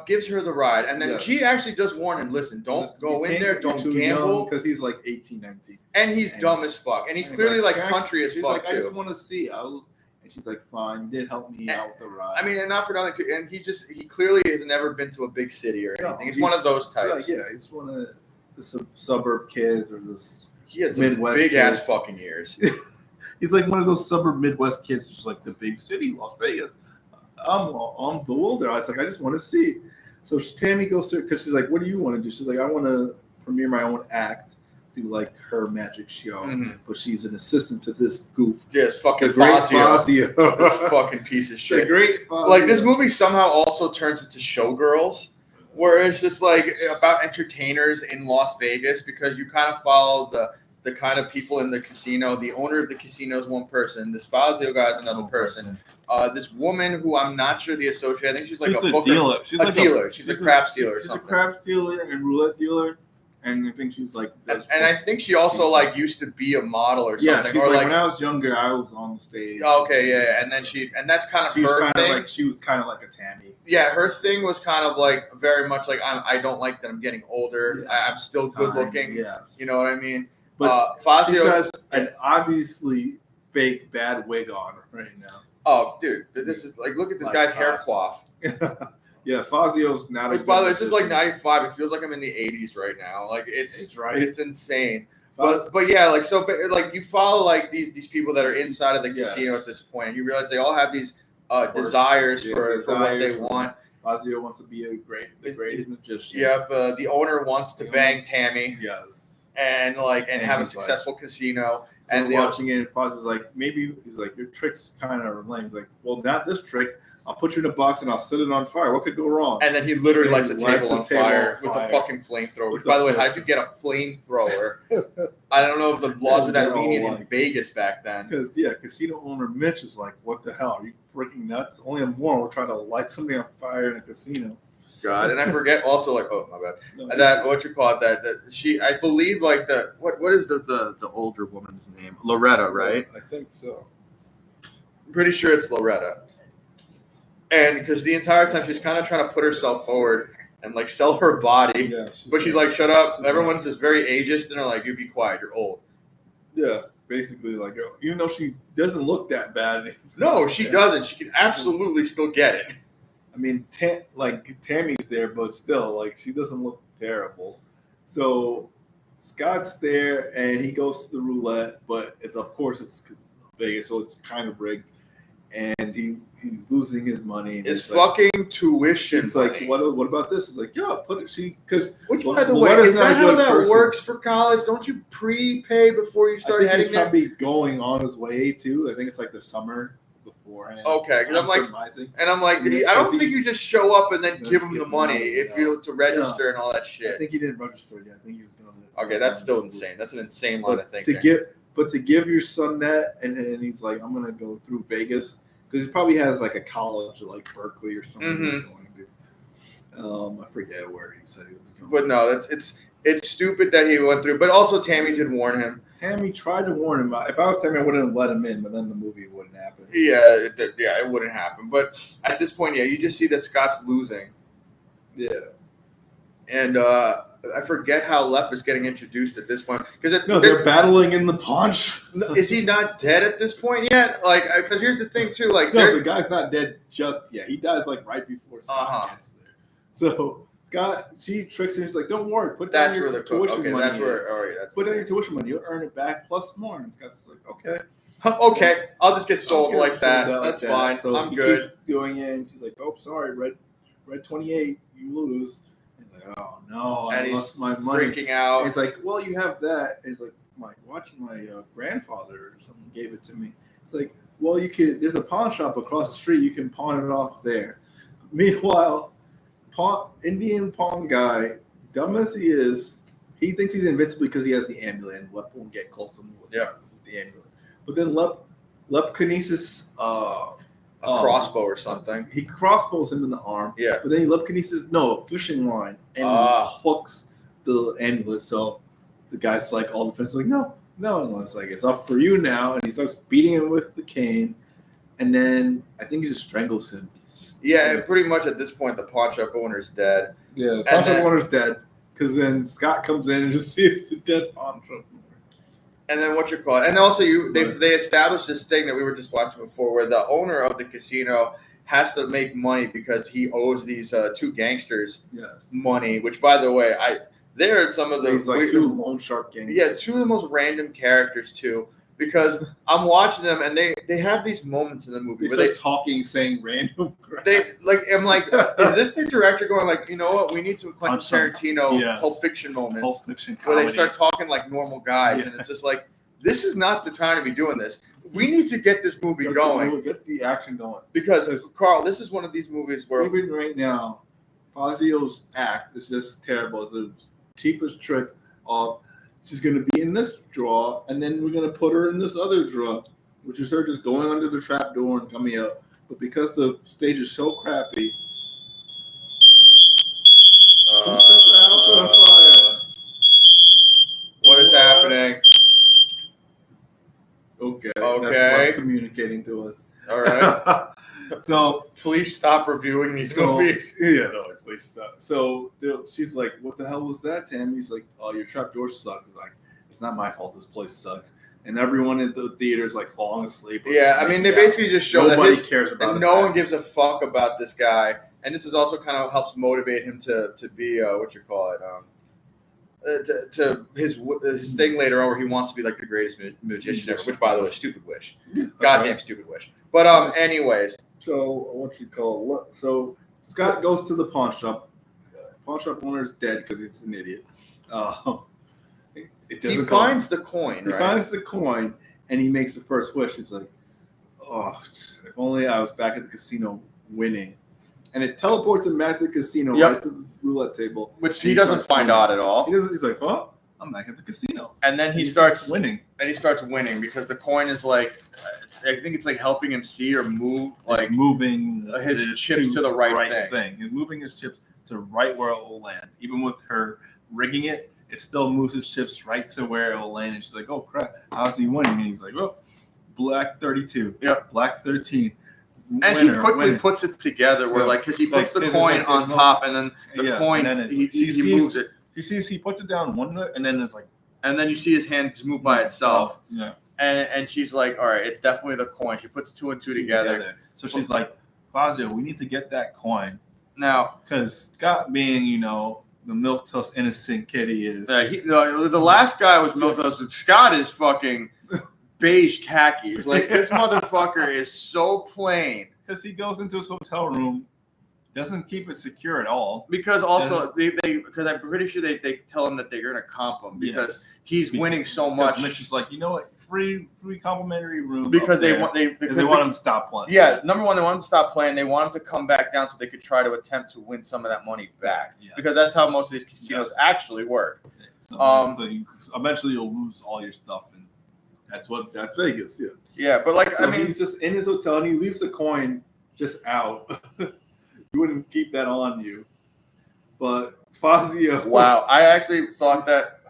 [SPEAKER 1] gives her the ride, and then she actually does warn him, listen, don't go in there, don't gamble.
[SPEAKER 3] Because he's like 18, 19.
[SPEAKER 1] And he's dumb as fuck. And he's clearly like country as fuck,
[SPEAKER 3] like, I just want to see. And she's like, fine, you did help me out with the ride.
[SPEAKER 1] I mean, and not for nothing, too. And he clearly has never been to a big city or anything. He's one of those types.
[SPEAKER 3] He's one of the suburb kids or this.
[SPEAKER 1] He has Midwest big ass fucking ears.
[SPEAKER 3] He's like one of those suburb Midwest kids, just like the big city, Las Vegas. I'm bewildered. I was like, I just want to see. So Tammy goes to her because she's like, what do you want to do? She's like, I want to premiere my own act, do like her magic show. Mm-hmm. But she's an assistant to this goof.
[SPEAKER 1] Just fucking Fazio. This fucking piece of shit.
[SPEAKER 3] The great Fazio.
[SPEAKER 1] Like this movie somehow also turns into Showgirls. where it's just like about entertainers in Las Vegas because you kind of follow the kind of people in the casino. The owner of the casino is one person. This Fazio guy is another person. This woman who I'm not sure the associate. I think she's like a
[SPEAKER 2] dealer.
[SPEAKER 1] She's a dealer. She's a craps dealer.
[SPEAKER 3] She's a craps dealer and roulette dealer. And I think she's like,
[SPEAKER 1] and I think she also like used to be a model or something.
[SPEAKER 3] Yeah, she's
[SPEAKER 1] or
[SPEAKER 3] like when I was younger, I was on the stage.
[SPEAKER 1] Okay, yeah, and then that's kind of her thing.
[SPEAKER 3] She was kind of like a Tammy.
[SPEAKER 1] Yeah, her thing was kind of like very much like I don't like that I'm getting older.
[SPEAKER 3] Yeah.
[SPEAKER 1] I'm still good looking.
[SPEAKER 3] Yes,
[SPEAKER 1] you know what I mean.
[SPEAKER 3] But
[SPEAKER 1] Fazio
[SPEAKER 3] she has an obviously fake bad wig on right now.
[SPEAKER 1] Oh, dude, this is like look at this guy's hair coif.
[SPEAKER 3] Yeah, Fazio's not.
[SPEAKER 1] Which, by the way, it's just like 95. It feels like I'm in the 80s right now. Like it's
[SPEAKER 3] right.
[SPEAKER 1] It's insane. But yeah, like so, like you follow like these people that are inside of the casino at this point, and you realize they all have these desires for what they want.
[SPEAKER 3] Fazio wants to be the great magician.
[SPEAKER 1] Yep. The owner wants to bang Tammy.
[SPEAKER 3] Yes.
[SPEAKER 1] And have a successful casino.
[SPEAKER 3] So
[SPEAKER 1] and
[SPEAKER 3] watching it, and Fazio's like, maybe he's like, your trick's kind of lame. He's like, well, not this trick. I'll put you in a box and I'll set it on fire. What could go wrong?
[SPEAKER 1] And then he literally lights a table on fire with a fucking flamethrower. Which, by the way, how did you get a flamethrower? I don't know if the laws were that lenient in Vegas back then.
[SPEAKER 3] Because, casino owner Mitch is like, what the hell? Are you freaking nuts? Only a moron would try to light somebody on fire in a casino.
[SPEAKER 1] God, and I forget also, like, oh, my bad. No, and that, what you call it, that she, I believe, like, what is the older woman's name? Loretta, right?
[SPEAKER 3] I think so.
[SPEAKER 1] I'm pretty sure it's Loretta. And because the entire time she's kind of trying to put herself forward and like sell her body, but she's like, "Shut up!" Everyone's just very ageist, and they're like, "You be quiet. You're old."
[SPEAKER 3] Yeah, basically, like even though she doesn't look that bad.
[SPEAKER 1] No, she doesn't. She can absolutely still get it.
[SPEAKER 3] I mean, Tammy's there, but still, like she doesn't look terrible. So Scott's there, and he goes to the roulette, but it's because Vegas, so it's kind of rigged. And he's losing his money.
[SPEAKER 1] It's fucking tuition.
[SPEAKER 3] It's like, what about this? It's like, put it. Because
[SPEAKER 1] by the way, is that how that works for college? Don't you prepay before you start heading
[SPEAKER 3] he's probably going on his way too. I think it's like the summer beforehand.
[SPEAKER 1] Okay, because I'm like, I don't think you just show up and then give him the money if you to register and all that shit.
[SPEAKER 3] I think he didn't register yet. I think he was going to.
[SPEAKER 1] Okay, that's still insane. That's an insane line of thinking.
[SPEAKER 3] To give your son that, and he's like, I'm gonna go through Vegas because he probably has like a college like Berkeley or something. He's going to. I forget where he said he was going.
[SPEAKER 1] But no, it's stupid that he went through. But also, Tammy did warn him.
[SPEAKER 3] Tammy tried to warn him. If I was Tammy, I wouldn't have let him in. But then the movie wouldn't happen.
[SPEAKER 1] Yeah, it wouldn't happen. But at this point, you just see that Scott's losing.
[SPEAKER 3] Yeah, and.
[SPEAKER 1] I forget how Lep is getting introduced at this point
[SPEAKER 3] they're battling in the punch.
[SPEAKER 1] Is he not dead at this point yet? Like, because here's the thing too. Like,
[SPEAKER 3] the guy's not dead just yet. He dies like right before Scott gets there. So Scott, she tricks him. She's like, "Don't worry, put down your tuition money. Put down your tuition money. You'll earn it back plus more." And Scott's like, "Okay,
[SPEAKER 1] okay, I'll just get sold like that. That's fine.
[SPEAKER 3] So
[SPEAKER 1] I'm good."
[SPEAKER 3] Keeps doing it, and she's like, "Oh, sorry, red 28, you lose." Like, oh no, I lost my money.
[SPEAKER 1] Freaking out.
[SPEAKER 3] And he's like, well, you have that. And he's like, watch my grandfather or something gave it to me. It's like, well, you can. There's a pawn shop across the street. You can pawn it off there. Meanwhile, Indian pawn guy, dumb as he is, he thinks he's invincible because he has the amulet, and Lep won't get close to him with the amulet. But then Lep kinesis.
[SPEAKER 1] A crossbow or something.
[SPEAKER 3] He crossbows him in the arm.
[SPEAKER 1] Yeah.
[SPEAKER 3] But then he kinesis, a fishing line, and hooks the amulet. So the guy's like, all the fans like, no. And it's like, it's up for you now. And he starts beating him with the cane. And then I think he just strangles him.
[SPEAKER 1] Yeah, and pretty much at this point, the pawn shop owner's dead.
[SPEAKER 3] Yeah, the pawn shop owner's dead. Because then Scott comes in and just sees the dead pawn shop owner.
[SPEAKER 1] And then and also they established this thing that we were just watching before, where the owner of the casino has to make money because he owes these two gangsters money. Which, by the way, they're some of the
[SPEAKER 3] two loan shark gangsters.
[SPEAKER 1] Yeah, two of the most random characters too. Because I'm watching them and they have these moments in the movie
[SPEAKER 3] where
[SPEAKER 1] they
[SPEAKER 3] talking, saying random crap.
[SPEAKER 1] I'm like, is this the director going like, you know what, we need some Quentin Tarantino Pulp Fiction moments,
[SPEAKER 2] Pulp Fiction
[SPEAKER 1] where they start talking like normal guys, and it's just like, this is not the time to be doing this. We need to get this movie going.
[SPEAKER 3] Get the action going.
[SPEAKER 1] Because Carl, this is one of these movies where
[SPEAKER 3] even right now, Fazio's act is just terrible. It's the cheapest trick of she's going to be in this drawer, and then we're going to put her in this other drawer, which is her just going under the trap door and coming up. But because the stage is so crappy, who set the house on fire?
[SPEAKER 1] What is happening?
[SPEAKER 3] Okay.
[SPEAKER 1] Okay.
[SPEAKER 3] That's not communicating to us.
[SPEAKER 1] All right.
[SPEAKER 3] So
[SPEAKER 1] please stop reviewing these movies.
[SPEAKER 3] Yeah, no, please stop. So she's like, "What the hell was that, Tam?" He's like, "Oh, your trap door sucks." It's like, "It's not my fault. This place sucks." And everyone in the theater is like falling asleep.
[SPEAKER 1] Yeah, I mean, they basically just show
[SPEAKER 3] nobody
[SPEAKER 1] that
[SPEAKER 3] cares about.
[SPEAKER 1] And no one gives a fuck about this guy. And this is also kind of helps motivate him to be what you call it. To his thing later on where he wants to be like the greatest magician ever, which by the way, stupid wish, goddamn stupid wish. But anyways,
[SPEAKER 3] so what you call it? So Scott goes to the pawn shop. Pawn shop owner is dead because he's an idiot.
[SPEAKER 1] He finds the coin.
[SPEAKER 3] He finds the coin and he makes the first wish. He's like, "Oh, if only I was back at the casino winning." And it teleports him back to the casino, right to the roulette table.
[SPEAKER 1] Which he doesn't find odd at all.
[SPEAKER 3] He's like, "Huh? I'm back at the casino."
[SPEAKER 1] And then he starts
[SPEAKER 3] winning.
[SPEAKER 1] And he starts winning because the coin is like, I think it's like helping him see or move, like
[SPEAKER 3] it's moving
[SPEAKER 1] his chips to the right thing.
[SPEAKER 3] He's moving his chips to right where it will land. Even with her rigging it, it still moves his chips right to where it will land. And she's like, "Oh crap, how's he winning?" And he's like, "Oh, black 32.
[SPEAKER 1] Yep.
[SPEAKER 3] Black 13.
[SPEAKER 1] And she quickly puts it together where, like, because he puts the coin on top, and then the coin, he moves it.
[SPEAKER 3] You see, he puts it down one way, and then it's like,
[SPEAKER 1] and then you see his hand just move by itself.
[SPEAKER 3] Yeah.
[SPEAKER 1] And she's like, all right, it's definitely the coin. She puts two and two together.
[SPEAKER 3] So she's like, Fazio, we need to get that coin.
[SPEAKER 1] Now,
[SPEAKER 3] because Scott being, the milquetoast innocent kid he is.
[SPEAKER 1] The last guy was milquetoast. Scott is fucking beige khakis. Like, this motherfucker is so plain.
[SPEAKER 3] Because he goes into his hotel room, doesn't keep it secure at all.
[SPEAKER 1] Because also, because I'm pretty sure they tell him that they're going to comp him because he's winning so much.
[SPEAKER 3] Because Mitch is like, you know what? Free complimentary room.
[SPEAKER 1] Because they want
[SPEAKER 3] him to stop playing.
[SPEAKER 1] Yeah, number one, they want him to stop playing. They want him to come back down so they could try to attempt to win some of that money back. Yeah. Because that's how most of these casinos actually work.
[SPEAKER 3] So eventually you'll lose all your stuff, and that's Vegas. Yeah.
[SPEAKER 1] Yeah, but like,
[SPEAKER 3] so I mean, he's just in his hotel and he leaves the coin just out. You wouldn't keep that on you, but Fazio.
[SPEAKER 1] Wow, I actually thought that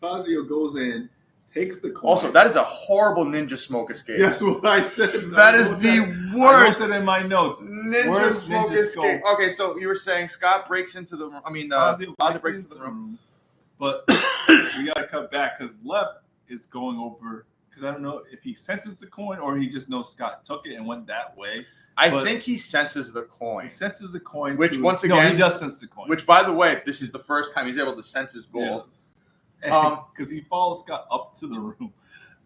[SPEAKER 3] Fazio goes in, takes the coin.
[SPEAKER 1] Also, that is a horrible ninja smoke escape.
[SPEAKER 3] That's what I said.
[SPEAKER 1] That is the worst.
[SPEAKER 3] I wrote it in my notes.
[SPEAKER 1] Ninja smoke escape. Okay, so you were saying Scott breaks into the room. I mean, Fazio breaks into the room.
[SPEAKER 3] But we got to cut back because Lep is going over, because I don't know if he senses the coin or he just knows Scott took it and went that way.
[SPEAKER 1] I think he senses the coin.
[SPEAKER 3] He senses the coin.
[SPEAKER 1] Which, once again...
[SPEAKER 3] No, he does sense the coin.
[SPEAKER 1] Which, by the way, this is the first time he's able to sense his gold.
[SPEAKER 3] Because he follows Scott up to the room.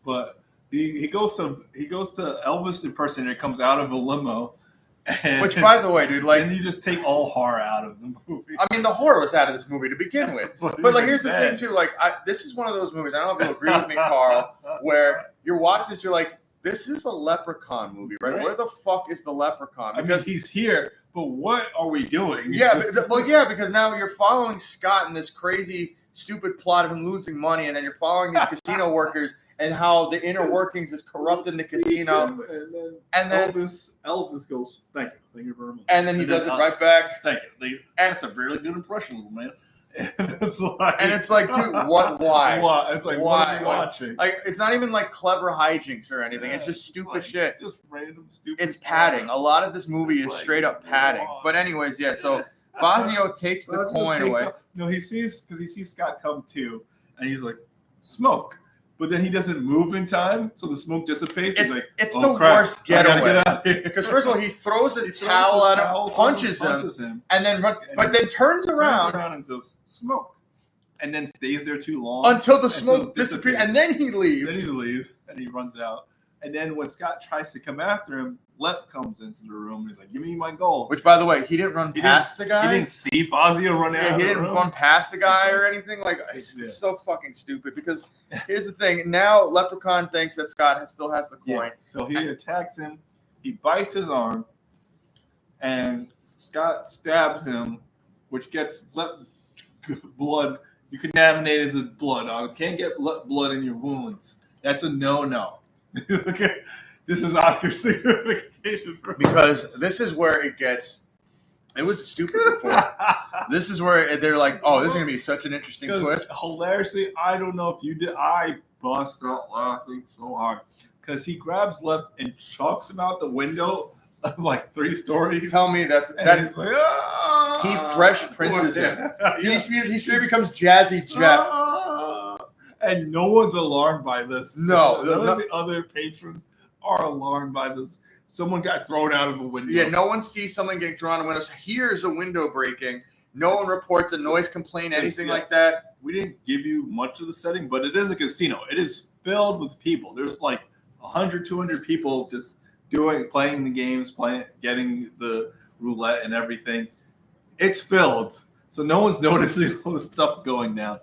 [SPEAKER 3] But he goes to Elvis impersonator, comes out of a limo.
[SPEAKER 1] Which, by the way, dude, like...
[SPEAKER 3] And you just take all horror out of the movie.
[SPEAKER 1] I mean, the horror was out of this movie to begin with. But like, here's the thing, too. Like, this is one of those movies, I don't know if you'll agree with me, Carl, where you're watching this, you're like, this is a Leprechaun movie, right? Where the fuck is the Leprechaun?
[SPEAKER 3] Because he's here, but what are we doing?
[SPEAKER 1] Yeah, because now you're following Scott in this crazy, stupid plot of him losing money, and then you're following these casino workers and how the inner workings is corrupting the casino.
[SPEAKER 3] And then Elvis goes, "Thank you very much."
[SPEAKER 1] And then he does it right back.
[SPEAKER 3] Thank you. That's a really good impression, little man. And it's
[SPEAKER 1] like, dude, what? Why?
[SPEAKER 3] It's like, why? What are you watching?
[SPEAKER 1] Like, it's not even like clever hijinks or anything. It's just stupid shit.
[SPEAKER 3] Just random stupid.
[SPEAKER 1] It's padding. A lot of this movie is straight up padding. But anyways, yeah. So Fazio takes the coin away.
[SPEAKER 3] No, he sees Scott come too, and he's like, smoke. But then he doesn't move in time, so the smoke dissipates. He's like,
[SPEAKER 1] it's the worst getaway. Because first of all, he throws a towel at him, punches him, and then turns around
[SPEAKER 3] and just smoke, and then stays there too long
[SPEAKER 1] until the smoke disappears, and then he leaves.
[SPEAKER 3] Then he leaves, and he runs out. And then when Scott tries to come after him, Lep comes into the room and he's like, "Give me my gold."
[SPEAKER 1] Which, by the way, he didn't run past the guy.
[SPEAKER 3] He didn't see Fazio run out.
[SPEAKER 1] Yeah, he didn't run past the guy or anything. Like, it's so fucking stupid. Because here's the thing: now Leprechaun thinks that Scott still has the coin.
[SPEAKER 3] Yeah. So he attacks him. He bites his arm, and Scott stabs him
[SPEAKER 2] which gets blood. You contaminated the blood on. Can't get blood in your wounds. That's a no. Okay, this is Oscar's signification
[SPEAKER 1] because this is where it gets. It was stupid before. This is where they're like, "Oh, this is gonna be such an interesting twist."
[SPEAKER 2] Hilariously, I don't know if you did. I bust out laughing so hard because he grabs Lep and chucks him out the window of like 3 stories.
[SPEAKER 1] Tell me that's
[SPEAKER 2] Like,
[SPEAKER 1] he fresh princes him. He straight becomes Jazzy Jeff.
[SPEAKER 2] And no one's alarmed by this.
[SPEAKER 1] No,
[SPEAKER 2] none of the other patrons are alarmed by this. Someone got thrown out of a window.
[SPEAKER 1] Yeah, no one sees someone getting thrown out of windows. Here's a window breaking. No one reports a noise complaint, anything like that.
[SPEAKER 2] We didn't give you much of the setting, but it is a casino. It is filled with people. There's like 100, 200 people just playing the games, getting the roulette and everything. It's filled. So no one's noticing all the stuff going down.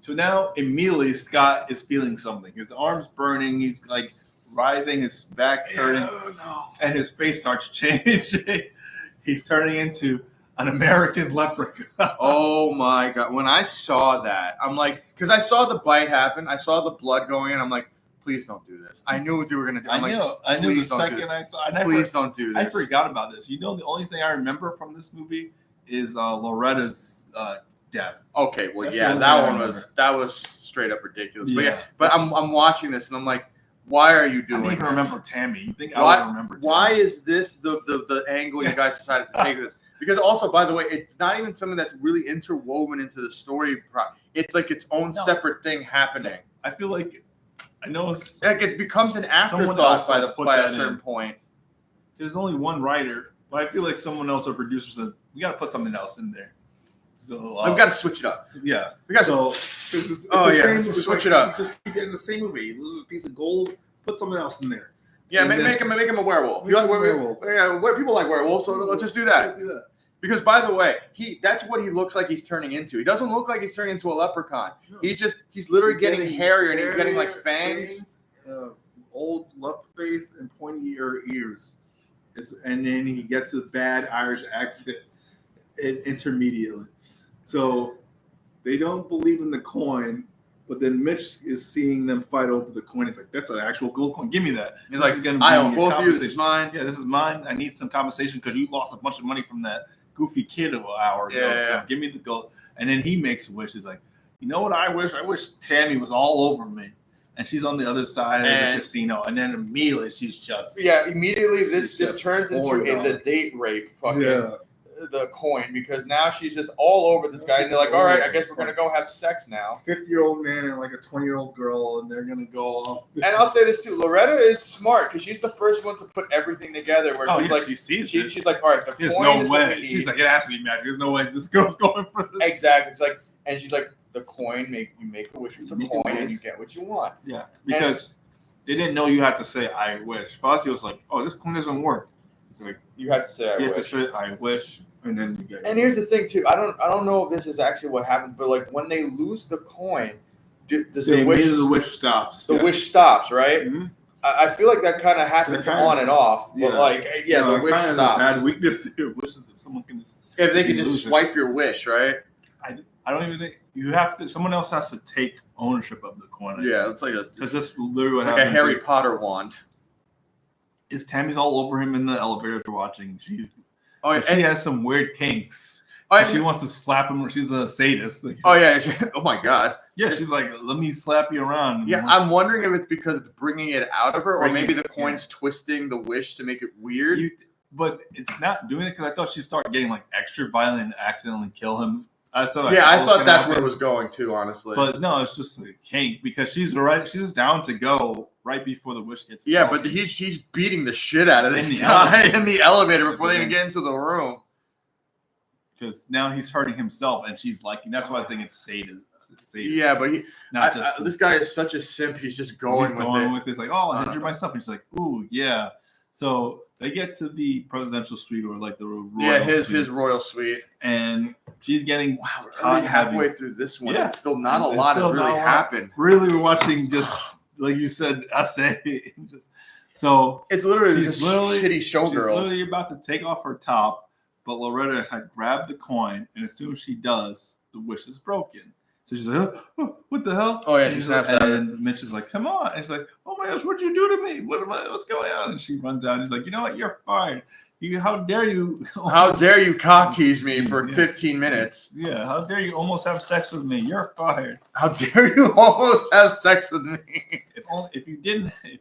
[SPEAKER 2] So now immediately Scott is feeling something. His arm's burning. He's like writhing. His back's hurting. And his face starts changing. He's turning into an American leprechaun.
[SPEAKER 1] Oh my God. When I saw that, I'm like, because I saw the bite happen. I saw the blood going in. I'm like, please don't do this. I knew what you were going to do.
[SPEAKER 2] I knew the second I saw it.
[SPEAKER 1] Please don't do this.
[SPEAKER 2] I forgot about this. You know, the only thing I remember from this movie is Loretta's death.
[SPEAKER 1] Okay, well, yeah, that was straight up ridiculous.
[SPEAKER 2] Yeah.
[SPEAKER 1] But I'm watching this and I'm like, why are you doing
[SPEAKER 2] I don't even
[SPEAKER 1] this?
[SPEAKER 2] remember Tammy. You think I would remember Tammy?
[SPEAKER 1] Why is this the angle you guys decided to take this? Because also, by the way, it's not even something that's really interwoven into the story. It's like its own separate thing happening.
[SPEAKER 2] I feel like I know it's
[SPEAKER 1] like it becomes an afterthought by a certain point.
[SPEAKER 2] There's only one writer, but I feel like someone else or producer said we got to put something else in there. So
[SPEAKER 1] we've got to switch it up.
[SPEAKER 2] Yeah,
[SPEAKER 1] we got
[SPEAKER 2] to.
[SPEAKER 1] Switch it up.
[SPEAKER 3] Just keep getting the same movie. You lose a piece of gold, put something else in there.
[SPEAKER 1] Yeah, make him a werewolf. You like werewolf? Yeah, people like werewolves, so let's just do that. Because by the way, that's what he looks like he's turning into. He doesn't look like he's turning into a leprechaun. No. He's literally getting hairier and he's getting like fangs.
[SPEAKER 3] Old lep face and pointy ears. And then he gets a bad Irish accent intermediately. So they don't believe in the coin, but then Mitch is seeing them fight over the coin. He's like, that's an actual gold coin. Give me that.
[SPEAKER 1] He's like, I own both of you. This is mine.
[SPEAKER 2] Yeah, this is mine. I need some compensation because you lost a bunch of money from that goofy kid an hour ago. Yeah. So give me the gold. And then he makes a wish. He's like, you know what I wish? I wish Tammy was all over me. And she's on the other side of the casino. And then immediately she's just.
[SPEAKER 1] Yeah, immediately this just turns into the date rape the coin, because now she's just all over this guy. And they're like, all right, I guess we're going to go have sex now.
[SPEAKER 3] 50-year-old man and like a 20-year-old girl, and they're going to go off.
[SPEAKER 1] And I'll say this too. Loretta is smart because she's the first one to put everything together. Where she's like,
[SPEAKER 2] she sees it.
[SPEAKER 1] She's like, all right, the coin
[SPEAKER 2] There's no way. She's like, it has to be magic. There's no way this girl's going for this.
[SPEAKER 1] Exactly. It's like, and she's like, the coin, you make a wish with the coin and you get what you want.
[SPEAKER 2] Yeah, because they didn't know you had to say, I wish. Fozzie was like, oh, this coin doesn't work. It's like,
[SPEAKER 1] you have to say, I wish.
[SPEAKER 2] You have to say, I wish. And then you get it.
[SPEAKER 1] And here's the thing too. I don't know if this is actually what happens, but like when they lose the coin, does the
[SPEAKER 2] wish stops?
[SPEAKER 1] The wish stops, right? Mm-hmm. I feel like that kind of happens on and off, but the wish stops.
[SPEAKER 2] A bad weakness to your wishes. If someone can,
[SPEAKER 1] if they can just swipe your wish, right?
[SPEAKER 2] I don't even think you have to. Someone else has to take ownership of the coin.
[SPEAKER 1] Yeah, it's like
[SPEAKER 2] this literally
[SPEAKER 1] like a Harry Potter wand.
[SPEAKER 2] Is Tammy's all over him in the elevator after watching? She has some weird kinks. She wants to slap him. She's a sadist.
[SPEAKER 1] Oh my God.
[SPEAKER 2] Yeah, she's like, let me slap you around.
[SPEAKER 1] Yeah, I'm wondering if it's because it's bringing it out of her, or maybe the coin's twisting the wish to make it weird.
[SPEAKER 2] But it's not doing it because I thought she'd start getting like extra violent and accidentally kill him. I thought
[SPEAKER 1] that's where it was going to, honestly.
[SPEAKER 2] But no, it's just a kink because she's down to go right before the wish gets.
[SPEAKER 1] Yeah, but she's beating the shit out of this guy in the elevator before they even get into the room.
[SPEAKER 2] Because now he's hurting himself, and she's liking. That's why I think it's sadism.
[SPEAKER 1] Yeah, but this guy is such a simp. He's just going with it.
[SPEAKER 2] It's like, oh, I injured myself. And she's like, ooh, yeah. So they get to the presidential suite, or like the royal
[SPEAKER 1] his royal suite,
[SPEAKER 2] and she's getting
[SPEAKER 1] halfway through this one. Yeah. And still not a lot has really happened.
[SPEAKER 2] Really, we're watching just like you said, essay. So
[SPEAKER 1] it's literally just shitty showgirls.
[SPEAKER 2] She's literally about to take off her top, but Loretta had grabbed the coin, and as soon as she does, the wish is broken. So she's like, oh, what the hell?
[SPEAKER 1] Oh yeah, she snaps at her.
[SPEAKER 2] And Mitch is like, come on. And she's like, oh my gosh, what'd you do to me? What's going on? And she runs out and he's like, you know what? You're fired. How dare you?
[SPEAKER 1] How dare you cock tease me for 15 minutes?
[SPEAKER 2] Yeah, how dare you almost have sex with me? You're fired.
[SPEAKER 1] How dare you almost have sex with me?
[SPEAKER 2] If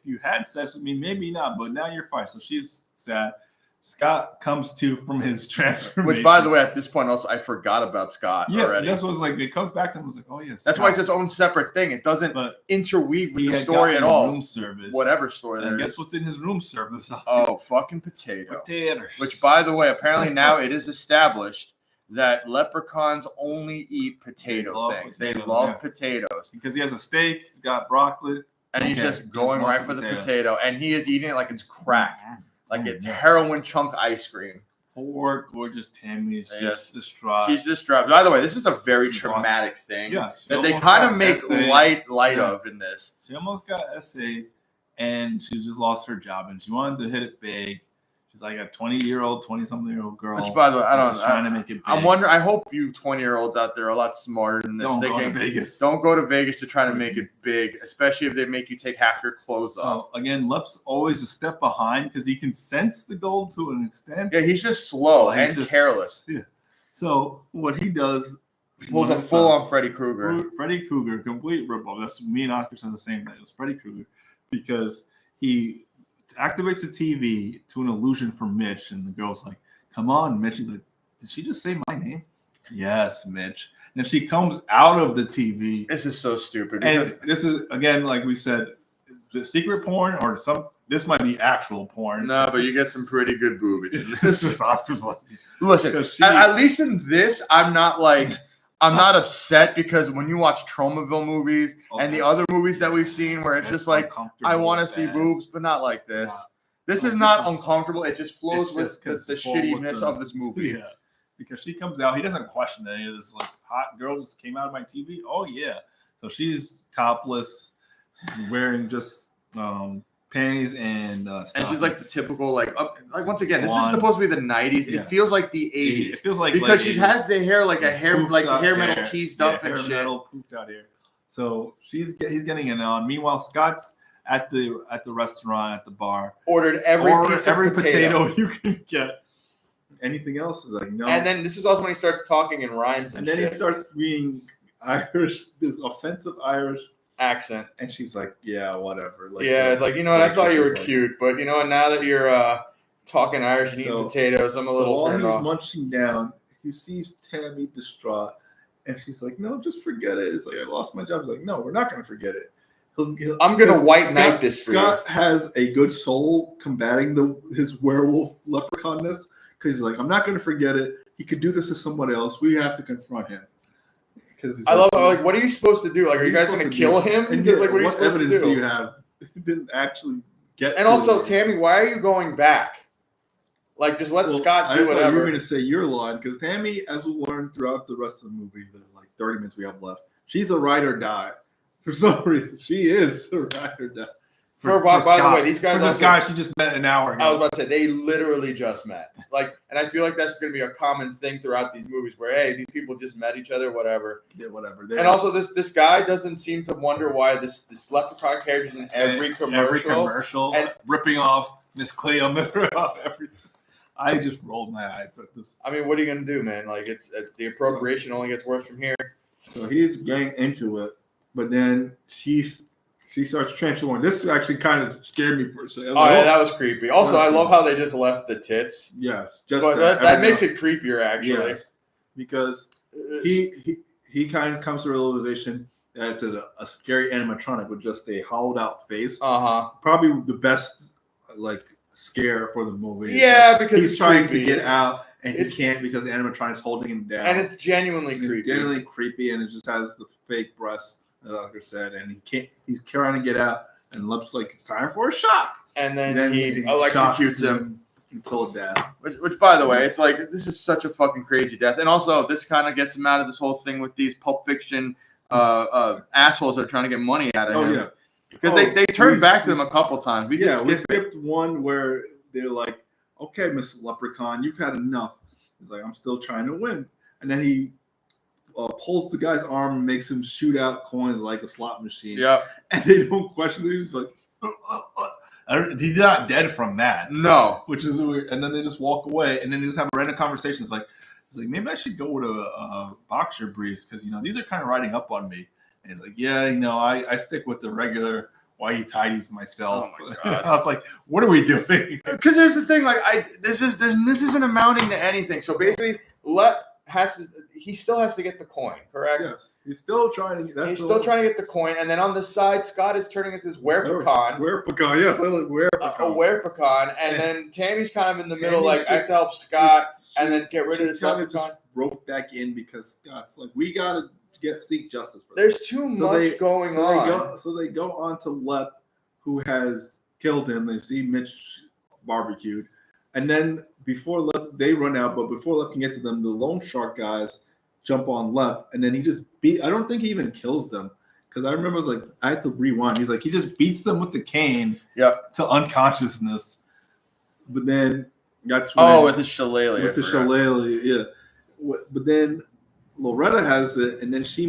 [SPEAKER 2] you had sex with me, maybe not, but now you're fired. So she's sad. Scott comes to from his transformation.
[SPEAKER 1] Which, by the way, at this point, also I forgot about Scott already.
[SPEAKER 2] That's what's like. It comes back to him. I was like, oh yes.
[SPEAKER 1] That's why it's its own separate thing. It doesn't interweave with the story at all.
[SPEAKER 2] Room service.
[SPEAKER 1] Whatever story there is.
[SPEAKER 2] Guess what's in his room service?
[SPEAKER 1] Oh, fucking potato.
[SPEAKER 2] Potatoes.
[SPEAKER 1] Which, by the way, apparently now it is established that leprechauns only eat potato things. They love potatoes.
[SPEAKER 2] Because he has a steak, he's got broccoli.
[SPEAKER 1] And he's just going right for the potato. And he is eating it like it's crack. Like it's heroin chunk ice cream.
[SPEAKER 2] Poor, gorgeous Tammy is just distraught.
[SPEAKER 1] She's distraught. By the way, this is a very traumatic thing that they kind of make light of in this.
[SPEAKER 2] She almost got essayed, and she just lost her job, and she wanted to hit it big. She's like a 20-something-year-old girl.
[SPEAKER 1] Which, by the way,
[SPEAKER 2] trying to make it big.
[SPEAKER 1] I'm wondering. I hope you 20-year-olds out there are a lot smarter than this.
[SPEAKER 2] Don't go to Vegas.
[SPEAKER 1] Don't go to Vegas to try to make it big, especially if they make you take half your clothes off.
[SPEAKER 2] Again, Lep's always a step behind because he can sense the gold to an extent.
[SPEAKER 1] Yeah, he's just slow and careless.
[SPEAKER 2] Yeah. So what he does,
[SPEAKER 1] he pulls a full-on Freddy Krueger.
[SPEAKER 2] Freddy Krueger, complete ripoff. That's me and Oscar said the same thing. It was Freddy Krueger because he activates the TV to an illusion for Mitch, and the girl's like, come on, Mitch. He's like, did she just say my name? Yes, Mitch. And she comes out of the TV.
[SPEAKER 1] This is so stupid.
[SPEAKER 2] And this is, again, like we said, the secret porn or this might be actual porn.
[SPEAKER 1] No, but you get some pretty good boobies.
[SPEAKER 2] This is Oscar's like,
[SPEAKER 1] listen, at least in this, I'm not upset because when you watch Tromaville movies and the other movies that we've seen where it's just like, I want to see boobs, but not like this. This is not uncomfortable. It just flows with the shittiness of this movie.
[SPEAKER 2] Yeah. Because she comes out. He doesn't question any of this. Like, hot girl just came out of my TV. Oh, yeah. So she's topless, wearing just panties and
[SPEAKER 1] and she's like the typical, like once again, this is supposed to be the 90s. Yeah. It feels like the 80s.
[SPEAKER 2] It feels like
[SPEAKER 1] because she has the hair like a hair metal teased up and shit.
[SPEAKER 2] Metal poofed out here. So he's getting it on. Meanwhile, Scott's at the restaurant at the bar.
[SPEAKER 1] Ordered every
[SPEAKER 2] potato you can get. Anything else is like no.
[SPEAKER 1] And then this is also when he starts talking in rhymes
[SPEAKER 2] and then he starts being Irish, this offensive Irish
[SPEAKER 1] accent,
[SPEAKER 2] and she's like, yeah, whatever. Like,
[SPEAKER 1] yeah, like, you know what, I thought you were cute, but you know what, now that you're talking Irish and eating potatoes, I'm a little turned off.
[SPEAKER 2] While he's munching down, he sees Tammy distraught, and she's like, no, just forget it. It's like, I lost my job. He's like, no, we're not going to forget it.
[SPEAKER 1] I'm going to white knight this for you.
[SPEAKER 2] Scott has a good soul combating his werewolf leprechaunness, because he's like, I'm not going to forget it. He could do this to someone else. We have to confront him.
[SPEAKER 1] I love, like, what are you supposed to do? Like, are you guys going to kill him?
[SPEAKER 2] And
[SPEAKER 1] like, what are you supposed
[SPEAKER 2] evidence
[SPEAKER 1] to do?
[SPEAKER 2] Do you have? He didn't actually get.
[SPEAKER 1] And also, Tammy, why are you going back? Like, just let Scott do whatever.
[SPEAKER 2] You were going to say your line, because Tammy, as we'll learn throughout the rest of the movie, the like 30 minutes we have left, she's a ride or die. For some reason, she is a ride or die.
[SPEAKER 1] By the way, these guys.
[SPEAKER 2] This guy she just met an hour ago.
[SPEAKER 1] I was about to say they literally just met. Like, and I feel like that's going to be a common thing throughout these movies, where hey, these people just met each other, whatever.
[SPEAKER 2] Yeah, whatever.
[SPEAKER 1] And also, this guy doesn't seem to wonder why this leprechaun character is in every commercial,
[SPEAKER 2] and ripping off Miss Cleo Miller. I just rolled my eyes at this.
[SPEAKER 1] I mean, what are you going to do, man? Like, it's the appropriation only gets worse from here.
[SPEAKER 2] So he's getting into it, but then she starts transforming. This actually kind of scared me for a second.
[SPEAKER 1] That was creepy. Also, I love how they just left the tits.
[SPEAKER 2] Yes,
[SPEAKER 1] but that makes it creepier, actually.
[SPEAKER 2] Yes, because he kind of comes to the realization that it's a scary animatronic with just a hollowed out face. Probably the best scare for the movie.
[SPEAKER 1] Yeah, because
[SPEAKER 2] he's trying to get out and he can't because the animatronic's holding him down.
[SPEAKER 1] And it's genuinely creepy.
[SPEAKER 2] Genuinely creepy, and it just has the fake breasts. As Oscar said, and he can't. He's trying to get out, and Lep's like, "It's time for a shock."
[SPEAKER 1] And then he electrocutes him
[SPEAKER 2] until death.
[SPEAKER 1] Which, by the way, it's like this is such a fucking crazy death. And also, this kind of gets him out of this whole thing with these Pulp Fiction assholes that are trying to get money out of him.
[SPEAKER 2] Yeah,
[SPEAKER 1] because they turned back to him a couple times.
[SPEAKER 2] We skipped one where they're like, "Okay, Miss Leprechaun, you've had enough.
[SPEAKER 3] He's like, I'm still trying to win. And then he pulls the guy's arm and makes him shoot out coins like a slot machine.
[SPEAKER 1] Yeah.
[SPEAKER 3] And they don't question it. He's like,
[SPEAKER 2] he's not dead from that.
[SPEAKER 1] No.
[SPEAKER 3] Which is weird. And then they just walk away. And then they just have random conversations like, he's like, maybe I should go with a boxer briefs because, these are kind of riding up on me. And he's like, yeah, I stick with the regular whitey tidies myself.
[SPEAKER 1] Oh my God.
[SPEAKER 3] I was like, what are we doing?
[SPEAKER 1] Because there's the thing, like this isn't amounting to anything. So basically, he still has to get the coin, correct?
[SPEAKER 3] Yes, he's still trying to.
[SPEAKER 1] He's still trying to get the coin, and then on the side, Scott is turning into this werepecan.
[SPEAKER 3] Werepecan, yes, I like werepecan.
[SPEAKER 1] A werepecan, and then Tammy's kind of in the middle, like I have to help Scott, and then get rid of this leprechaun.
[SPEAKER 3] Just roped back in because Scott's like, we gotta seek justice for
[SPEAKER 1] There's too much going on.
[SPEAKER 3] So they go on to Lep, who has killed him. They see Mitch barbecued, and then before they run out, but before Lep can get to them, the loan shark guys jump on Lep, and then he just I don't think he even kills them because I remember I was like, I had to rewind. He's like, he just beats them with the cane, to unconsciousness. But then
[SPEAKER 1] with his shillelagh.
[SPEAKER 3] With the shillelagh, yeah. But then Loretta has it, and then she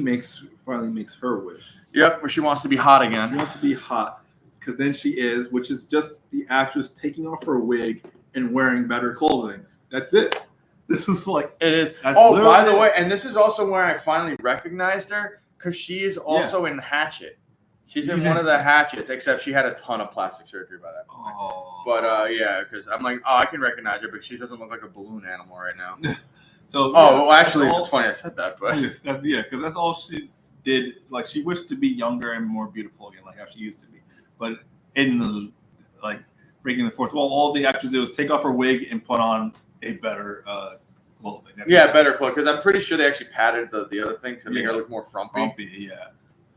[SPEAKER 3] finally makes her wish.
[SPEAKER 1] Yep, where she wants to be hot again.
[SPEAKER 3] She wants to be hot because then she is, which is just the actress taking off her wig and wearing better clothing. That's it. This is like
[SPEAKER 1] it is. Oh, by the way, and this is also where I finally recognized her because she is also in Hatchet. She's in one of the Hatchets, except she had a ton of plastic surgery by that point.
[SPEAKER 3] Oh.
[SPEAKER 1] But yeah, because I'm like, I can recognize her, but she doesn't look like a balloon animal right now.
[SPEAKER 3] So
[SPEAKER 1] well, actually, it's funny I said that, but
[SPEAKER 3] because that's all she did. Like she wished to be younger and more beautiful again, like how she used to be. But in the breaking the fourth wall, all the actors did was take off her wig and put on a better clothing.
[SPEAKER 1] Better clothing because I'm pretty sure they actually padded the other thing to make her look more frumpy.
[SPEAKER 3] Yeah.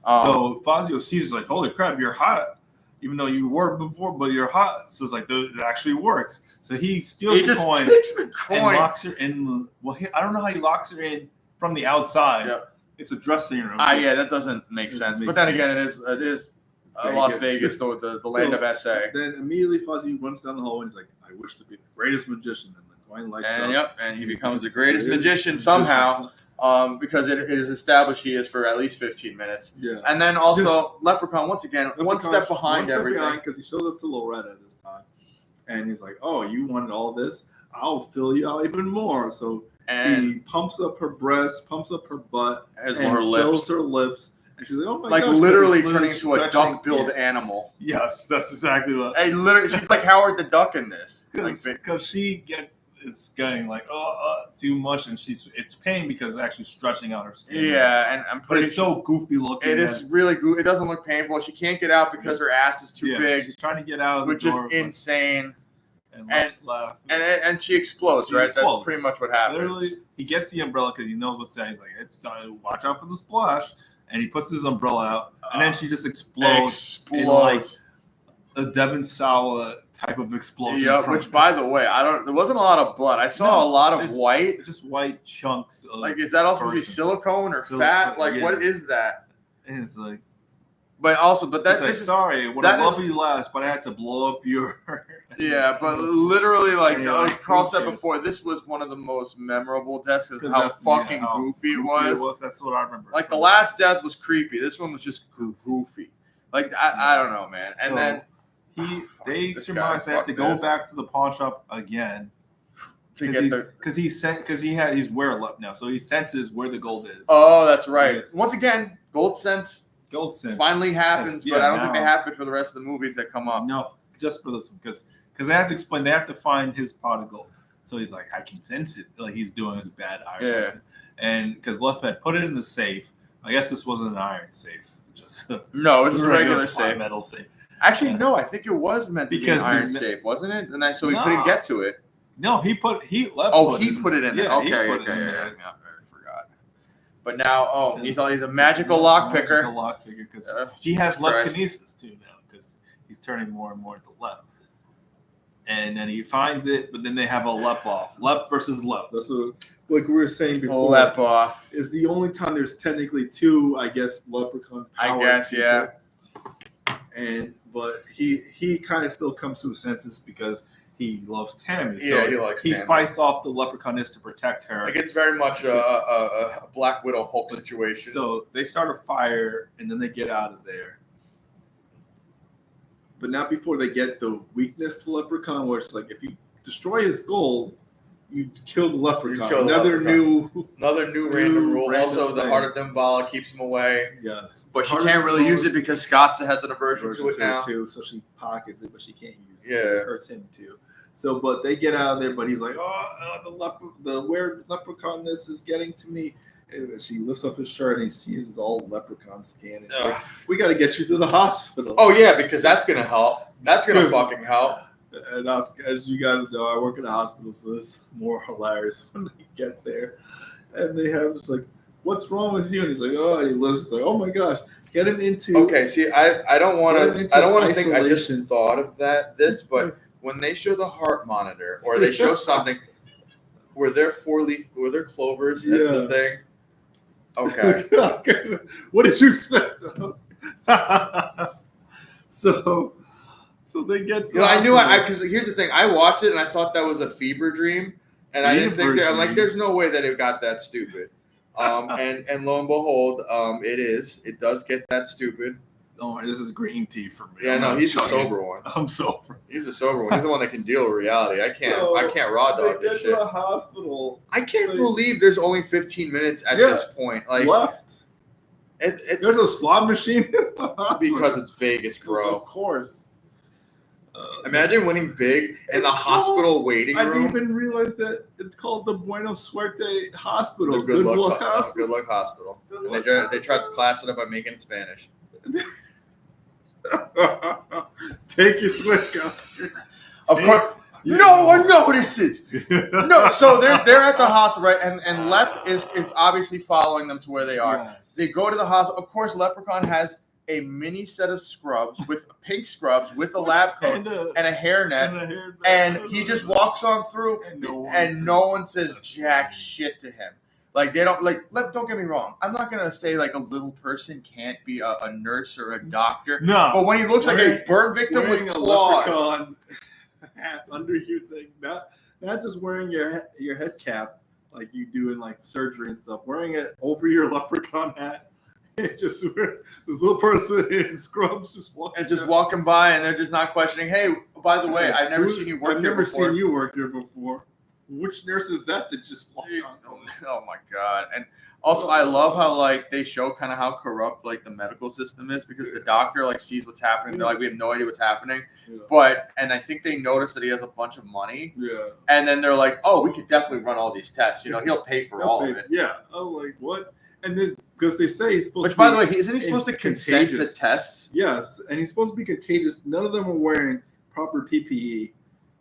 [SPEAKER 3] So Fazio sees like, holy crap, you're hot. Even though you were before, but you're hot. So it's like, it actually works. So he steals the coin.
[SPEAKER 1] Takes the coin
[SPEAKER 3] and locks her in. I don't know how he locks her in from the outside.
[SPEAKER 1] Yep.
[SPEAKER 3] It's a dressing room.
[SPEAKER 1] Yeah, that doesn't make sense. But then again, it is Las Vegas, the land of SA.
[SPEAKER 3] Then immediately Fuzzy runs down the hall and he's like, I wish to be the greatest magician. And the coin lights up.
[SPEAKER 1] And he becomes the greatest magician somehow. Because it is established he is for at least 15 minutes. Yeah. And then also Leprechaun, once again, one step behind everything.
[SPEAKER 3] Because he shows up to Loretta this time. And he's like, oh, you wanted all this? I'll fill you out even more. So he pumps up her breasts, pumps up her butt, and fills her lips. And she's like, oh my gosh.
[SPEAKER 1] Literally turning into a duck-billed animal.
[SPEAKER 3] Yes, that's exactly what.
[SPEAKER 1] She's like Howard the Duck in this.
[SPEAKER 3] Because it's getting too much, and it's pain because it's actually stretching out her skin.
[SPEAKER 1] Yeah, and I'm pretty.
[SPEAKER 3] But it's so goofy looking.
[SPEAKER 1] It is really goofy. It doesn't look painful. She can't get out because her ass is too big.
[SPEAKER 3] She's trying to get out of the
[SPEAKER 1] door, which is insane. And she explodes, right? That's pretty much what happens.
[SPEAKER 3] Literally, he gets the umbrella because he knows what's saying. He's like, "It's time. Watch out for the splash!" And he puts his umbrella out, and then she just explodes. In like a Devon Sawa type of explosion.
[SPEAKER 1] Yeah, which by the way, there wasn't a lot of blood. I saw a lot of white.
[SPEAKER 3] Just white chunks of
[SPEAKER 1] is that also be silicone or fat? What is that?
[SPEAKER 3] And it's like
[SPEAKER 1] but
[SPEAKER 3] that's sorry, it would have loved you last, but I had to blow up your
[SPEAKER 1] Yeah, but literally Carl said before, this was one of the most memorable deaths because of how fucking goofy it was.
[SPEAKER 3] That's what I remember.
[SPEAKER 1] The last death was creepy. This one was just goofy. I don't know, man. And then
[SPEAKER 3] they surmise they have to go back to the pawn shop again because he's werelep now, so he senses where the gold is.
[SPEAKER 1] Oh, that's right. Once again, gold sense finally happens,
[SPEAKER 3] but
[SPEAKER 1] I don't think they happen for the rest of the movies that come up.
[SPEAKER 3] No, just for this one because they have to explain. They have to find his pot of gold. So he's like, I can sense it. Like he's doing his bad Irish accent. And because Left had put it in the safe. I guess this wasn't an iron safe.
[SPEAKER 1] No, it was a regular safe.
[SPEAKER 3] Metal safe.
[SPEAKER 1] Actually, no, I think it was meant to be an iron safe, wasn't it? And so he couldn't get to it.
[SPEAKER 3] No, he put it in there.
[SPEAKER 1] Yeah, okay, I forgot. But now, he's a magical lock picker.
[SPEAKER 3] Because he has telekinesis too now because he's turning more and more to left. And then he finds it, but then they have a lep off. Lep versus lep. That's what, like we were saying before.
[SPEAKER 1] Lep off
[SPEAKER 3] is the only time there's technically two, I guess, leprechaun power.
[SPEAKER 1] I guess, people. Yeah.
[SPEAKER 3] But he kind of still comes to his senses because
[SPEAKER 2] he loves Tammy.
[SPEAKER 1] Yeah,
[SPEAKER 2] So
[SPEAKER 1] he likes
[SPEAKER 2] he
[SPEAKER 1] Tammy.
[SPEAKER 2] fights off the Leprechauness to protect her.
[SPEAKER 1] Like it's very much a Black Widow Hulk situation.
[SPEAKER 2] So they start a fire, and then they get out of there. But not before they get the weakness to Leprechaun, where it's like if you destroy his gold, you kill the Leprechaun. Another new
[SPEAKER 1] random rule.
[SPEAKER 2] random
[SPEAKER 1] Also, the
[SPEAKER 2] thing.
[SPEAKER 1] Heart of Damballa keeps him away.
[SPEAKER 2] Yes,
[SPEAKER 1] But she can't really use it because Scott's has an aversion to it now.
[SPEAKER 2] too, so she pockets it, but she can't use it.
[SPEAKER 1] Yeah.
[SPEAKER 2] It hurts him too. So, but they get out of there, but he's like, the weird leprechaunness is getting to me. And she lifts up his shirt and he sees his all leprechaun skin. And she's like, we got to get you to the hospital.
[SPEAKER 1] Oh, yeah, because that's going to help. That's going to fucking help.
[SPEAKER 2] And as you guys know, I work in a hospital, so it's more hilarious when they get there. And they have just like, what's wrong with you? And he's like, oh, and he listens like, oh my gosh, get him into.
[SPEAKER 1] Okay, see, I don't want to think I just
[SPEAKER 2] isolation.
[SPEAKER 1] thought of but when they show the heart monitor or they show something, were there clovers as the thing? Okay.
[SPEAKER 2] What did you expect? So they get.
[SPEAKER 1] I knew because here's the thing. I watched it and I thought that was a fever dream, and I didn't think that. I'm like, there's no way that it got that stupid. And lo and behold, it is. It does get that stupid.
[SPEAKER 2] Oh, this is green tea for me.
[SPEAKER 1] Yeah, no, he's the sober one.
[SPEAKER 2] I'm sober.
[SPEAKER 1] He's the sober one. He's the one that can deal with reality. I can't raw dog this shit.
[SPEAKER 2] They get to the hospital.
[SPEAKER 1] I can't believe there's only 15 minutes at this point. Like
[SPEAKER 2] left.
[SPEAKER 1] It's
[SPEAKER 2] There's a slot machine in the hospital.
[SPEAKER 1] because it's Vegas, bro.
[SPEAKER 2] Of course.
[SPEAKER 1] Imagine winning big in the hospital waiting
[SPEAKER 2] I
[SPEAKER 1] room.
[SPEAKER 2] didn't even realize that it's called the Bueno Suerte Hospital.
[SPEAKER 1] The Good Luck Hospital. And they tried to class it up by making it Spanish.
[SPEAKER 2] Take your switch,
[SPEAKER 1] Of course, no one notices. No, so they're at the hospital, right? And Lep is obviously following them to where they are.
[SPEAKER 2] Yes.
[SPEAKER 1] They go to the hospital. Of course, Leprechaun has a mini set of scrubs with pink scrubs with a lab coat and a hairnet, and he just walks on through, and no one says jack shit to him. Like they don't don't get me wrong. I'm not gonna say like a little person can't be a nurse or a doctor. No, but when he looks like a burn victim with claws,
[SPEAKER 2] a leprechaun hat under your thing, not just wearing your head cap like you do in like surgery and stuff. Wearing it over your leprechaun hat. Just this little person in scrubs just
[SPEAKER 1] walking by, and they're just not questioning. Hey, by the way, I've never seen you work here before.
[SPEAKER 2] I've never seen you work here before. Which nurse is that just walked on?
[SPEAKER 1] Oh my god! And also, I love how like they show kind of how corrupt like the medical system is because the doctor like sees what's happening. They're like, we have no idea what's happening, and I think they notice that he has a bunch of money. Yeah. And then they're like, oh, we could definitely run all these tests. You know, he'll pay for all of it.
[SPEAKER 2] Yeah. I'm like, what? And then because they say he's supposed
[SPEAKER 1] to. Which, by the way, isn't he supposed to consent to tests?
[SPEAKER 2] Yes, and he's supposed to be contagious. None of them are wearing proper PPE.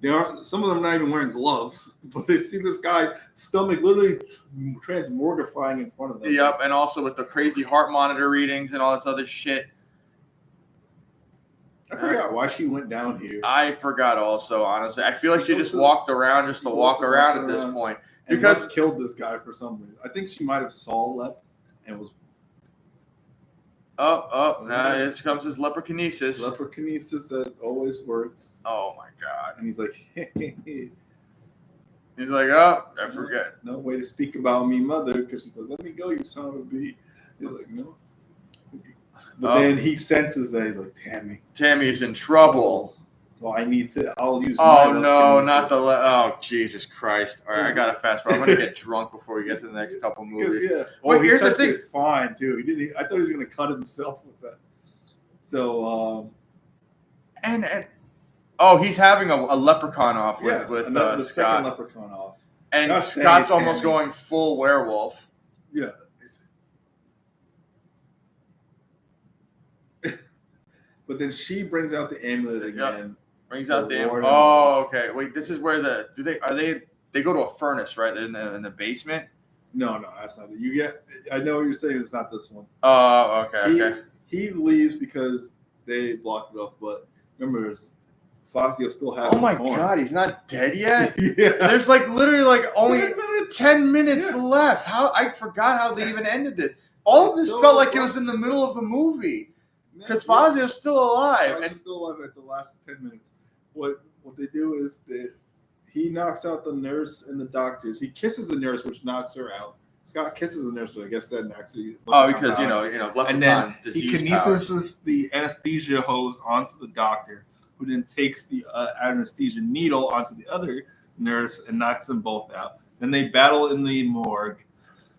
[SPEAKER 2] They aren't. Some of them are not even wearing gloves. But they see this guy stomach literally transmorgifying in front of them.
[SPEAKER 1] Yep, and also with the crazy heart monitor readings and all this other shit.
[SPEAKER 2] I forgot why she went down here.
[SPEAKER 1] I forgot also, honestly. I feel like she just walked around just to walk around at this point.
[SPEAKER 2] Because killed this guy for some reason. I think she might have saw Lep and was.
[SPEAKER 1] Now here comes his leprechanesis.
[SPEAKER 2] Leprechanesis that always works.
[SPEAKER 1] Oh my god!
[SPEAKER 2] And he's like,
[SPEAKER 1] he's like, oh, I forget.
[SPEAKER 2] No way to speak about me, mother, because she's like, let me go, you son of a bee. He's like, no. But then he senses that he's like,
[SPEAKER 1] Tammy's in trouble.
[SPEAKER 2] So I'll use.
[SPEAKER 1] Oh no, not the. Oh Jesus Christ! All right, I gotta fast forward. I'm gonna get drunk before we get to the next couple movies.
[SPEAKER 2] Yeah. Oh, here's the thing. Fine, too. He didn't. I thought he was gonna cut himself with that. So,
[SPEAKER 1] and he's having a leprechaun off with
[SPEAKER 2] the
[SPEAKER 1] Scott.
[SPEAKER 2] Second leprechaun off,
[SPEAKER 1] and Scott's almost going full werewolf.
[SPEAKER 2] Yeah. But then she brings out the amulet again.
[SPEAKER 1] Yep. Brings out the amulet. Oh, okay. Wait, this is where they go to a furnace, right? In the basement?
[SPEAKER 2] No, that's not it. I know what you're saying. It's not this one.
[SPEAKER 1] Oh, okay.
[SPEAKER 2] He leaves because they blocked it off. But remember, Fazio still has.
[SPEAKER 1] Oh my god, he's not dead yet.
[SPEAKER 2] Yeah.
[SPEAKER 1] There's literally only 10 minutes left. I forgot how they even ended this. All of this felt like it was in the middle of the movie. Because Fazio's still alive.
[SPEAKER 2] Fazio's still alive at the last 10 minutes. What
[SPEAKER 3] what they do is he knocks out the nurse and the doctors. He kisses the nurse, which knocks her out. Scott kisses the nurse, so I guess that knocks her.
[SPEAKER 1] Because Leprechaun
[SPEAKER 2] and then he
[SPEAKER 1] disease
[SPEAKER 2] kinesis the anesthesia hose onto the doctor, who then takes the anesthesia needle onto the other nurse and knocks them both out. Then they battle in the morgue.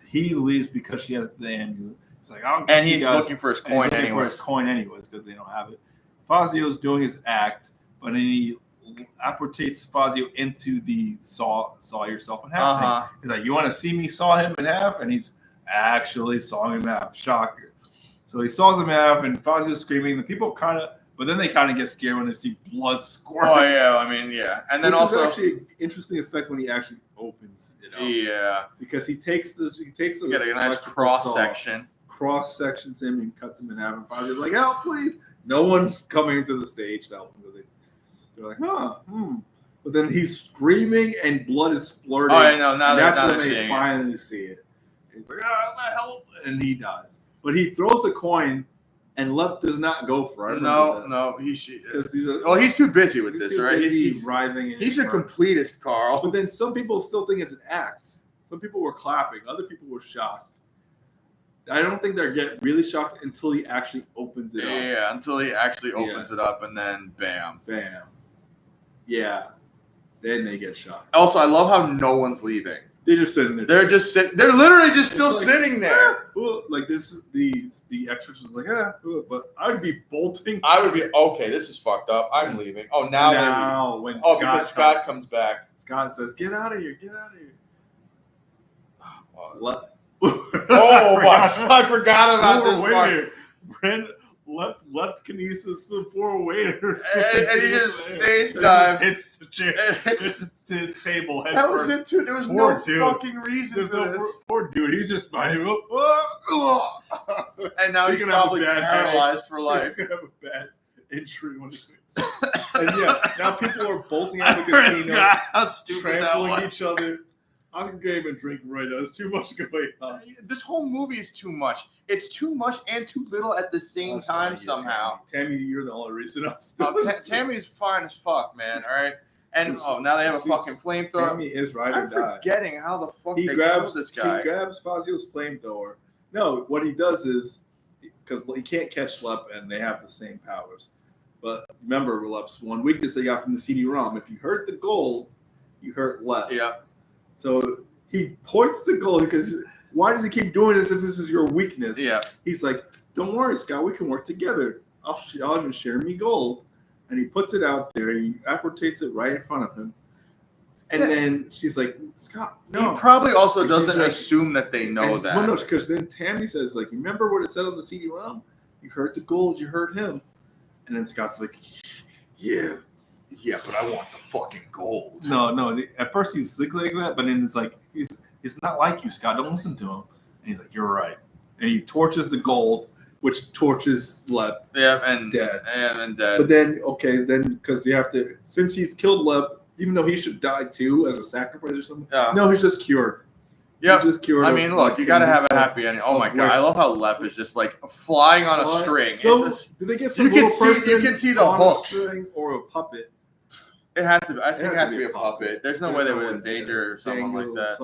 [SPEAKER 2] He leaves because she has the ambulance. It's like,
[SPEAKER 1] and he's looking for his coin
[SPEAKER 2] anyways because they don't have it. Fazio's doing his act, but then he apportates Fazio into the saw yourself in half thing. He's like, you want to see me saw him in half? And he's actually sawing him in half. Shocker. So he saws him in half, and Fazio's screaming. The people but then they kind of get scared when they see blood squirting.
[SPEAKER 1] Oh yeah, and then
[SPEAKER 3] which
[SPEAKER 1] also
[SPEAKER 3] is actually an interesting effect when he actually opens it up.
[SPEAKER 1] Yeah,
[SPEAKER 3] because he takes a
[SPEAKER 1] nice cross
[SPEAKER 3] sections him and cuts him in half. And Fazio's like, help, please. No one's coming to the stage to help him. They're like, But then he's screaming and blood is splurting.
[SPEAKER 1] Oh, I know. Now
[SPEAKER 3] that's when they finally see it. He's like, help! And he dies. But he throws the coin, and Lep does not go for it.
[SPEAKER 1] No, he's too busy with this, right?
[SPEAKER 3] He's writhing.
[SPEAKER 1] He's a completist, Carl.
[SPEAKER 3] But then some people still think it's an act. Some people were clapping. Other people were shocked. I don't think they get really shocked until he actually opens it up.
[SPEAKER 1] Yeah, until he actually opens it up, and then bam.
[SPEAKER 3] Bam. Yeah. Then they get shocked.
[SPEAKER 1] Also, I love how no one's leaving.
[SPEAKER 3] They're just sitting there.
[SPEAKER 1] They're literally just still sitting there.
[SPEAKER 3] Like this, the exorcist is like, but I would be bolting.
[SPEAKER 1] I would be okay. This is fucked up. I'm leaving. Oh, now
[SPEAKER 3] when
[SPEAKER 1] because Scott comes back.
[SPEAKER 3] Scott says, "Get out of here! Get out of here!"
[SPEAKER 1] I forgot about this part.
[SPEAKER 3] Left kinesis the poor waiter,
[SPEAKER 1] and he just stage dive.
[SPEAKER 3] Hits the chair, hits the table.
[SPEAKER 1] That was it too. There was no fucking reason for this.
[SPEAKER 3] Poor dude, he's just minding up.
[SPEAKER 1] And now he's probably paralyzed for life.
[SPEAKER 3] He's gonna have a bad injury when he quits. And now people are bolting out of the casino,
[SPEAKER 1] how stupid
[SPEAKER 3] trampling each other. Oscar can't even drink right now. There's too much going on.
[SPEAKER 1] This whole movie is too much. It's too much and too little at the same time somehow.
[SPEAKER 3] Tammy, you're the only reason I'm still.
[SPEAKER 1] Tammy's fine as fuck, man. All right. And now they have a fucking flamethrower.
[SPEAKER 3] Tammy is right or die.
[SPEAKER 1] I'm forgetting how the fuck
[SPEAKER 3] they
[SPEAKER 1] grabs this guy.
[SPEAKER 3] He grabs Fazio's flamethrower. No, what he does is because he can't catch Lep and they have the same powers. But remember, Lep's one weakness they got from the CD-ROM. If you hurt the gold, you hurt Lep.
[SPEAKER 1] Yeah.
[SPEAKER 3] So he points the gold because why does he keep doing this if this is your weakness?
[SPEAKER 1] Yeah.
[SPEAKER 3] He's like, don't worry, Scott, we can work together. I'll even share me gold. And he puts it out there. He apportates it right in front of him. And then she's like, Scott, no.
[SPEAKER 1] He probably also doesn't assume that they know that.
[SPEAKER 3] Well, no, because then Tammy says, like, remember what it said on the CD-ROM? You hurt the gold, you hurt him. And then Scott's like, yeah, but I want the fucking gold.
[SPEAKER 2] No. At first he's like that, but then it's like he's not like you, Scott. Don't listen to him. And he's like, you're right. And he torches the gold, which torches Lep.
[SPEAKER 1] Yeah, and
[SPEAKER 3] dead.
[SPEAKER 1] And dead.
[SPEAKER 3] But then because you have to, since he's killed Lep, even though he should die too as a sacrifice or something. No, he's just cured.
[SPEAKER 1] Yep.
[SPEAKER 3] Just cured.
[SPEAKER 1] I mean, look, you got to have a happy ending. Oh my god, I love how Lep is just like flying on a string.
[SPEAKER 3] So did they get some
[SPEAKER 1] you can see the hooks
[SPEAKER 3] or a puppet?
[SPEAKER 1] It had to be. I think it had to be a puppet. There's no way they would endanger someone like that.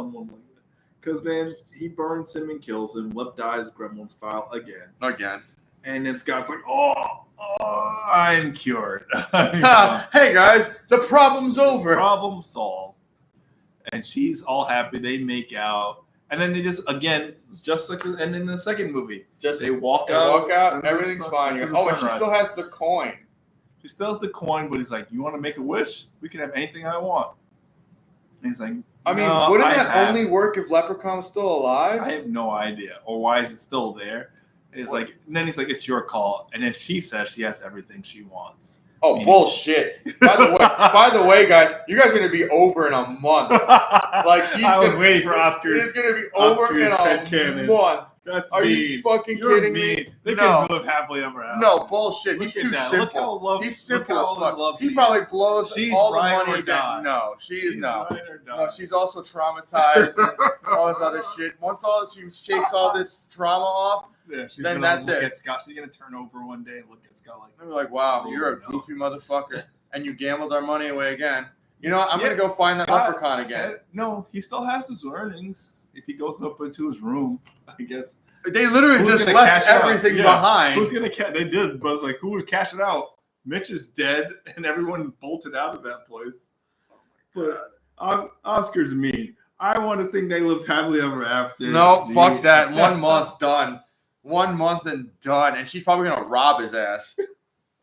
[SPEAKER 3] Because then he burns him and kills him. Lep dies Gremlin style again. And then Scott's like, I'm cured.
[SPEAKER 1] Hey guys, the problem's over.
[SPEAKER 2] Problem solved. And she's all happy. They make out. And then they just like the end in the second movie. They walk out.
[SPEAKER 1] Everything's fine. And she still has the coin.
[SPEAKER 2] He still has the coin, but he's like, you want to make a wish? We can have anything I want. And he's like,
[SPEAKER 1] wouldn't that only work if Leprechaun was still alive?
[SPEAKER 2] I have no idea. Or why is it still there? And then he's like, it's your call. And then she says she has everything she wants.
[SPEAKER 1] Oh, bullshit. By the way, guys, you guys are going to be over in a month.
[SPEAKER 2] I was waiting for Oscars.
[SPEAKER 1] He's going to be over in a month.
[SPEAKER 2] That's
[SPEAKER 1] Are
[SPEAKER 2] mean.
[SPEAKER 1] you fucking kidding me?
[SPEAKER 2] They can live happily ever after.
[SPEAKER 1] No, bullshit. He's too simple. He's simple as fuck. He probably blows all the money again. No, she's no. No, she's also traumatized and all this other shit. Once she shakes all this trauma off, that's it.
[SPEAKER 2] At Scott. She's gonna turn over one day and look at Scott
[SPEAKER 1] like, wow, you're a goofy motherfucker. and you gambled our money away again. You know what? I'm gonna go find that Leprechaun again.
[SPEAKER 2] No, he still has his earnings if he goes up into his room. I guess
[SPEAKER 1] they literally just left everything behind.
[SPEAKER 2] Who's gonna cash? They did, but it's like who would cash it out? Mitch is dead, and everyone bolted out of that place. But Oscar's mean. I want to think they lived happily ever after.
[SPEAKER 1] No, fuck that. 1 month, done. 1 month and done. And she's probably going to rob his ass.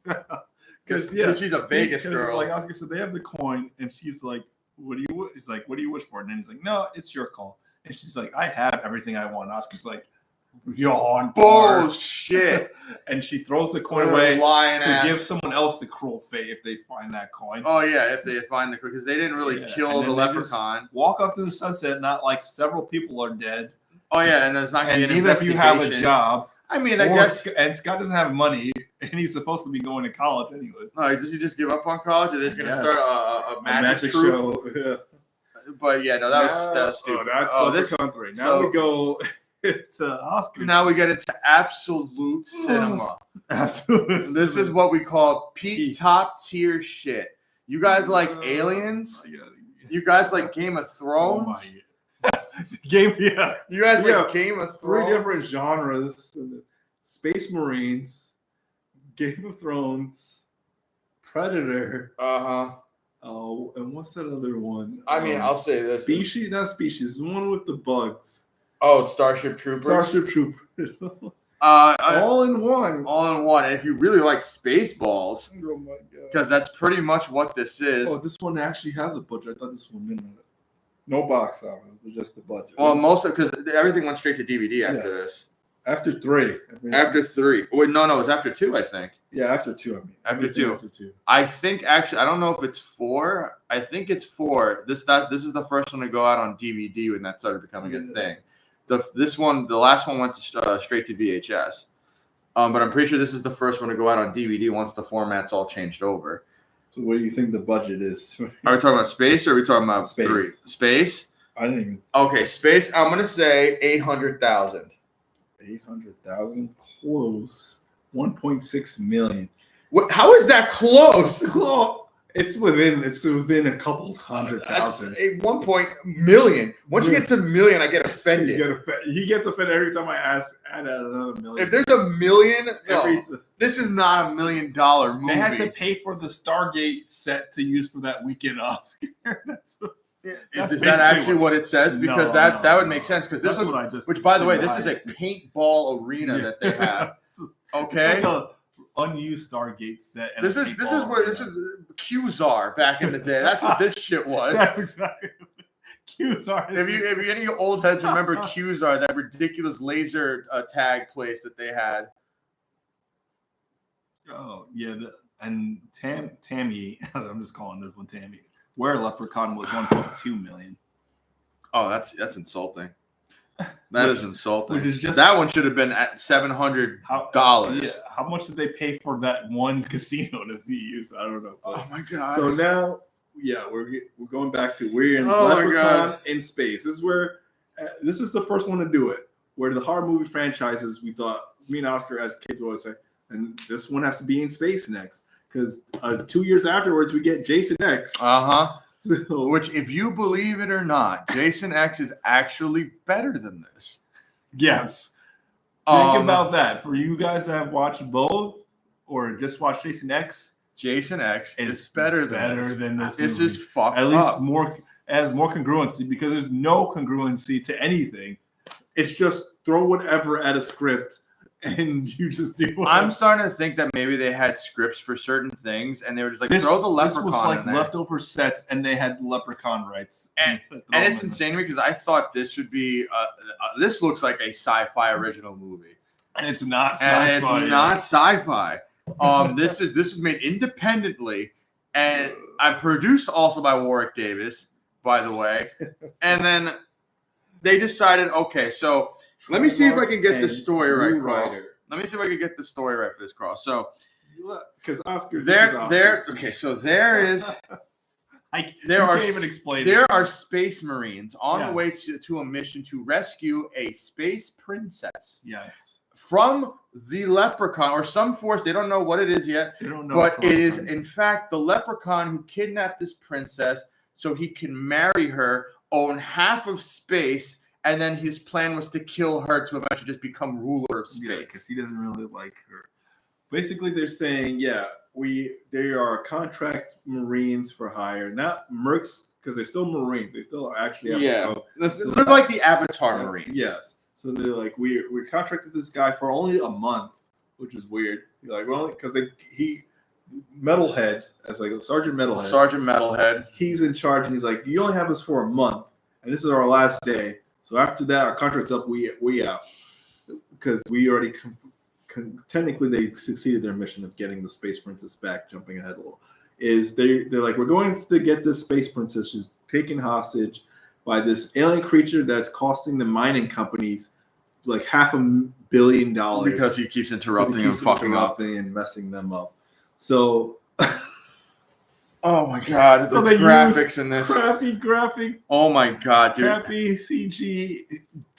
[SPEAKER 1] Because she's a Vegas girl.
[SPEAKER 2] Like Oscar said, they have the coin, and she's like, what do you He's like, what do you wish for? And then he's like, no, it's your call. And she's like, I have everything I want. Oscar's like, you're on
[SPEAKER 1] bullshit.
[SPEAKER 2] And she throws the coin away to give someone else the cruel fate if they find that coin.
[SPEAKER 1] Oh, yeah, if they find the coin. Because they didn't really kill the Leprechaun.
[SPEAKER 2] Walk off to the sunset, not like several people are dead.
[SPEAKER 1] Oh, yeah, and there's not going to be an investigation.
[SPEAKER 2] Neither of you have a job.
[SPEAKER 1] I mean, I guess.
[SPEAKER 2] And Scott doesn't have money, and he's supposed to be going to college anyway.
[SPEAKER 1] Oh, does he just give up on college? Or they're going to start a magic
[SPEAKER 2] show? Yeah.
[SPEAKER 1] But, yeah, no, that was stupid.
[SPEAKER 2] That's Leprechaun 3. Now we go... It's Oscar.
[SPEAKER 1] Now we get into absolute cinema.
[SPEAKER 2] Absolute.
[SPEAKER 1] This is what we call peak top tier shit. You guys like Aliens? You guys like Game of Thrones?
[SPEAKER 2] You
[SPEAKER 1] guys like Game of Thrones?
[SPEAKER 3] 3 different genres: Space Marines, Game of Thrones, Predator. Oh, and what's that other one?
[SPEAKER 1] I mean, I'll say this:
[SPEAKER 3] not Species. The one with the bugs.
[SPEAKER 1] Oh, Starship Troopers. All in one. All in one. And if you really like Spaceballs,
[SPEAKER 3] oh my god,
[SPEAKER 1] because that's pretty much what this is.
[SPEAKER 3] Oh, this one actually has a budget. I thought this one didn't have it. No box office, it was just the budget.
[SPEAKER 1] Well, most of because everything went straight to DVD after this.
[SPEAKER 3] After 3.
[SPEAKER 1] After 3. Wait, no, it was after 2, I think.
[SPEAKER 3] Yeah, after 2. I mean,
[SPEAKER 1] after 2. I think actually, I don't know if it's 4. I think it's 4. This is the first one to go out on DVD when that started becoming a thing. The last one went to, straight to VHS. But I'm pretty sure this is the first one to go out on DVD once the format's all changed over.
[SPEAKER 3] So what do you think the budget is?
[SPEAKER 1] Are we talking about Space or are we talking about
[SPEAKER 3] Space?
[SPEAKER 1] 3? Space?
[SPEAKER 3] I didn't even.
[SPEAKER 1] Okay, Space. I'm gonna say 800,000.
[SPEAKER 3] 800,000? Close. 1.6 million.
[SPEAKER 1] What? How is that close?
[SPEAKER 3] It's within a couple $100,000.
[SPEAKER 1] That's a 1 million. Once you get to million, I get offended.
[SPEAKER 3] He gets offended every time I add another million.
[SPEAKER 1] If there's a million, this is not $1 million movie.
[SPEAKER 2] They had to pay for the Stargate set to use for that weekend Oscar.
[SPEAKER 1] Is that actually what it says? Because that would make sense. Because this is, which by the way, this is a paintball arena that they have. Okay.
[SPEAKER 2] It's like unused Stargate set. And
[SPEAKER 1] this is Qzar back in the day. That's what this shit was.
[SPEAKER 2] That's exactly Qzar.
[SPEAKER 1] If any old heads remember Qzar, that ridiculous laser tag place that they had.
[SPEAKER 2] Oh yeah, and Tammy. I'm just calling this one Tammy. Where Leprechaun was 1.2 million.
[SPEAKER 1] Oh, that's insulting. That is insulting. That one should have been at $700.
[SPEAKER 2] Yeah, how much did they pay for that one casino to be used? I don't know.
[SPEAKER 1] Oh my god!
[SPEAKER 3] So now, we're going back to we're in Leprechaun in space. This is where this is the first one to do it. Where the horror movie franchises, we thought me and Oscar as kids would say, and this one has to be in space next because 2 years afterwards we get Jason X. So,
[SPEAKER 1] which, if you believe it or not, Jason X is actually better than this.
[SPEAKER 2] Yes. Think about that. For you guys that have watched both or just watched Jason X,
[SPEAKER 1] Jason X is better than this.
[SPEAKER 2] It's
[SPEAKER 1] just fucked
[SPEAKER 2] up. At least has more congruency because there's no congruency to anything.
[SPEAKER 3] It's just throw whatever at a script. And you just do.
[SPEAKER 1] I'm starting to think that maybe they had scripts for certain things, and they were just like, throw the Leprechaun.
[SPEAKER 2] This was like leftover sets, and they had Leprechaun rights.
[SPEAKER 1] And it's insane to me because I thought this would be. This looks like a sci-fi original movie,
[SPEAKER 2] and it's not.
[SPEAKER 1] Sci-fi. This was made independently, and I produced also by Warwick Davis, by the way. And then they decided, okay, so. Let me see if I can get this story right, Carl. Let me see if I can get the story right for this, Carl. So,
[SPEAKER 3] because Oscar,
[SPEAKER 1] okay. So there is.
[SPEAKER 2] Can't even explain.
[SPEAKER 1] There are space marines on the way to a mission to rescue a space princess.
[SPEAKER 2] Yes.
[SPEAKER 1] from the Leprechaun or some force. They don't know what it is yet.
[SPEAKER 2] They don't know,
[SPEAKER 1] but it is, in fact, the Leprechaun who kidnapped this princess so he can marry her, own half of space, and then his plan was to kill her to eventually just become ruler of space.
[SPEAKER 2] Because he doesn't really like her.
[SPEAKER 3] Basically, they're saying, they are contract Marines for hire, not mercs, because they're still Marines. They still actually have to go.
[SPEAKER 1] So they're like the Avatar Marines.
[SPEAKER 3] Yes. So they're like, we contracted this guy for only a month, which is weird. You're like, well, because Metalhead, as like Sergeant Metalhead, he's in charge, and he's like, you only have us for a month, and this is our last day. So after that, our contract's up. We out, because we already technically they succeeded their mission of getting the space princess back. Jumping ahead a little, they're like, we're going to get this space princess who's taken hostage by this alien creature that's costing the mining companies like $500 million
[SPEAKER 1] because he keeps interrupting and fucking up
[SPEAKER 3] and messing them up. So,
[SPEAKER 1] oh my god, the graphics in this
[SPEAKER 3] crappy graphic.
[SPEAKER 1] Oh my god, dude,
[SPEAKER 3] crappy CG.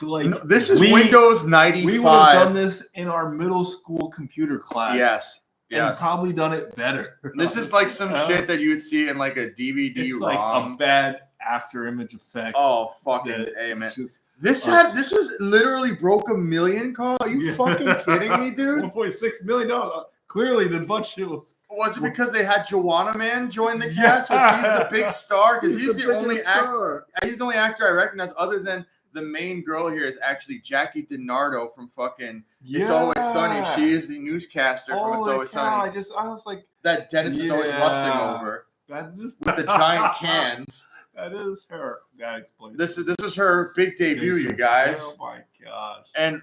[SPEAKER 3] Like
[SPEAKER 1] this is Windows 95.
[SPEAKER 2] We would have done this in our middle school computer class.
[SPEAKER 1] Yes.
[SPEAKER 2] And probably done it better.
[SPEAKER 1] This is like some shit that you would see in like a DVD
[SPEAKER 2] it's
[SPEAKER 1] ROM.
[SPEAKER 2] Like a bad after image effect.
[SPEAKER 1] Oh fucking A, man. This was literally broke $1 million, Carl. Are you fucking kidding me, dude?
[SPEAKER 3] $1.6 million. Clearly the budget was
[SPEAKER 1] it because they had Joanna Man join the cast? Was he the big star? Because he's the only actor. He's the only actor I recognize other than the main girl here is actually Jackie DiNardo from fucking It's Always Sunny. She is the newscaster from It's Always Sunny.
[SPEAKER 2] I was like
[SPEAKER 1] that Dennis is always lusting over.
[SPEAKER 2] That just
[SPEAKER 1] with the giant cans.
[SPEAKER 2] That is her. That explains.
[SPEAKER 1] This is her big debut, you guys.
[SPEAKER 2] Oh my gosh!
[SPEAKER 1] And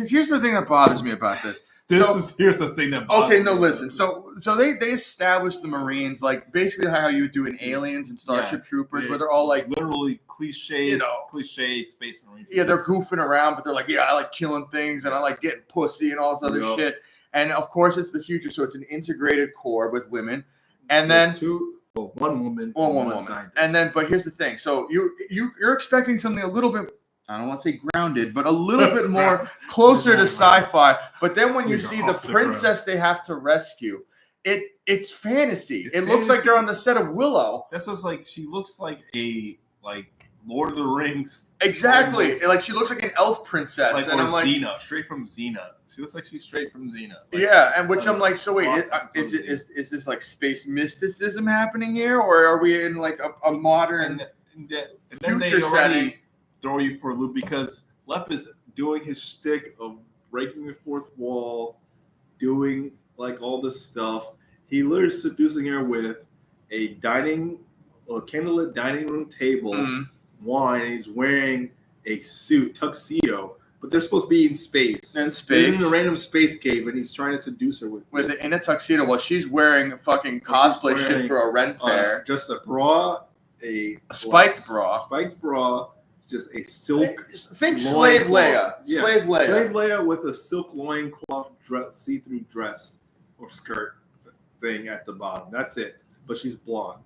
[SPEAKER 1] here's the thing that bothers me about this.
[SPEAKER 2] Here's the thing that bothers me.
[SPEAKER 1] Listen. So they established the Marines like basically how you would do in Aliens and Starship Troopers, where they're all like
[SPEAKER 2] literally cliches, cliche space Marines.
[SPEAKER 1] Yeah, they're goofing around, but they're like, I like killing things and I like getting pussy and all this other shit. And of course, it's the future, so it's an integrated core with women, and then
[SPEAKER 3] one woman,
[SPEAKER 1] and then. But here's the thing: so you're expecting something a little bit. I don't want to say grounded, but a little bit more closer to sci-fi. But then when you see the princess they have to rescue, it's fantasy. It looks like they're on the set of Willow.
[SPEAKER 2] That's just like she looks like a Lord of the Rings.
[SPEAKER 1] Exactly. Almost. Like she looks like an elf princess.
[SPEAKER 2] Like, and Xena, straight from Xena. She looks like she's straight from Xena.
[SPEAKER 1] And which I'm like, so wait, is this like space mysticism happening here, or are we in like a modern future setting?
[SPEAKER 2] Throw you for a loop because Lep is doing his shtick of breaking the fourth wall, doing like all this stuff. He literally seducing her with a candlelit dining room table, wine. And he's wearing a suit, tuxedo, but they're supposed to be in space. They're in a random space cave, and he's trying to seduce her with
[SPEAKER 1] in a tuxedo while she's wearing a fucking cosplay shit for a Ren fair.
[SPEAKER 3] Just a bra, a
[SPEAKER 1] spiked bra.
[SPEAKER 3] Just a silk.
[SPEAKER 1] Think Slave Leia.
[SPEAKER 3] Yeah.
[SPEAKER 1] Slave
[SPEAKER 3] Leia with a silk loincloth see-through dress or skirt thing at the bottom. That's it. But she's blonde.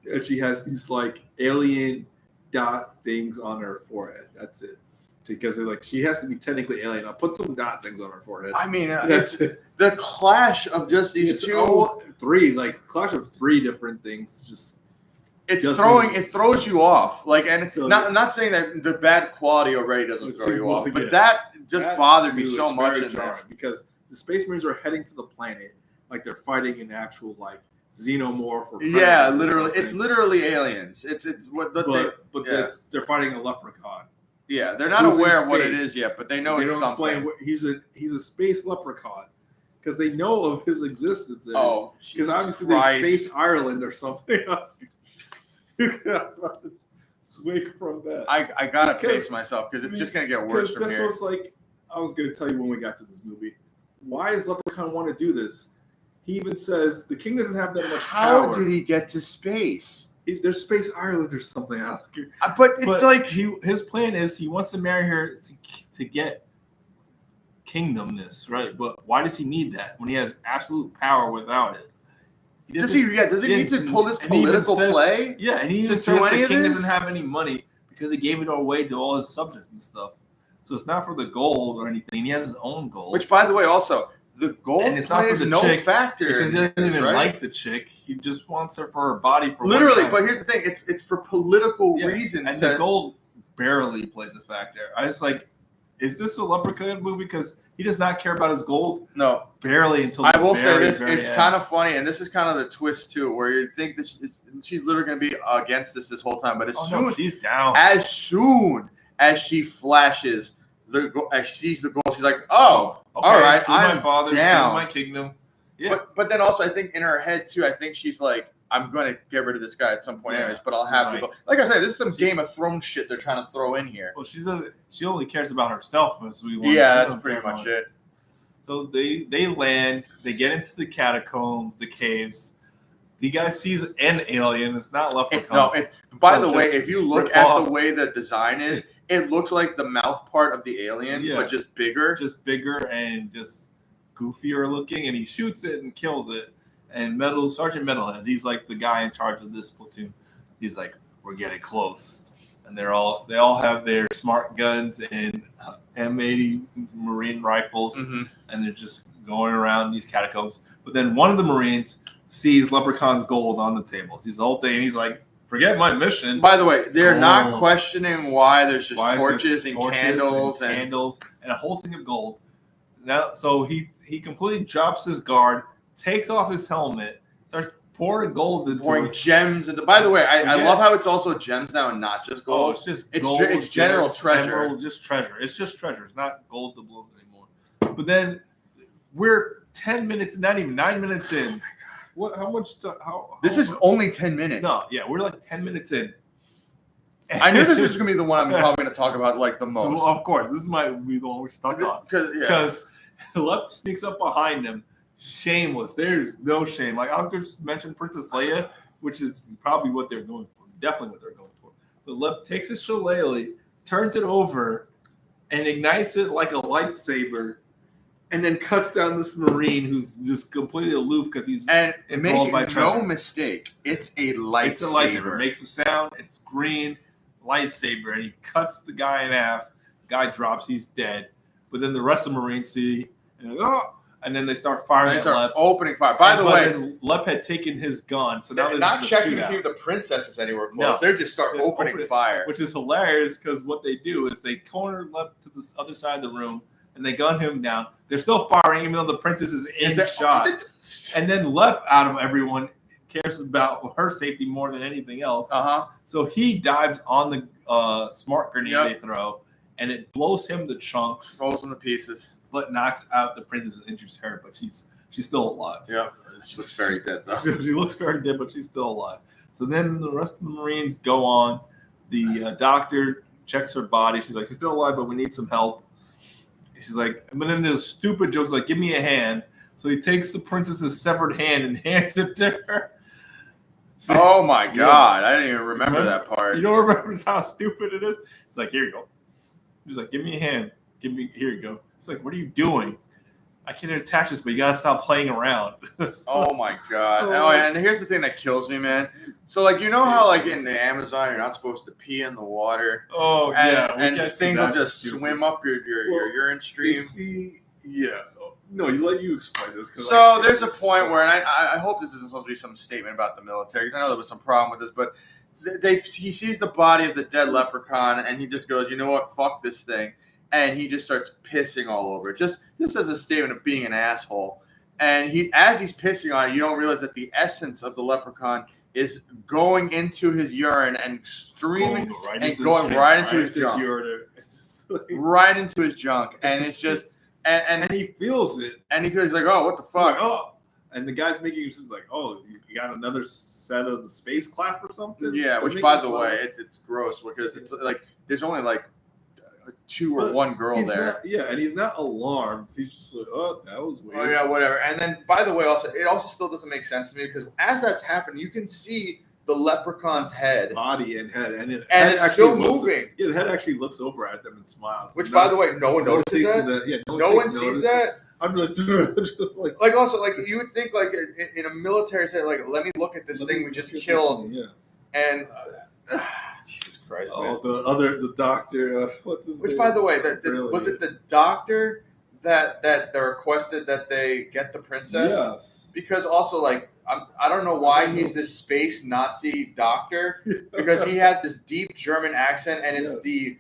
[SPEAKER 3] And she has these like alien dot things on her forehead. That's it. Because they're like, she has to be technically alien. I'll put some dot things on her forehead.
[SPEAKER 1] I mean, it's the clash of just these
[SPEAKER 3] clash of three different things. Just.
[SPEAKER 1] It throws you off. Like, and so not saying that the bad quality already doesn't throw you off, but that bothered me so much in this.
[SPEAKER 3] Because the Space Marines are heading to the planet like they're fighting an actual like xenomorph or
[SPEAKER 1] literally, it's literally aliens. It's what
[SPEAKER 3] they're fighting a leprechaun.
[SPEAKER 1] Yeah, they're not aware of what it is yet, but they know it's something.
[SPEAKER 3] He's a space leprechaun. Because they know of his existence. Because obviously they're Space Ireland or something else. Swing from that.
[SPEAKER 1] I gotta pace myself because it's just gonna get worse from here.
[SPEAKER 3] That's what's like. I was gonna tell you when we got to this movie. Why does Leprechaun want to do this? He even says the king doesn't have that much power.
[SPEAKER 1] How did he get to space?
[SPEAKER 3] There's Space Ireland or something else.
[SPEAKER 1] But like
[SPEAKER 2] his plan is he wants to marry her to get kingdomness, right? But why does he need that when he has absolute power without it?
[SPEAKER 1] Does he need to pull this political play?
[SPEAKER 2] Yeah, and he even says the king doesn't have any money because he gave it away to all his subjects and stuff. So it's not for the gold or anything. He has his own gold.
[SPEAKER 1] Which, by the way, also the gold
[SPEAKER 2] and it's not for the
[SPEAKER 1] no
[SPEAKER 2] chick
[SPEAKER 1] factor
[SPEAKER 2] because he doesn't even
[SPEAKER 1] right?
[SPEAKER 2] like the chick. He just wants her for her body for
[SPEAKER 1] literally.
[SPEAKER 2] one time.
[SPEAKER 1] But here's the thing: it's for political reasons.
[SPEAKER 2] And the gold barely plays a factor. I was like, is this a Leprechaun movie? Because he does not care about his gold.
[SPEAKER 1] No,
[SPEAKER 2] barely until.
[SPEAKER 1] I will say this: it's kind of funny, and this is kind of the twist too, where you think that she's literally going to be against this whole time, but
[SPEAKER 2] she's down.
[SPEAKER 1] As soon as she flashes as she sees the gold, she's like, "Oh, okay, all right, I'm
[SPEAKER 2] my father,
[SPEAKER 1] down,
[SPEAKER 2] my kingdom." Yeah,
[SPEAKER 1] but then also I think in her head too, I think she's like, I'm going to get rid of this guy at some point, anyways. But I'll have to go. Like I said, this is some Game of Thrones shit they're trying to throw in here.
[SPEAKER 2] Well, she only cares about herself, as we learned.
[SPEAKER 1] Yeah, that's pretty much it.
[SPEAKER 2] So they land, they get into the catacombs, the caves. The guy sees an alien. It's not Leprechaun.
[SPEAKER 1] By the way, if you look at the way the design is, it looks like the mouth part of the alien, but just bigger.
[SPEAKER 2] Just bigger and just goofier looking, and he shoots it and kills it. And Sergeant Metalhead, he's like the guy in charge of this platoon. He's like, we're getting close. And they all have their smart guns and M80 Marine rifles, and they're just going around these catacombs. But then one of the Marines sees Leprechaun's gold on the table. Sees the whole thing, and he's like, forget my mission.
[SPEAKER 1] By the way, they're not questioning why there's just torches and candles
[SPEAKER 2] and a whole thing of gold. Now, so he completely drops his guard, takes off his helmet, starts pouring gold into
[SPEAKER 1] pouring gems into. By the way, I love how it's also gems now and not just gold.
[SPEAKER 2] Oh, it's just
[SPEAKER 1] gold. It's general treasure.
[SPEAKER 2] Emerald, just treasure. It's just treasure. It's not gold doubloons anymore. But then we're 10 minutes, not even 9 minutes in. Oh my God. What? How much?
[SPEAKER 1] This is only 10 minutes.
[SPEAKER 2] No, yeah, we're like 10 minutes in.
[SPEAKER 1] I knew this was going to be the one I'm probably going to talk about like the most.
[SPEAKER 2] Well, of course, this might be the one we're stuck on. Because Lep sneaks up behind him. Shameless. There's no shame. Like Oscar just mentioned Princess Leia, which is probably what they're going for. Definitely what they're going for. But Lep takes his shillelagh, turns it over, and ignites it like a lightsaber, and then cuts down this Marine who's just completely aloof because he's enthralled by treasure.
[SPEAKER 1] No mistake, it's a lightsaber.
[SPEAKER 2] It's a lightsaber. It makes a sound. It's green lightsaber, and he cuts the guy in half. The guy drops. He's dead. But then the rest of the Marines see, and then they start firing at Lep.
[SPEAKER 1] Opening fire. By the way,
[SPEAKER 2] Lep had taken his gun, so now they're
[SPEAKER 1] not checking to see if the princess is anywhere close.
[SPEAKER 2] No,
[SPEAKER 1] they just start opening fire,
[SPEAKER 2] which is hilarious because what they do is they corner Lep to the other side of the room and they gun him down. They're still firing, even though the princess is in shot. And then Lep, out of everyone, cares about her safety more than anything else. So he dives on the smart grenade they throw, and it blows him to chunks.
[SPEAKER 1] Blows him to pieces.
[SPEAKER 2] But knocks out the princess and injures her, but she's still alive.
[SPEAKER 1] Yeah, she looks very dead though.
[SPEAKER 2] She looks very dead, but she's still alive. So then the rest of the Marines go on. The doctor checks her body. She's like, she's still alive, but we need some help. She's like, but then there's stupid jokes like, give me a hand. So he takes the princess's severed hand and hands it to her. So,
[SPEAKER 1] oh my God, I didn't even remember that part.
[SPEAKER 2] You don't remember how stupid it is? It's like, here you go. He's like, give me a hand. Here you go. It's like, what are you doing? I can't attach this, but you gotta stop playing around.
[SPEAKER 1] Oh my God. Oh, and here's the thing that kills me, man. So like, you know how like in the Amazon you're not supposed to pee in the water?
[SPEAKER 2] Oh
[SPEAKER 1] and things will just swim up your urine stream.
[SPEAKER 3] No, let you explain this.
[SPEAKER 1] So there's a point where, and I hope this isn't supposed to be some statement about the military, because I know there was some problem with this, but he sees the body of the dead leprechaun and he just goes, you know what, fuck this thing. And he just starts pissing all over it, just as a statement of being an asshole. And as he's pissing on it, you don't realize that the essence of the leprechaun is going into his urine and streaming going right into his junk. Right into his junk. And it's just, and
[SPEAKER 2] he feels it.
[SPEAKER 1] And he's like, oh, what the fuck?
[SPEAKER 2] Oh. And the guy's making it like, oh, you got another set of the space clap or something?
[SPEAKER 1] Yeah, which, by the way, it's gross because it's like, there's only like 2 or 1 girl there.
[SPEAKER 3] And he's not alarmed. He's just like, oh, that was weird.
[SPEAKER 1] Oh, yeah, whatever. And then, by the way, it also still doesn't make sense to me because as that's happening, you can see the leprechaun's
[SPEAKER 3] body and head. And
[SPEAKER 1] it's still moving.
[SPEAKER 3] The head actually looks over at them and smiles.
[SPEAKER 1] Which, by the way, no one notices that. No one sees that.
[SPEAKER 3] I'm like, just
[SPEAKER 1] like also, like, you would think, like, in a military setting, like, let me look at this thing we just killed.
[SPEAKER 3] Yeah.
[SPEAKER 1] And, Jesus Christ,
[SPEAKER 3] Oh,
[SPEAKER 1] man.
[SPEAKER 3] the doctor. What's his name?
[SPEAKER 1] Which, by the way, was it the doctor that they requested that they get the princess?
[SPEAKER 3] Yes.
[SPEAKER 1] Because also, like, I don't know why he's this space Nazi doctor, because he has this deep German accent, and it's the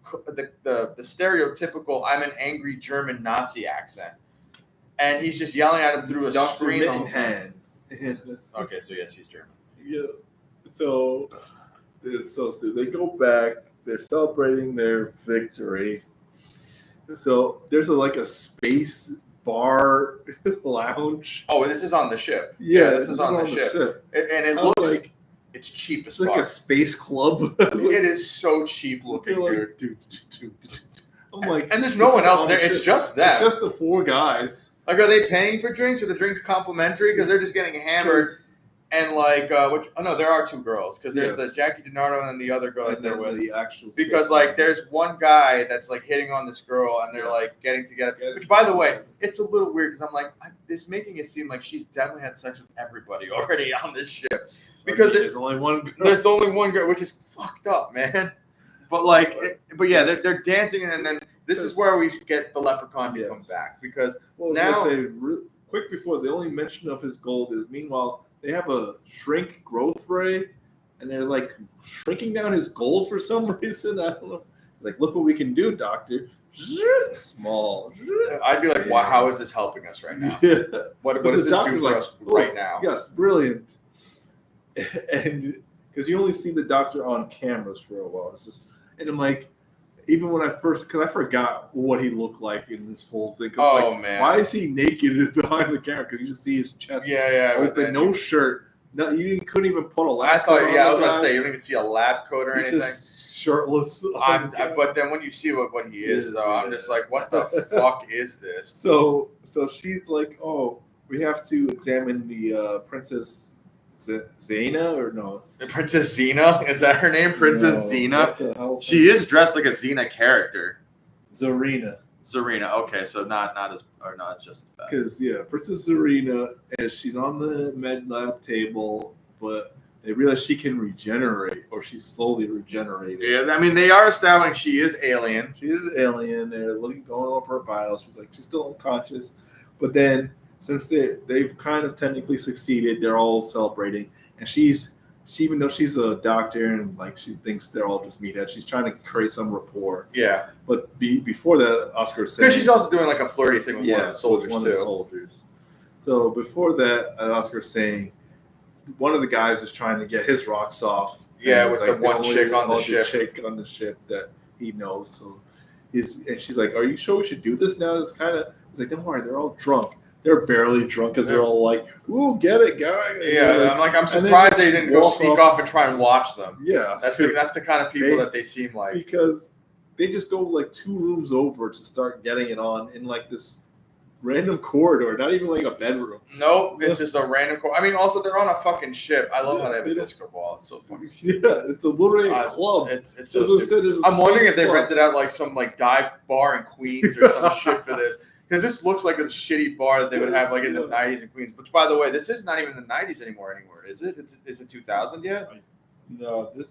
[SPEAKER 1] stereotypical "I'm an angry German Nazi" accent, and he's just yelling at him through a
[SPEAKER 3] Dr.
[SPEAKER 1] screen.
[SPEAKER 3] Mittenhand.
[SPEAKER 1] Okay, so yes, he's German.
[SPEAKER 3] Yeah. So stupid. They go back. They're celebrating their victory. So there's a space bar lounge.
[SPEAKER 1] Oh, this is on the ship.
[SPEAKER 3] Yeah,
[SPEAKER 1] this is on the ship. And it looks like it's cheap as fuck.
[SPEAKER 3] It's like a space club.
[SPEAKER 1] It is so cheap looking, dude.
[SPEAKER 3] I'm like,
[SPEAKER 1] and there's no one else there. It's just them.
[SPEAKER 3] It's just the four guys.
[SPEAKER 1] Like, are they paying for drinks? Are the drinks complimentary? Because they're just getting hammered. And there are two girls, because there's the Jackie DiNardo and the other girl that they're with.
[SPEAKER 3] The actual
[SPEAKER 1] because there's one guy that's like hitting on this girl, and they're like getting together. Which, by the way, it's a little weird because I'm like, it's making it seem like she's definitely had sex with everybody already on this ship. Because
[SPEAKER 3] there's only one girl.
[SPEAKER 1] There's only one girl, which is fucked up, man. But they're dancing, and then this is where we get the Leprechaun to come back, because now
[SPEAKER 3] quick before the only mention of his gold is meanwhile. They have a shrink growth ray, and they're like shrinking down his gold for some reason. I don't know. Like, look what we can do, Doctor. Small.
[SPEAKER 1] I'd be like, wow, how is this helping us right now?
[SPEAKER 3] Yeah.
[SPEAKER 1] What does this do for us right now?
[SPEAKER 3] Yes, brilliant. And because you only see the Doctor on cameras for a while. It's just, and I'm like, even when because I forgot what he looked like in this full thing.
[SPEAKER 1] Man.
[SPEAKER 3] Why is he naked behind the camera? Because you just see his chest open, no shirt. No, you couldn't even put a lab coat on.
[SPEAKER 1] I was about to say, you don't even see a lab coat or anything.
[SPEAKER 3] Just shirtless.
[SPEAKER 1] But then when you see what he is, though, I'm just like, what the fuck is this?
[SPEAKER 3] So she's like, oh, we have to examine the Princess Xena or no?
[SPEAKER 1] Princess Xena? Is that her name? Princess Xena? She is dressed like a Xena character.
[SPEAKER 3] Zarina.
[SPEAKER 1] Okay, so it's just bad.
[SPEAKER 3] Because Princess Zarina, and she's on the med lab table, but they realize she can regenerate, or she's slowly regenerating.
[SPEAKER 1] Yeah, I mean, they are establishing she is alien.
[SPEAKER 3] She is alien. They're going over her vials. She's still unconscious, but then. Since they've kind of technically succeeded, they're all celebrating, and even though she's a doctor and like she thinks they're all just meatheads, she's trying to create some rapport. Yeah. But before that, Oscar's saying
[SPEAKER 1] she's also doing like a flirty thing with one of the soldiers
[SPEAKER 3] Of the soldiers. So before that, Oscar's saying one of the guys is trying to get his rocks off.
[SPEAKER 1] Yeah, with the one chick on the ship.
[SPEAKER 3] Chick on the ship that he knows. So and she's like, "Are you sure we should do this now?" He's like, "Don't worry, they're all drunk." They're barely drunk because they're all like, "Ooh, get it, guy!"
[SPEAKER 1] Yeah, I'm surprised they didn't go sneak off and try and watch them.
[SPEAKER 3] Yeah,
[SPEAKER 1] that's the kind of people that they seem like,
[SPEAKER 3] because they just go like 2 rooms over to start getting it on in like this random corridor, not even like a bedroom.
[SPEAKER 1] Nope, it's just a random corridor. I mean, also they're on a fucking ship. I love how they have a disco ball. It's so funny.
[SPEAKER 3] Yeah, it's literally a club.
[SPEAKER 1] It's so stupid. I'm wondering if they rented out like some like dive bar in Queens or some shit for this. Because this looks like a shitty bar that they would have like in the 90s in Queens. Which, by the way, this is not even the 90s anymore, is it? Is it 2000 yet?
[SPEAKER 3] No, this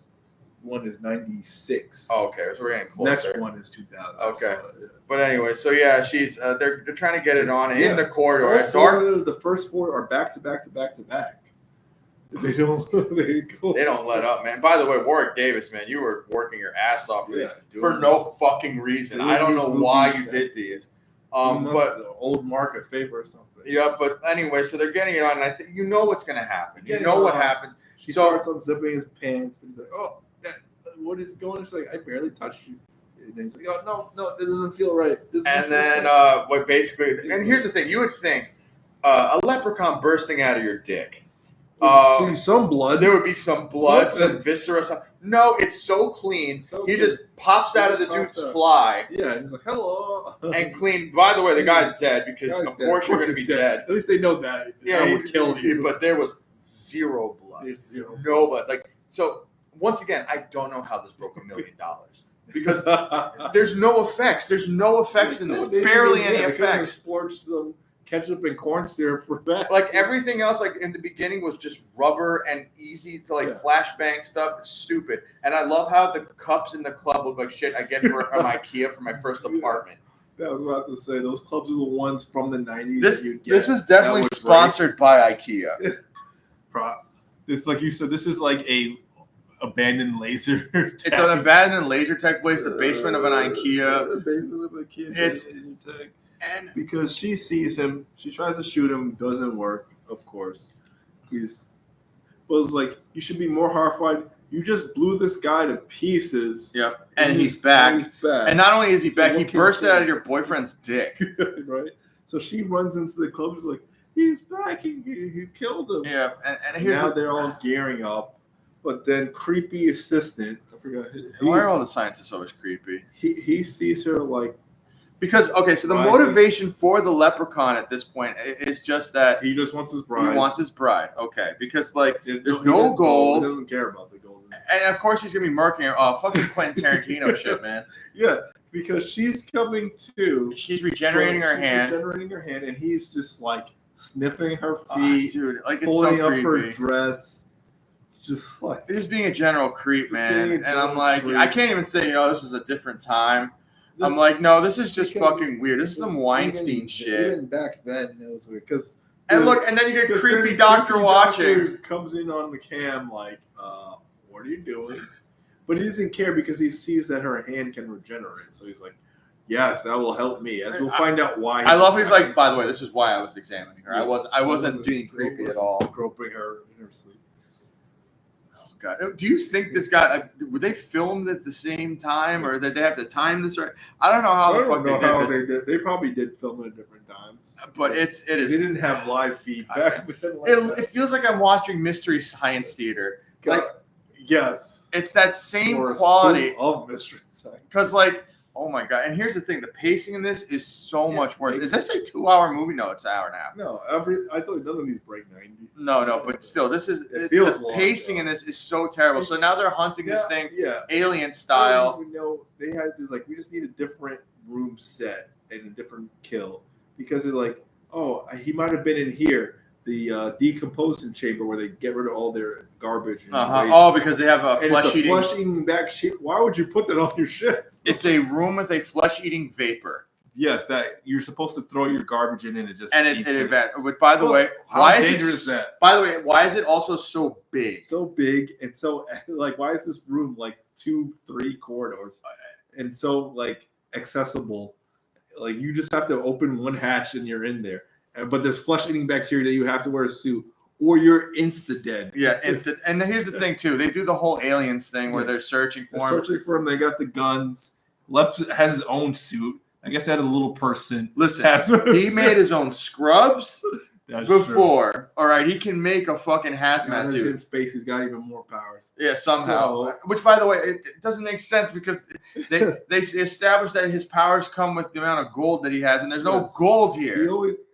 [SPEAKER 3] one is 96.
[SPEAKER 1] Oh, okay, so we're getting closer.
[SPEAKER 3] Next one is 2000.
[SPEAKER 1] Okay.
[SPEAKER 3] So,
[SPEAKER 1] But anyway, so she's they're trying to get it on in the corridor.
[SPEAKER 3] The first 4 are back to back to back to back. They don't
[SPEAKER 1] let up, man. By the way, Warwick Davis, man, you were working your ass off for these for no fucking reason. I don't know why you did these. But
[SPEAKER 3] the old market favor or something.
[SPEAKER 1] Yeah, but anyway, so they're getting it on, and I think you know what's going to happen. You know what happens.
[SPEAKER 3] She starts unzipping his pants, but he's like, "Oh, what is going?" She's like, "I barely touched you." And then he's like, "Oh, no, it doesn't feel right."
[SPEAKER 1] And then, basically, and here's the thing: you would think a leprechaun bursting out of your dick.
[SPEAKER 3] Some blood.
[SPEAKER 1] There would be some blood, some viscera. No, it's so clean. He just pops out of the dude's fly.
[SPEAKER 3] Yeah, and he's like, "Hello,"
[SPEAKER 1] and clean. By the way, the guy's dead because of course you're going to be dead.
[SPEAKER 3] At least they know that.
[SPEAKER 1] Yeah,
[SPEAKER 3] he would kill you.
[SPEAKER 1] But there was zero blood.
[SPEAKER 3] There's zero.
[SPEAKER 1] No blood. Like, so once again, I don't know how this broke $1 million because there's no effects. There's no effects in this. Barely any effects.
[SPEAKER 3] Explored some ketchup and corn syrup for that.
[SPEAKER 1] Like everything else, like in the beginning, was just rubber and easy to like flashbang stuff. It's stupid. And I love how the cups in the club look like shit I get from IKEA for my first apartment.
[SPEAKER 3] I was about to say those clubs are the ones from the 90s.
[SPEAKER 1] This was definitely sponsored by IKEA.
[SPEAKER 2] It's like you said. This is like a abandoned laser tag.
[SPEAKER 1] It's an abandoned laser tag place, the basement of an IKEA.
[SPEAKER 3] The basement of IKEA.
[SPEAKER 1] It's
[SPEAKER 3] and because she sees him, she tries to shoot him, doesn't work, of course. But it's like, you should be more horrified. You just blew this guy to pieces.
[SPEAKER 1] Yep. And he's back. And not only is he back, he bursted out of your boyfriend's dick.
[SPEAKER 3] Right? So she runs into the club. She's like, he's back. He killed him.
[SPEAKER 1] Yeah. And
[SPEAKER 3] now they're all gearing up. But then creepy assistant, I forgot.
[SPEAKER 1] Why are all the scientists always creepy?
[SPEAKER 3] He sees her like.
[SPEAKER 1] Because, okay, so the motivation for the Leprechaun at this point is just that
[SPEAKER 3] he just wants his bride.
[SPEAKER 1] He wants his bride. Okay. Because, like, there's no gold.
[SPEAKER 3] He doesn't care about the gold.
[SPEAKER 1] And, of course, he's going to be murking her. Oh, fucking Quentin Tarantino shit, man.
[SPEAKER 3] Yeah, because she's coming to.
[SPEAKER 1] She's regenerating her hand.
[SPEAKER 3] And he's just, like, sniffing her feet.
[SPEAKER 1] Dude, like, it's
[SPEAKER 3] pulling
[SPEAKER 1] so
[SPEAKER 3] up
[SPEAKER 1] creepy.
[SPEAKER 3] her dress. Just, like.
[SPEAKER 1] Just being a general creep, man. And I'm like, I can't even say, this was a different time. I'm like, no, this is just fucking weird. This is some Weinstein shit.
[SPEAKER 3] Even back then, it was weird.
[SPEAKER 1] And look, and then you get creepy doctor watching.
[SPEAKER 3] Comes in on the cam like, what are you doing? But he doesn't care because he sees that her hand can regenerate. So he's like, yes, that will help me. As we'll find out why.
[SPEAKER 1] I love he's like, by the way, this is why I was examining her. Yeah, I wasn't being creepy at all.
[SPEAKER 3] Groping her in her sleep.
[SPEAKER 1] God. Do you think this guy would they filmed at the same time, or did they have to time this right? I don't know how the fuck they did this.
[SPEAKER 3] They probably did film it at different times.
[SPEAKER 1] But it is.
[SPEAKER 3] They didn't have live feedback.
[SPEAKER 1] It feels like I'm watching Mystery Science Theater. Like,
[SPEAKER 3] yes,
[SPEAKER 1] it's that same quality
[SPEAKER 3] of Mystery Science.
[SPEAKER 1] Because oh my god! And here's the thing: the pacing in this is so much worse. Is this a 2-hour movie? No, it's an hour and a half.
[SPEAKER 3] No, I thought none of these break 90.
[SPEAKER 1] No, but still, this is the pacing in this is so terrible. So now they're hunting this thing, alien style.
[SPEAKER 3] We know they had this we just need a different room set and a different kill because they're like, oh, he might have been in here, the decomposing chamber where they get rid of all their garbage. And
[SPEAKER 1] Oh, because they have a
[SPEAKER 3] flesh-eating back shit. Why would you put that on your ship?
[SPEAKER 1] It's a room with a flesh-eating vapor.
[SPEAKER 2] Yes, that you're supposed to throw your garbage in and it just
[SPEAKER 1] eats it. But by the way,
[SPEAKER 2] how dangerous is that?
[SPEAKER 1] By the way, why is it also so big?
[SPEAKER 3] So big and so why is this room 2-3 corridors and so accessible? You just have to open one hatch and you're in there. But there's flesh-eating bacteria that you have to wear a suit. Or you're insta-dead.
[SPEAKER 1] Yeah, instant. And here's the thing, too. They do the whole aliens thing where they're searching for him.
[SPEAKER 3] They got the guns.
[SPEAKER 2] Leps has his own suit. I guess they had a little person.
[SPEAKER 1] Listen, he made his own scrubs before. True. All right, he can make a fucking hazmat suit.
[SPEAKER 3] In space, he's got even more powers.
[SPEAKER 1] Yeah, somehow. Which, by the way, it doesn't make sense because they established that his powers come with the amount of gold that he has, and there's no gold here.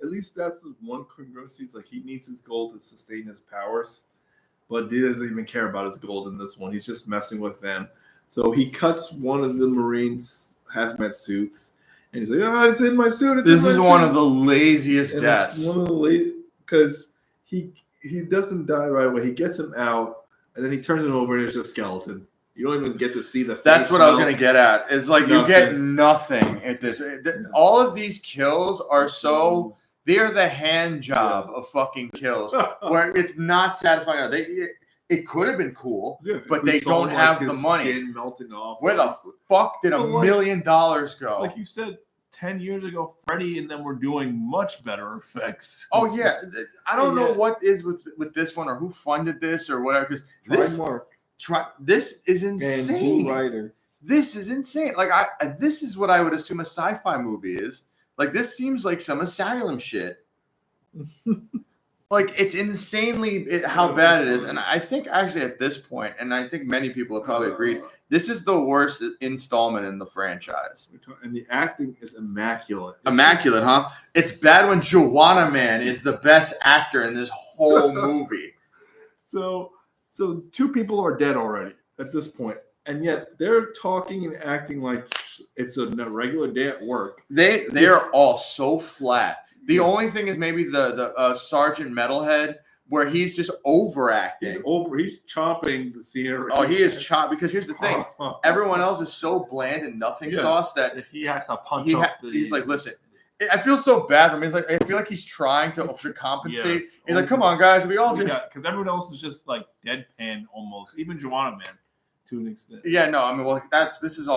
[SPEAKER 3] At least that's one congruency. He's he needs his gold to sustain his powers, but he doesn't even care about his gold in this one. He's just messing with them. So he cuts one of the Marines' hazmat suits. And he's like, oh, it's in my suit.
[SPEAKER 1] This is one of the laziest deaths.
[SPEAKER 3] It's one of the because he doesn't die right away. He gets him out, and then he turns him over, and it's just a skeleton. You don't even get to see the face.
[SPEAKER 1] That's what I was going to get at. It's you get nothing at this. All of these kills are they're the hand job of fucking kills, where it's not satisfying. It could have been cool, but they don't have the money.
[SPEAKER 3] Skin melting off.
[SPEAKER 1] Where the fuck did $1 million go?
[SPEAKER 2] Like you said, 10 years ago, Freddy and them were doing much better effects.
[SPEAKER 1] Oh yeah, I don't know what is with this one or who funded this or whatever. Because this is insane. This is insane. This is what I would assume a sci-fi movie is. This seems like some asylum shit. It's insanely how bad it is. And I think actually at this point, and I think many people have probably agreed, this is the worst installment in the franchise.
[SPEAKER 3] And the acting is immaculate.
[SPEAKER 1] Immaculate, huh? It's bad when Joanna Man is the best actor in this whole movie.
[SPEAKER 3] So 2 people are dead already at this point. And yet they're talking and acting like it's a regular day at work.
[SPEAKER 1] They are all so flat. The only thing is maybe the Sergeant Metalhead, where he's just overacting.
[SPEAKER 3] He's chomping the scenery.
[SPEAKER 1] Oh, he is because here's the thing. Everyone else is so bland and nothing sauce that
[SPEAKER 2] he has to punch up.
[SPEAKER 1] He's like, listen, I feel so bad for him. He's like, I feel like he's trying to compensate.
[SPEAKER 2] Yes.
[SPEAKER 1] He's like, come on, guys, we all just
[SPEAKER 2] because everyone else is just like deadpan almost. Even Juana Man, to an extent.
[SPEAKER 1] Yeah, no, I mean, well, this is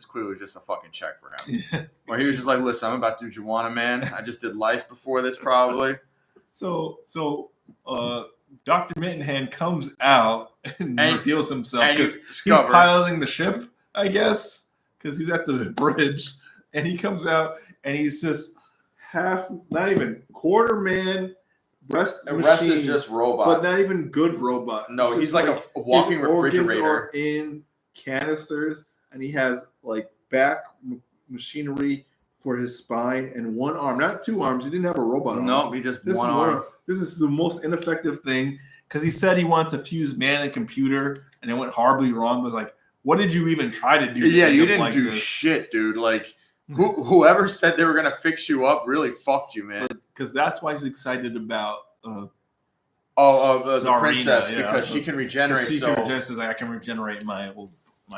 [SPEAKER 1] clearly just a fucking check for him. Where he was just like, listen, I'm about to do Juana Man. I just did Life before this, probably.
[SPEAKER 2] So Dr. Mittenhand comes out and reveals himself because he's piloting the ship, I guess, because he's at the bridge, and he comes out and he's just not even quarter man. Rest
[SPEAKER 1] is just robot,
[SPEAKER 3] but not even good robot.
[SPEAKER 1] No, he's like a walking refrigerator.
[SPEAKER 3] Are in canisters, and he has like back machinery for his spine and one arm, not two arms. He didn't have a robot arm.
[SPEAKER 1] No, he just one arm.
[SPEAKER 3] This is the most ineffective thing
[SPEAKER 2] because he said he wanted to fuse man and computer, and it went horribly wrong. It was like, what did you even try to do?
[SPEAKER 1] Yeah, you didn't do shit, dude. Like whoever said they were gonna fix you up really fucked you, man.
[SPEAKER 2] Because that's why he's excited about
[SPEAKER 1] the princess, because she can regenerate.
[SPEAKER 2] I can regenerate my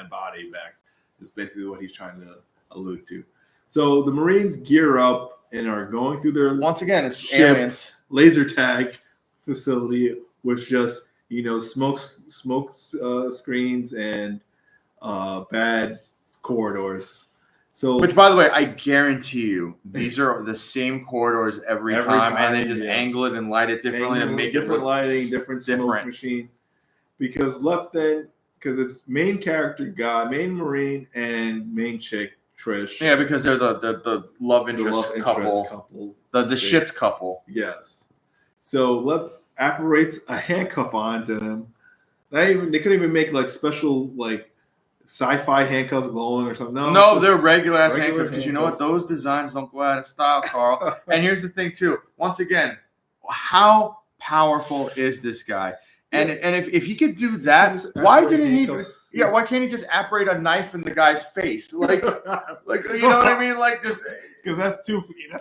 [SPEAKER 2] body back. Is basically what he's trying to allude to. So the Marines gear up and are going through their
[SPEAKER 1] it's aliens
[SPEAKER 3] laser tag facility with just smoke screens and bad corridors. So,
[SPEAKER 1] which, by the way, I guarantee you, these are the same corridors every time, and they just angle it and light it differently to make
[SPEAKER 3] different lighting, different smoke machine. Because it's main character guy, main Marine, and main chick Trish.
[SPEAKER 1] Yeah, because they're the love interest couple. The shipped couple.
[SPEAKER 3] Yes. So Lep apparates a handcuff onto him. They couldn't even make like special like sci-fi handcuffs glowing or something.
[SPEAKER 1] No, they're regular ass handcuffs because you know what? Those designs don't go out of style, Carl. And here's the thing too. Once again, how powerful is this guy? And if he could do that, why didn't he? Yeah, why can't he just apparate a knife in the guy's face? Like you know what I mean? Like just
[SPEAKER 2] because that's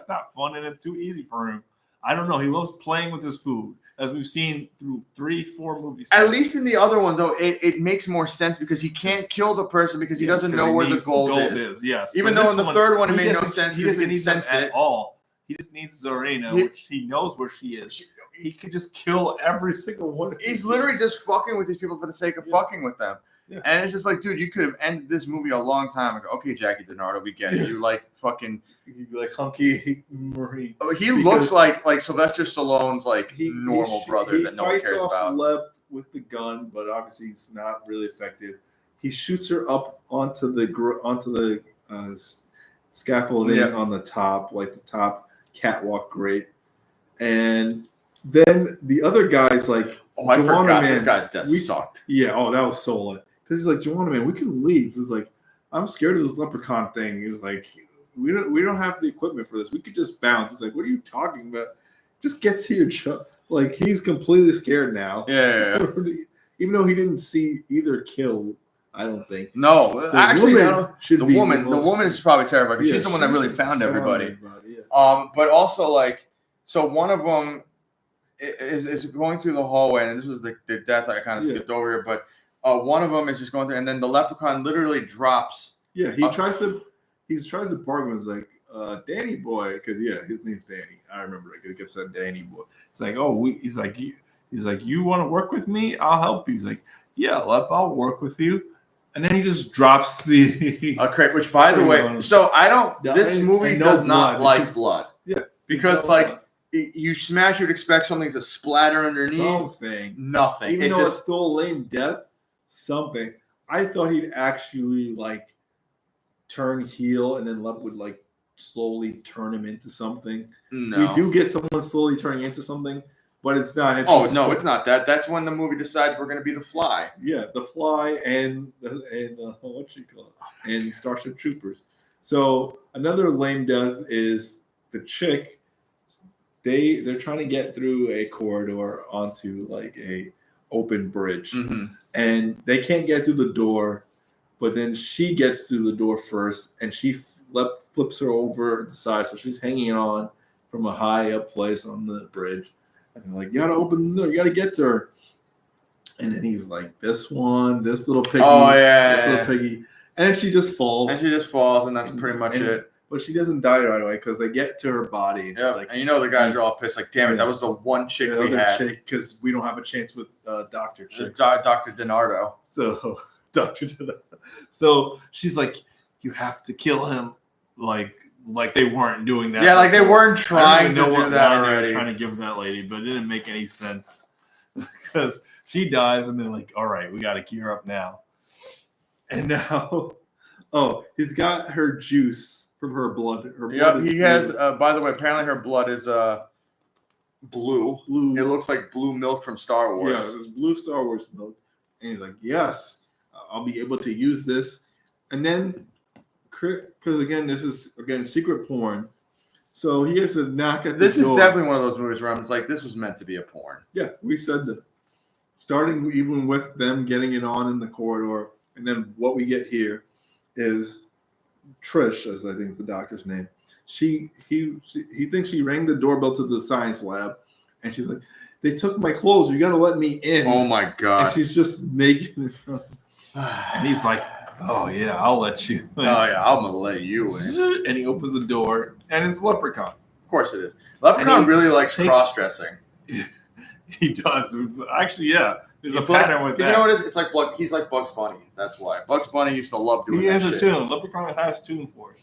[SPEAKER 2] not fun and it's too easy for him. I don't know. He loves playing with his food, as we've seen through 3-4 movies.
[SPEAKER 1] At least in the other one, though, it makes more sense because he can't kill the person because he doesn't know where the gold is.
[SPEAKER 2] Yes,
[SPEAKER 1] even though in the third one it made no sense.
[SPEAKER 2] He doesn't need sense at all. He just needs Zarina, which he knows where she is. He could just kill every single one.
[SPEAKER 1] He's literally just fucking with these people for the sake of fucking with them. Yeah. And it's just like, dude, you could have ended this movie a long time ago. Okay, Jackie DiNardo, we get it. You like fucking,
[SPEAKER 3] hunky Marine.
[SPEAKER 1] He looks like Sylvester Stallone's normal brother that no one cares about. He fights off
[SPEAKER 3] Lep with the gun, but obviously it's not really effective. He shoots her up onto the scaffolding on the top, like the top catwalk grate, and then the other guy's like,
[SPEAKER 1] "Oh, I forgot this guy's death sucked."
[SPEAKER 3] Yeah, that was so late. Because he's like, Juana Man, we can leave. He's like, I'm scared of this leprechaun thing. He's like, we don't have the equipment for this. We could just bounce. He's like, what are you talking about? Just get to your job. Like, he's completely scared now.
[SPEAKER 1] Yeah.
[SPEAKER 3] Even though he didn't see either kill, I don't think.
[SPEAKER 1] No, actually, the woman is probably terrified because she's the one that really found everybody. But also, so one of them is going through the hallway, and this was the death I kind of skipped over here, but one of them is just going through, and then the leprechaun literally drops.
[SPEAKER 3] Yeah, he tries to bargain. He's like, Danny boy, because his name's Danny. I remember it. He kept saying Danny boy. It's like, he's like, you want to work with me? I'll help you. He's like, yeah, Lep, I'll work with you. And then he just drops the
[SPEAKER 1] crate. Which, by the way, so I don't. This movie does not like blood.
[SPEAKER 3] Yeah,
[SPEAKER 1] because you smash, you'd expect something to splatter underneath. Nothing.
[SPEAKER 3] Even though it's still a lame death. Something. I thought he'd actually turn heel, and then Lep would slowly turn him into something.
[SPEAKER 1] No,
[SPEAKER 3] you do get someone slowly turning into something, but it's not.
[SPEAKER 1] It's not that. That's when the movie decides we're going to be the Fly.
[SPEAKER 3] Yeah, the Fly and what you call it, and Starship Troopers. So another lame death is the chick. They're trying to get through a corridor onto a open bridge.
[SPEAKER 1] Mm-hmm.
[SPEAKER 3] And they can't get through the door, but then she gets through the door first, and she flips her over the side, so she's hanging on from a high up place on the bridge. And they're like, you gotta open the door, you gotta get to her. And then he's like, this little piggy.
[SPEAKER 1] Oh, yeah.
[SPEAKER 3] This little piggy. And then she just falls.
[SPEAKER 1] And that's pretty much it.
[SPEAKER 3] But she doesn't die right away because they get to her body. And she's like,
[SPEAKER 1] and the guys are all pissed. Like, damn it, that was the one chick we had.
[SPEAKER 3] Because we don't have a chance with Dr. Chick.
[SPEAKER 1] Dr. DiNardo.
[SPEAKER 3] So, Dr. DiNardo. So, she's like, you have to kill him. Like they weren't doing that.
[SPEAKER 1] Yeah, like they weren't trying to do that
[SPEAKER 3] already.
[SPEAKER 1] already.
[SPEAKER 3] Trying to give that lady, but it didn't make any sense. Because she dies and they're like, all right, we got to gear up now. And now, he's got her juice from her blood. Her blood is
[SPEAKER 1] he
[SPEAKER 3] blue.
[SPEAKER 1] has, by the way, apparently her blood is blue. It looks like blue milk from Star Wars.
[SPEAKER 3] Yeah, it's blue Star Wars milk. And he's like, yes, I'll be able to use this. And then, because again, this is, secret porn. So he has to knock at the door.
[SPEAKER 1] This is definitely one of those movies where I'm like, this was meant to be a porn.
[SPEAKER 3] Yeah, we said that. Starting even with them getting it on in the corridor. And then what we get here is Trish, as I think is the doctor's name. He thinks she rang the doorbell to the science lab, and she's like, "They took my clothes. You got to let me in."
[SPEAKER 1] Oh my god!
[SPEAKER 3] And she's just making it. And he's like, "Oh yeah, I'll let you."
[SPEAKER 1] Oh yeah, I'm gonna let you in.
[SPEAKER 3] And he opens the door, and it's Leprechaun.
[SPEAKER 1] Of course it is. Leprechaun really likes cross-dressing.
[SPEAKER 3] He does. Actually, yeah. There's a pattern with that.
[SPEAKER 1] You know what it is? It's like he's like Bugs Bunny. That's why. Bugs Bunny used to love doing that shit. He has a
[SPEAKER 3] tune. Leprechaun has tune force.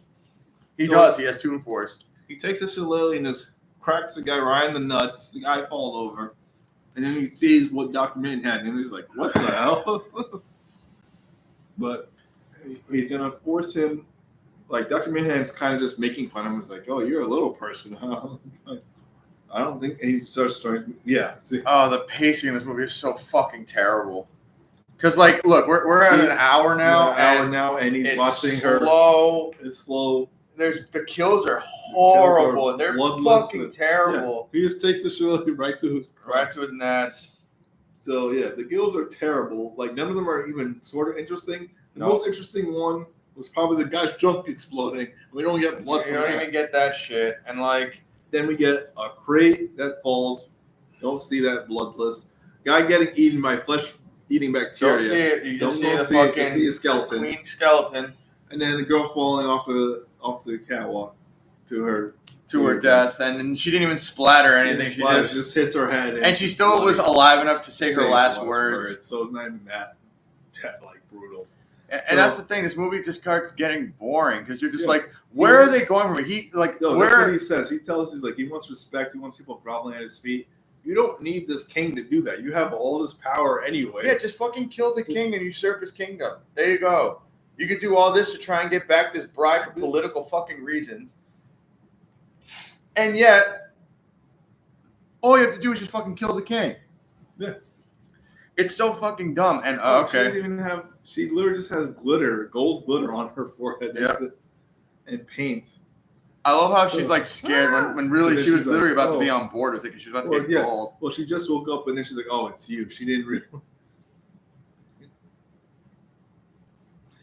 [SPEAKER 1] He does. He has tune force.
[SPEAKER 3] He takes a shillelagh and just cracks the guy right in the nuts. The guy falls over. And then he sees what Dr. Manhattan had. And he's like, what the hell? But he's going to force him. Like, Dr. Manhattan's kind of just making fun of him. He's like, oh, you're a little person, huh? I don't think he starts. Yeah. See.
[SPEAKER 1] Oh, the pacing in this movie is so fucking terrible. Because, like, look, we're at an hour now.
[SPEAKER 3] And he's watching
[SPEAKER 1] her. It's slow. The kills are horrible. And they're fucking terrible.
[SPEAKER 3] Yeah. He just takes the shillelagh right to his
[SPEAKER 1] nuts.
[SPEAKER 3] So yeah, the kills are terrible. Like none of them are even sort of interesting. The most interesting one was probably the guy's junk exploding. We don't get blood.
[SPEAKER 1] You don't even get that shit. And like.
[SPEAKER 3] Then we get a crate that falls. Don't see that bloodless. Guy getting eaten by flesh-eating bacteria.
[SPEAKER 1] Don't see it. You just
[SPEAKER 3] see a skeleton.
[SPEAKER 1] Clean skeleton.
[SPEAKER 3] And then the girl falling off the catwalk to her
[SPEAKER 1] death. And she didn't even splatter or anything. She
[SPEAKER 3] just hits her head.
[SPEAKER 1] And she still was alive enough to say her last words.
[SPEAKER 3] So it's not even that like brutal.
[SPEAKER 1] And that's the thing. This movie just starts getting boring because you're just like, where are they going from? That's
[SPEAKER 3] what he says. He tells us he wants respect. He wants people groveling at his feet. You don't need this king to do that. You have all this power anyway.
[SPEAKER 1] Yeah, just fucking kill the king and usurp his kingdom. There you go. You could do all this to try and get back this bride for political fucking reasons. And yet, all you have to do is just fucking kill the king.
[SPEAKER 3] Yeah.
[SPEAKER 1] It's so fucking dumb. And
[SPEAKER 3] She doesn't even have. She literally just has gold glitter on her forehead.
[SPEAKER 1] Yeah.
[SPEAKER 3] And paint.
[SPEAKER 1] I love how she's like scared when really she was literally about to be on board with it because she was about to get gold.
[SPEAKER 3] Well, she just woke up and then she's like, "Oh, it's you." She didn't really.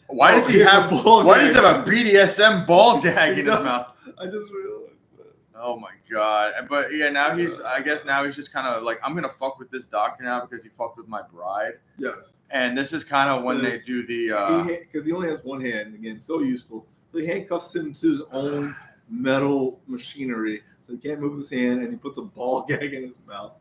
[SPEAKER 1] Why does he have a BDSM ball gag in his mouth?
[SPEAKER 3] I just realized that.
[SPEAKER 1] Oh my god! But yeah, now he's just kind of like, I'm gonna fuck with this doctor now because he fucked with my bride.
[SPEAKER 3] Yes.
[SPEAKER 1] And this is kind of when they do the
[SPEAKER 3] because he only has one hand again, so useful. So he handcuffs him to his own metal machinery, so he can't move his hand, and he puts a ball gag in his mouth,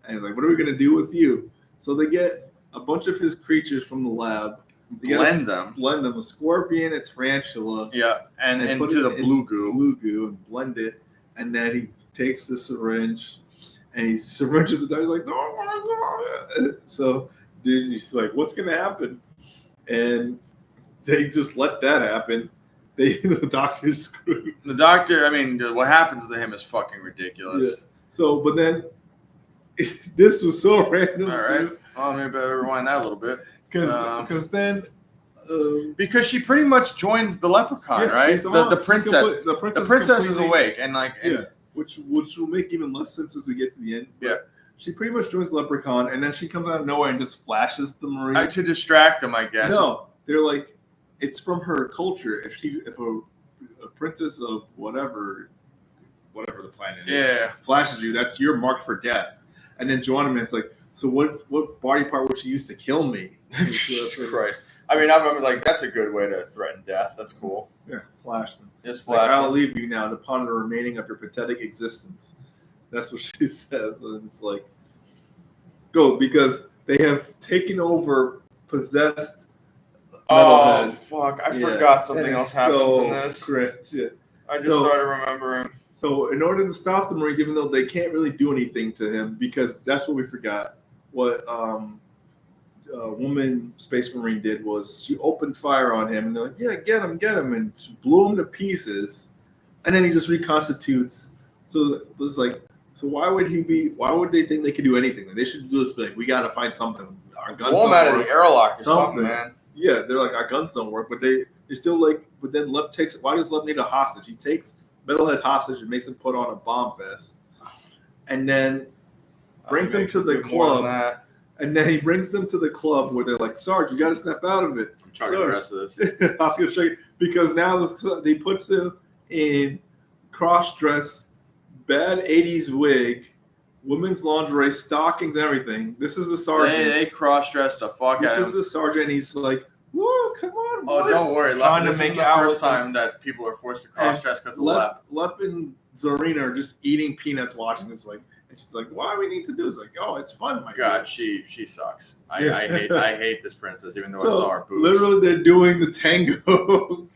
[SPEAKER 3] and he's like, "What are we gonna do with you?" So they get a bunch of his creatures from the lab. Blend them, a scorpion, a tarantula.
[SPEAKER 1] Yeah, and into the blue
[SPEAKER 3] goo, and blend it. And then he takes the syringe, and he syringes the doctor. He's like, no. So he's like, what's going to happen? And they just let that happen. The doctor's screwed.
[SPEAKER 1] The doctor, what happens to him is fucking ridiculous.
[SPEAKER 3] Yeah. So, but then, this was so random.
[SPEAKER 1] All right. Well, maybe better rewind that a little bit.
[SPEAKER 3] Because then
[SPEAKER 1] because she pretty much joins the Leprechaun, right? The princess. The princess is awake and
[SPEAKER 3] which will make even less sense as we get to the end.
[SPEAKER 1] Yeah,
[SPEAKER 3] she pretty much joins the Leprechaun, and then she comes out of nowhere and just flashes the Marine
[SPEAKER 1] to distract them, I guess.
[SPEAKER 3] No, they're like, it's from her culture. If a princess of whatever whatever the planet is.
[SPEAKER 1] Yeah.
[SPEAKER 3] Flashes you. That's you're marked for death. And then Joanna Man's like, so what body part would you use to kill me?
[SPEAKER 1] Jesus Christ. I mean, I remember like that's a good way to threaten death. That's cool.
[SPEAKER 3] Yeah, flash them.
[SPEAKER 1] Just flash.
[SPEAKER 3] Like, I'll leave you now upon the remaining of your pathetic existence. That's what she says. And it's like, go, because they have taken over, possessed.
[SPEAKER 1] Oh, fuck. I forgot something else happens in this.
[SPEAKER 3] Correct. Yeah.
[SPEAKER 1] I just started remembering.
[SPEAKER 3] So in order to stop the Marines, even though they can't really do anything to him, because that's what we forgot, what woman Space Marine did was she opened fire on him, and they're like, yeah, get him, and she blew him to pieces, and then he just reconstitutes. So it's like, so why would they think they could do anything? They should just be like, we got to find something. Our guns
[SPEAKER 1] blow him out of the airlock or
[SPEAKER 3] something,
[SPEAKER 1] man.
[SPEAKER 3] Yeah, they're like, our guns don't work, but they're still like, but then Lep takes, why does Lep need a hostage? He takes Metalhead hostage and makes him put on a bomb vest, and then brings him to the club. And then he brings them to the club where they're like, Sarge, you got to snap out of it.
[SPEAKER 1] I'm trying to the rest of this.
[SPEAKER 3] I was going to show you, because now he puts him in cross-dress, bad 80s wig, women's lingerie, stockings, everything. This is the sergeant.
[SPEAKER 1] They cross-dressed the fuck out of him.
[SPEAKER 3] This is the sergeant, and he's like, whoa, come on, boys.
[SPEAKER 1] Oh, don't worry.
[SPEAKER 3] Trying
[SPEAKER 1] to make the first time that people are forced to cross-dress because of Lep.
[SPEAKER 3] Lep and Zarina are just eating peanuts watching this, like, and she's like, why do we need to do this? Like, oh, it's fun, my
[SPEAKER 1] God, she sucks. I hate this princess, even though I saw her boobs.
[SPEAKER 3] Literally, they're doing the tango.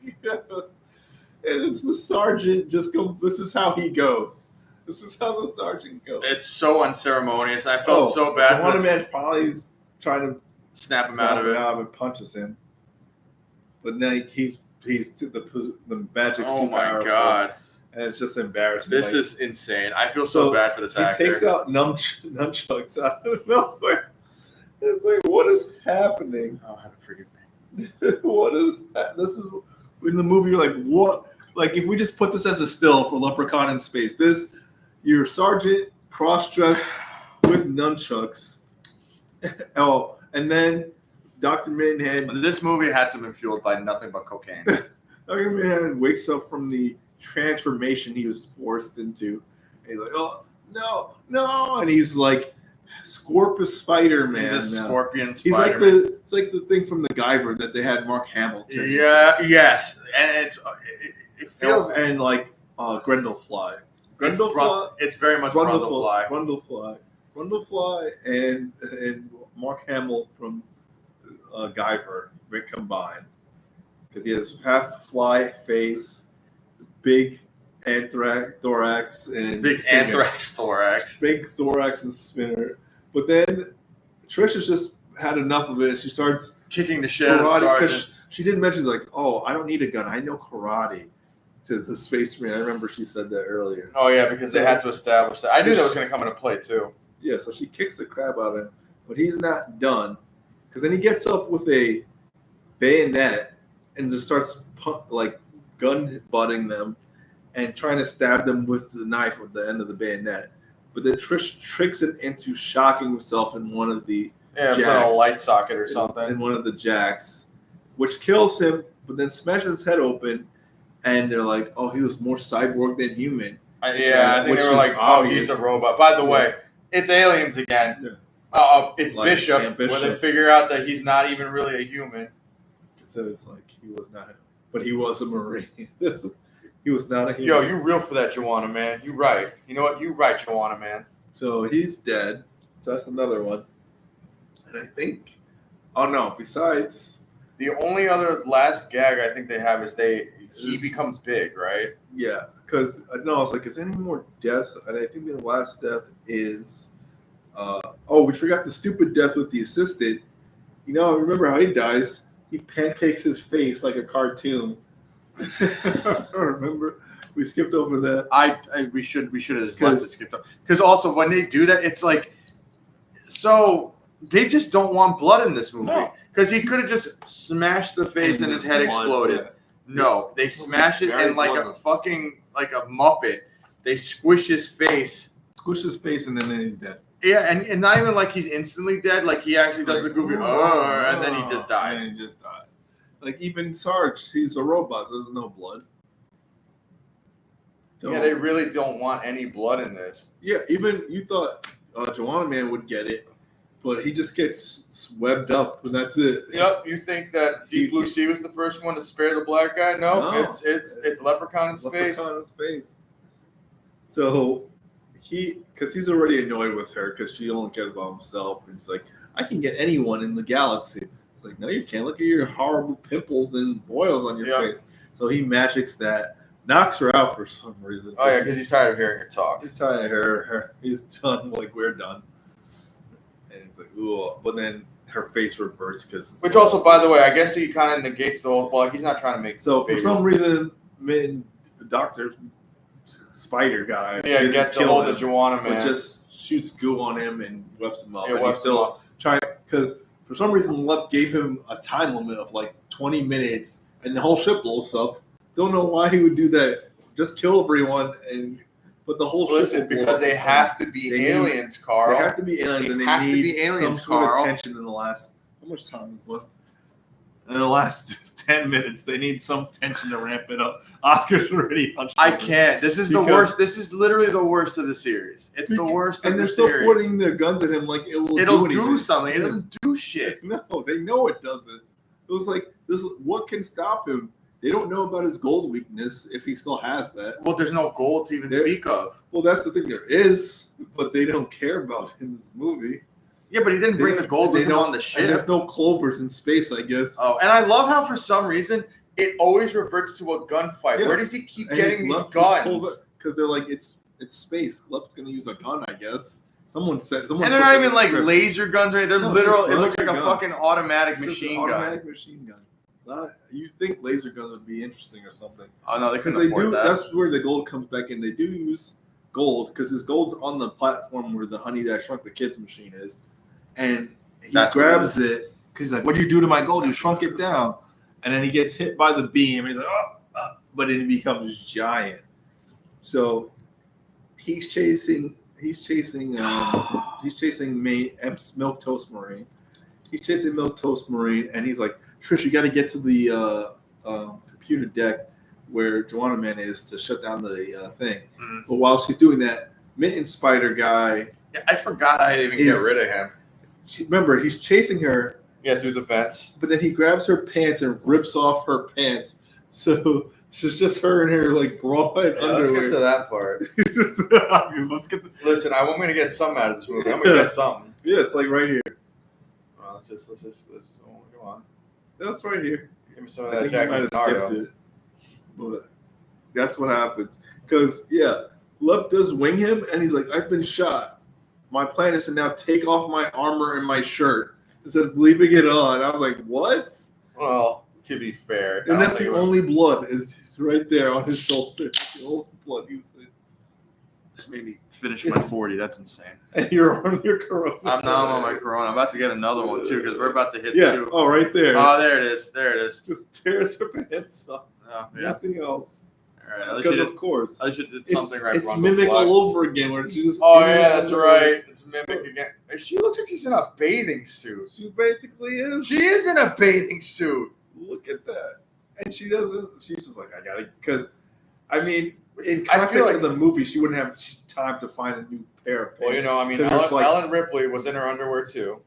[SPEAKER 3] And it's the sergeant this is how he goes. This is how the sergeant goes.
[SPEAKER 1] It's so unceremonious. I felt so bad.
[SPEAKER 3] One man finally trying to
[SPEAKER 1] snap him out of it
[SPEAKER 3] and punches him. But then he's the magic's
[SPEAKER 1] too powerful. Oh my God.
[SPEAKER 3] And it's just embarrassing.
[SPEAKER 1] This is insane. I feel so bad for this actor.
[SPEAKER 3] He takes out nunchucks out of nowhere. It's like, what is happening?
[SPEAKER 1] Oh, heaven forgive me.
[SPEAKER 3] What is that? This is in the movie. You're like, what? Like, if we just put this as a still for Leprechaun in space, your sergeant cross-dressed with nunchucks. Oh, and then Dr. Manhattan.
[SPEAKER 1] This movie had to have been fueled by nothing but cocaine.
[SPEAKER 3] Dr. Manhattan wakes up from the transformation he was forced into. And he's like, oh, no. And he's like, Scorpius Spider-Man.
[SPEAKER 1] He's a scorpion
[SPEAKER 3] He's
[SPEAKER 1] Spider-Man.
[SPEAKER 3] It's like the thing from the Guyver that they had Mark Hamill.
[SPEAKER 1] Yeah, yes. And it feels...
[SPEAKER 3] And like Grendelfly.
[SPEAKER 1] It's very much Brundlefly.
[SPEAKER 3] Brundlefly and Mark Hamill from Guyver combined. Because he has half fly face, big thorax, and
[SPEAKER 1] big
[SPEAKER 3] spinner.
[SPEAKER 1] anthrax thorax.
[SPEAKER 3] Big thorax and spinner. But then Trish has just had enough of it. She starts
[SPEAKER 1] kicking the shit out of the sergeant.
[SPEAKER 3] She didn't mention, she's like, oh, I don't need a gun. I know karate. To the Space Marine. I remember she said that earlier.
[SPEAKER 1] Oh, yeah, because they had to establish that. I knew that was going to come into play, too.
[SPEAKER 3] Yeah, so she kicks the crap out of him. But he's not done. Because then he gets up with a bayonet and just starts gun butting them and trying to stab them with the knife at the end of the bayonet. But then Trish tricks him into shocking himself in one of the jacks.
[SPEAKER 1] Yeah, a light socket or something.
[SPEAKER 3] In one of the jacks, which kills him, but then smashes his head open. And they're like, oh, he was more cyborg than human.
[SPEAKER 1] I think they were like, oh, he's a robot. By the way, it's aliens again. Yeah. It's like, Bishop, where they figure out that he's not even really a human.
[SPEAKER 3] So it's like he was not, but he was a Marine. He was not a human.
[SPEAKER 1] Yo, you real for that, Joanna, man. You right. You know what? You right, Joanna, man.
[SPEAKER 3] So he's dead. So that's another one. And I think, besides.
[SPEAKER 1] The only other last gag I think they have is he becomes big, right?
[SPEAKER 3] Yeah, because I was like, is there any more deaths? And I think the last death is, we forgot the stupid death with the assistant. Remember how he dies? He pancakes his face like a cartoon. Remember? We skipped over that.
[SPEAKER 1] We should have just left it skipped over. Because also when they do that, it's like, so they just don't want blood in this movie. Because he could have just smashed the face and his head exploded. Yeah. No, they smash it and like a Muppet. They squish his face.
[SPEAKER 3] And then he's dead.
[SPEAKER 1] Yeah, and not even like he's instantly dead. Like he actually does the goofy, and then he just dies.
[SPEAKER 3] Like even Sarge, he's a robot. So there's no blood. don't.
[SPEAKER 1] Yeah, they really don't want any blood in this.
[SPEAKER 3] Yeah, even you thought Joanna Man would get it, but he just gets webbed up, and that's it.
[SPEAKER 1] Yep, you think that Deep Blue Sea was the first one to spare the black guy? No. It's Leprechaun in space.
[SPEAKER 3] Leprechaun in space. So because he's already annoyed with her because she only cares about himself, and he's like, I can get anyone in the galaxy. It's like, no, you can't. Look at your horrible pimples and boils on your face. So he magics that, knocks her out for some reason.
[SPEAKER 1] Oh yeah, because he's tired of hearing her talk.
[SPEAKER 3] He's tired of her. He's done. Like, we're done. And it's like, ooh. But then her face reverts because.
[SPEAKER 1] Which also, by the way, I guess he kind of negates the whole plug. He's not trying to make.
[SPEAKER 3] So for some reason, the Doctor Spider guy
[SPEAKER 1] gets a hold of Joanna Man,
[SPEAKER 3] but just shoots goo on him and webs him up.
[SPEAKER 1] Yeah,
[SPEAKER 3] and he's still trying because for some reason Lep gave him a time limit of like 20 minutes, and the whole ship blows up. Don't know why he would do that. Just kill everyone, but the whole ship
[SPEAKER 1] because they have to be aliens, Carl.
[SPEAKER 3] They have to be aliens, and they need some sort of tension in the last. How much time is left? In the last 10 minutes, they need some tension to ramp it up. Oscar's already punched.
[SPEAKER 1] I can't. This is the worst. This is literally the worst of the series. It's the worst.
[SPEAKER 3] And they're still pointing their guns at him like
[SPEAKER 1] it'll do something. It doesn't do shit.
[SPEAKER 3] No, they know it doesn't. It was like this. What can stop him? They don't know about his gold weakness if he still has that.
[SPEAKER 1] Well, there's no gold to even speak of.
[SPEAKER 3] Well, that's the thing. There is, but they don't care about it in this movie.
[SPEAKER 1] Yeah, but he didn't bring the gold with him on the ship.
[SPEAKER 3] And there's no clovers in space, I guess.
[SPEAKER 1] Oh, and I love how for some reason it always reverts to a gunfight. Yeah. Where does he keep getting these guns?
[SPEAKER 3] Because they're like, it's space. Lep's going to use a gun, I guess. Someone said.
[SPEAKER 1] And they're not even like laser guns or anything. They're literal. It looks like a fucking automatic machine gun.
[SPEAKER 3] Automatic machine gun. You think laser guns would be interesting or something?
[SPEAKER 1] Oh no, they couldn't afford that.
[SPEAKER 3] That's where the gold comes back in. They do use gold because his gold's on the platform where the Honey That Shrunk the Kids machine is, and he grabs it because he's like, "What'd you do to my gold? You shrunk it down." And then he gets hit by the beam, and he's like, "Oh!" But then he becomes giant. So he's chasing Milk Toast Marine. He's chasing Milk Toast Marine, and he's like, Trish, you got to get to the computer deck where Joanna Man is to shut down the thing. Mm-hmm. But while she's doing that, Mitten Spider guy.
[SPEAKER 1] Yeah, I forgot I didn't even get rid of him.
[SPEAKER 3] Remember, he's chasing her.
[SPEAKER 1] Yeah, through the vents.
[SPEAKER 3] But then he grabs her pants and rips off her pants. So it's just her and her like bra and underwear.
[SPEAKER 1] Let's get to that part. Listen, I want me to get something out of this movie. I'm gonna get something.
[SPEAKER 3] Yeah, it's like right here.
[SPEAKER 1] Well, let's just come on.
[SPEAKER 3] That's right here.
[SPEAKER 1] Give me some of that Jack Nario.
[SPEAKER 3] Skipped it, but that's what happens. Because Lep does wing him, and he's like, "I've been shot. My plan is to now take off my armor and my shirt instead of leaving it on." I was like, "What?"
[SPEAKER 1] Well, to be fair,
[SPEAKER 3] and that's the only blood is right there on his shoulder. The only blood you see.
[SPEAKER 1] This made me finish my 40. That's insane.
[SPEAKER 3] And you're on your Corona.
[SPEAKER 1] I'm on my Corona. I'm about to get another one too because we're about to hit 2.
[SPEAKER 3] Oh, right there.
[SPEAKER 1] Oh, there it is. There it is.
[SPEAKER 3] Just tears her pants off.
[SPEAKER 1] Oh, yeah.
[SPEAKER 3] Nothing else.
[SPEAKER 1] All right.
[SPEAKER 3] Because of course.
[SPEAKER 1] I should did something right.
[SPEAKER 3] It's Mimic all over again. Where she just.
[SPEAKER 1] Oh yeah, that's right. It's Mimic again. She looks like she's in a bathing suit.
[SPEAKER 3] She basically is.
[SPEAKER 1] She is in a bathing suit.
[SPEAKER 3] Look at that. And she doesn't. She's just like, I gotta. Because, I mean, in context of the movie, she wouldn't have time to find a new pair of pants.
[SPEAKER 1] Well, you know, I mean, Ellen Ripley was in her underwear too.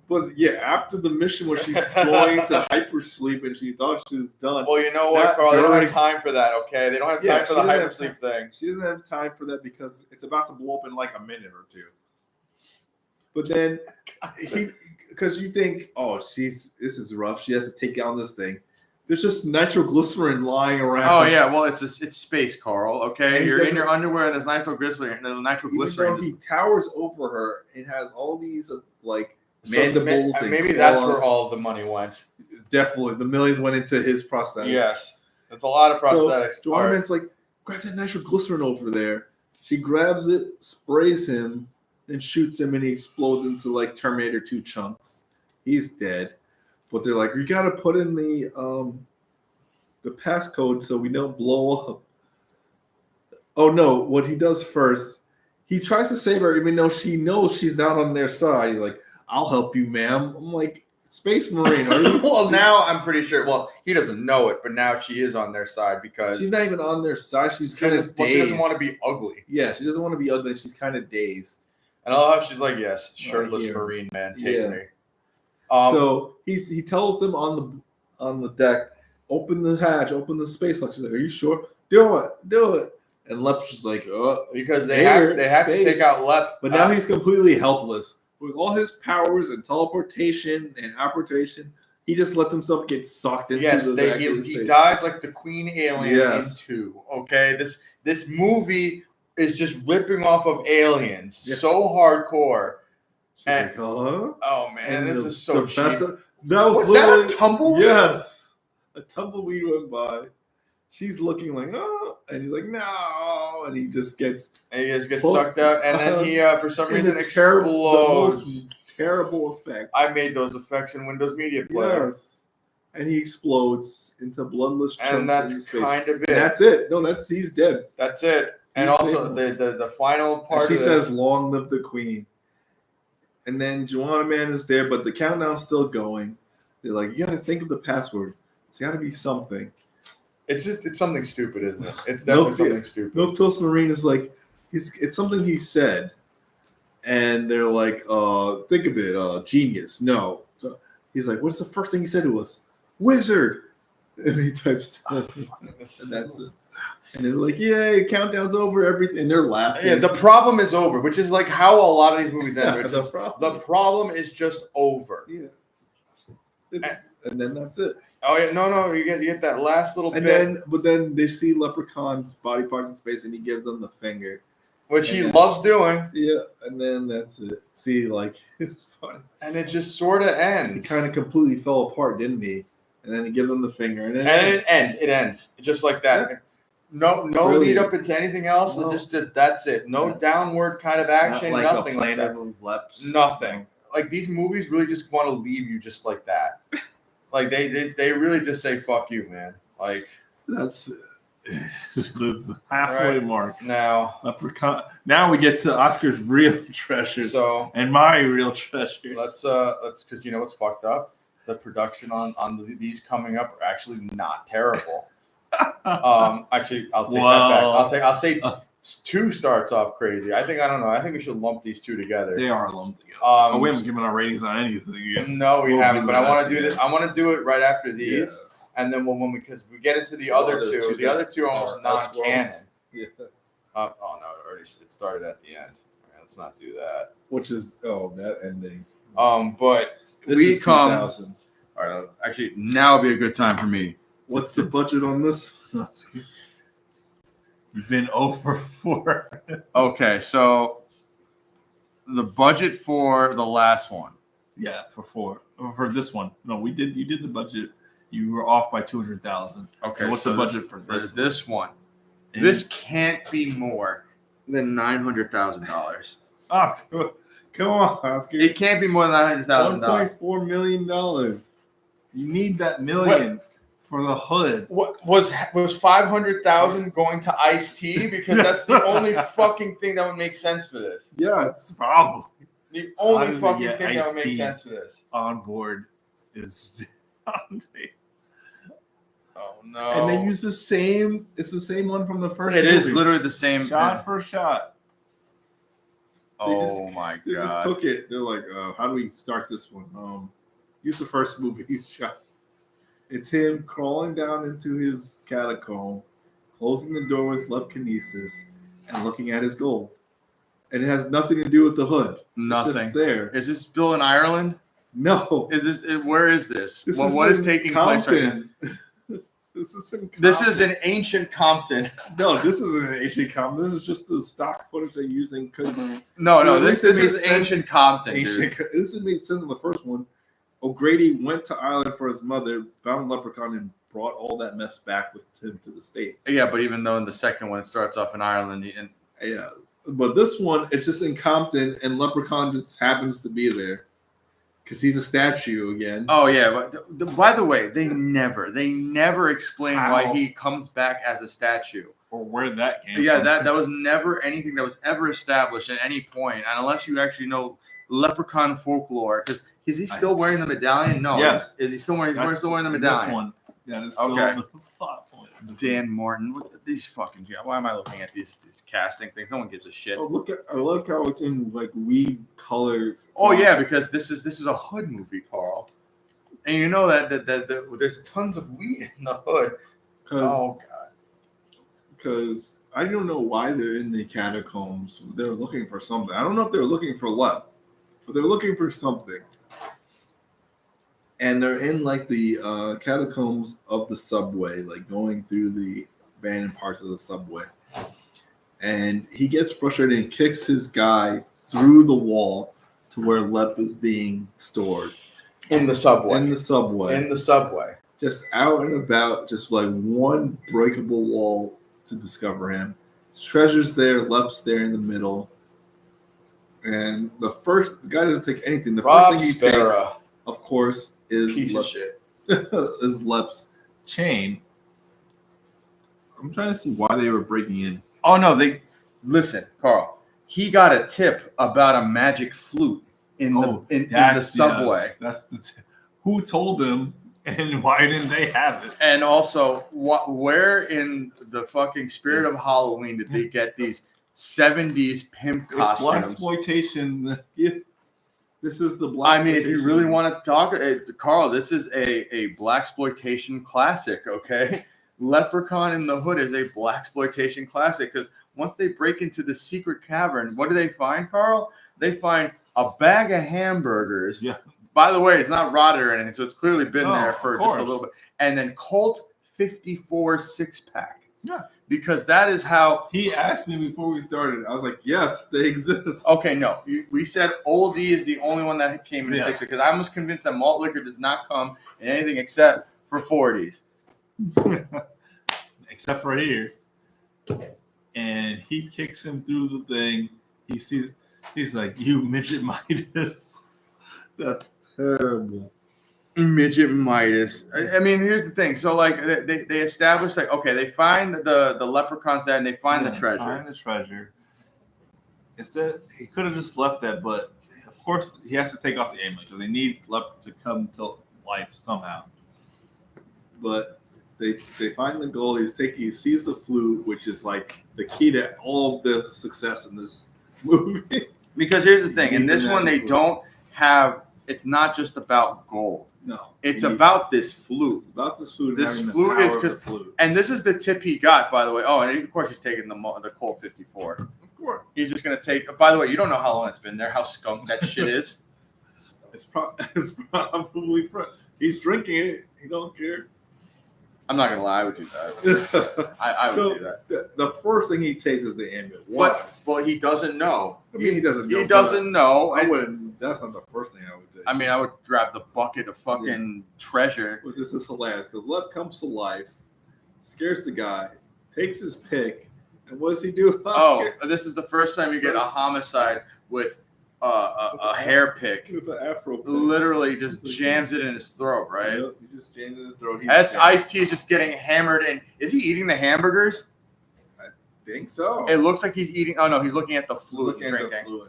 [SPEAKER 3] But yeah, after the mission where she's going to hypersleep and she thought she was done.
[SPEAKER 1] Well, you know what, Carl? They don't have time for that, okay? They don't have time for the hypersleep thing.
[SPEAKER 3] She doesn't have time for that because it's about to blow up in like a minute or two. But then, because you think, oh, this is rough. She has to take down this thing. There's just nitroglycerin lying around.
[SPEAKER 1] Oh yeah, well it's space, Carl. Okay, you're in your underwear and there's nitroglycerin. And nitroglycerin.
[SPEAKER 3] He towers over her and has all these like mandibles and
[SPEAKER 1] maybe
[SPEAKER 3] claws.
[SPEAKER 1] That's where all the money went.
[SPEAKER 3] Definitely, the millions went into his prosthetics.
[SPEAKER 1] Yes, that's a lot of prosthetics.
[SPEAKER 3] So Joanna Man's like, grab that nitroglycerin over there. She grabs it, sprays him, and shoots him, and he explodes into like Terminator 2 chunks. He's dead. But they're like, you got to put in the passcode so we don't blow up. Oh, no. What he does first, he tries to save her even though she knows she's not on their side. He's like, I'll help you, ma'am. I'm like, Space Marine.
[SPEAKER 1] Well, now I'm pretty sure. Well, he doesn't know it, but now she is on their side because
[SPEAKER 3] she's not even on their side. She's kind of dazed.
[SPEAKER 1] Well, she doesn't want to be ugly.
[SPEAKER 3] Yeah, she doesn't want to be ugly. She's kind of dazed.
[SPEAKER 1] And I love how she's like, "Yes, shirtless Marine man, take me."
[SPEAKER 3] So he tells them on the deck, open the hatch, open the space lock. She's like, "Are you sure? Do it." And Lep's just like, "Oh,"
[SPEAKER 1] because they have to take out Lep.
[SPEAKER 3] But now he's completely helpless with all his powers and teleportation and apportation. He just lets himself get sucked into
[SPEAKER 1] he dies like the Queen Alien in 2. Okay, this movie is just ripping off of Aliens so hardcore. And,
[SPEAKER 3] like,
[SPEAKER 1] oh man, this is so cheap.
[SPEAKER 3] That was
[SPEAKER 1] that a tumbleweed?
[SPEAKER 3] Yes, a tumbleweed went by. She's looking like, oh, and he's like, no, and he just gets
[SPEAKER 1] sucked out, and then he for some reason explodes.
[SPEAKER 3] The most terrible effect.
[SPEAKER 1] I made those effects in Windows Media Player.
[SPEAKER 3] Yes, and he explodes into bloodless chunks.
[SPEAKER 1] And that's kind of it.
[SPEAKER 3] And that's it. No, he's dead.
[SPEAKER 1] That's it. And also the final part.
[SPEAKER 3] And she says, "Long live the Queen." And then Joanna Man is there, but the countdown's still going. They're like, "You got to think of the password. It's got to be something."
[SPEAKER 1] It's something stupid, isn't it? It's definitely something stupid.
[SPEAKER 3] Milquetoast Marine is like, it's something he said, and they're like, think of it, genius. No, so he's like, what's the first thing he said to us? Wizard. And he types, and that's it. And they're like, yay, countdown's over, everything. And they're laughing.
[SPEAKER 1] Yeah, the problem is over, which is like how a lot of these movies end.
[SPEAKER 3] Yeah,
[SPEAKER 1] the problem is just over.
[SPEAKER 3] Yeah. And then that's it.
[SPEAKER 1] Oh yeah, no, you get that last little bit.
[SPEAKER 3] But then they see Leprechaun's body part in space, and he gives them the finger,
[SPEAKER 1] which he loves doing.
[SPEAKER 3] Yeah, and then that's it. See, like it's fun.
[SPEAKER 1] And it just sort of ends.
[SPEAKER 3] He kind of completely fell apart, didn't he? And then he gives them the finger, and then
[SPEAKER 1] it ends just like that. Yeah. No lead up into anything else. No. Just that's it. No downward kind of action.
[SPEAKER 3] Not like
[SPEAKER 1] nothing
[SPEAKER 3] a
[SPEAKER 1] like that.
[SPEAKER 3] Leps.
[SPEAKER 1] Nothing. Like these movies really just want to leave you just like that. Like they really just say fuck you, man. Like
[SPEAKER 3] that's
[SPEAKER 2] the halfway mark.
[SPEAKER 1] Now
[SPEAKER 2] Leprechaun. Now we get to Oscar's real treasure.
[SPEAKER 1] So and
[SPEAKER 2] my real treasure.
[SPEAKER 1] Let's because you know what's fucked up. The production on these coming up are actually not terrible. Actually, I'll take that back. I'll say 2 starts off crazy. I don't know. I think we should lump these 2 together.
[SPEAKER 2] They are lumped together. We haven't given our ratings on anything yet.
[SPEAKER 1] No, we haven't. But I want to do this. I want to do it right after these, and then because we get into the other two. The other 2 are almost non-canon.
[SPEAKER 3] Yeah.
[SPEAKER 1] Oh no! It started at the end. Right, let's not do that.
[SPEAKER 3] Which is that ending.
[SPEAKER 1] But
[SPEAKER 3] this
[SPEAKER 1] we
[SPEAKER 3] is
[SPEAKER 1] come.
[SPEAKER 3] 2000.
[SPEAKER 1] All right. Actually, now would be a good time for me.
[SPEAKER 3] What's the budget on this?
[SPEAKER 2] We've been over 4.
[SPEAKER 1] Okay, so the budget for the last one.
[SPEAKER 2] Yeah, for 4. For this one. No, you did the budget. You were off by 200,000.
[SPEAKER 1] Okay.
[SPEAKER 2] So what's the budget for this?
[SPEAKER 1] This one. This can't be more than $900,000.
[SPEAKER 3] Oh, come on, Oscar.
[SPEAKER 1] It can't be more than $900,000.
[SPEAKER 3] $1.4 million. You need that million. For the hood.
[SPEAKER 1] What was 500,000 going to Ice-T? Because that's the only fucking thing that would make sense for this.
[SPEAKER 3] Yes, probably.
[SPEAKER 1] The only fucking thing that would make sense for this.
[SPEAKER 2] On board is
[SPEAKER 1] oh no.
[SPEAKER 3] And they use the same. It's the same one from the first.
[SPEAKER 1] It is literally the same
[SPEAKER 3] shot for shot.
[SPEAKER 1] My god!
[SPEAKER 3] They just took it. They're like, how do we start this one? Use the first movie shot. It's him crawling down into his catacomb, closing the door with Lepkinesis, and looking at his gold. And it has nothing to do with the hood.
[SPEAKER 1] Nothing.
[SPEAKER 3] It's just there.
[SPEAKER 1] Is this Bill in Ireland?
[SPEAKER 3] No.
[SPEAKER 1] Is this? Where is this? What is taking place right now?
[SPEAKER 3] This is in Compton.
[SPEAKER 1] This is an ancient Compton.
[SPEAKER 3] No, this isn't an ancient Compton. This is just the stock footage they're using. Because
[SPEAKER 1] no, this is ancient Compton.
[SPEAKER 3] This made sense in the first one. O'Grady went to Ireland for his mother, found Leprechaun, and brought all that mess back with him to the States.
[SPEAKER 1] Yeah, but even though in the second one it starts off in Ireland,
[SPEAKER 3] but this one it's just in Compton, and Leprechaun just happens to be there because he's a statue again.
[SPEAKER 1] Oh yeah, but by the way, they never explain why he comes back as a statue
[SPEAKER 2] or where that came.
[SPEAKER 1] Yeah,
[SPEAKER 2] from.
[SPEAKER 1] that was never anything that was ever established at any point, and unless you actually know Leprechaun folklore, because Is he still wearing the medallion? No.
[SPEAKER 2] Yes.
[SPEAKER 1] Is he still wearing? He's still wearing the medallion.
[SPEAKER 2] This one. Yeah. That's still
[SPEAKER 1] Okay.
[SPEAKER 2] the plot point.
[SPEAKER 1] Dan Martin. What these fucking? Why am I looking at these casting things? No one gives a shit.
[SPEAKER 3] Oh, I look how it's in like weave color.
[SPEAKER 1] Oh yeah, because this is a hood movie, Carl. And you know that there's tons of weed in the hood. Oh god.
[SPEAKER 3] Because I don't know why they're in the catacombs. They're looking for something. I don't know if they're looking for Lep, but they're looking for something. And they're in like the catacombs of the subway, like going through the abandoned parts of the subway. And he gets frustrated and kicks his guy through the wall to where Lep is being stored.
[SPEAKER 1] In the subway.
[SPEAKER 3] In the subway. Just out and about, just like one breakable wall to discover him. His treasure's there, Lep's there in the middle. And the guy doesn't take anything. The first thing he takes, of course, is is Lep's chain. I'm trying to see why they were breaking in.
[SPEAKER 1] Oh no, listen, Carl. He got a tip about a magic flute in the subway.
[SPEAKER 2] Yes, that's who told them, and why didn't they have it?
[SPEAKER 1] And also, where in the fucking spirit of Halloween did they get these 70s pimp costumes?
[SPEAKER 2] It's blaxploitation.
[SPEAKER 3] Yeah. This is the black.
[SPEAKER 1] I mean, if you really want to talk, Carl, this is a blaxploitation classic. Okay, Leprechaun in the Hood is a blaxploitation classic because once they break into the secret cavern, what do they find, Carl? They find a bag of hamburgers.
[SPEAKER 2] Yeah.
[SPEAKER 1] By the way, it's not rotted or anything, so it's clearly been there for just a little bit. And then Colt 54 6-pack.
[SPEAKER 3] Yeah.
[SPEAKER 1] Because that is how...
[SPEAKER 3] He asked me before we started. I was like, yes, they exist.
[SPEAKER 1] Okay, no. We said Oldie is the only one that came in 60s because I was convinced that malt liquor does not come in anything except for 40s.
[SPEAKER 2] Except for here. And he kicks him through the thing. He's like, you midget Midas. That's terrible.
[SPEAKER 1] Midget Midas. I mean, here's the thing. So, like, they establish, like, okay, they find the leprechaun's head and they find the treasure.
[SPEAKER 2] Find the treasure. Instead, he could have just left that, but of course, he has to take off the amulet because they need Lep to come to life somehow. But they find the gold. He sees the flute, which is like the key to all of the success in this movie.
[SPEAKER 1] Because here's the thing. In this one, they don't have... It's not just about gold.
[SPEAKER 3] No.
[SPEAKER 1] It's about this flute.
[SPEAKER 3] It's about this flute.
[SPEAKER 1] This flute is because... And this is the tip he got, by the way. Oh, and of course he's taking the Colt 54.
[SPEAKER 3] Of course.
[SPEAKER 1] He's just going to take... By the way, you don't know how long it's been there, how skunk that shit is.
[SPEAKER 3] It's probably... He's drinking it. He don't care.
[SPEAKER 1] I'm not going to lie. I would do that. I would do that.
[SPEAKER 3] The first thing he takes is the amulet. Why?
[SPEAKER 1] But he doesn't know.
[SPEAKER 3] I mean, he doesn't know.
[SPEAKER 1] He doesn't know.
[SPEAKER 3] I wouldn't. That's not the first thing I would do.
[SPEAKER 1] I mean, I would grab the bucket of fucking treasure.
[SPEAKER 3] Well, this is hilarious because Lep comes to life, scares the guy, takes his pick, and what does he do?
[SPEAKER 1] Oh, this is the first time you get a homicide with a hair pick.
[SPEAKER 3] With an afro pick.
[SPEAKER 1] Literally just jams it in his throat, right?
[SPEAKER 3] Yep, he just jams it in his throat.
[SPEAKER 1] Ice-T is just getting hammered. And is he eating the hamburgers?
[SPEAKER 3] I think so.
[SPEAKER 1] It looks like he's eating. Oh, no, he's looking at the flute and drinking.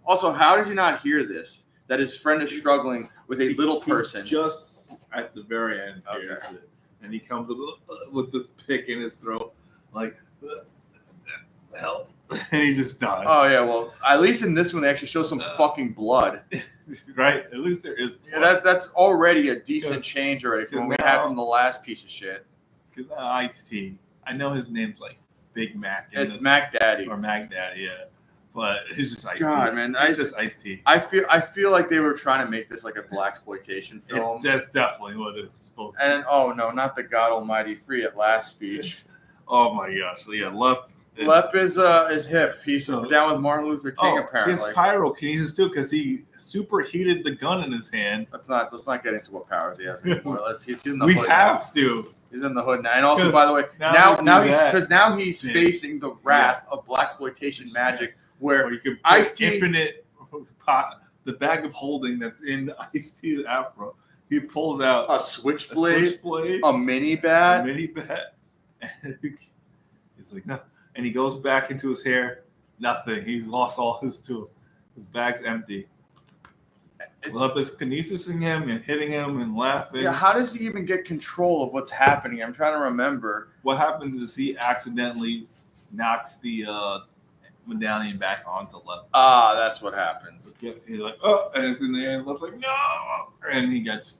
[SPEAKER 1] Also, how does he not hear this? That his friend is struggling with a little person.
[SPEAKER 3] Just at the very end hears it. And he comes with this pick in his throat. Like, help. And he just dies.
[SPEAKER 1] Oh, yeah. Well, at least in this one, they actually show some fucking blood.
[SPEAKER 2] Right? At least there is blood.
[SPEAKER 1] Yeah, that's already a decent change already from what we had from the last piece of shit.
[SPEAKER 2] Because Ice-T, I know his name's like Big Mac.
[SPEAKER 1] It's Mac Daddy.
[SPEAKER 2] Or Mac Daddy, yeah. But he's just Ice-T.
[SPEAKER 1] God, man.
[SPEAKER 2] He's just Ice-T.
[SPEAKER 1] I feel like they were trying to make this like a blaxploitation film.
[SPEAKER 2] That's definitely what it's supposed to be.
[SPEAKER 1] And, oh, no, not the God Almighty Free at Last speech.
[SPEAKER 2] Oh, my gosh. So, yeah,
[SPEAKER 1] Lep is hip. He's down with Martin Luther King, apparently.
[SPEAKER 2] His pyrokinesis too, because he superheated the gun in his hand.
[SPEAKER 1] Let's not get into what powers he has anymore. He's in the
[SPEAKER 2] we
[SPEAKER 1] hood
[SPEAKER 2] have
[SPEAKER 1] now.
[SPEAKER 2] to.
[SPEAKER 1] He's in the hood now. And also, by the way, now he's facing the wrath of blaxploitation magic, where
[SPEAKER 2] you can
[SPEAKER 1] Ice-T
[SPEAKER 2] infinite the bag of holding that's in Ice-T's afro. He pulls out
[SPEAKER 1] a switchblade, a mini bat.
[SPEAKER 2] He's like, no. And he goes back into his hair. Nothing. He's lost all his tools. His bag's empty. Telekinesising him and hitting him and laughing.
[SPEAKER 1] Yeah, how does he even get control of what's happening? I'm trying to remember.
[SPEAKER 2] What happens is he accidentally knocks the medallion back onto Lep.
[SPEAKER 1] Ah, that's what happens.
[SPEAKER 2] He's like, oh, and it's in the air, and Lep's like, no, and he gets.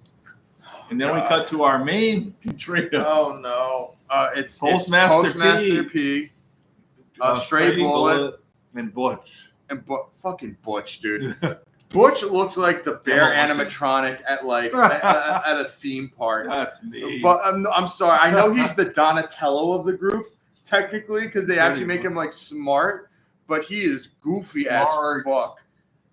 [SPEAKER 2] And then we cut to our main trio.
[SPEAKER 1] Oh no! It's
[SPEAKER 2] Postmaster
[SPEAKER 1] P. Stray Bullet,
[SPEAKER 2] and Butch.
[SPEAKER 1] And fucking Butch, dude. Butch looks like the bear animatronic at at a theme park.
[SPEAKER 2] That's me.
[SPEAKER 1] But I'm sorry. I know he's the Donatello of the group, technically, because they actually make him like smart. But he is goofy as fuck.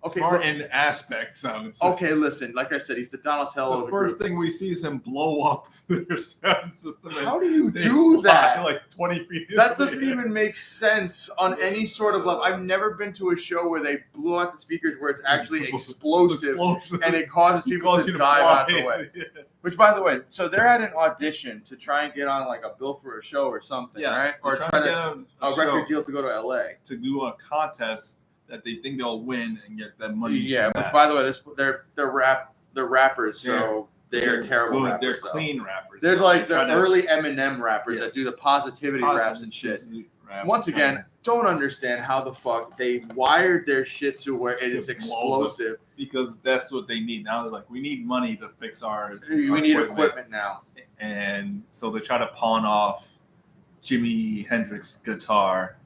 [SPEAKER 1] Okay,
[SPEAKER 2] smart in aspects, I would say.
[SPEAKER 1] Okay, listen. Like I said, he's the Donatello.
[SPEAKER 2] The first thing we see is him blow up their sound system.
[SPEAKER 1] How do you do that?
[SPEAKER 2] Like 20 feet.
[SPEAKER 1] That doesn't even make sense on any sort of level. I've never been to a show where they blew out the speakers where it's actually explosive and it causes people to dive out of the way. Yeah. Which, by the way, so they're at an audition to try and get on like a bill for a show or something, right? Or try to get a record deal to go to LA
[SPEAKER 2] to do a contest that they think they'll win and get that money.
[SPEAKER 1] Yeah, but by the way, they're rappers, so they're terrible rappers.
[SPEAKER 2] They're clean rappers.
[SPEAKER 1] They're like the early Eminem rappers that do the positivity raps and shit. Once again, don't understand how the fuck they wired their shit to where it is explosive.
[SPEAKER 2] Because that's what they need. Now they're like, we need money to fix
[SPEAKER 1] we need equipment now.
[SPEAKER 2] And so they try to pawn off Jimi Hendrix's guitar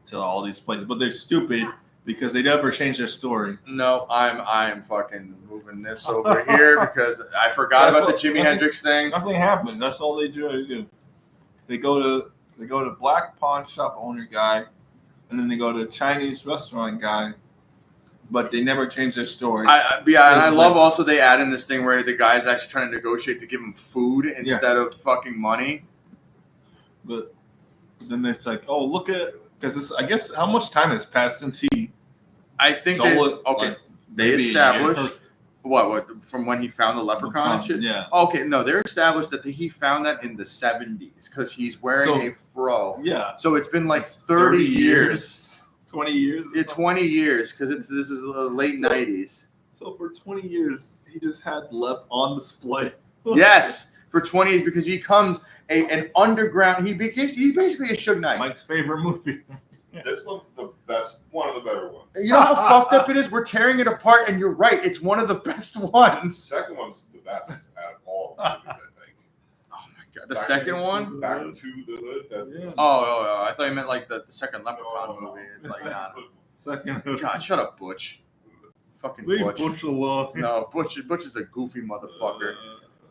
[SPEAKER 2] to all these places. But they're stupid. Because they never change their story.
[SPEAKER 1] No, I'm fucking moving this over here because I forgot about the Jimi Hendrix thing.
[SPEAKER 2] Nothing happened. That's all they do. They go to black pawn shop owner guy, and then they go to Chinese restaurant guy, but they never change their story.
[SPEAKER 1] And I love also they add in this thing where the guy's actually trying to negotiate to give him food instead of fucking money.
[SPEAKER 2] But then it's like, oh, look at because I guess how much time has passed since he.
[SPEAKER 1] I think they established what from when he found the leprechaun and shit.
[SPEAKER 2] Yeah.
[SPEAKER 1] Okay, no, they're established that he found that in the 70s because he's wearing a fro.
[SPEAKER 2] Yeah.
[SPEAKER 1] So it's been like 30 years.
[SPEAKER 2] 20 years.
[SPEAKER 1] Yeah, 20 years because this is the late 90s.
[SPEAKER 2] So for 20 years, he just had Lep on display.
[SPEAKER 1] Yes, for 20 years because he becomes an underground. He's basically a Suge Knight.
[SPEAKER 2] Mike's favorite movie.
[SPEAKER 4] Yeah. This one's the best, one of the better ones.
[SPEAKER 1] You know how fucked up it is? We're tearing it apart, and you're right. It's one of the best ones.
[SPEAKER 4] The second one's the best out of all the movies, I think.
[SPEAKER 1] Oh my god, the second one?
[SPEAKER 4] Back to the Hood. That's
[SPEAKER 1] Oh, I thought you meant like the second Leprechaun movie. It's like, nah.
[SPEAKER 2] Second.
[SPEAKER 1] God, shut up, Butch. Fucking
[SPEAKER 2] Leave
[SPEAKER 1] Butch.
[SPEAKER 2] Butch alone.
[SPEAKER 1] No, Butch is a goofy motherfucker.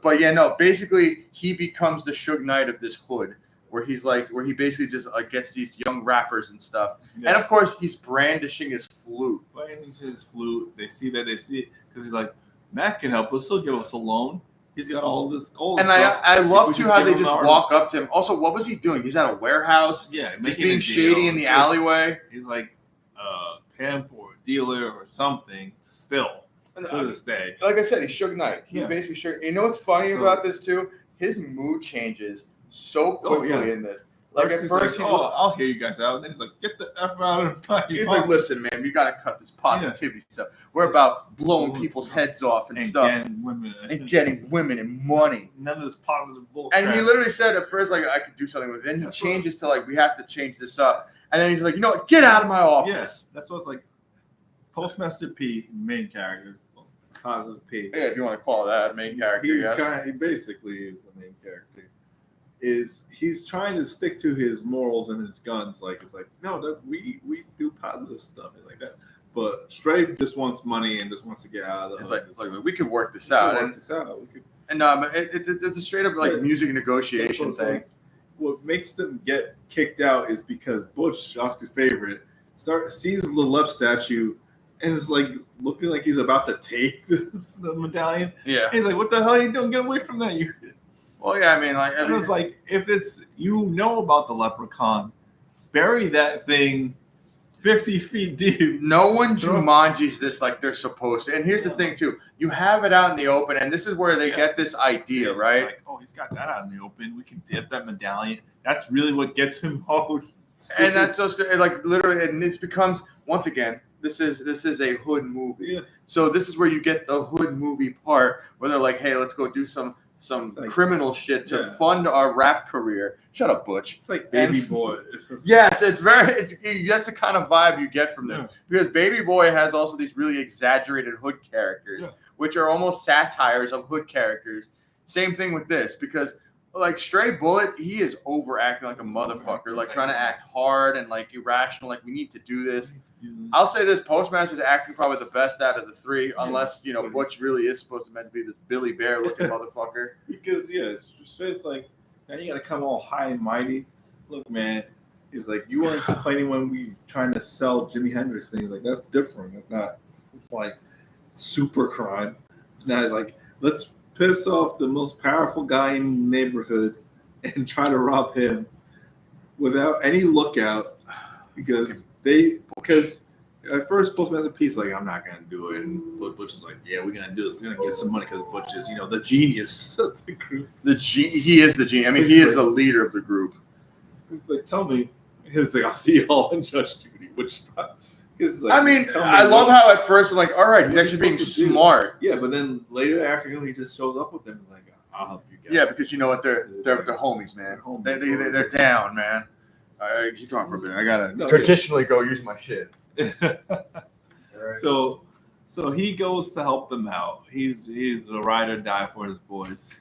[SPEAKER 1] But yeah, no, basically, he becomes the Suge Knight of this hood. Where he basically just gets these young rappers and stuff, and of course he's brandishing his flute.
[SPEAKER 2] They see it because he's like, Matt can help us. He'll give us a loan. He's got all this gold.
[SPEAKER 1] And
[SPEAKER 2] stuff.
[SPEAKER 1] I love too how they just walk up to him. Also, what was he doing? He's at a warehouse.
[SPEAKER 2] Yeah,
[SPEAKER 1] just being shady in the alleyway.
[SPEAKER 2] He's like pimp or dealer or something. Still to this day,
[SPEAKER 1] like I said, he's Suge Knight. He's basically Suge. You know what's funny about this too? His mood changes so quickly in this. Like at first,
[SPEAKER 2] he's like, I'll hear you guys out. And then he's like, get the F out of my
[SPEAKER 1] He's like, listen, man, we got to cut this positivity stuff. We're about blowing people's heads off and stuff. And getting women and money.
[SPEAKER 2] None of this positive bullshit.
[SPEAKER 1] And he literally said at first, like, I could do something with it. Then he changes to, like, we have to change this up. And then he's like, you know what? Get out of my office.
[SPEAKER 2] Yes. That's what it's like. Postmaster P, main character. Positive P.
[SPEAKER 1] Yeah, if you want to call that main character.
[SPEAKER 3] He basically is the main character. He's trying to stick to his morals and his guns. Like it's like no, we do positive stuff and like that. But Stray just wants money and just wants to get out of the.
[SPEAKER 1] It's like we could work this out. It's a straight up like music negotiation thing.
[SPEAKER 3] What makes them get kicked out is because Butch, Oscar's favorite, sees the Lep statue and is like looking like he's about to take the medallion.
[SPEAKER 1] Yeah,
[SPEAKER 3] and he's like, "What the hell are you doing? Get away from that!"
[SPEAKER 1] Well, yeah, I mean,
[SPEAKER 2] it was like if it's about the Leprechaun, bury that thing 50 feet deep.
[SPEAKER 1] No one Jumanji's this like they're supposed to. And here's the thing too: you have it out in the open, and this is where they get this idea, right?
[SPEAKER 2] It's like, oh, he's got that out in the open. We can dip that medallion. That's really what gets him out.
[SPEAKER 1] And that's so like literally, and this becomes once again this is a hood movie.
[SPEAKER 3] Yeah.
[SPEAKER 1] So this is where you get the hood movie part where they're like, hey, let's go do some
[SPEAKER 3] like,
[SPEAKER 1] criminal shit to fund our rap career. Shut up, Butch.
[SPEAKER 3] It's like Baby Boy.
[SPEAKER 1] Yes, that's the kind of vibe you get from this. Because Baby Boy has also these really exaggerated hood characters, which are almost satires of hood characters. Same thing with this, because like Stray Bullet, he is overacting like a motherfucker, like trying to act hard and like irrational, like we need to do this. I'll say this, Postmaster's acting probably the best out of the three, unless, you know, Butch really is supposed to meant to be this Billy Bear looking motherfucker.
[SPEAKER 3] Because, it's like, now you got to come all high and mighty. Look, man, it's like, you weren't complaining when we trying to sell Jimi Hendrix things. Like, that's different. That's not, like, super crime. Now it's like, let's piss off the most powerful guy in the neighborhood and try to rob him without any lookout because at first Postmaster P's like, I'm not gonna do it, and Butch is like, yeah, we're gonna do this, we're gonna get some money because Butch is, the genius of the group.
[SPEAKER 1] He is the genius. I mean, he is the leader of the group.
[SPEAKER 3] He's like, tell me. He's like, I'll see you all in Judge Judy. Which like,
[SPEAKER 1] I mean, I love how at first I'm like, all right, he's actually being smart.
[SPEAKER 3] Yeah, but then later afternoon he just shows up with them and like, I'll help you guys.
[SPEAKER 1] Yeah, because you know what, they're homies, man. They're down, man. Keep talking for a bit. I gotta traditionally go use my shit.
[SPEAKER 3] Right. So he goes to help them out. He's a ride or die for his boys,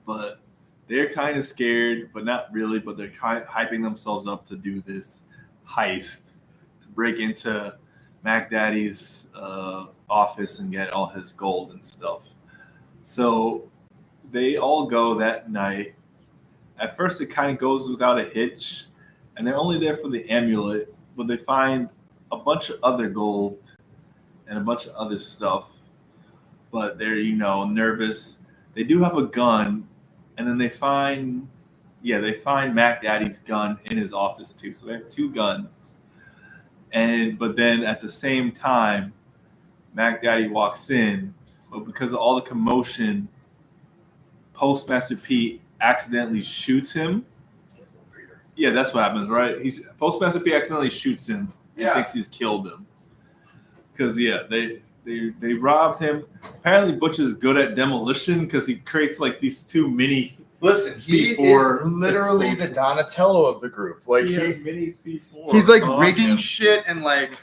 [SPEAKER 3] but they're kind of scared, but not really. But they're hyping themselves up to do this heist. Break into Mac Daddy's office and get all his gold and stuff. So they all go that night. At first, it kind of goes without a hitch, and they're only there for the amulet, but they find a bunch of other gold and a bunch of other stuff. But they're, nervous. They do have a gun, and then they find Mac Daddy's gun in his office too. So they have two guns. But then at the same time, Mac Daddy walks in, but because of all the commotion, Postmaster P accidentally shoots him. Yeah, that's what happens, right? Postmaster P accidentally shoots him and thinks he's killed him. Because they robbed him. Apparently, Butch is good at demolition because he creates like these two mini.
[SPEAKER 1] Listen, he is literally the Donatello of the group. Like
[SPEAKER 3] he has mini C4.
[SPEAKER 1] He's like rigging shit and like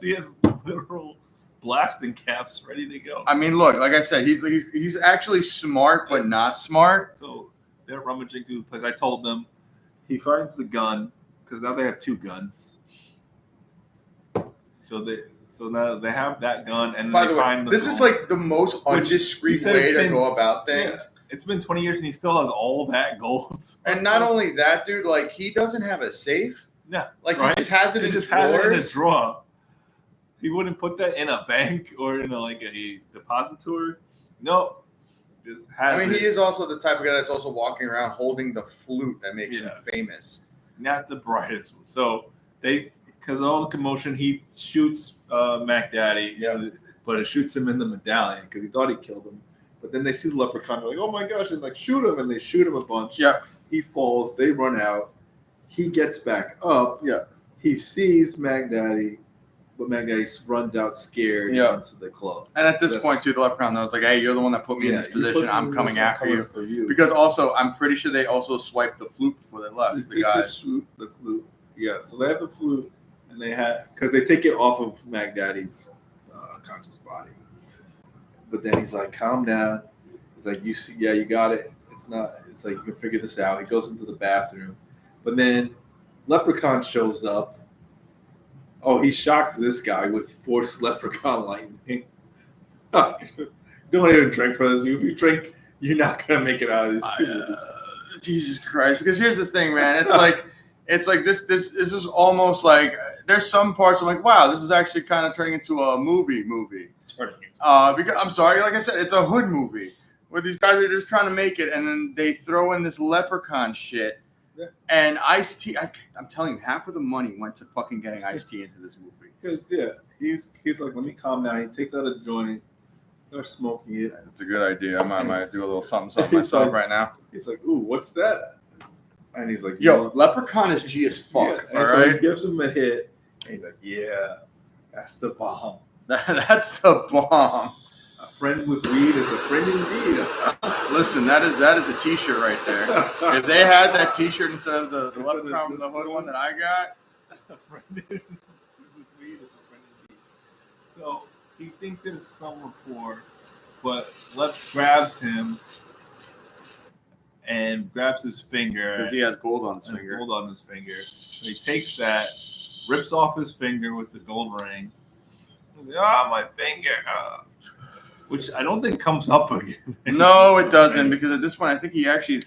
[SPEAKER 3] he has literal blasting caps ready to go.
[SPEAKER 1] I mean, look, like I said, he's actually smart but not smart.
[SPEAKER 3] So they're rummaging through the place. I told them he finds the gun because now they have two guns. So now they have that gun, and
[SPEAKER 1] by the way, this is like the most undiscreet way to go about things.
[SPEAKER 3] Yeah. It's been 20 years and he still has all that gold.
[SPEAKER 1] And not only that, dude, like he doesn't have a safe.
[SPEAKER 3] No.
[SPEAKER 1] Like he just has it in his drawers.
[SPEAKER 3] Has it in a drawer. He wouldn't put that in a bank or in a depository. No. Just has
[SPEAKER 1] he is also the type of guy that's also walking around holding the flute that makes him famous.
[SPEAKER 3] Not the brightest one. So because of all the commotion, he shoots Mac Daddy. Yeah. But it shoots him in the medallion because he thought he killed him. But then they see the Leprechaun, they're like, oh my gosh, and like shoot him, and they shoot him a bunch.
[SPEAKER 1] Yeah.
[SPEAKER 3] He falls, they run out. He gets back up.
[SPEAKER 1] Yeah.
[SPEAKER 3] He sees Mac Daddy, but Mac Daddy runs out scared into the club.
[SPEAKER 1] And at this point, too, the Leprechaun knows, like, hey, you're the one that put me in this position. I'm coming after you.
[SPEAKER 3] For you.
[SPEAKER 1] Because also, I'm pretty sure they also swiped the flute before they left. The guys.
[SPEAKER 3] The flute. Yeah, so they have the flute, and because they take it off of Mac Daddy's conscious body. But then he's like, calm down. He's like, you got it. It's like, you can figure this out. He goes into the bathroom. But then Leprechaun shows up. Oh, he shocked this guy with forced Leprechaun lightning. Don't even drink for this. If you drink, you're not going to make it out of this tube.
[SPEAKER 1] Jesus Christ. Because here's the thing, man. It's like this is almost like there's some parts I'm like, wow, this is actually kind of turning into a movie. Because I'm sorry, like I said, it's a hood movie where these guys are just trying to make it, and then they throw in this Leprechaun shit. Yeah. And Ice-T, I'm telling you, half of the money went to fucking getting Ice-T into this movie.
[SPEAKER 3] Because he's like, let me calm down. He takes out a joint, starts smoking it.
[SPEAKER 1] It's a good idea. I might do a little something myself right now.
[SPEAKER 3] He's like, ooh, what's that? And he's like,
[SPEAKER 1] yo, Leprechaun is G as fuck.
[SPEAKER 3] Yeah. All right. So he gives him a hit. And he's like, yeah, that's the bomb.
[SPEAKER 1] That's the bomb.
[SPEAKER 3] A friend with weed is a friend indeed.
[SPEAKER 1] Listen, that is a T-shirt right there. If they had that T-shirt instead of the Leprechaun from the Hood one that I got,
[SPEAKER 3] a friend with weed is a friend indeed. So he thinks there's some rapport, but Lep grabs him and grabs his finger.
[SPEAKER 1] because he has gold on his finger.
[SPEAKER 3] Gold on his finger. So he takes that, rips off his finger with the gold ring. He's like, my finger. Which I don't think comes up again.
[SPEAKER 1] No, it doesn't, because at this point, I think he actually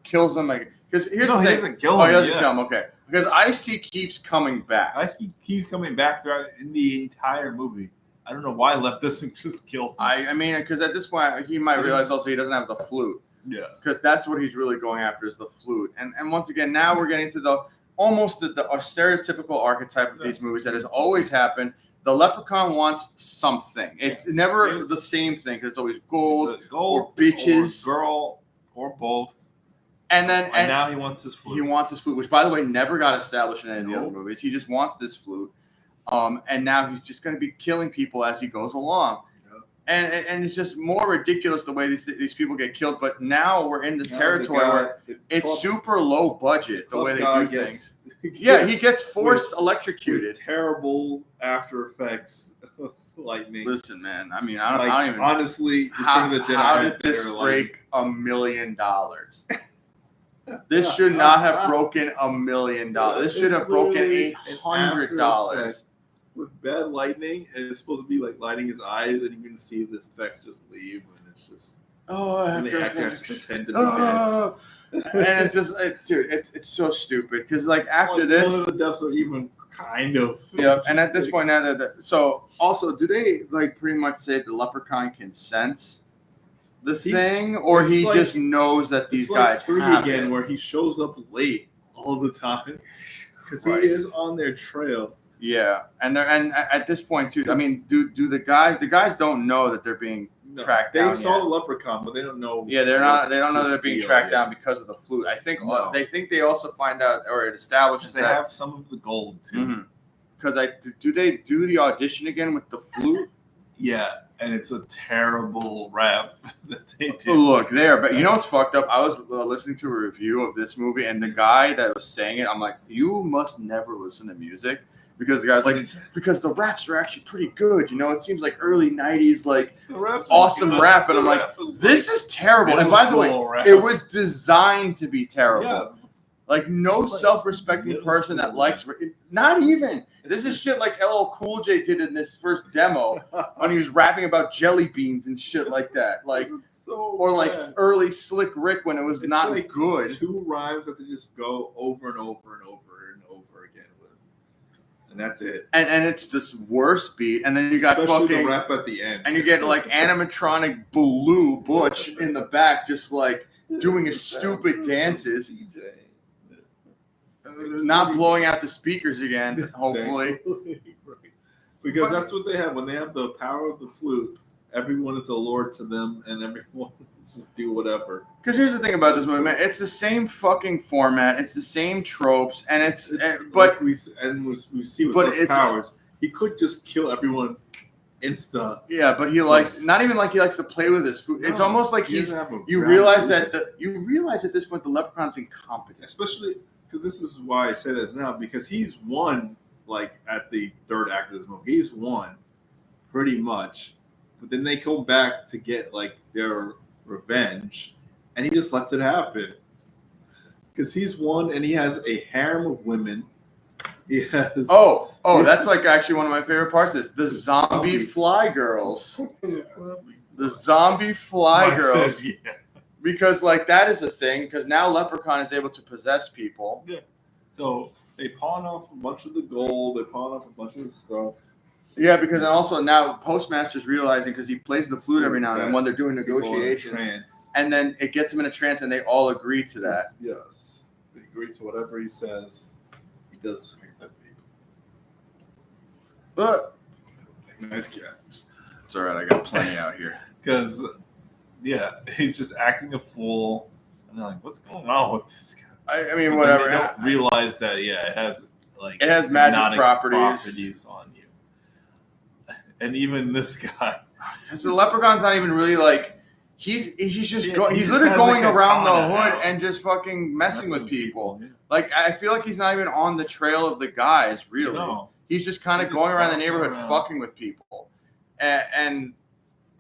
[SPEAKER 1] kills him. Because here's the thing.
[SPEAKER 3] He doesn't kill him.
[SPEAKER 1] Oh, he doesn't kill him. Okay, because Ice-T keeps coming back.
[SPEAKER 3] Ice-T keeps coming back throughout in the entire movie. I don't know why Lep doesn't just kill him.
[SPEAKER 1] I mean, because at this point, he might realize also he doesn't have the flute.
[SPEAKER 3] Yeah.
[SPEAKER 1] Because that's what he's really going after is the flute. And once again, now we're getting to the almost the stereotypical archetype of these movies that has always happened. The Leprechaun wants something. It's never the same thing because it's always gold or bitches,
[SPEAKER 3] or girl, or both.
[SPEAKER 1] And
[SPEAKER 3] now he wants this flute.
[SPEAKER 1] He wants his flute, which by the way never got established in any of the other movies. He just wants this flute. And now he's just going to be killing people as he goes along. And it's just more ridiculous the way these people get killed. But now we're in the territory where it's super low budget the way they do things. Yeah, he gets force electrocuted.
[SPEAKER 3] With terrible after effects of lightning.
[SPEAKER 1] Listen, man. I mean, I don't even.
[SPEAKER 3] Honestly,
[SPEAKER 1] how did this break $1 million? This should not have broken $1 million. This should have broken $800.
[SPEAKER 3] With bad lightning, and it's supposed to be like lighting his eyes, and you can see the effect just leave, and it's just the actor has to pretend to be dead.
[SPEAKER 1] And it's just, dude, it's so stupid because like after this,
[SPEAKER 3] none of the deaths are even kind of.
[SPEAKER 1] Yeah, and at this point now so also, do they like pretty much say the Leprechaun can sense the thing, or he just knows that these guys
[SPEAKER 3] Three
[SPEAKER 1] have
[SPEAKER 3] again,
[SPEAKER 1] it?
[SPEAKER 3] Where he shows up late all the time because he is on their trail.
[SPEAKER 1] Yeah, and at this point too. I mean, do the guys don't know that they're being tracked down?
[SPEAKER 3] They saw the Leprechaun, but they don't know.
[SPEAKER 1] Yeah, they don't know they're being tracked down because of the flute. I think they also find out, or it establishes
[SPEAKER 3] they have some of the gold too.
[SPEAKER 1] Because do they do the audition again with the flute?
[SPEAKER 3] Yeah, and it's a terrible rap that they do.
[SPEAKER 1] Look there, but you know what's fucked up? I was listening to a review of this movie, and the guy that was saying it, I'm like, you must never listen to music. Because the guy's like, because the raps are actually pretty good. You know, it seems like early 90s, like awesome rap. And I'm like, this is terrible. And by the way, it was designed to be terrible. Yeah. Like no self-respecting person that likes, not even. This is shit like LL Cool J did in this first demo when he was rapping about jelly beans and shit like that. Like, or like early Slick Rick when it was not like good.
[SPEAKER 3] Two rhymes that they just go over and over and over and over again with. And that's it.
[SPEAKER 1] And it's this worst beat. And then you got
[SPEAKER 3] especially
[SPEAKER 1] fucking
[SPEAKER 3] the rap at the end.
[SPEAKER 1] And you get like animatronic Blue Butch in the back just like doing his stupid dances. Not blowing out the speakers again, hopefully.
[SPEAKER 3] Because that's what they have. When they have the power of the flute, everyone is a lord to them and everyone just do whatever.
[SPEAKER 1] Because here's the thing about this movie, man. It's the same fucking format. It's the same tropes. And but
[SPEAKER 3] we see with his powers, he could just kill everyone insta.
[SPEAKER 1] Yeah, but he likes, not even like he likes to play with his food. It's almost like you realize at this point the Leprechaun's incompetent.
[SPEAKER 3] Especially because this is why I say this now, because he's won like at the third act of this movie. He's won pretty much. But then they come back to get like their revenge, and he just lets it happen. Because he's won and he has a harem of women. He has
[SPEAKER 1] that's like actually one of my favorite parts is the zombie fly girls. The zombie fly girls. Yeah. Because like that is a thing, because now Leprechaun is able to possess people.
[SPEAKER 3] Yeah. So they pawn off a bunch of the gold, they pawn off a bunch of the stuff.
[SPEAKER 1] Yeah, because also now Postmaster's realizing, because he plays the flute every now and then when they're doing negotiations. And then it gets him in a trance and they all agree to that.
[SPEAKER 3] Yes. They agree to whatever he says. He does hate that people.
[SPEAKER 1] But
[SPEAKER 3] nice cat.
[SPEAKER 1] It's alright, I got plenty out here.
[SPEAKER 3] Because he's just acting a fool. And they're like, what's going on with this guy?
[SPEAKER 1] I mean, whatever.
[SPEAKER 3] They don't realize that, it has
[SPEAKER 2] like
[SPEAKER 1] it has magic
[SPEAKER 2] hypnotic
[SPEAKER 1] properties
[SPEAKER 2] on you. And even this guy,
[SPEAKER 1] because the leprechaun's not even really like he's just
[SPEAKER 2] he
[SPEAKER 1] he's
[SPEAKER 2] just
[SPEAKER 1] literally
[SPEAKER 2] has,
[SPEAKER 1] going
[SPEAKER 2] like, a
[SPEAKER 1] around the
[SPEAKER 2] katana
[SPEAKER 1] hood
[SPEAKER 2] out.
[SPEAKER 1] and just fucking messing with people.
[SPEAKER 2] Yeah.
[SPEAKER 1] Like I feel like he's not even on the trail of the guys really.
[SPEAKER 2] No.
[SPEAKER 1] He's just kind of
[SPEAKER 2] He's
[SPEAKER 1] going
[SPEAKER 2] just
[SPEAKER 1] around the
[SPEAKER 2] bouncing
[SPEAKER 1] neighborhood
[SPEAKER 2] around.
[SPEAKER 1] fucking with people. And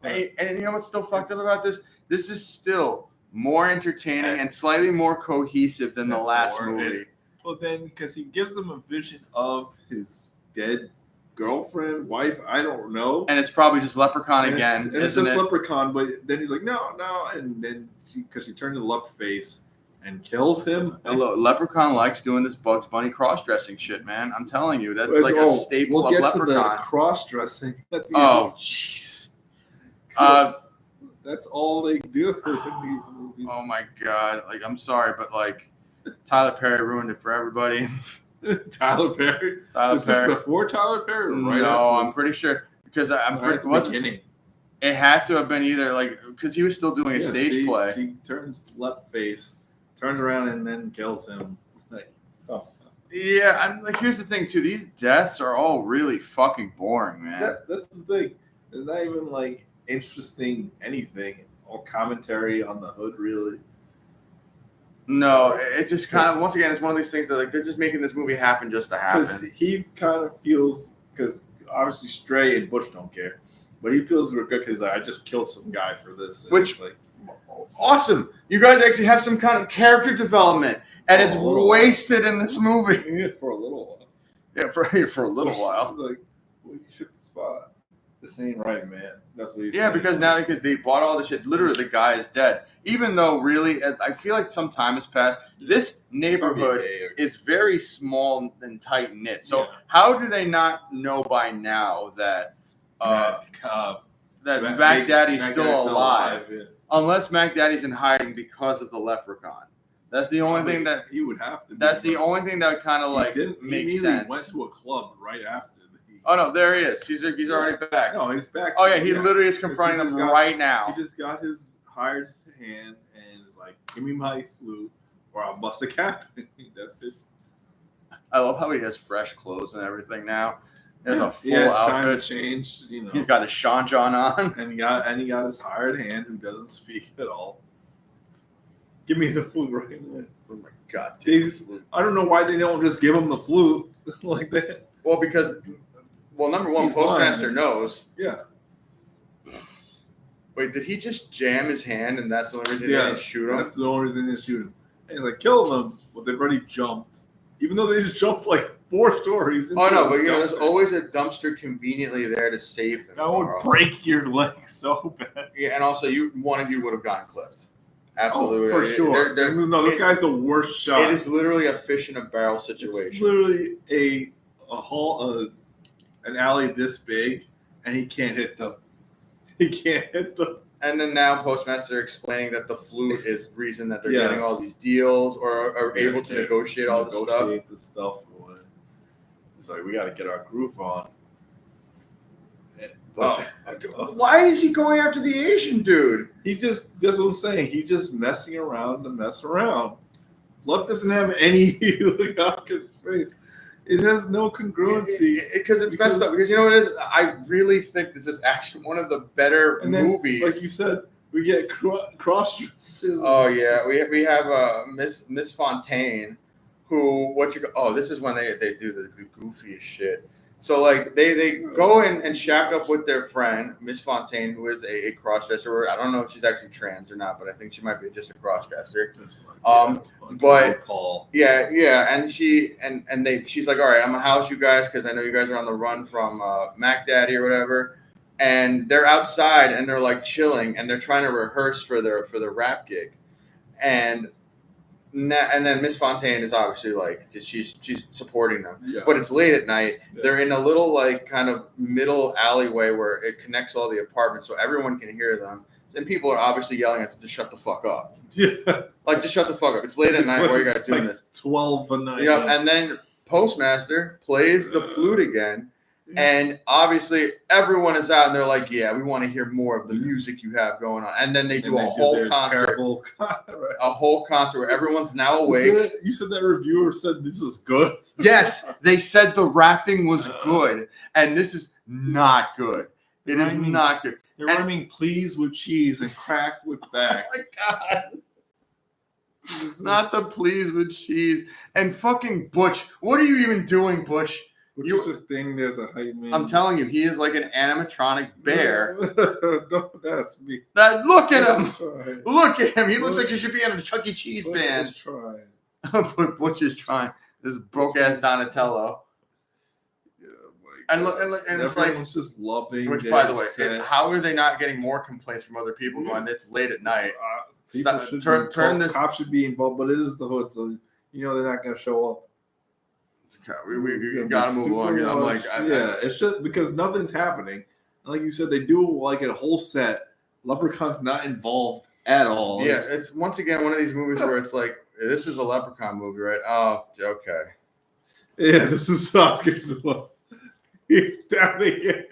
[SPEAKER 1] you know what's still fucked up about this? This is still more entertaining and slightly more cohesive than the last movie.
[SPEAKER 2] Well, then, because he gives them a vision of his dead girlfriend, wife, I don't know.
[SPEAKER 1] And it's probably just Leprechaun
[SPEAKER 3] And
[SPEAKER 1] again,
[SPEAKER 3] it's, and it's
[SPEAKER 1] isn't
[SPEAKER 3] just
[SPEAKER 1] it?
[SPEAKER 3] Leprechaun, but then he's like, no. And then because she turned to Lepreface and kills him.
[SPEAKER 1] Leprechaun likes doing this Bugs Bunny cross-dressing shit, man. I'm telling you, that's
[SPEAKER 3] Whereas,
[SPEAKER 1] like a staple
[SPEAKER 3] we'll
[SPEAKER 1] of
[SPEAKER 3] get to
[SPEAKER 1] Leprechaun.
[SPEAKER 3] the cross-dressing at the
[SPEAKER 1] Oh,
[SPEAKER 3] end.
[SPEAKER 1] jeez.
[SPEAKER 3] 'Cause that's all they do in these movies.
[SPEAKER 1] Oh my god! Like, I'm sorry, but like, Tyler Perry ruined it for everybody.
[SPEAKER 3] Tyler Perry.
[SPEAKER 1] Tyler
[SPEAKER 3] Was
[SPEAKER 1] Perry.
[SPEAKER 3] this before Tyler Perry? Or right
[SPEAKER 1] No,
[SPEAKER 3] after?
[SPEAKER 1] I'm pretty sure because I'm
[SPEAKER 3] Right
[SPEAKER 1] pretty.
[SPEAKER 3] at the
[SPEAKER 1] Wasn't,
[SPEAKER 3] beginning.
[SPEAKER 1] it had to have been either like because he was still doing a stage play.
[SPEAKER 3] She turns Lepreface, turns around, and then kills him. Like, so.
[SPEAKER 1] Yeah, I'm like, here's the thing too. These deaths are all really fucking boring, man.
[SPEAKER 3] That's the thing. It's not even like interesting anything. All commentary on the hood, really.
[SPEAKER 1] No, it just kind of once again, it's one of these things that like they're just making this movie happen just to
[SPEAKER 3] Because
[SPEAKER 1] happen.
[SPEAKER 3] he kind of feels, because obviously Stray and Butch don't care, but he feels regret because I just killed some guy for this. And
[SPEAKER 1] Which-
[SPEAKER 3] it's like,
[SPEAKER 1] Awesome, you guys actually have some kind of character development, and it's
[SPEAKER 3] Oh.
[SPEAKER 1] wasted in this movie.
[SPEAKER 3] yeah, for a little while.
[SPEAKER 1] Yeah, for a little
[SPEAKER 3] I
[SPEAKER 1] while.
[SPEAKER 3] was like, well, you should spot. This ain't right, man. That's what he's
[SPEAKER 1] Yeah,
[SPEAKER 3] saying.
[SPEAKER 1] because they bought all the shit. Literally, the guy is dead. Even though, really, I feel like some time has passed. This neighborhood is very small and tight knit. So
[SPEAKER 3] Yeah.
[SPEAKER 1] how do they not know by now that Mac Daddy's still alive?
[SPEAKER 3] Yeah.
[SPEAKER 1] Unless Mac Daddy's in hiding because of the leprechaun. That's the only thing that.
[SPEAKER 3] he would have to.
[SPEAKER 1] That's the only thing that kind of like
[SPEAKER 3] He
[SPEAKER 1] makes
[SPEAKER 3] immediately
[SPEAKER 1] sense.
[SPEAKER 3] went to a club right after.
[SPEAKER 1] Oh no, there he is. He's already back.
[SPEAKER 3] No, he's back.
[SPEAKER 1] Oh yeah, he literally is confronting them right now.
[SPEAKER 3] He just got his hired hand and is like, "Give me my flute, or I'll bust a cap." That's his.
[SPEAKER 1] I love how he has fresh clothes and everything now. He has a full
[SPEAKER 3] Time to
[SPEAKER 1] outfit.
[SPEAKER 3] change. You know,
[SPEAKER 1] He's got his Sean John on.
[SPEAKER 3] and he got his hired hand who doesn't speak at all. Give me the flute right away.
[SPEAKER 1] Oh my god,
[SPEAKER 3] They- I don't know why they don't just give him the flute like that.
[SPEAKER 1] Well, because number one,
[SPEAKER 3] He's
[SPEAKER 1] Postmaster
[SPEAKER 3] lying.
[SPEAKER 1] knows.
[SPEAKER 3] Yeah.
[SPEAKER 1] Wait, did he just jam his hand and that's the only reason he didn't shoot him?
[SPEAKER 3] That's the only reason they didn't shoot him. And he's like, kill them, but they've already jumped. Even though they just jumped like 4 stories.
[SPEAKER 1] Oh no, but
[SPEAKER 3] you
[SPEAKER 1] there's always a dumpster conveniently there to save him.
[SPEAKER 2] That would
[SPEAKER 1] Carl.
[SPEAKER 2] break your leg so bad.
[SPEAKER 1] Yeah, and also one of you would have gotten clipped. Absolutely,
[SPEAKER 3] for sure. No, this guy's the worst shot.
[SPEAKER 1] It is literally a fish in a barrel
[SPEAKER 3] It's
[SPEAKER 1] situation.
[SPEAKER 3] literally an alley this big, and he can't hit them. He can't hit them.
[SPEAKER 1] And then now Postmaster explaining that the flute is the reason that they're
[SPEAKER 3] Yes.
[SPEAKER 1] getting all these deals or are able to negotiate all this stuff.
[SPEAKER 3] Negotiate the stuff. It's like, we got to get our groove on. But
[SPEAKER 1] Why is he going after the Asian dude?
[SPEAKER 3] that's what I'm saying. He's just messing around to mess around. Love doesn't have any look after his face. It has no congruency.
[SPEAKER 1] Because it's messed up. Because you know what it is? I really think this is actually one of the better
[SPEAKER 3] And then,
[SPEAKER 1] movies.
[SPEAKER 3] like you said, we get cross dresses.
[SPEAKER 1] Oh yeah, we have Miss Fontaine, who this is when they do the goofiest shit. So like they go in and shack up with their friend Miss Fontaine, who is a crossdresser. I don't know if she's actually trans or not, but I think she might be just a crossdresser. But
[SPEAKER 3] Paul.
[SPEAKER 1] Yeah, and she's like, all right, I'm gonna house you guys because I know you guys are on the run from Mac Daddy or whatever. And they're outside and they're like chilling and they're trying to rehearse for their rap gig, and then Miss Fontaine is obviously like she's supporting them.
[SPEAKER 3] Yeah.
[SPEAKER 1] But it's late at night.
[SPEAKER 3] Yeah.
[SPEAKER 1] They're in a little like kind of middle alleyway where it connects all the apartments so everyone can hear them. And people are obviously yelling at them to shut the fuck up.
[SPEAKER 3] Yeah.
[SPEAKER 1] Like, just shut the fuck up. It's late at night. Why are you guys doing this?
[SPEAKER 3] 12 a night.
[SPEAKER 1] Yep. And then Postmaster plays the flute again. And obviously everyone is out and they're like, yeah, we want to hear more of the music you have going on. And then they do a whole concert. A whole concert where everyone's now awake.
[SPEAKER 3] You said that reviewer said this is good.
[SPEAKER 1] Yes, they said the rapping was good, and this is not good. It is not good.
[SPEAKER 3] They're rhyming please with cheese and crack with back.
[SPEAKER 1] Oh my God. Not the please with cheese. And fucking Butch. What are you even doing, Butch?
[SPEAKER 3] You just think there's a hype man.
[SPEAKER 1] I'm telling you, he is like an animatronic bear.
[SPEAKER 3] Don't ask me.
[SPEAKER 1] Look at him. Look at him. He looks like he should be in a Chuck E. Cheese band.
[SPEAKER 3] Butch is trying.
[SPEAKER 1] But Butch is trying. This broke ass Donatello. And it's like
[SPEAKER 3] everyone's just loving.
[SPEAKER 1] Which, by the way, how are they not getting more complaints from other people going? It's late at night. Turn this.
[SPEAKER 3] Cops should be involved, but it is the hood, so they're not gonna show up.
[SPEAKER 1] We gotta move along. I'm like,
[SPEAKER 3] it's just because nothing's happening. And like you said, they do like a whole set. Leprechaun's not involved at all.
[SPEAKER 1] Yeah, it's once again one of these movies where it's like, this is a Leprechaun movie, right? Oh, okay.
[SPEAKER 3] Yeah, this is Oscar's one. He's down again.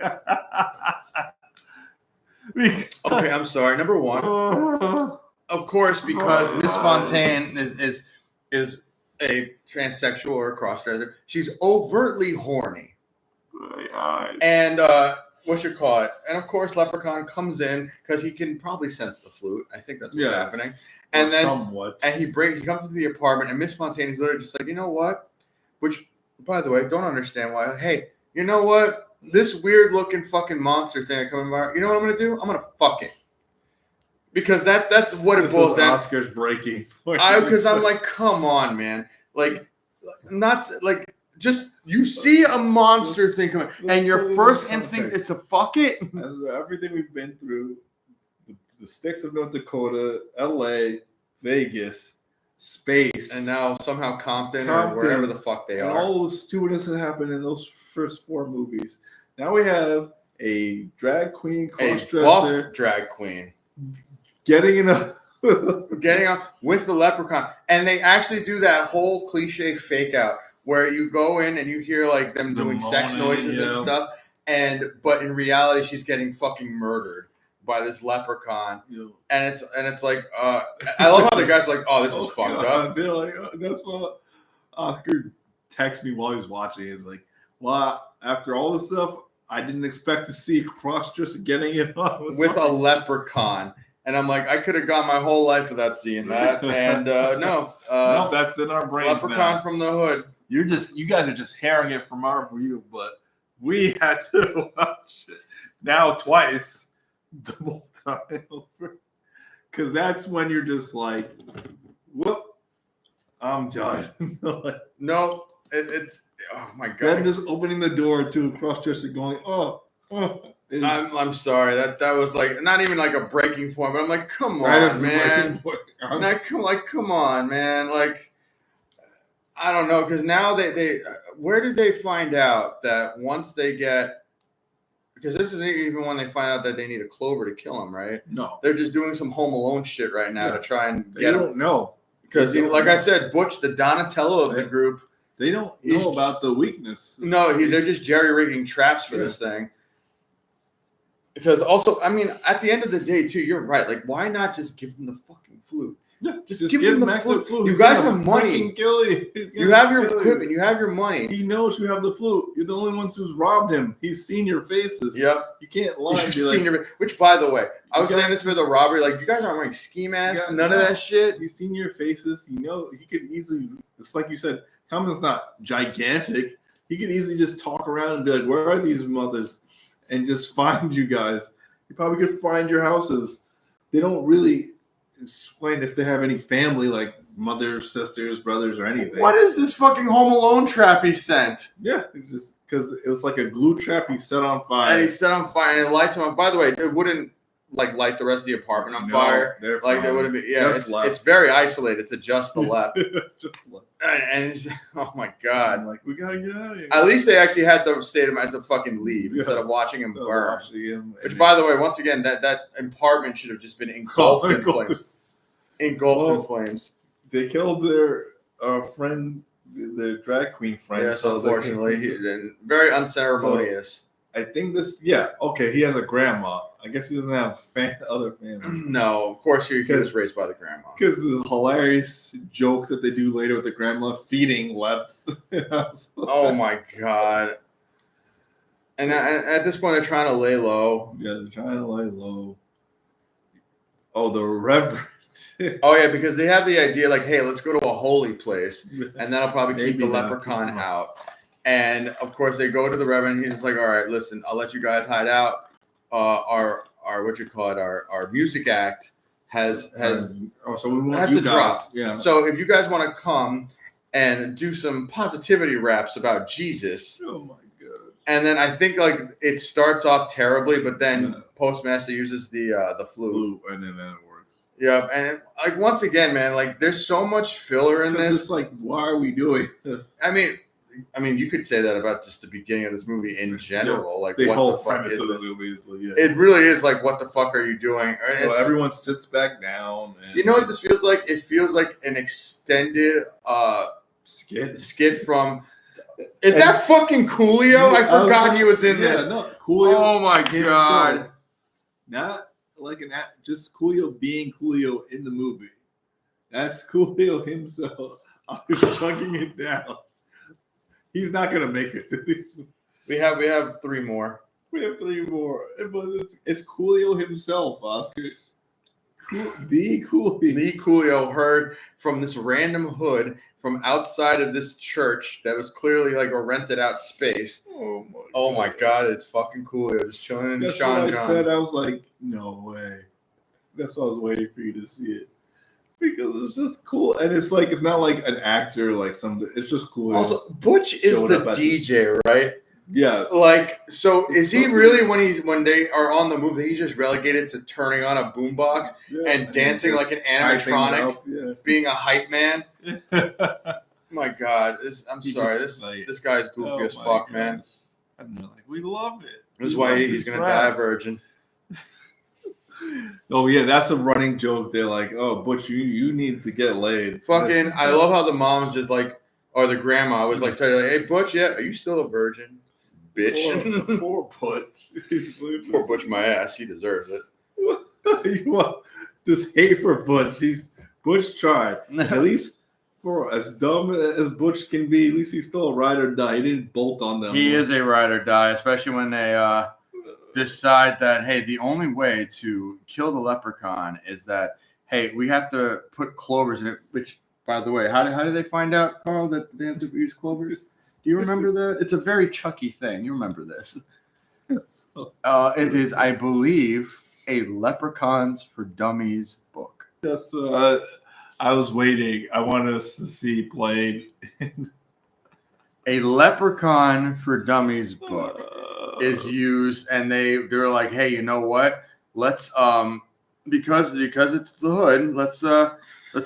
[SPEAKER 1] Okay, I'm sorry. Number one, of course, because Miss Fontaine is a transsexual or a crossdresser. She's overtly horny. And what you call it? And of course, Leprechaun comes in because he can probably sense the flute. I think that's what's happening. And then
[SPEAKER 3] somewhat.
[SPEAKER 1] And he comes into the apartment, and Miss Fontaine is literally just like, you know what? Which, by the way, don't understand why. Hey, you know what? This weird looking fucking monster thing I come in by. You know what I'm gonna do? I'm gonna fuck it. Because that's what it boils down.
[SPEAKER 3] Oscar's breaking.
[SPEAKER 1] Because I'm like, come on, man. Like, not like just you see a monster thing coming, and your first instinct is to fuck it.
[SPEAKER 3] As everything we've been through, the sticks of North Dakota, LA, Vegas, space,
[SPEAKER 1] and now somehow Compton or wherever the fuck they are.
[SPEAKER 3] And all the stupidness that happened in those first 4 movies. Now we have a drag queen, cross-dresser,
[SPEAKER 1] buff drag queen,
[SPEAKER 3] getting on
[SPEAKER 1] with the Leprechaun, and they actually do that whole cliche fake out where you go in and you hear like them doing sex noises and stuff, but in reality she's getting fucking murdered by this leprechaun, and it's like I love how the guys are like, oh, this is fucked up.
[SPEAKER 3] They're like, that's what Oscar texted me while he was watching. He's like, well, after all this stuff, I didn't expect to see cross-dresser getting it on
[SPEAKER 1] with a leprechaun. And I'm like, I could have gone my whole life without seeing that. And no,
[SPEAKER 3] that's in our brains.
[SPEAKER 1] Leprechaun from the hood.
[SPEAKER 3] You guys are just hearing it from our view, but we had to watch it now twice, double time over, because that's when you're just like, whoop, I'm done.
[SPEAKER 1] No, it's oh my god.
[SPEAKER 3] Then just opening the door to a crossdresser going,
[SPEAKER 1] I'm sorry. That was like not even like a breaking point, but I'm like, come on, man. Come on, man. Like, I don't know, because now they where did they find out that once they get, because this isn't even when they find out that they need a Clover to kill him, right?
[SPEAKER 3] No,
[SPEAKER 1] they're just doing some Home Alone shit right now to try and get him.
[SPEAKER 3] They don't know
[SPEAKER 1] because, like I said, Butch, the Donatello of the group,
[SPEAKER 3] they don't know about the weakness.
[SPEAKER 1] No, they're just jerry rigging traps for this thing. Because also, I mean, at the end of the day, too, you're right. Like, why not just give him the fucking flute?
[SPEAKER 3] Yeah,
[SPEAKER 1] just give him the flute. You guys have money. You have your equipment. You have your money.
[SPEAKER 3] He knows you have the flute. You're the only ones who's robbed him. He's seen your faces.
[SPEAKER 1] Yep.
[SPEAKER 3] You can't lie.
[SPEAKER 1] Which, by the way, I was saying this for the robbery. Like, you guys aren't wearing ski masks. None of that shit.
[SPEAKER 3] He's seen your faces. You know, he could easily. It's like you said. Compton's not gigantic. He could easily just talk around and be like, "Where are these mothers?" and just find you guys. You probably could find your houses. They don't really explain if they have any family, like mothers, sisters, brothers, or anything.
[SPEAKER 1] What is this fucking Home Alone trap he sent?
[SPEAKER 3] Yeah, just because it was like a glue trap he set on fire.
[SPEAKER 1] And he set on fire and it lights him up. By the way, it wouldn't like light the rest of the apartment on fire. Like it would have been. Yeah, it's very isolated to just the left.
[SPEAKER 3] Just left.
[SPEAKER 1] And oh my god!
[SPEAKER 3] I'm like, we gotta get out of here.
[SPEAKER 1] At least they actually had the state of mind to fucking leave instead of watching him burn. Which, by the way, once again, that apartment should have just been engulfed in flames. Engulfed in flames.
[SPEAKER 3] They killed their friend, their drag queen friend.
[SPEAKER 1] Yes, so unfortunately, very unceremonious.
[SPEAKER 3] So I think this. Yeah, okay. He has a grandma.
[SPEAKER 2] I guess he doesn't have other family.
[SPEAKER 1] No, of course he was raised by the grandma.
[SPEAKER 2] Because the hilarious joke that they do later with the grandma feeding Lep.
[SPEAKER 1] Oh my god. And at this point, they're trying to lay low.
[SPEAKER 2] Yeah, they're trying to lay low. Oh, the Reverend.
[SPEAKER 1] Oh yeah, because they have the idea like, hey, let's go to a holy place, and that'll probably keep the leprechaun out. And of course, they go to the Reverend. He's just like, all right, listen, I'll let you guys hide out. Our what you call it, our music act has
[SPEAKER 2] so we want
[SPEAKER 1] has
[SPEAKER 2] you
[SPEAKER 1] to
[SPEAKER 2] guys.
[SPEAKER 1] drop.
[SPEAKER 2] Yeah.
[SPEAKER 1] So if you guys want to come and do some positivity raps about Jesus.
[SPEAKER 2] Oh my god.
[SPEAKER 1] And then I think like it starts off terribly, but then Postmaster uses the flute,
[SPEAKER 2] and then it works.
[SPEAKER 1] Yeah, and like once again, man, like there's so much filler in this.
[SPEAKER 2] It's like, why are we doing this?
[SPEAKER 1] I mean, you could say that about just the beginning of this movie in general. Like,
[SPEAKER 2] the
[SPEAKER 1] what
[SPEAKER 2] whole
[SPEAKER 1] the fuck
[SPEAKER 2] premise
[SPEAKER 1] is
[SPEAKER 2] of the
[SPEAKER 1] this?
[SPEAKER 2] movie is like,
[SPEAKER 1] It really is like, what the fuck are you doing?
[SPEAKER 2] So everyone sits back down. And
[SPEAKER 1] you know what this feels like? It feels like an extended skit from. Is that fucking Coolio? I forgot he was in this.
[SPEAKER 2] No, Coolio.
[SPEAKER 1] Oh my god!
[SPEAKER 2] Not like just Coolio being Coolio in the movie. That's Coolio himself. I was chugging it down. He's not gonna make it to these.
[SPEAKER 1] We have 3 more.
[SPEAKER 2] We have 3 more, but it's Coolio himself, Oscar. The
[SPEAKER 1] Coolio heard from this random hood from outside of this church that was clearly like a rented out space. Oh my god, it's fucking Coolio just chilling in
[SPEAKER 2] That's
[SPEAKER 1] Sean
[SPEAKER 2] what
[SPEAKER 1] John.
[SPEAKER 2] I said. I was like, no way. That's why I was waiting for you to see it. Because it's just cool. And it's like, it's not like an actor, like it's just cool.
[SPEAKER 1] Also, Butch is the DJ, right?
[SPEAKER 2] Yes.
[SPEAKER 1] Like, so is he really when they are on the move, he's just relegated to turning on a boombox and dancing like an animatronic, being a hype man? My God, this guy's goofy as fuck, man.
[SPEAKER 2] And they're like, we love it.
[SPEAKER 1] This is why he's gonna die a virgin.
[SPEAKER 2] Oh yeah, that's a running joke. They're like, "Oh, Butch, you need to get laid."
[SPEAKER 1] Fucking, I love how the mom's just like, or the grandma was like, telling you, like, "Hey, Butch, yeah, are you still a virgin, bitch?"
[SPEAKER 2] Poor Butch.
[SPEAKER 1] Poor Butch, my ass. He deserves it.
[SPEAKER 2] You want this hate for Butch? Butch tried. At least for as dumb as Butch can be, at least he's still a ride or die. He didn't bolt on them.
[SPEAKER 1] He is a ride or die, especially when they decide that, hey, the only way to kill the leprechaun is that, hey, we have to put clovers in it. Which, by the way, how do they find out, Carl, that they have to use clovers? Do you remember that? It's a very Chucky thing. You remember this? It is, I believe, a Leprechauns for Dummies book.
[SPEAKER 2] That's I was waiting. I wanted us to see played.
[SPEAKER 1] A Leprechaun for Dummies book is used, and they're like, hey, you know what? Let's because it's the hood, let's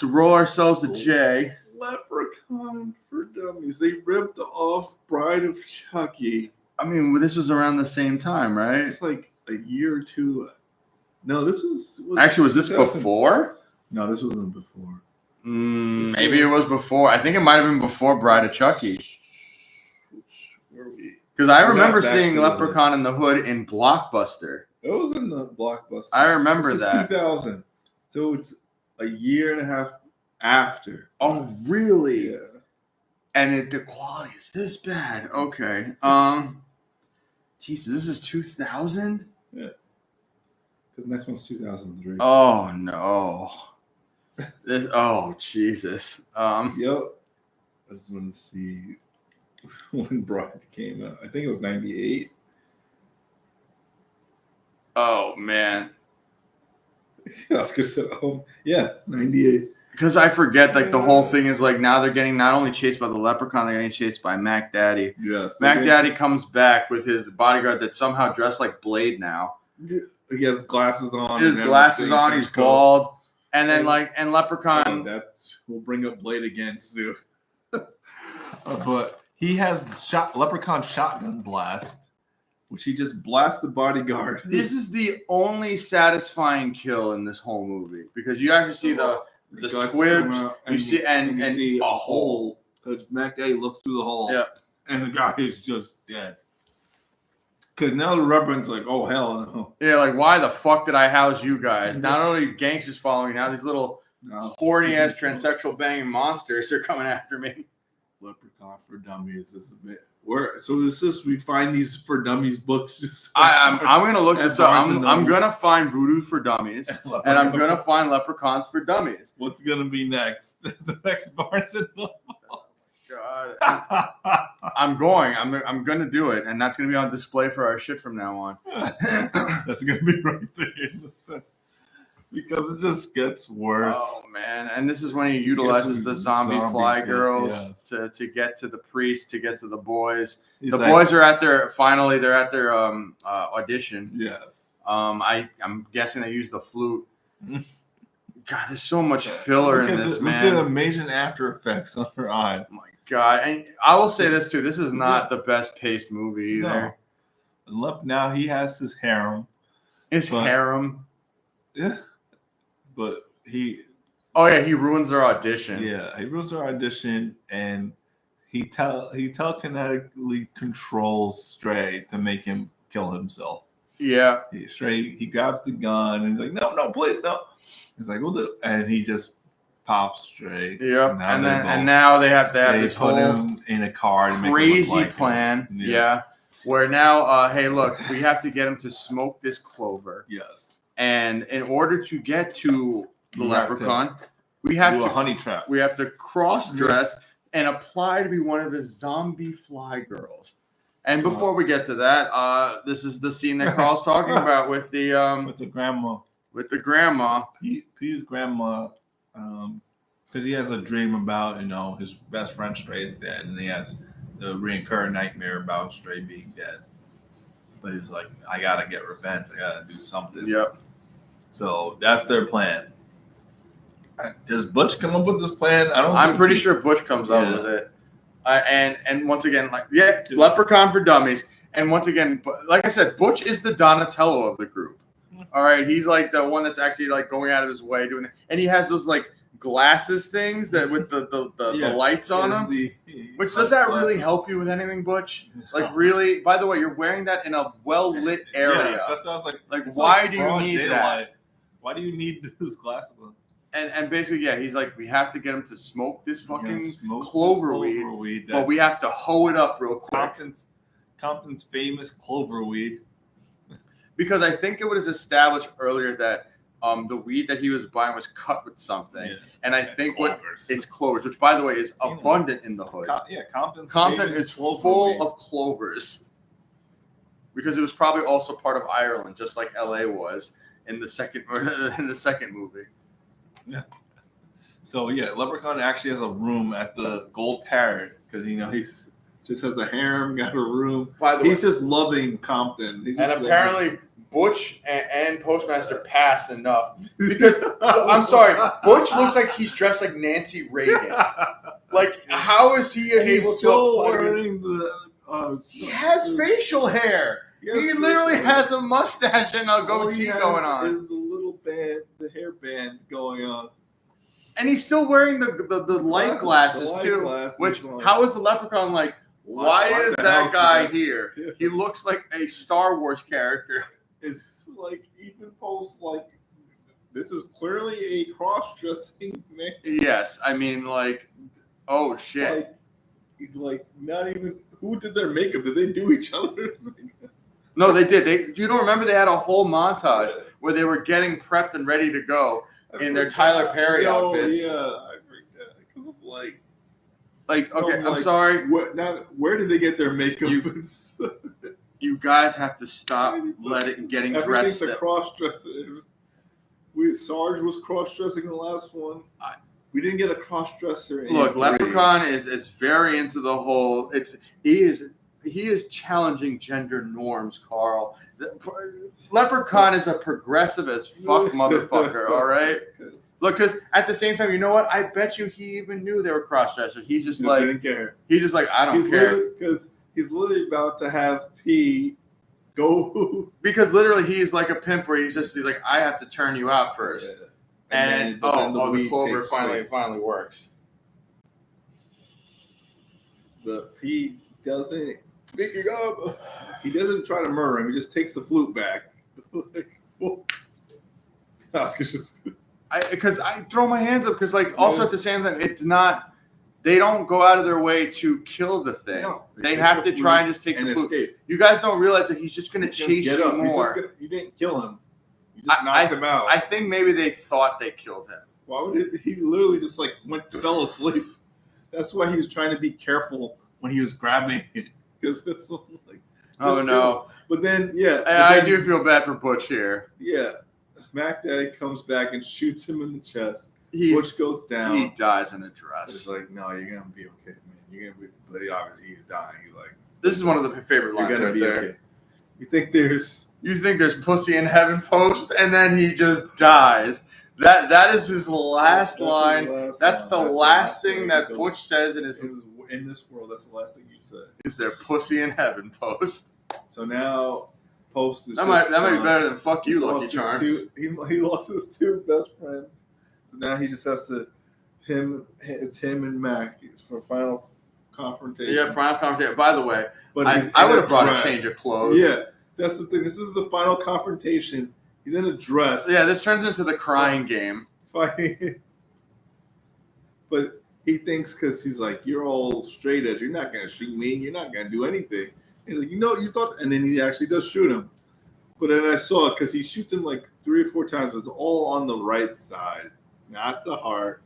[SPEAKER 1] roll ourselves a J.
[SPEAKER 2] Leprechaun for Dummies. They ripped off Bride of Chucky.
[SPEAKER 1] I mean, this was around the same time, right?
[SPEAKER 2] It's like a year or two. No, this was
[SPEAKER 1] actually, was this before?
[SPEAKER 2] No, this wasn't before.
[SPEAKER 1] Maybe it was before. I think it might have been before Bride of Chucky. Because I remember seeing Leprechaun in the Hood in Blockbuster.
[SPEAKER 2] It was in the Blockbuster.
[SPEAKER 1] I remember that.
[SPEAKER 2] 2000. So it's a year and a half after.
[SPEAKER 1] Oh, really?
[SPEAKER 2] Yeah.
[SPEAKER 1] And the quality is this bad. Okay. Jesus, this is 2000?
[SPEAKER 2] Yeah. Because next one's 2003.
[SPEAKER 1] Oh, no. Oh, Jesus.
[SPEAKER 2] Yep. I just want to see when Bride came out. I think it was 98.
[SPEAKER 1] Oh, man.
[SPEAKER 2] Oscar said, oh, yeah, 98.
[SPEAKER 1] Because I forget, like, the whole thing is, like, now they're getting not only chased by the Leprechaun, they're getting chased by Mac Daddy.
[SPEAKER 2] Yes.
[SPEAKER 1] Mac Daddy comes back with his bodyguard that's somehow dressed like Blade now.
[SPEAKER 2] He has glasses on.
[SPEAKER 1] He's bald. And then, and Leprechaun.
[SPEAKER 2] We'll bring up Blade again soon. But he has Leprechaun shotgun blast, which he just blasts the bodyguard.
[SPEAKER 1] This is the only satisfying kill in this whole movie because you actually see the squibs, you see a hole.
[SPEAKER 2] Because Mac Daddy looks through the hole,
[SPEAKER 1] yeah,
[SPEAKER 2] and the guy is just dead.
[SPEAKER 3] Because now the Reverend's like, oh, hell no.
[SPEAKER 1] Yeah, like, why the fuck did I house you guys? Not only gangsters following me, now these little horny-ass transsexual banging monsters are coming after me.
[SPEAKER 3] Leprechaun for Dummies is a bit. So is this we find these for Dummies books? Just
[SPEAKER 1] I'm gonna look this up. I'm gonna find Voodoo for Dummies, and I'm gonna find Leprechauns for Dummies.
[SPEAKER 2] What's gonna be next? The next Barnes and Noble.
[SPEAKER 1] God, I'm gonna do it, and that's gonna be on display for our shit from now on.
[SPEAKER 2] That's gonna be right there. Because it just gets worse.
[SPEAKER 1] Oh man! And this is when he utilizes the zombie fly girls to get to the priest, to get to the boys. The boys are at their audition.
[SPEAKER 2] Yes.
[SPEAKER 1] I'm guessing they use the flute. God, there's so much filler in this, man.
[SPEAKER 2] Look at amazing after effects on her eyes.
[SPEAKER 1] Oh my God! And I will say this too: this is not the best paced movie either.
[SPEAKER 2] No. Now he has his harem.
[SPEAKER 1] Harem.
[SPEAKER 2] Yeah. But he
[SPEAKER 1] ruins their audition.
[SPEAKER 2] Yeah, he ruins their audition, and he telekinetically controls Stray to make him kill himself.
[SPEAKER 1] Yeah.
[SPEAKER 2] He grabs the gun and he's like, no, please, no. He's like, we'll do, and he just pops Stray.
[SPEAKER 1] Yeah. And now they have this
[SPEAKER 2] put
[SPEAKER 1] whole
[SPEAKER 2] him in a car to
[SPEAKER 1] crazy
[SPEAKER 2] make him
[SPEAKER 1] plan. Yeah. Where now, hey, look, we have to get him to smoke this clover.
[SPEAKER 2] Yes.
[SPEAKER 1] And in order to get to the Leprechaun, we have to
[SPEAKER 2] do a honey trap.
[SPEAKER 1] We have to cross-dress and apply to be one of his zombie fly girls. And before we get to that, this is the scene that Carl's talking about with the
[SPEAKER 2] grandma.
[SPEAKER 1] With the grandma.
[SPEAKER 2] P's grandma, because he has a dream about his best friend Stray is dead, and he has the recurring nightmare about Stray being dead. But he's like, I gotta get revenge. I gotta do something.
[SPEAKER 1] Yep.
[SPEAKER 2] So that's their plan. Does Butch come up with this plan?
[SPEAKER 1] I'm pretty sure Butch comes up with it. And once again, Leprechaun for Dummies. And once again, like I said, Butch is the Donatello of the group. All right, he's like the one that's actually like going out of his way doing it, and he has those like glasses things that with the lights on them. Which does that really help you with anything, Butch? Like really? By the way, you're wearing that in a well lit area.
[SPEAKER 2] Yes, that sounds like
[SPEAKER 1] why do you need that?
[SPEAKER 2] Why do you need those glasses on?
[SPEAKER 1] And basically, he's like, we have to get him to smoke this fucking clover weed, but we have to hoe it up real quick.
[SPEAKER 2] Compton's famous clover weed.
[SPEAKER 1] Because I think it was established earlier that the weed that he was buying was cut with something, and I think it's clovers, which by the way is abundant in the hood. Compton is full of clovers, because it was probably also part of Ireland, just like LA was in the second movie.
[SPEAKER 2] Yeah. So Leprechaun actually has a room at the Gold Parrot because he's just has a harem, got a room.
[SPEAKER 1] By the way,
[SPEAKER 2] he's just loving Compton.
[SPEAKER 1] And apparently Butch and Postmaster pass enough because I'm sorry, Butch looks like he's dressed like Nancy Reagan. Like, how is he able
[SPEAKER 2] to wearing the?
[SPEAKER 1] He has facial hair. He literally has a mustache and a goatee going on.
[SPEAKER 2] Is the little band, the hair band going on?
[SPEAKER 1] And he's still wearing the light glasses too. How is the Leprechaun like? Why is that guy here? Yeah. He looks like a Star Wars character.
[SPEAKER 3] It's like even post like this is clearly a cross-dressing man.
[SPEAKER 1] Yes, I mean oh shit.
[SPEAKER 3] Like not even who did their makeup? Did they do each other?
[SPEAKER 1] No, they did. You don't remember they had a whole montage where they were getting prepped and ready to go in their Tyler Perry outfits.
[SPEAKER 3] Yeah, I forget. Because
[SPEAKER 1] I'm sorry.
[SPEAKER 3] Where did they get their makeup?
[SPEAKER 1] You guys have to stop getting dressed.
[SPEAKER 3] Everything's a cross-dressing. Sarge was cross-dressing in the last one. We didn't get a cross-dresser.
[SPEAKER 1] Look, Leprechaun is very into the whole. He is challenging gender norms, Carl. Leprechaun is a progressive as fuck motherfucker, all right? Look, because at the same time, you know what? I bet you he even knew they were cross-dressers. He didn't care. He's just like, I don't care.
[SPEAKER 3] Because he's literally about to have P go.
[SPEAKER 1] Because literally he's like a pimp where he's like, I have to turn you out first. Yeah. And the clover finally works.
[SPEAKER 3] But P doesn't.
[SPEAKER 1] Speaking of,
[SPEAKER 3] He doesn't try to murder him. He just takes the flute back. Like, well, Oscar's just.
[SPEAKER 1] Because I throw my hands up because like also at the same time it's not. They don't go out of their way to kill the thing. No, they have to try and just take the flute. Escape. You guys don't realize that he's just going to chase you more.
[SPEAKER 3] You didn't kill him. You just knocked him out.
[SPEAKER 1] I think maybe they thought they killed him.
[SPEAKER 3] Why would he literally just like fell asleep? That's why he was trying to be careful when he was grabbing it. Because that's like.
[SPEAKER 1] Oh no!
[SPEAKER 3] But then
[SPEAKER 1] I do feel bad for Butch here.
[SPEAKER 3] Yeah, Mac Daddy comes back and shoots him in the chest. Butch goes down.
[SPEAKER 1] He dies in a dress.
[SPEAKER 3] It's like, no, you're gonna be okay, man. You're gonna be. But obviously, he's dying. He's like,
[SPEAKER 1] this is one of the favorite lines right there. Okay.
[SPEAKER 3] You think there's
[SPEAKER 1] pussy in heaven post, and then he just dies. That is his last line. That's the last thing that Butch says in his.
[SPEAKER 3] In this world, that's the last thing you said.
[SPEAKER 1] Is there pussy in heaven post?
[SPEAKER 3] So now, Post is
[SPEAKER 1] that might be better than fuck you, Lucky Charms.
[SPEAKER 3] He lost his two best friends. So now he just has to it's him and Mac for final confrontation.
[SPEAKER 1] Yeah, final confrontation. By the way, but I would have brought a change of clothes.
[SPEAKER 3] Yeah, that's the thing. This is the final confrontation. He's in a dress.
[SPEAKER 1] Yeah, this turns into the crying game.
[SPEAKER 3] Fighting. But he thinks because he's like, you're all straight edge. You're not going to shoot me. You're not going to do anything. He's like, you thought. And then he actually does shoot him. But then I saw it because he shoots him like 3 or 4 times. It's all on the right side, not the heart.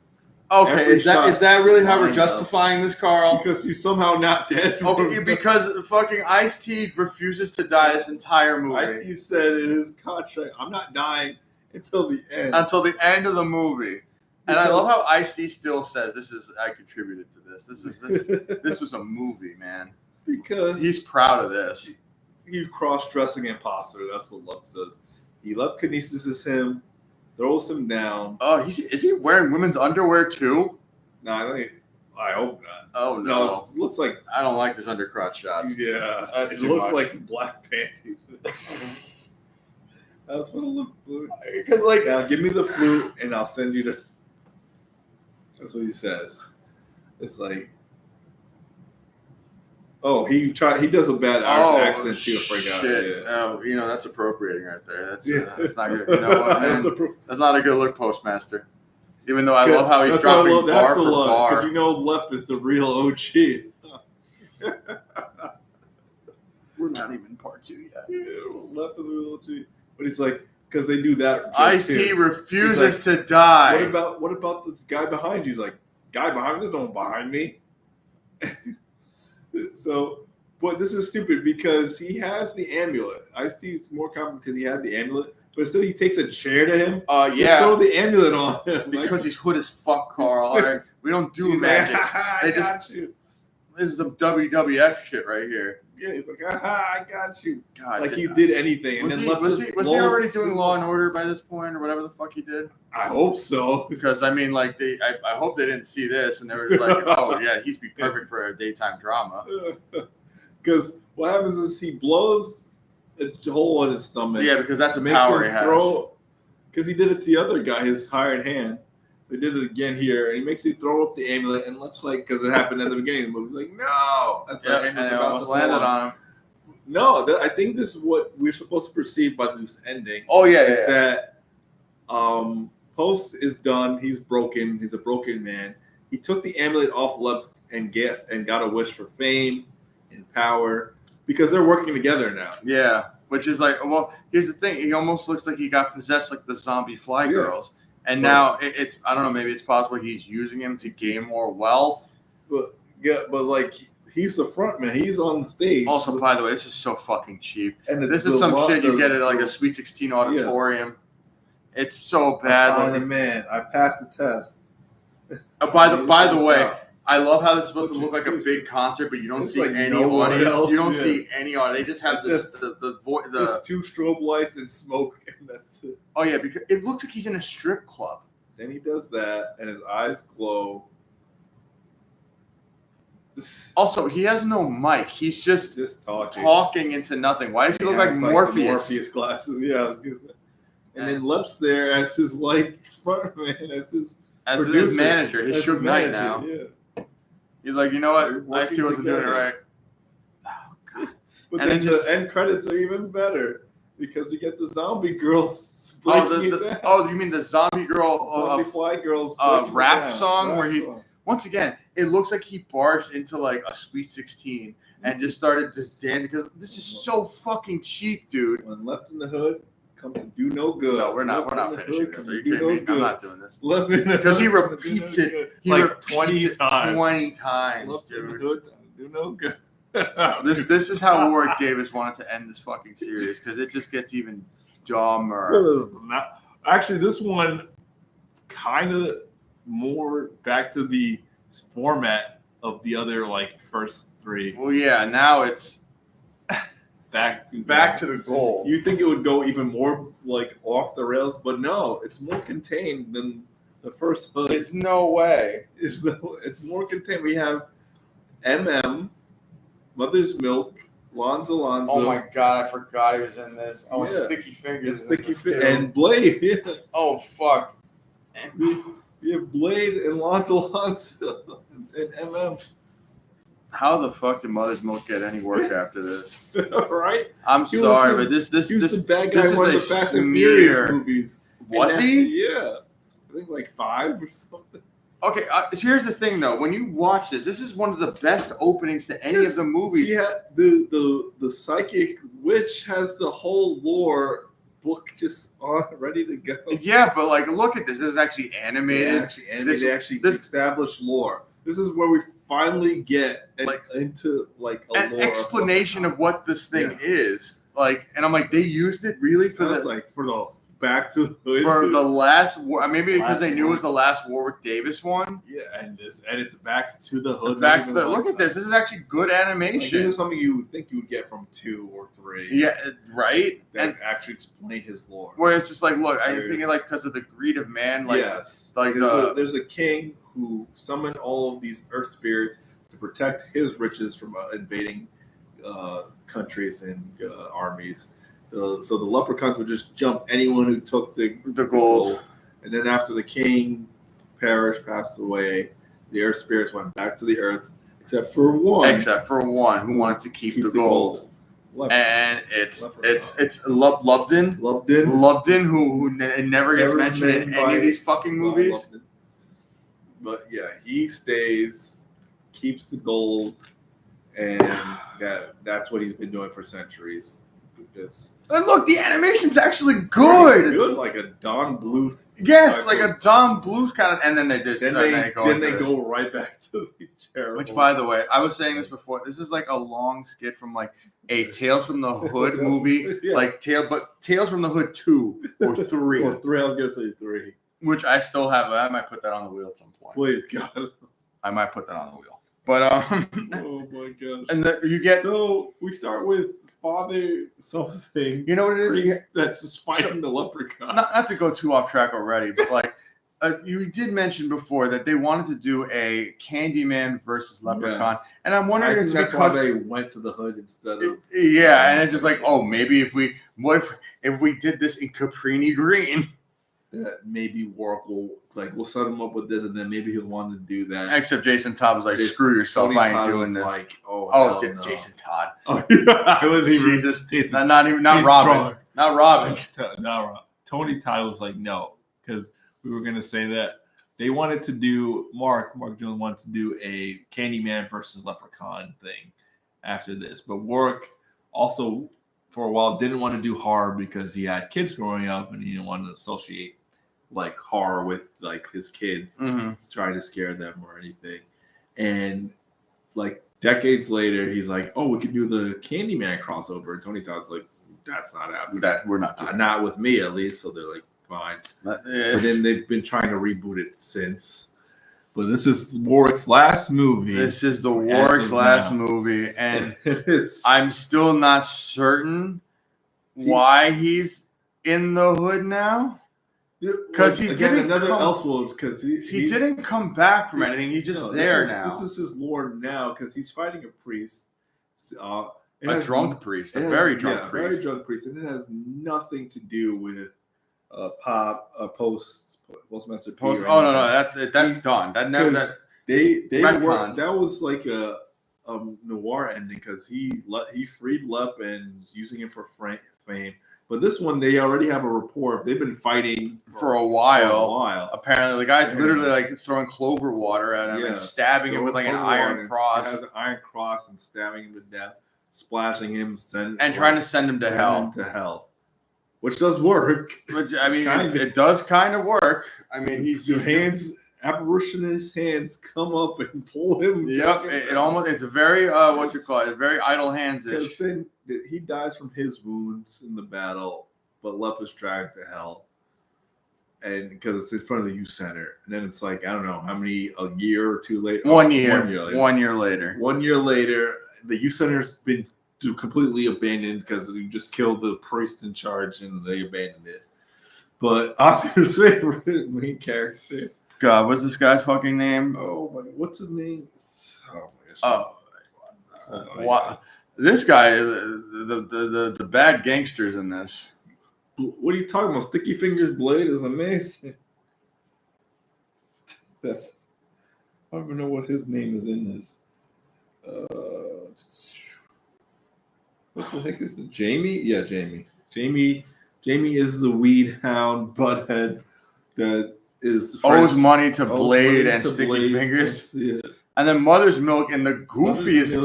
[SPEAKER 1] Okay, is that really how we're justifying this, Carl?
[SPEAKER 3] Because he's somehow not dead.
[SPEAKER 1] Okay, because fucking Ice-T refuses to die this entire movie.
[SPEAKER 3] Ice-T said in his contract, I'm not dying until the end.
[SPEAKER 1] Until the end of the movie. And I love how Ice-T still says, I contributed to this. This was a movie, man.
[SPEAKER 3] Because
[SPEAKER 1] he's proud of this.
[SPEAKER 3] You cross-dressing imposter. That's what Love says. He telekinesis him, throws him down.
[SPEAKER 1] Oh, is he wearing women's underwear too?
[SPEAKER 3] No, I hope not.
[SPEAKER 1] Oh no,
[SPEAKER 3] it looks like
[SPEAKER 1] I don't like this undercrotch shots.
[SPEAKER 3] Yeah, it looks like black panties. That's what it looks like.
[SPEAKER 1] Because like,
[SPEAKER 3] now give me the flute and I'll send you the. That's what he says. It's like, oh, he does a bad accent too. I forgot.
[SPEAKER 1] Shit. Yeah. Oh, that's appropriating right there. That's not good. You know what, man? That's not a good look, Postmaster. Even though I love how he's dropping bar for bar.
[SPEAKER 3] Because Lep is the real OG.
[SPEAKER 1] We're not even part 2 yet.
[SPEAKER 3] Yeah, Lep is the real OG. But he's like, because they do that.
[SPEAKER 1] Ice-T refuses to die.
[SPEAKER 3] What about this guy behind you? He's like, guy behind me? Don't behind me. So, but this is stupid because he has the amulet. Ice-T is more common because he had the amulet. But instead he takes a chair to him.
[SPEAKER 1] Yeah.
[SPEAKER 3] Just throw the amulet on him.
[SPEAKER 1] Because he's hood as fuck, Carl. All right? We don't do magic.
[SPEAKER 3] I got you.
[SPEAKER 1] This is the WWF shit right here.
[SPEAKER 3] Yeah, he's like, I got you.
[SPEAKER 1] God,
[SPEAKER 3] like he did anything.
[SPEAKER 1] Was he already doing Law and Order by this point or whatever the fuck he did?
[SPEAKER 3] I hope so.
[SPEAKER 1] Because, I mean, like, I hope they didn't see this and they were just like, oh, yeah, he'd be perfect for a daytime drama.
[SPEAKER 3] Because what happens is he blows a hole in his stomach.
[SPEAKER 1] Yeah, because that's a power he has.
[SPEAKER 3] Because he did it to the other guy, his hired hand. They did it again here, and he makes you throw up the amulet, and Lep's like, because it happened at the beginning of the movie, he's like, no!
[SPEAKER 1] And it almost landed on him.
[SPEAKER 3] No, I think this is what we're supposed to perceive by this ending.
[SPEAKER 1] Oh, yeah,
[SPEAKER 3] is that Post is done, he's broken, he's a broken man. He took the amulet off Lep and got a wish for fame and power, because they're working together now.
[SPEAKER 1] Yeah, which is like, well, here's the thing, he almost looks like he got possessed like the zombie fly girls. And now it's, I don't know, maybe it's possible he's using him to gain more wealth.
[SPEAKER 3] But like he's the front man. He's on stage.
[SPEAKER 1] Also, by the way, this is so fucking cheap. And this is some shit you get at like a Sweet 16 auditorium. Yeah. It's so bad.
[SPEAKER 3] I'm man. I passed the test.
[SPEAKER 1] By the way, I love how this is supposed to look like a big concert, but you don't see like any audience. You don't see any audience. They just have just
[SPEAKER 3] two strobe lights and smoke, and that's it.
[SPEAKER 1] Oh yeah, because it looks like he's in a strip club.
[SPEAKER 3] Then he does that, and his eyes glow.
[SPEAKER 1] Also, he has no mic. He's just talking into nothing. Why does he look like Morpheus?
[SPEAKER 3] Like Morpheus glasses. Yeah, I was gonna say. And then Lep's there as his front man, as his
[SPEAKER 1] manager, his Suge Knight now.
[SPEAKER 3] Yeah.
[SPEAKER 1] He's like, you know what? Ice-T wasn't doing it right. Oh, God.
[SPEAKER 3] But
[SPEAKER 1] And
[SPEAKER 3] then
[SPEAKER 1] then just-
[SPEAKER 3] the end credits are even better because you get the zombie girls.
[SPEAKER 1] Oh, you mean the zombie girl?
[SPEAKER 3] Zombie fly girls.
[SPEAKER 1] Rap song where he's once again. It looks like he barged into like a Sweet 16 and just started just dancing because this is so fucking cheap, dude.
[SPEAKER 3] When Left in the Hood come to do no good.
[SPEAKER 1] No, we're not finishing this. Are you kidding me? I'm not doing this. Because he repeats it. He
[SPEAKER 2] like
[SPEAKER 1] repeats
[SPEAKER 2] 20
[SPEAKER 1] it
[SPEAKER 2] times.
[SPEAKER 1] 20 times,
[SPEAKER 3] Left in the
[SPEAKER 1] dude.
[SPEAKER 3] Hood do no good.
[SPEAKER 1] This is how Warwick Davis wanted to end this fucking series because it just gets even dumber.
[SPEAKER 2] Actually, this one kind of more back to the format of the other like first three.
[SPEAKER 1] Well, yeah. Now it's
[SPEAKER 2] back
[SPEAKER 1] to the goal.
[SPEAKER 3] You think it would go even more like off the rails, but no, it's more contained than the first Hood.
[SPEAKER 1] There's no way.
[SPEAKER 3] It's more contained. We have Mother's Milk, Lonzo.
[SPEAKER 1] Oh my god, I forgot he was in this. Oh, and
[SPEAKER 3] Yeah.
[SPEAKER 1] Sticky Fingers.
[SPEAKER 3] And Blade. Yeah.
[SPEAKER 1] Oh fuck.
[SPEAKER 3] We have Blade and Lonzo and
[SPEAKER 1] How the fuck did Mother's Milk get any work after this?
[SPEAKER 3] right?
[SPEAKER 1] I'm
[SPEAKER 3] He was
[SPEAKER 1] sorry,
[SPEAKER 3] the-
[SPEAKER 1] but this
[SPEAKER 3] He was the bad guy
[SPEAKER 1] this
[SPEAKER 3] in one of
[SPEAKER 1] is
[SPEAKER 3] the
[SPEAKER 1] a
[SPEAKER 3] Fast and Furious
[SPEAKER 1] smear.
[SPEAKER 3] movies.
[SPEAKER 1] Was
[SPEAKER 3] And
[SPEAKER 1] he?
[SPEAKER 3] Yeah. I think like 5 or something.
[SPEAKER 1] Okay, so here's the thing though. When you watch this is one of the best openings to any of the movies.
[SPEAKER 3] She had the psychic witch has the whole lore book just on ready to go.
[SPEAKER 1] Yeah, but like look at this. This is actually animated.
[SPEAKER 3] They actually established lore. This is where we finally get into like a
[SPEAKER 1] An
[SPEAKER 3] lore
[SPEAKER 1] explanation of what this thing
[SPEAKER 3] Yeah.
[SPEAKER 1] is. Like, and I'm like, they used it really for
[SPEAKER 3] That's
[SPEAKER 1] the
[SPEAKER 3] like for the Back to the Hood.
[SPEAKER 1] for the last war. Maybe because
[SPEAKER 2] Last
[SPEAKER 1] they knew it
[SPEAKER 2] one.
[SPEAKER 1] was the last Warwick Davis one.
[SPEAKER 3] Yeah, and it's Back to the Hood.
[SPEAKER 1] Back to the look at this. This is actually good
[SPEAKER 3] Like,
[SPEAKER 1] animation.
[SPEAKER 3] this is something you would think you would get from 2 or 3.
[SPEAKER 1] Yeah, right.
[SPEAKER 3] That
[SPEAKER 1] And
[SPEAKER 3] actually explain his lore.
[SPEAKER 1] where it's just like, look, I think like because of the greed of man, like
[SPEAKER 3] yes,
[SPEAKER 1] like
[SPEAKER 3] there's a king who summoned all of these earth spirits to protect his riches from invading countries and armies. So the leprechauns would just jump anyone who took the
[SPEAKER 1] gold.
[SPEAKER 3] And then after the king passed away, the earth spirits went back to the earth, except for one
[SPEAKER 1] who wanted to keep the gold. And it's
[SPEAKER 3] Lubden.
[SPEAKER 1] Lubden, who never gets mentioned in
[SPEAKER 3] by-
[SPEAKER 1] any of these fucking movies.
[SPEAKER 3] Lubden. But yeah, he stays, keeps the gold, and that's what he's been doing for centuries.
[SPEAKER 1] And look, the animation's actually good.
[SPEAKER 3] Good, like a Don Bluth.
[SPEAKER 1] Yes, like a Don Bluth kind of, and then they just
[SPEAKER 3] Then they go right back to the terrible.
[SPEAKER 1] Which, by the way, I was saying this before. This is like a long skit from like a Tales from the Hood movie,
[SPEAKER 3] Yeah.
[SPEAKER 1] like Tales from the Hood 2 or 3,
[SPEAKER 3] Or 3, I was gonna say 3.
[SPEAKER 1] which I still have. I might put that on the wheel at some point.
[SPEAKER 3] Please God.
[SPEAKER 1] I might put that on the wheel. But
[SPEAKER 3] Oh my gosh.
[SPEAKER 1] and you get.
[SPEAKER 3] So we start with Father something.
[SPEAKER 1] You know what it is?
[SPEAKER 3] Priest that's just fighting the leprechaun.
[SPEAKER 1] Not to go too off track already, but like you did mention before that they wanted to do a Candyman versus Leprechaun,
[SPEAKER 3] Yes.
[SPEAKER 1] and I'm wondering
[SPEAKER 3] I
[SPEAKER 1] if
[SPEAKER 3] think
[SPEAKER 1] it's
[SPEAKER 3] that's why
[SPEAKER 1] because
[SPEAKER 3] they went to the Hood instead of.
[SPEAKER 1] yeah, and it's just like, oh, maybe if we did this in Caprini Green,
[SPEAKER 3] That maybe Warwick will we'll set him up with this, and then maybe he'll want to do that.
[SPEAKER 1] except Jason Todd was like, screw yourself,
[SPEAKER 3] Tony
[SPEAKER 1] I ain't
[SPEAKER 3] Todd
[SPEAKER 1] doing
[SPEAKER 3] was
[SPEAKER 1] this.
[SPEAKER 3] Like,
[SPEAKER 1] Oh,
[SPEAKER 3] hell no.
[SPEAKER 1] Jason Todd.
[SPEAKER 3] Oh, yeah, I was even.
[SPEAKER 1] Jesus,
[SPEAKER 2] Jason,
[SPEAKER 1] not
[SPEAKER 2] he's
[SPEAKER 1] Robin,
[SPEAKER 2] drunk.
[SPEAKER 1] not Robin.
[SPEAKER 2] No, Tony Todd was like, no, because we were gonna say that they wanted to do Mark Jones wanted to do a Candyman versus Leprechaun thing after this, but Warwick also for a while didn't want to do horror because he had kids growing up and he didn't want to associate like horror with like his kids, trying to scare them or anything. And like decades later, he's like, "Oh, we could do the Candyman crossover." And Tony Todd's like, "That's not happening.
[SPEAKER 1] That we're not doing.
[SPEAKER 3] Not with me, at least." So they're like, "Fine." But then they've been trying to reboot it since. But this is Warwick's last movie.
[SPEAKER 1] This is the
[SPEAKER 2] As
[SPEAKER 1] Warwick's
[SPEAKER 2] of
[SPEAKER 1] last
[SPEAKER 2] now.
[SPEAKER 1] movie, and
[SPEAKER 3] it's
[SPEAKER 1] I'm still not certain why he's in the Hood now. Because he
[SPEAKER 3] again
[SPEAKER 1] didn't
[SPEAKER 3] another
[SPEAKER 1] come-
[SPEAKER 3] Elseworlds because
[SPEAKER 1] He didn't come back from anything. He's just there now.
[SPEAKER 3] This is his lore now because he's fighting a priest.
[SPEAKER 1] A drunk priest, a very drunk priest.
[SPEAKER 3] Very drunk priest, and it has nothing to do with Postmaster P.
[SPEAKER 1] Oh no, that's done. That never. That
[SPEAKER 3] They were
[SPEAKER 1] retconned.
[SPEAKER 3] that was like a noir ending because he freed Lep and is using him for fame. But this one, they already have a rapport. They've been fighting
[SPEAKER 1] for a while. Apparently, the guy's literally like throwing clover water at him and stabbing him with like an iron cross.
[SPEAKER 3] He has an iron cross and stabbing him to death, splashing him,
[SPEAKER 1] trying to send him to
[SPEAKER 3] hell. Which does work.
[SPEAKER 1] Which I mean, it does kind of work. I mean, he's
[SPEAKER 3] apparitionist hands come up and pull him.
[SPEAKER 1] Yep, it's a very a very idle hands.
[SPEAKER 3] Because then he dies from his wounds in the battle, but Lep is dragged to hell, and because it's in front of the youth center, and then it's like I don't know how many a year or two later.
[SPEAKER 1] 1 year. 1 year later.
[SPEAKER 3] 1 year later, the youth center's been completely abandoned because you just killed the priest in charge and they abandoned it. But Oscar's favorite main character.
[SPEAKER 1] God, what's this guy's fucking name?
[SPEAKER 3] Oh my, what's his name? Oh
[SPEAKER 1] my gosh. Wow. This guy is the bad gangsters in this.
[SPEAKER 3] What are you talking about? Sticky Fingers Blade is amazing. I don't even know what his name is in this. What the heck is it? Jamie? Yeah, Jamie. Jamie is the weed hound butthead that
[SPEAKER 1] owes money to Blade and Sticky Fingers.
[SPEAKER 3] Yeah.
[SPEAKER 1] And then Mother's Milk in the goofiest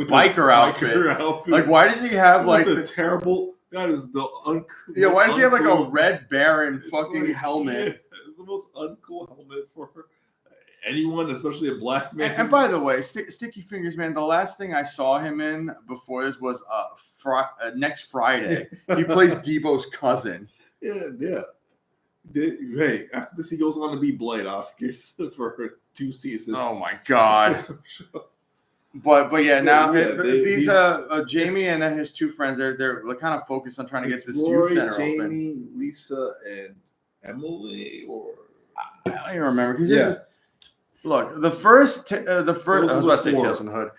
[SPEAKER 1] biker outfit. Like, why does he have like
[SPEAKER 3] the terrible? That is the
[SPEAKER 1] yeah. Why does he have like a Red Baron fucking helmet?
[SPEAKER 3] Yeah, it's the most uncool helmet for anyone, especially a black man.
[SPEAKER 1] And by the way, Sticky Fingers, man, the last thing I saw him in before this was next Friday. He plays Debo's cousin.
[SPEAKER 3] Yeah. Hey, after this, he goes on to be Blade Oscars for 2 seasons.
[SPEAKER 1] Oh my god! But yeah, now these Jamie and then his two friends, they're kind of focused on trying to get this youth center
[SPEAKER 3] Jamie,
[SPEAKER 1] open.
[SPEAKER 3] Lisa, and Emily, or
[SPEAKER 1] I don't even remember. Look, the first. I was about to say Tales from the Hood.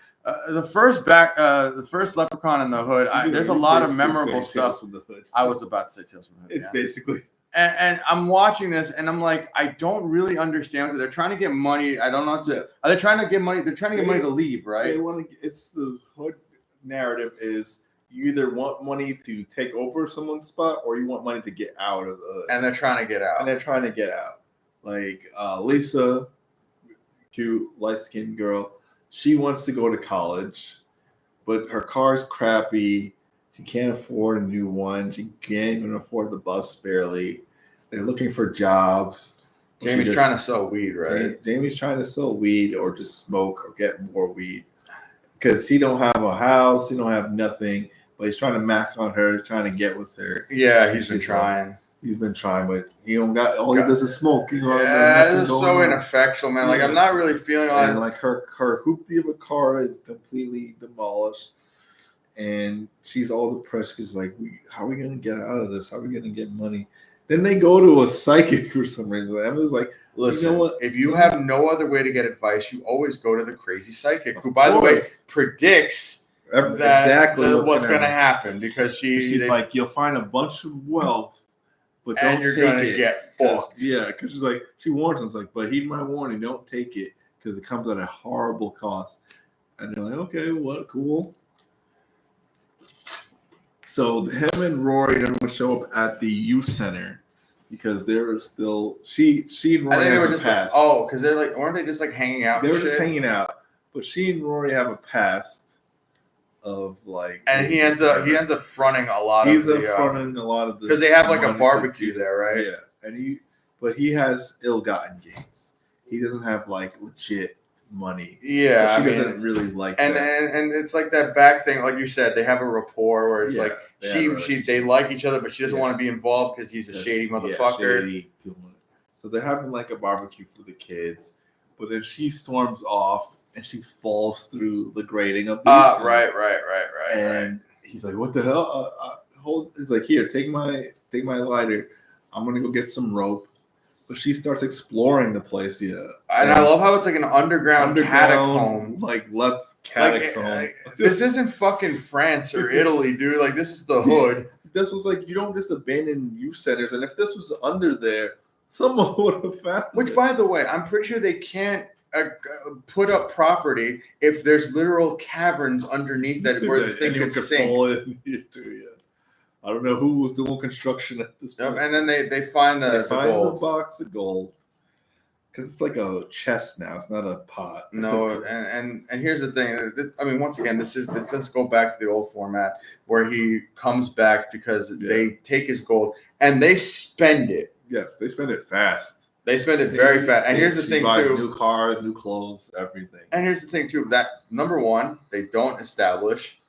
[SPEAKER 1] The first Leprechaun in the Hood. There's a lot of memorable stuff.
[SPEAKER 3] From the Hood.
[SPEAKER 1] I was about to say Tales from the Hood.
[SPEAKER 3] It's basically.
[SPEAKER 1] And I'm watching this, and I'm like, I don't really understand. So they're trying to get money. I don't know what to. Are they trying to get money? They're trying to get money to leave, right?
[SPEAKER 3] They want to. It's the Hood narrative is you either want money to take over someone's spot, or you want money to get out of the Hood.
[SPEAKER 1] And they're trying to get out.
[SPEAKER 3] Like Lisa, cute light-skinned girl, she wants to go to college, but her car's crappy. She can't afford a new one. She can't even afford the bus barely. They're looking for jobs.
[SPEAKER 1] Jamie's trying to sell weed, right?
[SPEAKER 3] Jamie's trying to sell weed or just smoke or get more weed because he don't have a house. He don't have nothing, but he's trying to mac on her, trying to get with her.
[SPEAKER 1] Yeah, he's been trying.
[SPEAKER 3] He's been trying, but he don't got. All he does is smoke.
[SPEAKER 1] This is so ineffectual, man. Like I'm not really feeling on.
[SPEAKER 3] And like her hoopty of a car is completely demolished. And she's all depressed because, like, how are we going to get out of this? How are we going to get money? Then they go to a psychic for some reason. Emily's like,
[SPEAKER 1] listen, you know what? If you have no other way to get advice, you always go to the crazy psychic, who, by the way, predicts exactly what's going to happen because she's
[SPEAKER 3] like, you'll find a bunch of wealth, but don't
[SPEAKER 1] you're going to get fucked.
[SPEAKER 3] Yeah, because she's like, she warns us, like, but heed my warning, don't take it because it comes at a horrible cost. And they're like, okay, what? Cool. So him and Rory don't show up at the youth center because they're still she and Rory have a past.
[SPEAKER 1] Because they're like, weren't they just like hanging out?
[SPEAKER 3] They were just hanging out, but she and Rory have a past of like.
[SPEAKER 1] And he ends up fronting a lot. He's
[SPEAKER 3] fronting a lot of the
[SPEAKER 1] because they have like a barbecue there, right?
[SPEAKER 3] Yeah, but he has ill-gotten gains. He doesn't have like legit money.
[SPEAKER 1] Yeah,
[SPEAKER 3] so she doesn't really like
[SPEAKER 1] and
[SPEAKER 3] that.
[SPEAKER 1] And it's like that back thing, like you said, they have a rapport where it's like they like each other, but she doesn't want to be involved because he's a shady motherfucker.
[SPEAKER 3] Shady. So they're having like a barbecue for the kids, but then she storms off and she falls through the grating of the
[SPEAKER 1] right.
[SPEAKER 3] And he's like, "What the hell?" He's like, "Here, take my lighter. I'm gonna go get some rope." But she starts exploring the place, And
[SPEAKER 1] I love how it's like an underground catacomb.
[SPEAKER 3] Like left catacomb.
[SPEAKER 1] This isn't fucking France or Italy, dude. Like, this is the Hood.
[SPEAKER 3] This was like, you don't just abandon youth centers. And if this was under there, someone would have found
[SPEAKER 1] Which, by the way, I'm pretty sure they can't put up property if there's literal caverns underneath that where the thing could sink.
[SPEAKER 3] Fall in into, yeah. I don't know who was doing construction at this point.
[SPEAKER 1] And then they find the gold.
[SPEAKER 3] The box of gold. Because it's like a chest now. It's not a pot.
[SPEAKER 1] No, and here's the thing. I mean, once again, let's go back to the old format where he comes back because they take his gold and they spend it.
[SPEAKER 3] Yes, they spend it fast.
[SPEAKER 1] They spend it very fast. And here's the thing too:
[SPEAKER 3] new car, new clothes, everything.
[SPEAKER 1] And here's the thing too: that number one, they don't establish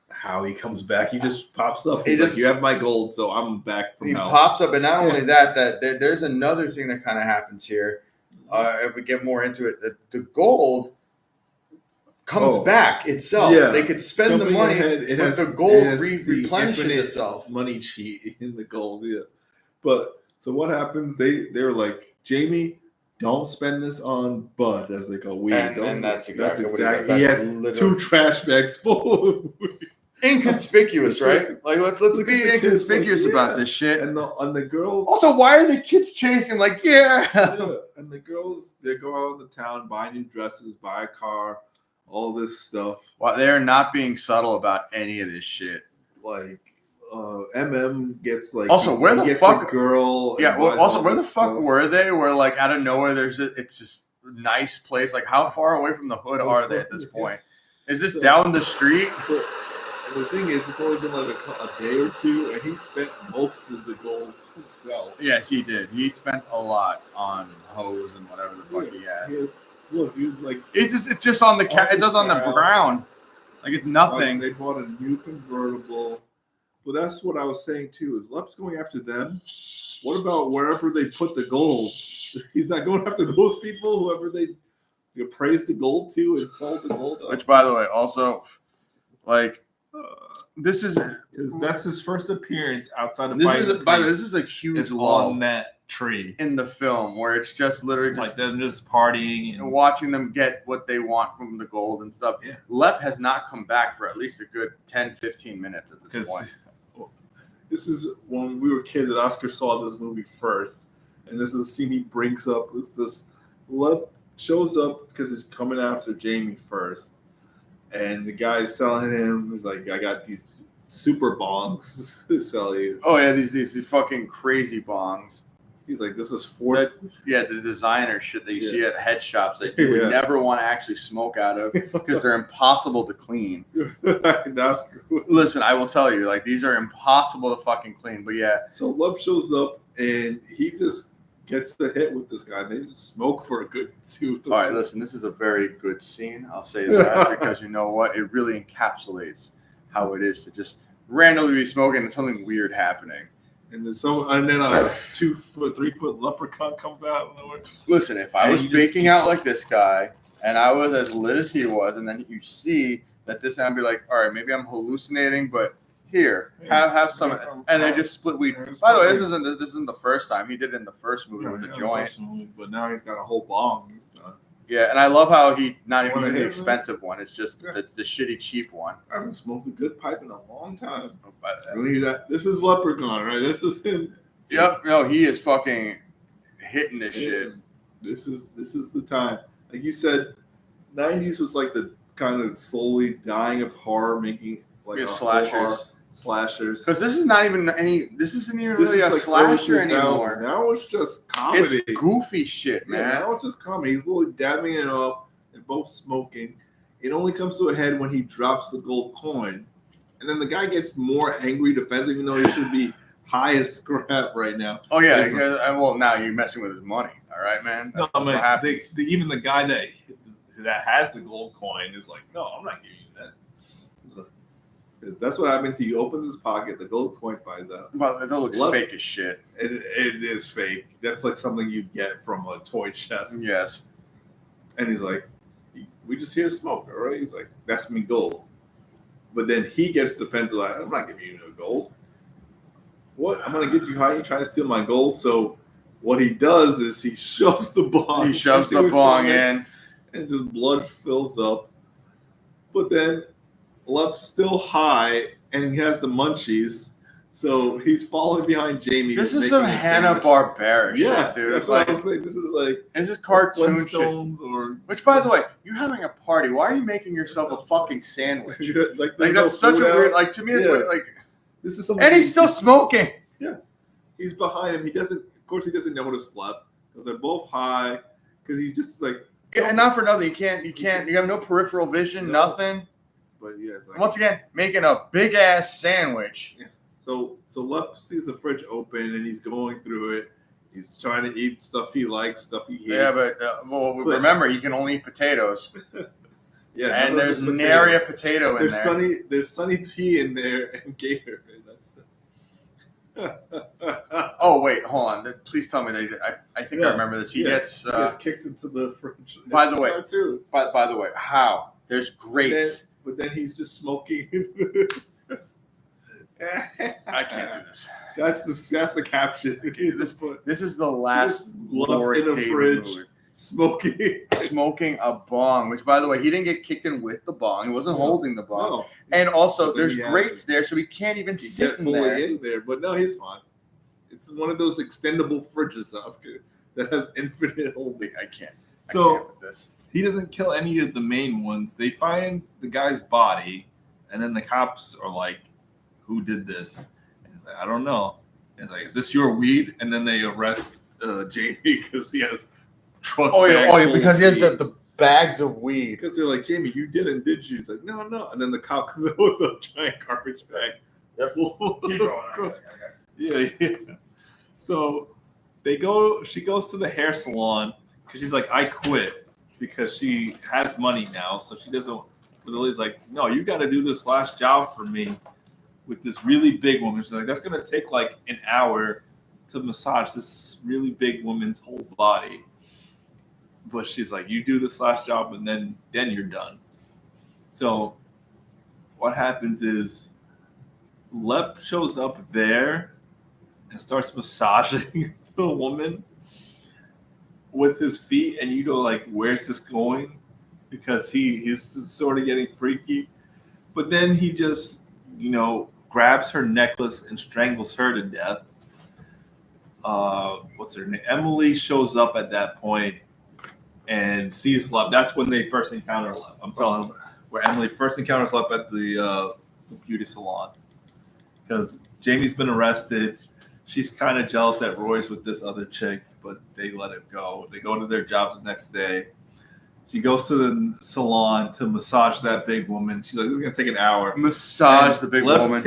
[SPEAKER 3] how he comes back. He just pops up. He's like, "You have my gold, so I'm back from hell."
[SPEAKER 1] He pops up, and not only that there's another thing that kind of happens here. If we get more into it, the gold comes back itself. Yeah. They could spend the money, but the gold replenishes itself.
[SPEAKER 3] Money cheat in the gold, yeah. But so what happens? They're like, Jamie, don't spend this on bud as they call weed.
[SPEAKER 1] And that's exactly
[SPEAKER 3] he has two trash bags full of weed.
[SPEAKER 1] Inconspicuous, right? Like let's be inconspicuous about this shit.
[SPEAKER 3] And the girls.
[SPEAKER 1] Also, why are the kids chasing? Like, yeah.
[SPEAKER 3] And the girls, they go out in the town, buy new dresses, buy a car, all this stuff.
[SPEAKER 1] Well, they're not being subtle about any of this shit.
[SPEAKER 3] Like, gets like.
[SPEAKER 1] Also, where the fuck
[SPEAKER 3] girl?
[SPEAKER 1] Yeah. Well, also, where the fuck were they? Where like out of nowhere, it's just a nice place. Like, how far away from the hood are they at this point? Is this down the street?
[SPEAKER 3] And the thing is, it's only been like a day or two, and he spent most of the gold himself.
[SPEAKER 1] Yes, he did. He spent a lot on hose and whatever the fuck he had.
[SPEAKER 3] Look, he was like,
[SPEAKER 1] it's just on the it's just on the ground. Like it's nothing.
[SPEAKER 3] They bought a new convertible. But that's what I was saying too. Is Lep's going after them? What about wherever they put the gold? He's not going after those people. Whoever they appraised the gold to and sold the gold.
[SPEAKER 1] Which, by the way, also like. This is
[SPEAKER 2] because that's his first appearance outside of
[SPEAKER 1] this is a huge lull
[SPEAKER 2] on that tree
[SPEAKER 1] in the film where it's just literally
[SPEAKER 2] like them just partying
[SPEAKER 1] and watching them get what they want from the gold and stuff. Yeah. Lep has not come back for at least a good 10-15 minutes at this point.
[SPEAKER 3] This is when we were kids that Oscar saw this movie first, and this is a scene he brings up. It's this Lep shows up because he's coming after Jamie first. And the guy's selling him. He's like, I got these super bongs to sell you.
[SPEAKER 1] Oh yeah, these fucking crazy bongs.
[SPEAKER 3] He's like, this is
[SPEAKER 1] the designer shit that you see at head shops that you would never want to actually smoke out of because they're impossible to clean.
[SPEAKER 3] That's cool.
[SPEAKER 1] Listen, I will tell you, like these are impossible to fucking clean. But yeah.
[SPEAKER 3] So Love shows up and he just gets the hit with this guy. They just smoke for a good 2
[SPEAKER 1] All right, listen, this is a very good scene. I'll say that because you know what? It really encapsulates how it is to just randomly be smoking and something weird happening.
[SPEAKER 3] And then a 2 foot, 3 foot leprechaun comes out.
[SPEAKER 1] Listen, if I was baking out like this guy and I was as lit as he was, and then you see that this, I'd be like, all right, maybe I'm hallucinating, but here, have some, and they just split weed. By the way, this isn't the first time. He did it in the first movie with a joint.
[SPEAKER 3] But now he's got a whole bong.
[SPEAKER 1] Yeah, and I love how he not even using the expensive one. It's just the shitty cheap one.
[SPEAKER 3] I haven't smoked a good pipe in a long time. This is Leprechaun, right? This is him.
[SPEAKER 1] Yep. No, he is fucking hitting this shit.
[SPEAKER 3] This is the time. Like you said, 90s was like the kind of slowly dying of horror, making like slashers.
[SPEAKER 1] Because this isn't even really a slasher anymore.
[SPEAKER 3] Now it's just comedy.
[SPEAKER 1] It's goofy shit, man.
[SPEAKER 3] Now it's just comedy. He's literally dabbing it up and both smoking. It only comes to a head when he drops the gold coin. And then the guy gets more angry, defensive, even though he should be high as crap right now.
[SPEAKER 1] Oh, yeah. Well, now you're messing with his money. All right, man?
[SPEAKER 2] No, I mean, even the guy that has the gold coin is like, no, I'm not giving you that.
[SPEAKER 3] Because that's what happened to you. He opens his pocket, the gold coin flies out.
[SPEAKER 1] Well, it looks fake as shit.
[SPEAKER 3] It is fake. That's like something you get from a toy chest.
[SPEAKER 1] Yes.
[SPEAKER 3] And he's like, we just here to smoke, all right? He's like, that's me gold. But then he gets defensive, like, I'm not giving you no gold. What? I'm going to get you high. You're trying to steal my gold. So what he does is he shoves the bong.
[SPEAKER 1] He shoves the bong in.
[SPEAKER 3] And just blood fills up. But then Lep's still high, and he has the munchies. So he's following behind Jamie.
[SPEAKER 1] This is some Hanna-Barbera shit, dude.
[SPEAKER 3] That's what I was saying. This is
[SPEAKER 1] cartoon shit.
[SPEAKER 3] Or
[SPEAKER 1] which, by the way, you're having a party. Why are you making yourself a fucking sandwich?
[SPEAKER 3] like
[SPEAKER 1] that's such a weird. Like to me, it's like
[SPEAKER 3] this is.
[SPEAKER 1] And he's still smoking.
[SPEAKER 3] Yeah, he's behind him. He doesn't. Of course, he doesn't know how to slept because they're both high. Because he's just like.
[SPEAKER 1] Yeah, and not for nothing. You can't. You have no peripheral vision. Nothing.
[SPEAKER 3] But yeah, it's like,
[SPEAKER 1] once again, making a big ass sandwich.
[SPEAKER 3] Yeah. So Lep sees the fridge open and he's going through it. He's trying to eat stuff he likes, stuff he hates.
[SPEAKER 1] Yeah, but remember, he can only eat potatoes.
[SPEAKER 3] Yeah,
[SPEAKER 1] and there's nary a potato in there.
[SPEAKER 3] There's Sunny T in there and Gator.
[SPEAKER 1] Oh wait, hold on. Please tell me that I think I remember this. He gets
[SPEAKER 3] kicked into the fridge.
[SPEAKER 1] By the way, by the way, how? There's grates.
[SPEAKER 3] But then he's just smoking.
[SPEAKER 1] I can't do this.
[SPEAKER 3] That's the caption.
[SPEAKER 1] This is the last
[SPEAKER 3] Lord in a fridge smoking
[SPEAKER 1] a bong. Which, by the way, he didn't get kicked in with the bong. He wasn't holding the bong.
[SPEAKER 3] No.
[SPEAKER 1] And also, there's grates there, so he can't even sit
[SPEAKER 3] in there. But no, he's fine. It's one of those extendable fridges, Oscar, that has infinite holding. I can't with this.
[SPEAKER 2] He doesn't kill any of the main ones. They find the guy's body, and then the cops are like, "Who did this?" And he's like, "I don't know." And it's like, "Is this your weed?" And then they arrest Jamie because he has truck.
[SPEAKER 1] Because he has the bags of weed.
[SPEAKER 3] Because they're like, "Jamie, you didn't, did you?" He's like, "No." And then the cop comes out with a giant garbage bag.
[SPEAKER 1] Yep.
[SPEAKER 2] Yeah. So she goes to the hair salon because she's like, "I quit." Because she has money now, so she doesn't. But Lily's like, "No, you got to do this last job for me with this really big woman." She's like, "That's gonna take like an hour to massage this really big woman's whole body." But she's like, "You do this last job, and then you're done." So what happens is Lep shows up there and starts massaging the woman with his feet, and you know, like, where's this going? Because he's sort of getting freaky. But then he just, grabs her necklace and strangles her to death. What's her name? Emily shows up at that point and sees Lep. That's when they first encounter Lep. I'm telling you, where Emily first encounters Lep at the beauty salon. Because Jamie's been arrested. She's kind of jealous that Roy's with this other chick, but they let it go. They go to their jobs the next day. She goes to the salon to massage that big woman. She's like, "This is gonna take an hour."
[SPEAKER 1] Massage the big woman.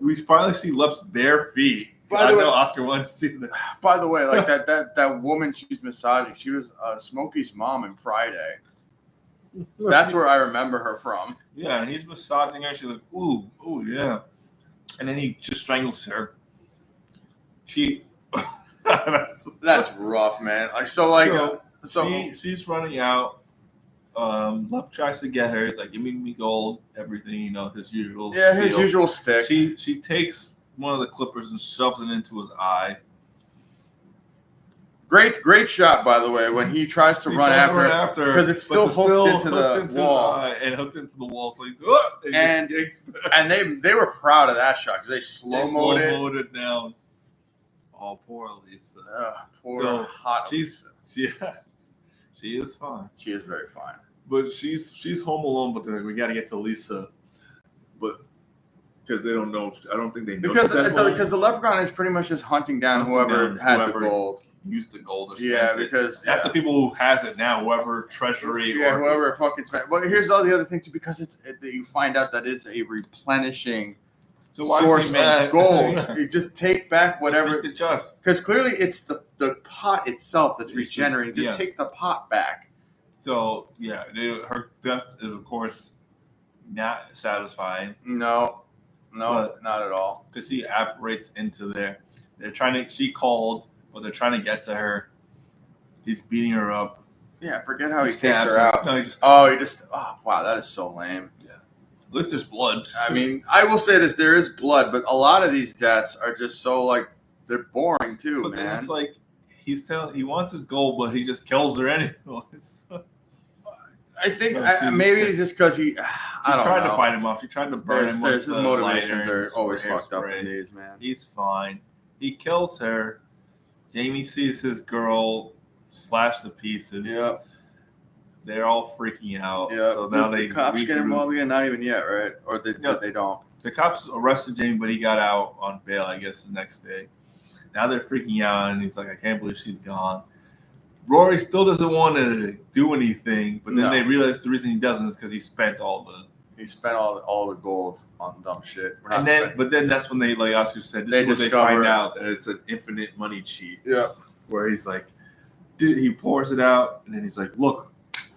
[SPEAKER 2] We finally see Lep's bare feet. I know Oscar wanted to see that.
[SPEAKER 1] By the way, like that woman she's massaging, she was Smokey's mom in Friday. That's where I remember her from.
[SPEAKER 2] Yeah, and he's massaging her. She's like, "Ooh, yeah," and then he just strangles her.
[SPEAKER 1] That's rough, man.
[SPEAKER 2] She's running out. Lep tries to get her. He's like, "Give me gold, everything." His usual.
[SPEAKER 1] Yeah, his usual stick.
[SPEAKER 2] She takes one of the clippers and shoves it into his eye.
[SPEAKER 1] Great shot, by the way, when he tries to run after because it's still hooked into the wall
[SPEAKER 2] and hooked into the wall. So he's
[SPEAKER 1] and they were proud of that shot because they slow-moed
[SPEAKER 2] it down. Oh, poor Lisa.
[SPEAKER 1] Hot.
[SPEAKER 2] She is fine.
[SPEAKER 1] She is very fine.
[SPEAKER 2] But she's home alone. But they're like, "We got to get to Lisa," but because they don't know. I don't think they know.
[SPEAKER 1] Because the Leprechaun is pretty much just hunting down whoever had the gold.
[SPEAKER 2] Used the gold or
[SPEAKER 1] spent because
[SPEAKER 2] not the people who has it now, whoever treasury or
[SPEAKER 1] whoever fucking spent. Well, here's all the other thing too, because you find out that it's a replenishing source of gold. You just take back whatever. Because clearly it's the pot itself that's regenerating. Just take the pot back.
[SPEAKER 2] So yeah, her death is of course not satisfying.
[SPEAKER 1] No, not at all.
[SPEAKER 2] Because she apparates into there. She called. But they're trying to get to her. He's beating her up.
[SPEAKER 1] Yeah, forget how he takes her out.
[SPEAKER 2] No,
[SPEAKER 1] wow, that is so lame.
[SPEAKER 2] Yeah. At least there's blood.
[SPEAKER 1] I mean, I will say this, there is blood, but a lot of these deaths are just so, like, they're boring too,
[SPEAKER 2] but
[SPEAKER 1] man.
[SPEAKER 2] It's like, he wants his gold, but he just kills her anyways.
[SPEAKER 1] I think
[SPEAKER 2] No,
[SPEAKER 1] maybe it's just because he.
[SPEAKER 2] She
[SPEAKER 1] I don't
[SPEAKER 2] tried
[SPEAKER 1] know.
[SPEAKER 2] to fight him off. She tried to burn him with
[SPEAKER 1] His
[SPEAKER 2] the
[SPEAKER 1] motivations
[SPEAKER 2] lighter
[SPEAKER 1] are
[SPEAKER 2] and
[SPEAKER 1] always
[SPEAKER 2] hair
[SPEAKER 1] fucked up
[SPEAKER 2] spray.
[SPEAKER 1] in these, man.
[SPEAKER 2] He's fine. He kills her. Jamie sees his girl slashed to pieces.
[SPEAKER 1] Yep.
[SPEAKER 2] They're all freaking out.
[SPEAKER 1] Yeah.
[SPEAKER 2] So now
[SPEAKER 1] the cops get involved again. Not even yet, right? Or they don't.
[SPEAKER 2] The cops arrested Jamie, but he got out on bail, I guess, the next day. Now they're freaking out, and he's like, I can't believe she's gone. Rory still doesn't want to do anything, but then they realize the reason he doesn't is because he spent all the gold on dumb shit. But then that's when they, like Oscar said, this is when they find out that it's an infinite money cheat.
[SPEAKER 1] Yeah.
[SPEAKER 2] Where he's like, dude, he pours it out, and then he's like, look,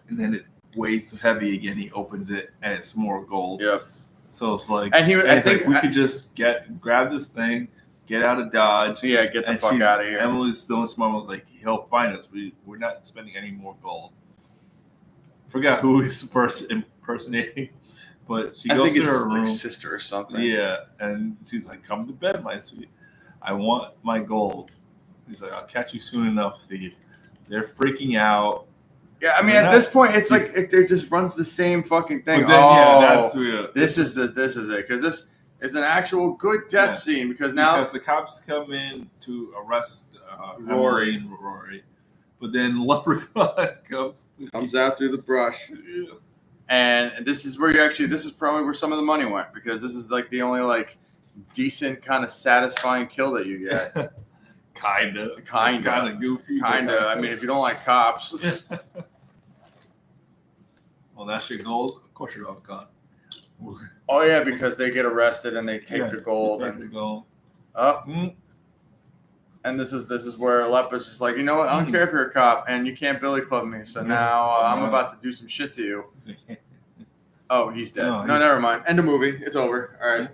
[SPEAKER 2] and then it weighs heavy again. He opens it, and it's more gold.
[SPEAKER 1] Yep.
[SPEAKER 2] So it's like,
[SPEAKER 1] and I think
[SPEAKER 2] we could just grab this thing, get out of Dodge.
[SPEAKER 1] Yeah, get the fuck out of here.
[SPEAKER 2] Emily's still smart. Was like, he'll find us. We're not spending any more gold. Forgot who he's impersonating, but she goes to her room.
[SPEAKER 1] Like sister or something.
[SPEAKER 2] Yeah, and she's like, "Come to bed, my sweet. I want my gold." He's like, "I'll catch you soon enough, thief." They're freaking out.
[SPEAKER 1] Yeah, I mean, at this point, it's like it just runs the same fucking thing.
[SPEAKER 2] But then,
[SPEAKER 1] this is it because this is an actual good death scene because
[SPEAKER 2] the cops come in to arrest Rory and Rory, but then Leprechaun comes
[SPEAKER 1] out through the brush, and this is where this is probably where some of the money went because this is like the only like decent kind of satisfying kill that you get. Kind of
[SPEAKER 2] goofy.
[SPEAKER 1] I mean, if you don't like cops.
[SPEAKER 2] Well, that's your gold. Of course, you're all gone.
[SPEAKER 1] Oh yeah, because they get arrested and they take the gold. And this is where Lepa's just like, you know what? I don't care if you're a cop and you can't billy club me. So now I'm about to do some shit to you. Oh, he's dead. No, never mind. End of movie. It's over. All right.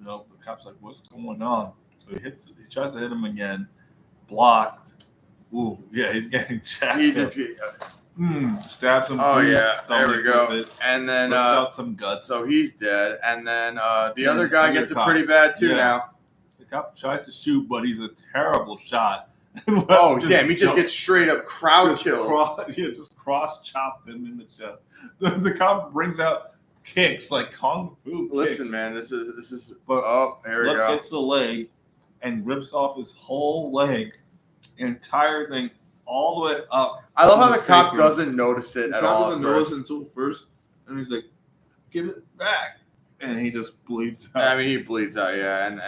[SPEAKER 2] No, the cop's like, what's going on? So he tries to hit him again. Blocked. Ooh, yeah, he's getting jacked. He just stabs him.
[SPEAKER 1] Oh yeah, there we go. And then
[SPEAKER 2] rips out some guts.
[SPEAKER 1] So he's dead. And then the other guy gets it pretty bad too now.
[SPEAKER 2] The cop tries to shoot, but he's a terrible shot.
[SPEAKER 1] Oh damn! He just gets straight up crowd killed.
[SPEAKER 2] Just cross chopped him in the chest. The cop brings out kicks like kung fu.
[SPEAKER 1] Listen, man, this is. But there we go.
[SPEAKER 2] Gets the leg and rips off his whole leg, entire thing, all the way up.
[SPEAKER 1] I love how the cop doesn't notice it at all.
[SPEAKER 2] The cop doesn't notice it until first, and he's like, "Give it back," and he just bleeds out.
[SPEAKER 1] I mean, he bleeds out, yeah, and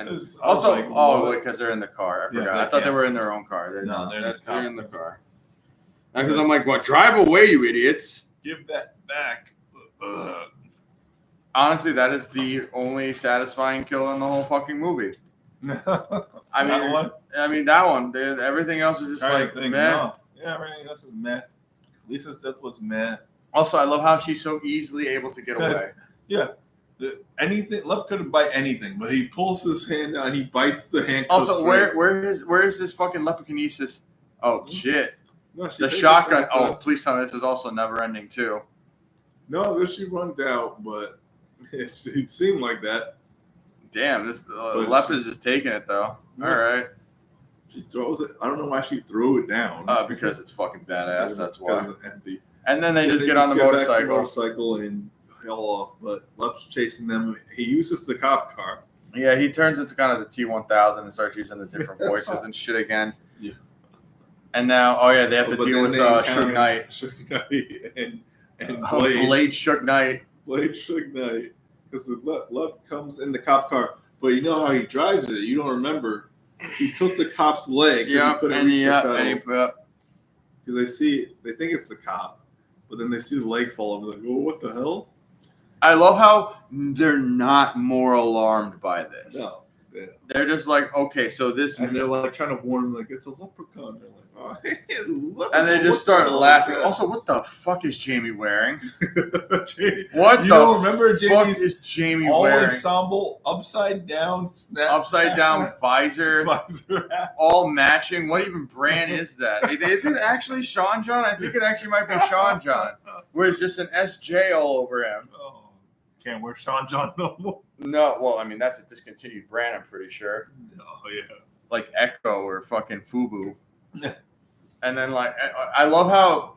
[SPEAKER 1] also, like, because they're in the car. I forgot. I thought they were in their own car. They're in the car. Because I'm like, what? Drive away, you idiots!
[SPEAKER 2] Give that back. Ugh.
[SPEAKER 1] Honestly, that is the only satisfying kill in the whole fucking movie. I mean, that one. Everything else is just like meh.
[SPEAKER 2] No. Yeah, everything else is meh. Lisa's death was meh.
[SPEAKER 1] Also, I love how she's so easily able to get away.
[SPEAKER 2] Yeah. Lep couldn't bite anything, but he pulls his hand out and he bites the hand.
[SPEAKER 1] Also, where is this fucking leprechaunisis? Oh shit! No, the shotgun. Oh, please tell me this is also never ending too.
[SPEAKER 3] No, she runs out, but it seemed like that.
[SPEAKER 1] Damn, this Lep is just taking it though. Yeah. All right.
[SPEAKER 3] She throws it. I don't know why she threw it down.
[SPEAKER 1] Because it's fucking badass. That's why.
[SPEAKER 3] It's empty.
[SPEAKER 1] And then they just get on the
[SPEAKER 3] motorcycle and haul off. But Lep's chasing them. He uses the cop car.
[SPEAKER 1] Yeah, he turns into kind of the T-1000 and starts using the different voices and shit again. Yeah. And now, they have to deal with Suge Knight.
[SPEAKER 3] Suge Knight and
[SPEAKER 1] Blade Suge Knight.
[SPEAKER 3] Blade Suge Knight. Because the Lep comes in the cop car. But you know how he drives it. You don't remember. He took the cop's leg.
[SPEAKER 1] Yeah,
[SPEAKER 3] because they think it's the cop, but then they see the leg fall over. Like, oh, what the hell?
[SPEAKER 1] I love how they're not more alarmed by this.
[SPEAKER 3] No,
[SPEAKER 1] they're just like, okay, so this,
[SPEAKER 3] and they're like trying to warn him, like it's a leprechaun. They're like, oh, hey, leprechaun.
[SPEAKER 1] And they just start laughing. Also, what the fuck is Jamie wearing?
[SPEAKER 2] You don't remember Jamie's
[SPEAKER 1] is Jamie
[SPEAKER 2] all
[SPEAKER 1] wearing?
[SPEAKER 2] Ensemble upside down
[SPEAKER 1] visor, all matching. What even brand is that? Is it actually Sean John? I think it actually might be Sean John, where it's just an SJ all over him.
[SPEAKER 2] Oh, can't wear Sean John no more.
[SPEAKER 1] No, well, I mean that's a discontinued brand. I'm pretty sure.
[SPEAKER 2] Oh yeah,
[SPEAKER 1] like Echo or fucking Fubu. And then, like, I love how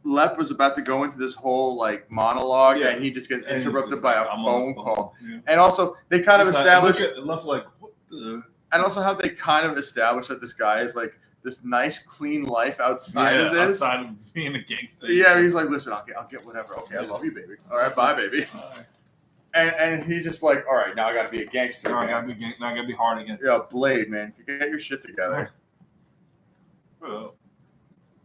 [SPEAKER 1] Lep was about to go into this whole like monologue, and he just gets interrupted by a phone call. Yeah. And also, they kind of established.
[SPEAKER 2] Lep like, what the?
[SPEAKER 1] And also, how they kind of established that this guy is like this nice, clean life outside of this.
[SPEAKER 2] Outside of being a gangster.
[SPEAKER 1] Yeah, he's like, listen, I'll get whatever. Okay, I love you, baby. All right, bye, baby. And he's just like, all right, now I got to be a gangster.
[SPEAKER 2] Now I got to be hard again.
[SPEAKER 1] Yeah, Blade, man, get your shit together.
[SPEAKER 2] Well,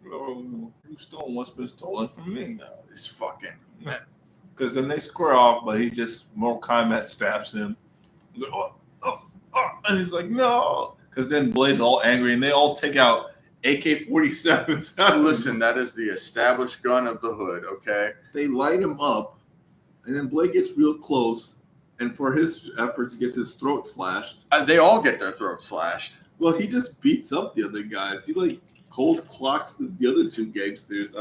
[SPEAKER 2] you stole what's been stolen from me.
[SPEAKER 1] No, this fucking.
[SPEAKER 2] Because then they square off, but he just Mortal Kombat stabs him. And he's like, no. Because then Blade's all angry, and they all take out AK-47s.
[SPEAKER 1] Listen, that is the established gun of the hood, okay?
[SPEAKER 3] They light him up, and then Blade gets real close, and for his efforts, gets his throat slashed.
[SPEAKER 1] They all get their throats slashed.
[SPEAKER 3] Well, he just beats up the other guys. He, like, cold clocks the other two gangsters.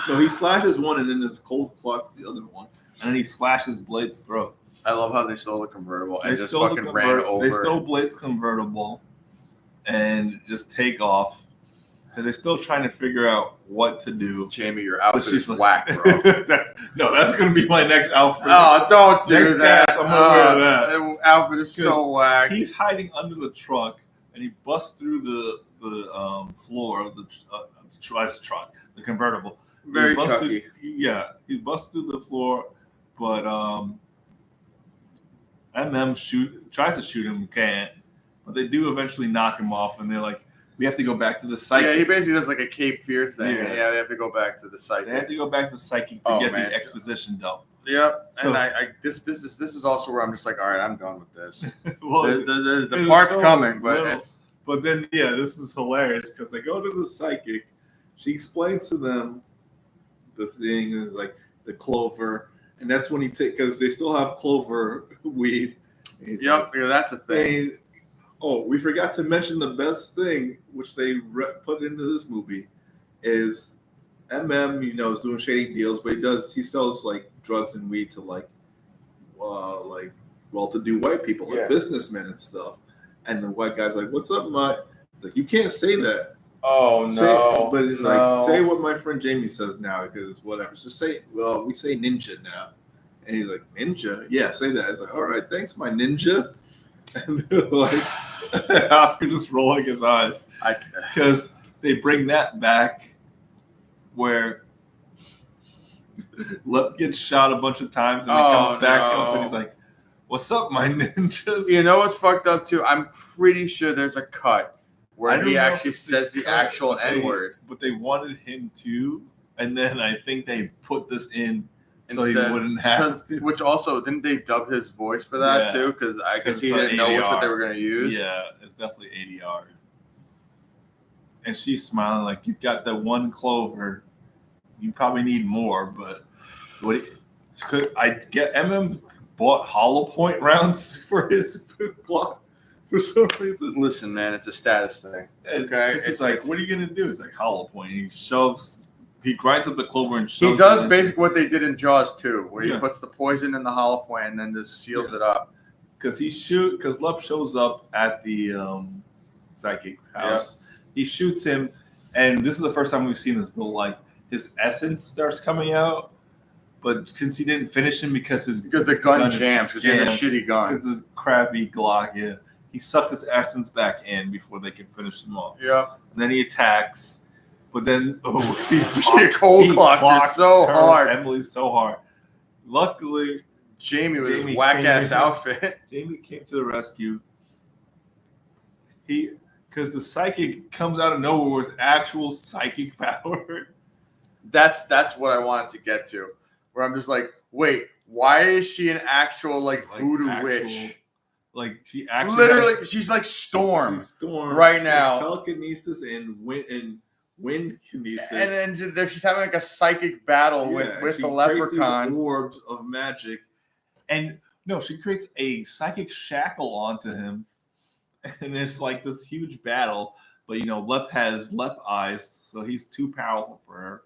[SPEAKER 3] He slashes one, and then just cold clocks the other one.
[SPEAKER 2] And then he slashes Blade's throat.
[SPEAKER 1] I love how they stole the convertible and just fucking ran over.
[SPEAKER 2] They stole Blade's convertible and just take off. Because they're still trying to figure out what to do.
[SPEAKER 1] Jamie, your outfit is whack, bro.
[SPEAKER 2] That's going to be my next outfit.
[SPEAKER 1] Oh, don't do that.
[SPEAKER 2] Cast, I'm going to wear that.
[SPEAKER 1] The outfit is so whack.
[SPEAKER 2] He's hiding under the truck, and he busts through the floor of the truck, the convertible.
[SPEAKER 1] Very Chucky.
[SPEAKER 2] He busts through the floor, but MM tries to shoot him, can't. But they do eventually knock him off, and they're like, we have to go back to the psychic.
[SPEAKER 1] Yeah, he basically does like a Cape Fear thing. Yeah, they have to go back to the psychic.
[SPEAKER 2] They have to go back to the psychic to get the exposition done.
[SPEAKER 1] Yep, so, and this is also where I'm just like, all right, I'm done with this.
[SPEAKER 2] Well,
[SPEAKER 1] the part's coming,
[SPEAKER 2] but then this is hilarious because they go to the psychic. She explains to them the thing is like the clover, and that's when he because they still have clover weed.
[SPEAKER 1] Yep, that's a thing.
[SPEAKER 3] We forgot to mention the best thing, which they put into this movie, is MM. Is doing shady deals, but he sells like drugs and weed to like well-to-do white people, like businessmen and stuff. And the white guy's like, "What's up, Mike?" He's like, "You can't say that."
[SPEAKER 1] Oh no!
[SPEAKER 3] But it's like, say what my friend Jamie says now, because whatever. Just say, well, we say ninja now. And he's like, ninja? Yeah, say that. It's like, all right, thanks, my ninja. And like, Oscar just rolling his eyes because they bring that back where Lep gets shot a bunch of times and he comes back up and he's like, "What's up, my ninjas?"
[SPEAKER 1] You know what's fucked up too? I'm pretty sure there's a cut where he actually says the actual N-word.
[SPEAKER 2] But they wanted him to, and then I think they put this in so he wouldn't have to.
[SPEAKER 1] Which also, didn't they dub his voice for that too? Because I guess he didn't know which one they were going to use.
[SPEAKER 2] Yeah, it's definitely ADR. And she's smiling like, you've got the one clover. You probably need more, but MM bought hollow point rounds for his block for some reason.
[SPEAKER 1] Listen, man, it's a status thing.
[SPEAKER 2] Okay, it's like, what are you gonna do? It's like hollow point. He grinds up the clover and shoves.
[SPEAKER 1] He does basically what they did in Jaws 2, where he puts the poison in the hollow point and then just seals it up.
[SPEAKER 2] Because Lep shows up at the psychic house. Yeah. He shoots him, and this is the first time we've seen this, but like his essence starts coming out. But since he didn't finish him because the gun jams, because he has a shitty gun. Because it's a crappy Glock, he sucked his essence back in before they could finish him off.
[SPEAKER 1] Yeah.
[SPEAKER 2] And then he attacks. But then,
[SPEAKER 1] he cold clocked so hard.
[SPEAKER 2] Emily so hard. Luckily,
[SPEAKER 1] Jamie with his whack-ass outfit.
[SPEAKER 2] Jamie came to the rescue. Because the psychic comes out of nowhere with actual psychic power.
[SPEAKER 1] That's what I wanted to get to. Where I'm just like, wait, why is she an actual voodoo witch?
[SPEAKER 2] Like she actually
[SPEAKER 1] literally, she's like Storm.
[SPEAKER 3] She's Storm
[SPEAKER 1] right now.
[SPEAKER 3] Telekinesis and wind kinesis.
[SPEAKER 1] And then she's having like a psychic battle with the Leprechaun.
[SPEAKER 3] Orbs of magic.
[SPEAKER 2] And she creates a psychic shackle onto him. And it's like this huge battle. But Lep has Lep eyes, so he's too powerful for her.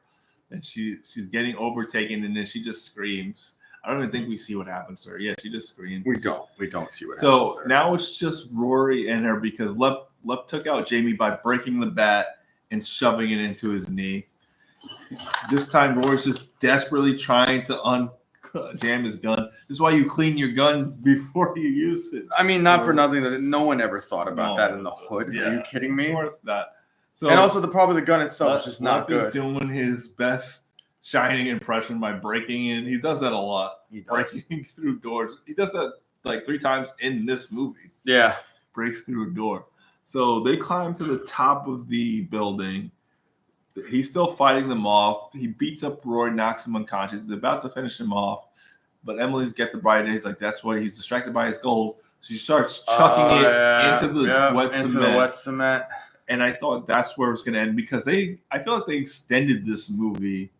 [SPEAKER 2] And she's getting overtaken, and then she just screams. I don't even think we see what happens to her. Yeah, she just screams.
[SPEAKER 1] We don't see what happens
[SPEAKER 2] to her. Now it's just Rory and her because Lep took out Jamie by breaking the bat and shoving it into his knee. This time, Roy's just desperately trying to jam his gun. This is why you clean your gun before you use it.
[SPEAKER 1] I mean, not for nothing. That no one ever thought about that in the hood.
[SPEAKER 2] Yeah,
[SPEAKER 1] are you kidding me?
[SPEAKER 2] Of course not. So,
[SPEAKER 1] and also, probably the gun itself is just not good.
[SPEAKER 2] He's doing his best shining impression by breaking in. He does that a lot. Breaking through doors. He does that like 3 times in this movie.
[SPEAKER 1] Yeah.
[SPEAKER 2] Breaks through a door. So they climb to the top of the building. He's still fighting them off. He beats up Roy, knocks him unconscious. He's about to finish him off. But Emily's get the bright. He's like, that's what he's distracted by his goals. So she starts chucking into the wet cement. And I thought that's where it was going to end because I feel like they extended this movie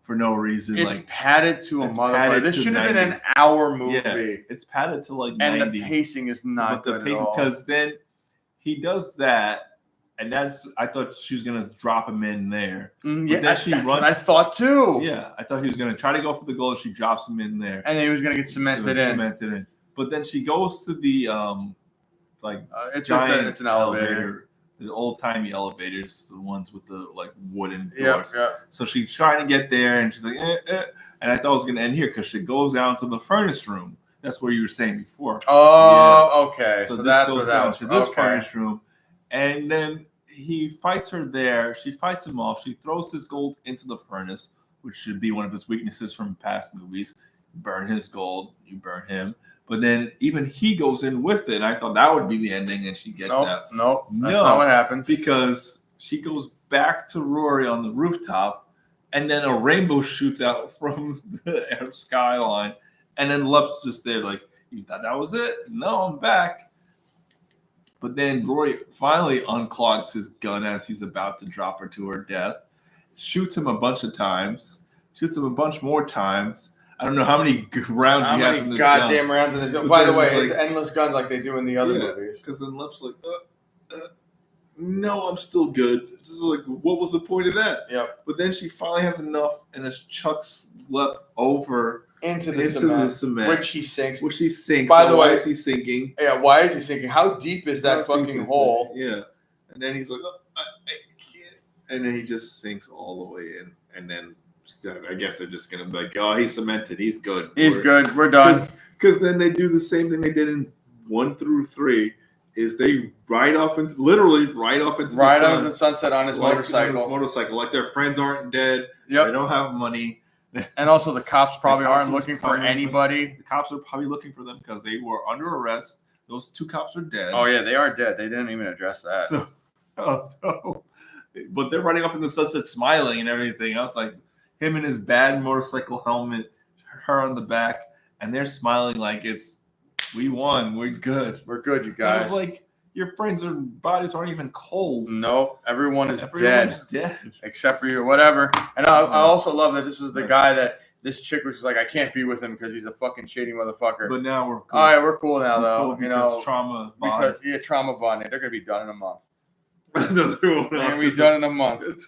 [SPEAKER 2] for no reason.
[SPEAKER 1] It's padded to a motherfucker. This should have been an hour movie. Yeah,
[SPEAKER 2] it's padded to like 90.
[SPEAKER 1] And the pacing is not good at all.
[SPEAKER 2] Because then he does that. And I thought she was gonna drop him in there.
[SPEAKER 1] Yeah, that's what I thought too.
[SPEAKER 2] Yeah, I thought he was gonna try to go for the goal. She drops him in there,
[SPEAKER 1] and then he was gonna get cemented in.
[SPEAKER 2] But then she goes to the
[SPEAKER 1] it's an elevator.
[SPEAKER 2] The old timey elevators, the ones with the like wooden doors.
[SPEAKER 1] Yeah.
[SPEAKER 2] So she's trying to get there, and she's like, and I thought it was gonna end here because she goes down to the furnace room. That's where you were saying before.
[SPEAKER 1] Oh, yeah. Okay. So
[SPEAKER 2] this goes down to this furnace room. And then he fights her there. She fights him off. She throws his gold into the furnace, which should be one of his weaknesses from past movies. Burn his gold, you burn him. But then even he goes in with it. And I thought that would be the ending, and she gets out.
[SPEAKER 1] Nope, that's not what happens.
[SPEAKER 2] Because she goes back to Rory on the rooftop, and then a rainbow shoots out from the skyline. And then Lep's just there like, you thought that was it? No, I'm back. But then Roy finally unclogs his gun as he's about to drop her to her death, shoots him a bunch of times, shoots him a bunch more times. I don't know how many rounds he has in this gun.
[SPEAKER 1] Goddamn rounds in this gun. By the way, it's endless guns like they do in the other movies.
[SPEAKER 3] Because then Lep's like, no, I'm still good. This is like, what was the point of that?
[SPEAKER 1] Yep.
[SPEAKER 3] But then she finally has enough and just chucks Lep over
[SPEAKER 1] into the cement, which he sinks.
[SPEAKER 3] By the way, why is he sinking?
[SPEAKER 1] Yeah, why is he sinking? How deep is that fucking hole?
[SPEAKER 3] Yeah. And then he's like, I can't. And then he just sinks all the way in. And then I guess they're just going to be like, oh, he's cemented. He's good.
[SPEAKER 1] He's good. We're done.
[SPEAKER 3] Because then they do the same thing they did in 1 through 3. Is they ride off into the
[SPEAKER 1] sunset on his
[SPEAKER 3] motorcycle. Like their friends aren't dead.
[SPEAKER 1] Yep.
[SPEAKER 3] They don't have money.
[SPEAKER 1] And also the cops probably aren't looking for anybody.
[SPEAKER 2] The cops are probably looking for them because they were under arrest. Those 2 cops are dead.
[SPEAKER 1] Oh, yeah, they are dead. They didn't even address that.
[SPEAKER 2] But they're running off in the sunset smiling and everything. I was like, him in his bad motorcycle helmet, her on the back, and they're smiling like we won. We're good.
[SPEAKER 1] We're good, you guys.
[SPEAKER 2] I was like, your friends' bodies aren't even cold.
[SPEAKER 1] No, everyone's dead. Except for you, whatever. And I also love that this was the guy that this chick was like, I can't be with him because he's a fucking shady motherfucker.
[SPEAKER 2] But now we're cool.
[SPEAKER 1] All right, we're cool now, though.
[SPEAKER 2] Trauma bond.
[SPEAKER 1] Trauma bonding. They're going to be done in a month.
[SPEAKER 3] Another one.
[SPEAKER 1] They're going to be done in a month.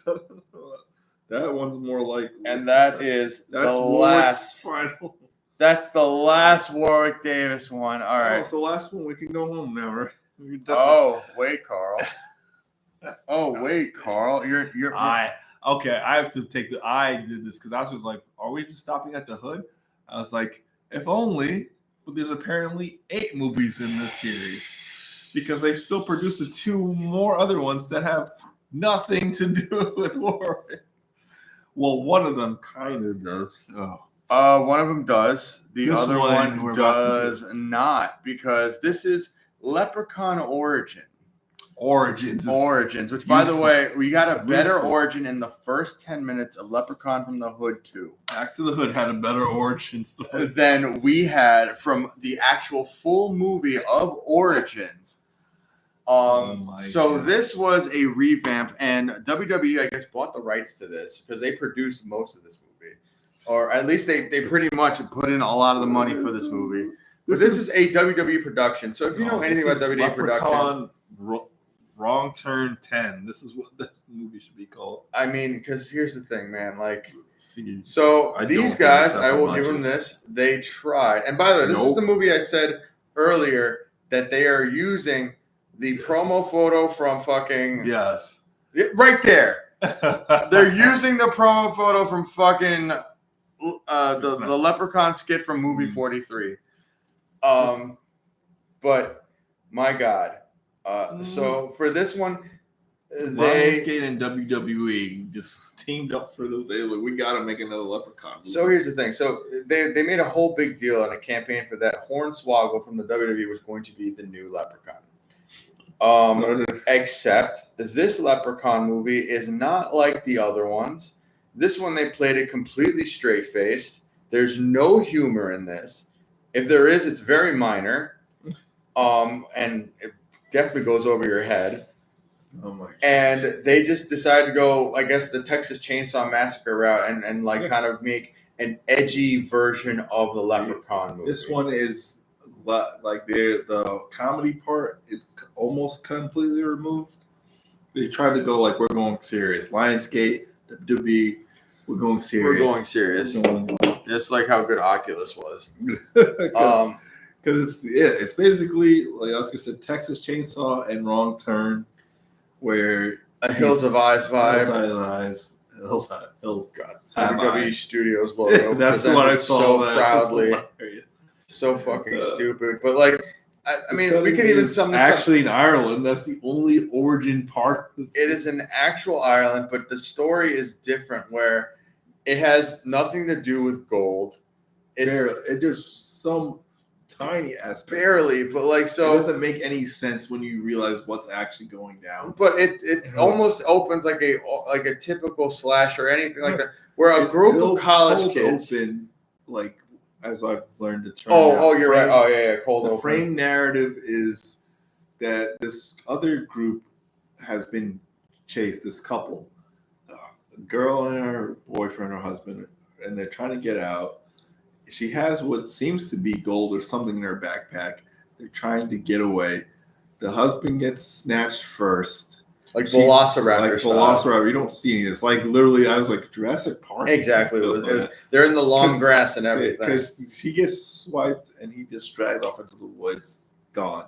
[SPEAKER 3] That one's more like.
[SPEAKER 1] And that's the last.
[SPEAKER 3] Final.
[SPEAKER 1] That's the last Warwick Davis one. All right.
[SPEAKER 3] It's the last one. We can go home now, right?
[SPEAKER 1] Oh, wait, Carl. You're
[SPEAKER 2] okay, I have to take I did this because I was like, are we just stopping at the hood? I was like, if only, but there's apparently 8 movies in this series because they've still produced 2 more other ones that have nothing to do with Warwick. Well, one of them kind of does.
[SPEAKER 1] One of them does. The other one does not because this is Leprechaun Origins, which, by the way, we got a better origin in the first 10 minutes of Leprechaun from the Hood 2.
[SPEAKER 2] Back to the Hood had a better origin story
[SPEAKER 1] than we had from the actual full movie of Origins. This was a revamp, and WWE, I guess, bought the rights to this because they produced most of this movie. Or at least they pretty much put in a lot of the money for this movie. But this is a WWE production. So if you know anything about WWE productions,
[SPEAKER 2] Wrong Turn 10. This is what the movie should be called.
[SPEAKER 1] I mean, because here's the thing, man. Like, so these guys, I will give them this. They tried. And by the way, this is the movie I said earlier that they are using the promo photo from fucking.
[SPEAKER 2] Yes.
[SPEAKER 1] Right there. They're using the promo photo from fucking the Leprechaun skit from movie 43. But my God. So for this one,
[SPEAKER 3] Lionsgate and WWE just teamed up for this. They like, we gotta make another Leprechaun movie.
[SPEAKER 1] So here's the thing. So they made a whole big deal on a campaign for that. Hornswoggle from the WWE was going to be the new Leprechaun. Except this Leprechaun movie is not like the other ones. This one they played it completely straight-faced. There's no humor in this. If there is, it's very minor. And it definitely goes over your head.
[SPEAKER 3] Oh my God.
[SPEAKER 1] And they just decided to go, I guess, the Texas Chainsaw Massacre route and like kind of make an edgy version of the Leprechaun movie.
[SPEAKER 3] This one is like the comedy part is almost completely removed. They tried to go like we're going serious. Lionsgate, WWE, we're going serious.
[SPEAKER 1] We're going serious. Just like how good Oculus was.
[SPEAKER 3] Because it's basically like Oscar said, Texas Chainsaw and Wrong Turn, where
[SPEAKER 1] a Hills of Eyes vibe.
[SPEAKER 3] Hills God.
[SPEAKER 1] WWE Studios logo.
[SPEAKER 3] That's what I saw.
[SPEAKER 1] So proudly. So fucking stupid. But like, I mean, we can even sum this
[SPEAKER 3] actually in Ireland. That's the only origin part.
[SPEAKER 1] It is an actual Ireland, but the story is different where it has nothing to do with gold.
[SPEAKER 3] There's some tiny aspect.
[SPEAKER 1] Barely, but like so.
[SPEAKER 3] It doesn't make any sense when you realize what's actually going down.
[SPEAKER 1] But it almost opens like a typical slash or anything like that, where a group of college kids
[SPEAKER 3] open, like as I've learned to turn.
[SPEAKER 1] You're right. Oh yeah, cold open.
[SPEAKER 3] The frame narrative is that this other group has been chased. This couple, a girl and her boyfriend or husband, and they're trying to get out. She has what seems to be gold or something in her backpack. They're trying to get away. The husband gets snatched first.
[SPEAKER 1] Like Velociraptor
[SPEAKER 3] Velociraptor. You don't see any. It's like literally, I was like Jurassic Park.
[SPEAKER 1] Exactly. They're in the long grass and everything.
[SPEAKER 3] Because she gets swiped and he gets dragged off into the woods, gone.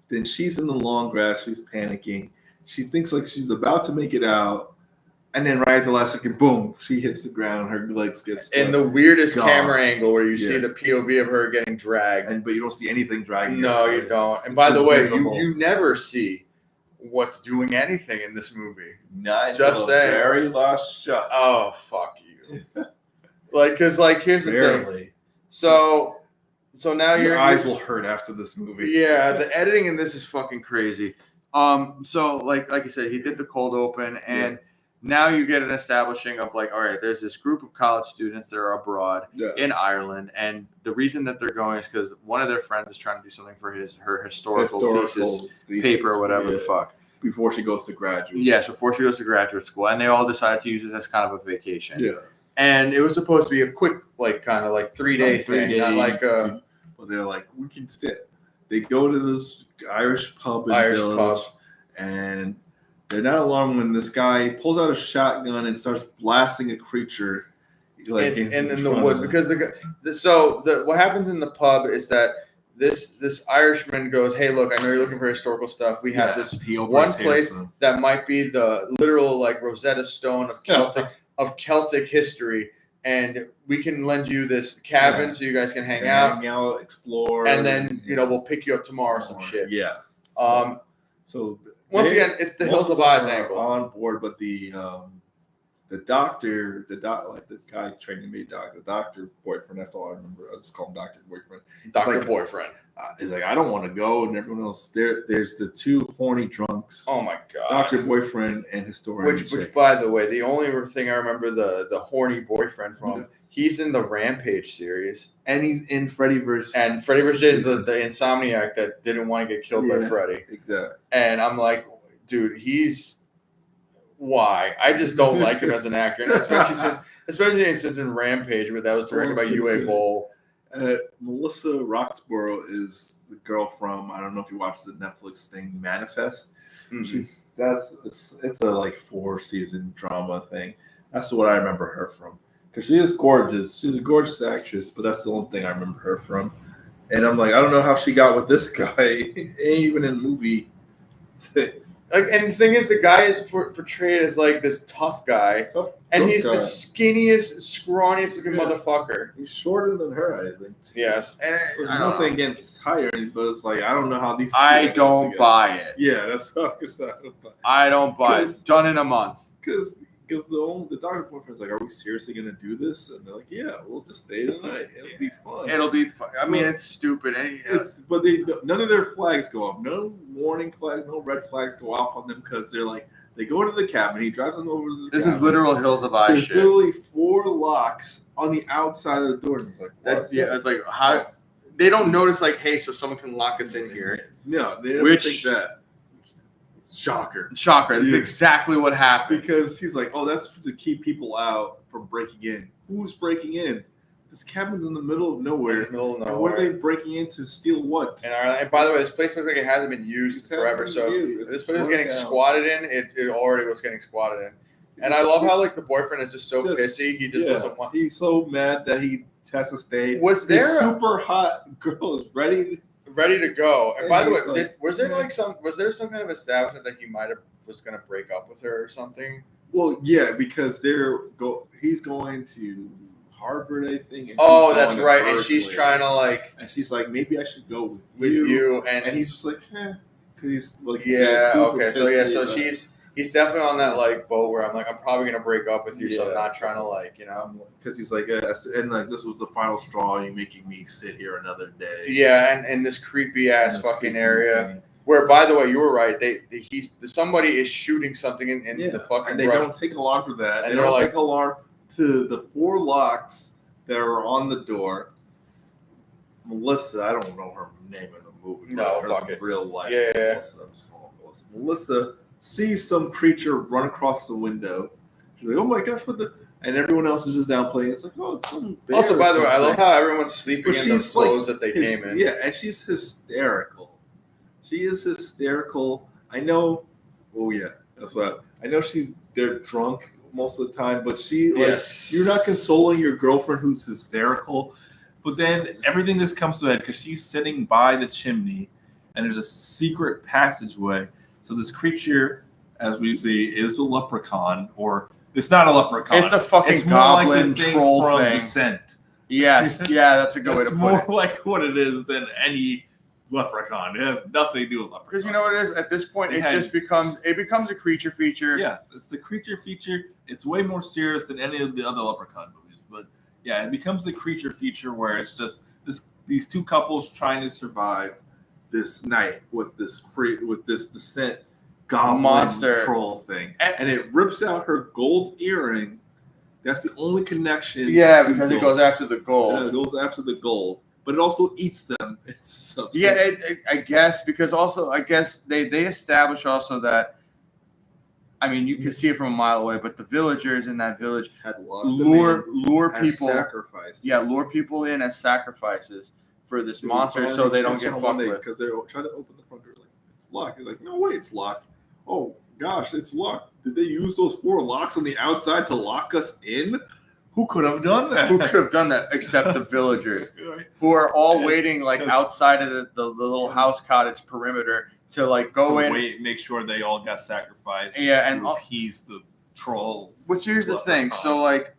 [SPEAKER 3] Then she's in the long grass. She's panicking. She thinks like she's about to make it out. And then right at the last second, boom, she hits the ground. Her legs get stuck.
[SPEAKER 1] And the weirdest camera angle where you see the POV of her getting dragged.
[SPEAKER 3] But you don't see anything dragging her.
[SPEAKER 1] No, you don't. And by the way, you never see what's doing anything in this movie.
[SPEAKER 3] Not
[SPEAKER 1] just saying.
[SPEAKER 3] Very last shot.
[SPEAKER 1] Oh, fuck you. Because here's the thing. So now
[SPEAKER 3] your eyes will hurt after this movie.
[SPEAKER 1] Yeah, the editing in this is fucking crazy. So like you said, he did the cold open and now you get an establishing of like, all right, there's this group of college students that are abroad in Ireland, and the reason that they're going is because one of their friends is trying to do something for her historical thesis paper or whatever the fuck.
[SPEAKER 3] Before she goes to graduate.
[SPEAKER 1] Yes, before she goes to graduate school, and they all decided to use this as kind of a vacation.
[SPEAKER 3] Yes.
[SPEAKER 1] And it was supposed to be a quick, like, kind of like 3-day thing, not like a.
[SPEAKER 3] Well, they're like, we can stay. They go to this Irish pub in the village, and they're not alone when this guy pulls out a shotgun and starts blasting a creature, like
[SPEAKER 1] in the woods. Because what happens in the pub is that this Irishman goes, "Hey, look, I know you're looking for historical stuff. We have this one place that might be the literal like Rosetta Stone of Celtic history, and we can lend you this cabin so you guys can hang out,
[SPEAKER 3] explore,
[SPEAKER 1] and then we'll pick you up tomorrow, some shit."
[SPEAKER 3] Yeah. So
[SPEAKER 1] once again, it's the Hills of Eyes angle
[SPEAKER 3] on board, but the doctor, like the guy training me, the doctor boyfriend. That's all I remember. I just call him Doctor Boyfriend.
[SPEAKER 1] Boyfriend.
[SPEAKER 3] He's like, I don't want to go, and everyone else. There's the two horny drunks.
[SPEAKER 1] Oh my god.
[SPEAKER 3] Doctor Boyfriend and historian.
[SPEAKER 1] Which, by the way, the only thing I remember the horny boyfriend from. He's in the Rampage series,
[SPEAKER 3] and he's in Freddy vs.
[SPEAKER 1] Jason, the insomniac that didn't want to get killed by Freddy.
[SPEAKER 3] Exactly.
[SPEAKER 1] And I'm like, dude, why? I just don't like him as an actor, and especially since in Rampage, where that was directed by Uwe Boll.
[SPEAKER 3] Melissa Roxborough is the girl from, I don't know if you watched the Netflix thing Manifest. Mm-hmm. It's a like 4-season drama thing. That's what I remember her from. Because she is gorgeous. She's a gorgeous actress, but that's the only thing I remember her from. And I'm like, I don't know how she got with this guy, even in movie.
[SPEAKER 1] Like, and the thing is, the guy is portrayed as like this tough guy, and he's the skinniest, scrawniest looking motherfucker.
[SPEAKER 3] He's shorter than her, I think.
[SPEAKER 1] Yes, and
[SPEAKER 3] I don't think against hiring, but it's like I don't know how these.
[SPEAKER 1] I don't buy it.
[SPEAKER 3] Yeah, that's what
[SPEAKER 1] I don't buy it. Done in a month.
[SPEAKER 3] Because the doctor boyfriend's like, "Are we seriously gonna do this?" And they're like, "Yeah, we'll just stay tonight. It'll be fun.
[SPEAKER 1] It'll be fun." I mean, it's stupid.
[SPEAKER 3] But none of their flags go off. No warning flag, no red flags go off on them because they're like, they go to the cabin. He drives them over to the cabin.
[SPEAKER 1] This is literal Hills of Ice.
[SPEAKER 3] There's literally 4 locks on the outside of the door. And it's like,
[SPEAKER 1] it's like how they don't notice. Like, hey, so someone can lock us in here.
[SPEAKER 3] No, they don't think that. Shocker.
[SPEAKER 1] That's exactly what happened.
[SPEAKER 3] Because he's like, oh, that's to keep people out from breaking in. Who's breaking in? This cabin's in the middle of nowhere. And what are they breaking in to steal what?
[SPEAKER 1] And by the way, this place looks like it hasn't been used forever. So this place is getting squatted in. It already was getting squatted in. And I love how like the boyfriend is just so pissy. He just doesn't want.
[SPEAKER 3] He's so mad that he has to stay.
[SPEAKER 1] Was there
[SPEAKER 3] this super hot girl is ready
[SPEAKER 1] to go? And by the way, was there some kind of establishment that he was going to break up with her or something?
[SPEAKER 3] Well, yeah, because he's going to Harvard, I think.
[SPEAKER 1] And that's right. And she's trying to
[SPEAKER 3] and she's like, maybe I should go
[SPEAKER 1] with you.
[SPEAKER 3] And he's just like, because he's like,
[SPEAKER 1] so he's definitely on that like boat where I'm like, I'm probably gonna break up with you, so I'm not trying to
[SPEAKER 3] because he's like, and like this was the final straw. You making me sit here another day.
[SPEAKER 1] Yeah, and this creepy ass fucking area. Where, by the way, you were right. Somebody is shooting something in the fucking.
[SPEAKER 3] And they don't take alarm for that. And they don't take alarm to the 4 locks that are on the door. Melissa, I don't know her name in the movie.
[SPEAKER 1] No,
[SPEAKER 3] fuck it. Real life.
[SPEAKER 1] Yeah.
[SPEAKER 3] Melissa, I'm just calling Melissa. Melissa sees some creature run across the window. She's like, "Oh my gosh, what the?" And everyone else is just downplaying. It's like, "Oh, it's some bear."
[SPEAKER 1] Also, by the way, I love how everyone's sleeping in the clothes that they came in.
[SPEAKER 3] Yeah, and she's hysterical. She is hysterical. I know. Oh yeah, that's what I know. They're drunk most of the time, but you're not consoling your girlfriend who's hysterical.
[SPEAKER 2] But then everything just comes to a head because she's sitting by the chimney, and there's a secret passageway. So this creature, as we see, is a leprechaun, or it's not a leprechaun.
[SPEAKER 1] It's a fucking goblin troll
[SPEAKER 2] from
[SPEAKER 1] thing.
[SPEAKER 2] Descent.
[SPEAKER 1] Yes, that's a good way to put it.
[SPEAKER 2] It's more like what it is than any leprechaun. It has nothing to do with leprechaun.
[SPEAKER 1] Because you know what it is? At this point, it becomes a creature feature.
[SPEAKER 2] Yes, it's the creature feature. It's way more serious than any of the other leprechaun movies. But yeah, it becomes the creature feature where it's just these 2 couples trying to survive this night with this descent goblin
[SPEAKER 1] monster
[SPEAKER 2] troll thing,
[SPEAKER 3] and it rips out her gold earring. That's the only connection.
[SPEAKER 1] Yeah, because it goes after the gold.
[SPEAKER 3] Yeah, it goes after the gold. But it also eats them.
[SPEAKER 1] I guess because also I guess they establish also that, I mean, you can see it from a mile away, but the villagers in that village
[SPEAKER 3] had
[SPEAKER 1] lure people
[SPEAKER 3] sacrifices.
[SPEAKER 1] Yeah, lure people in as sacrifices for this monster so they don't get fucked with.
[SPEAKER 3] Because they're trying to open the front door, like it's locked. He's like, no way, it's locked. Oh gosh, it's locked. Did they use those 4 locks on the outside to lock us in? Who could have done that?
[SPEAKER 1] Who could have done that except the villagers, who are all waiting like outside of the little house cottage perimeter to like go in,
[SPEAKER 2] make sure they all got sacrificed.
[SPEAKER 1] Yeah, and
[SPEAKER 2] appease the troll.
[SPEAKER 1] Which here's the thing. So like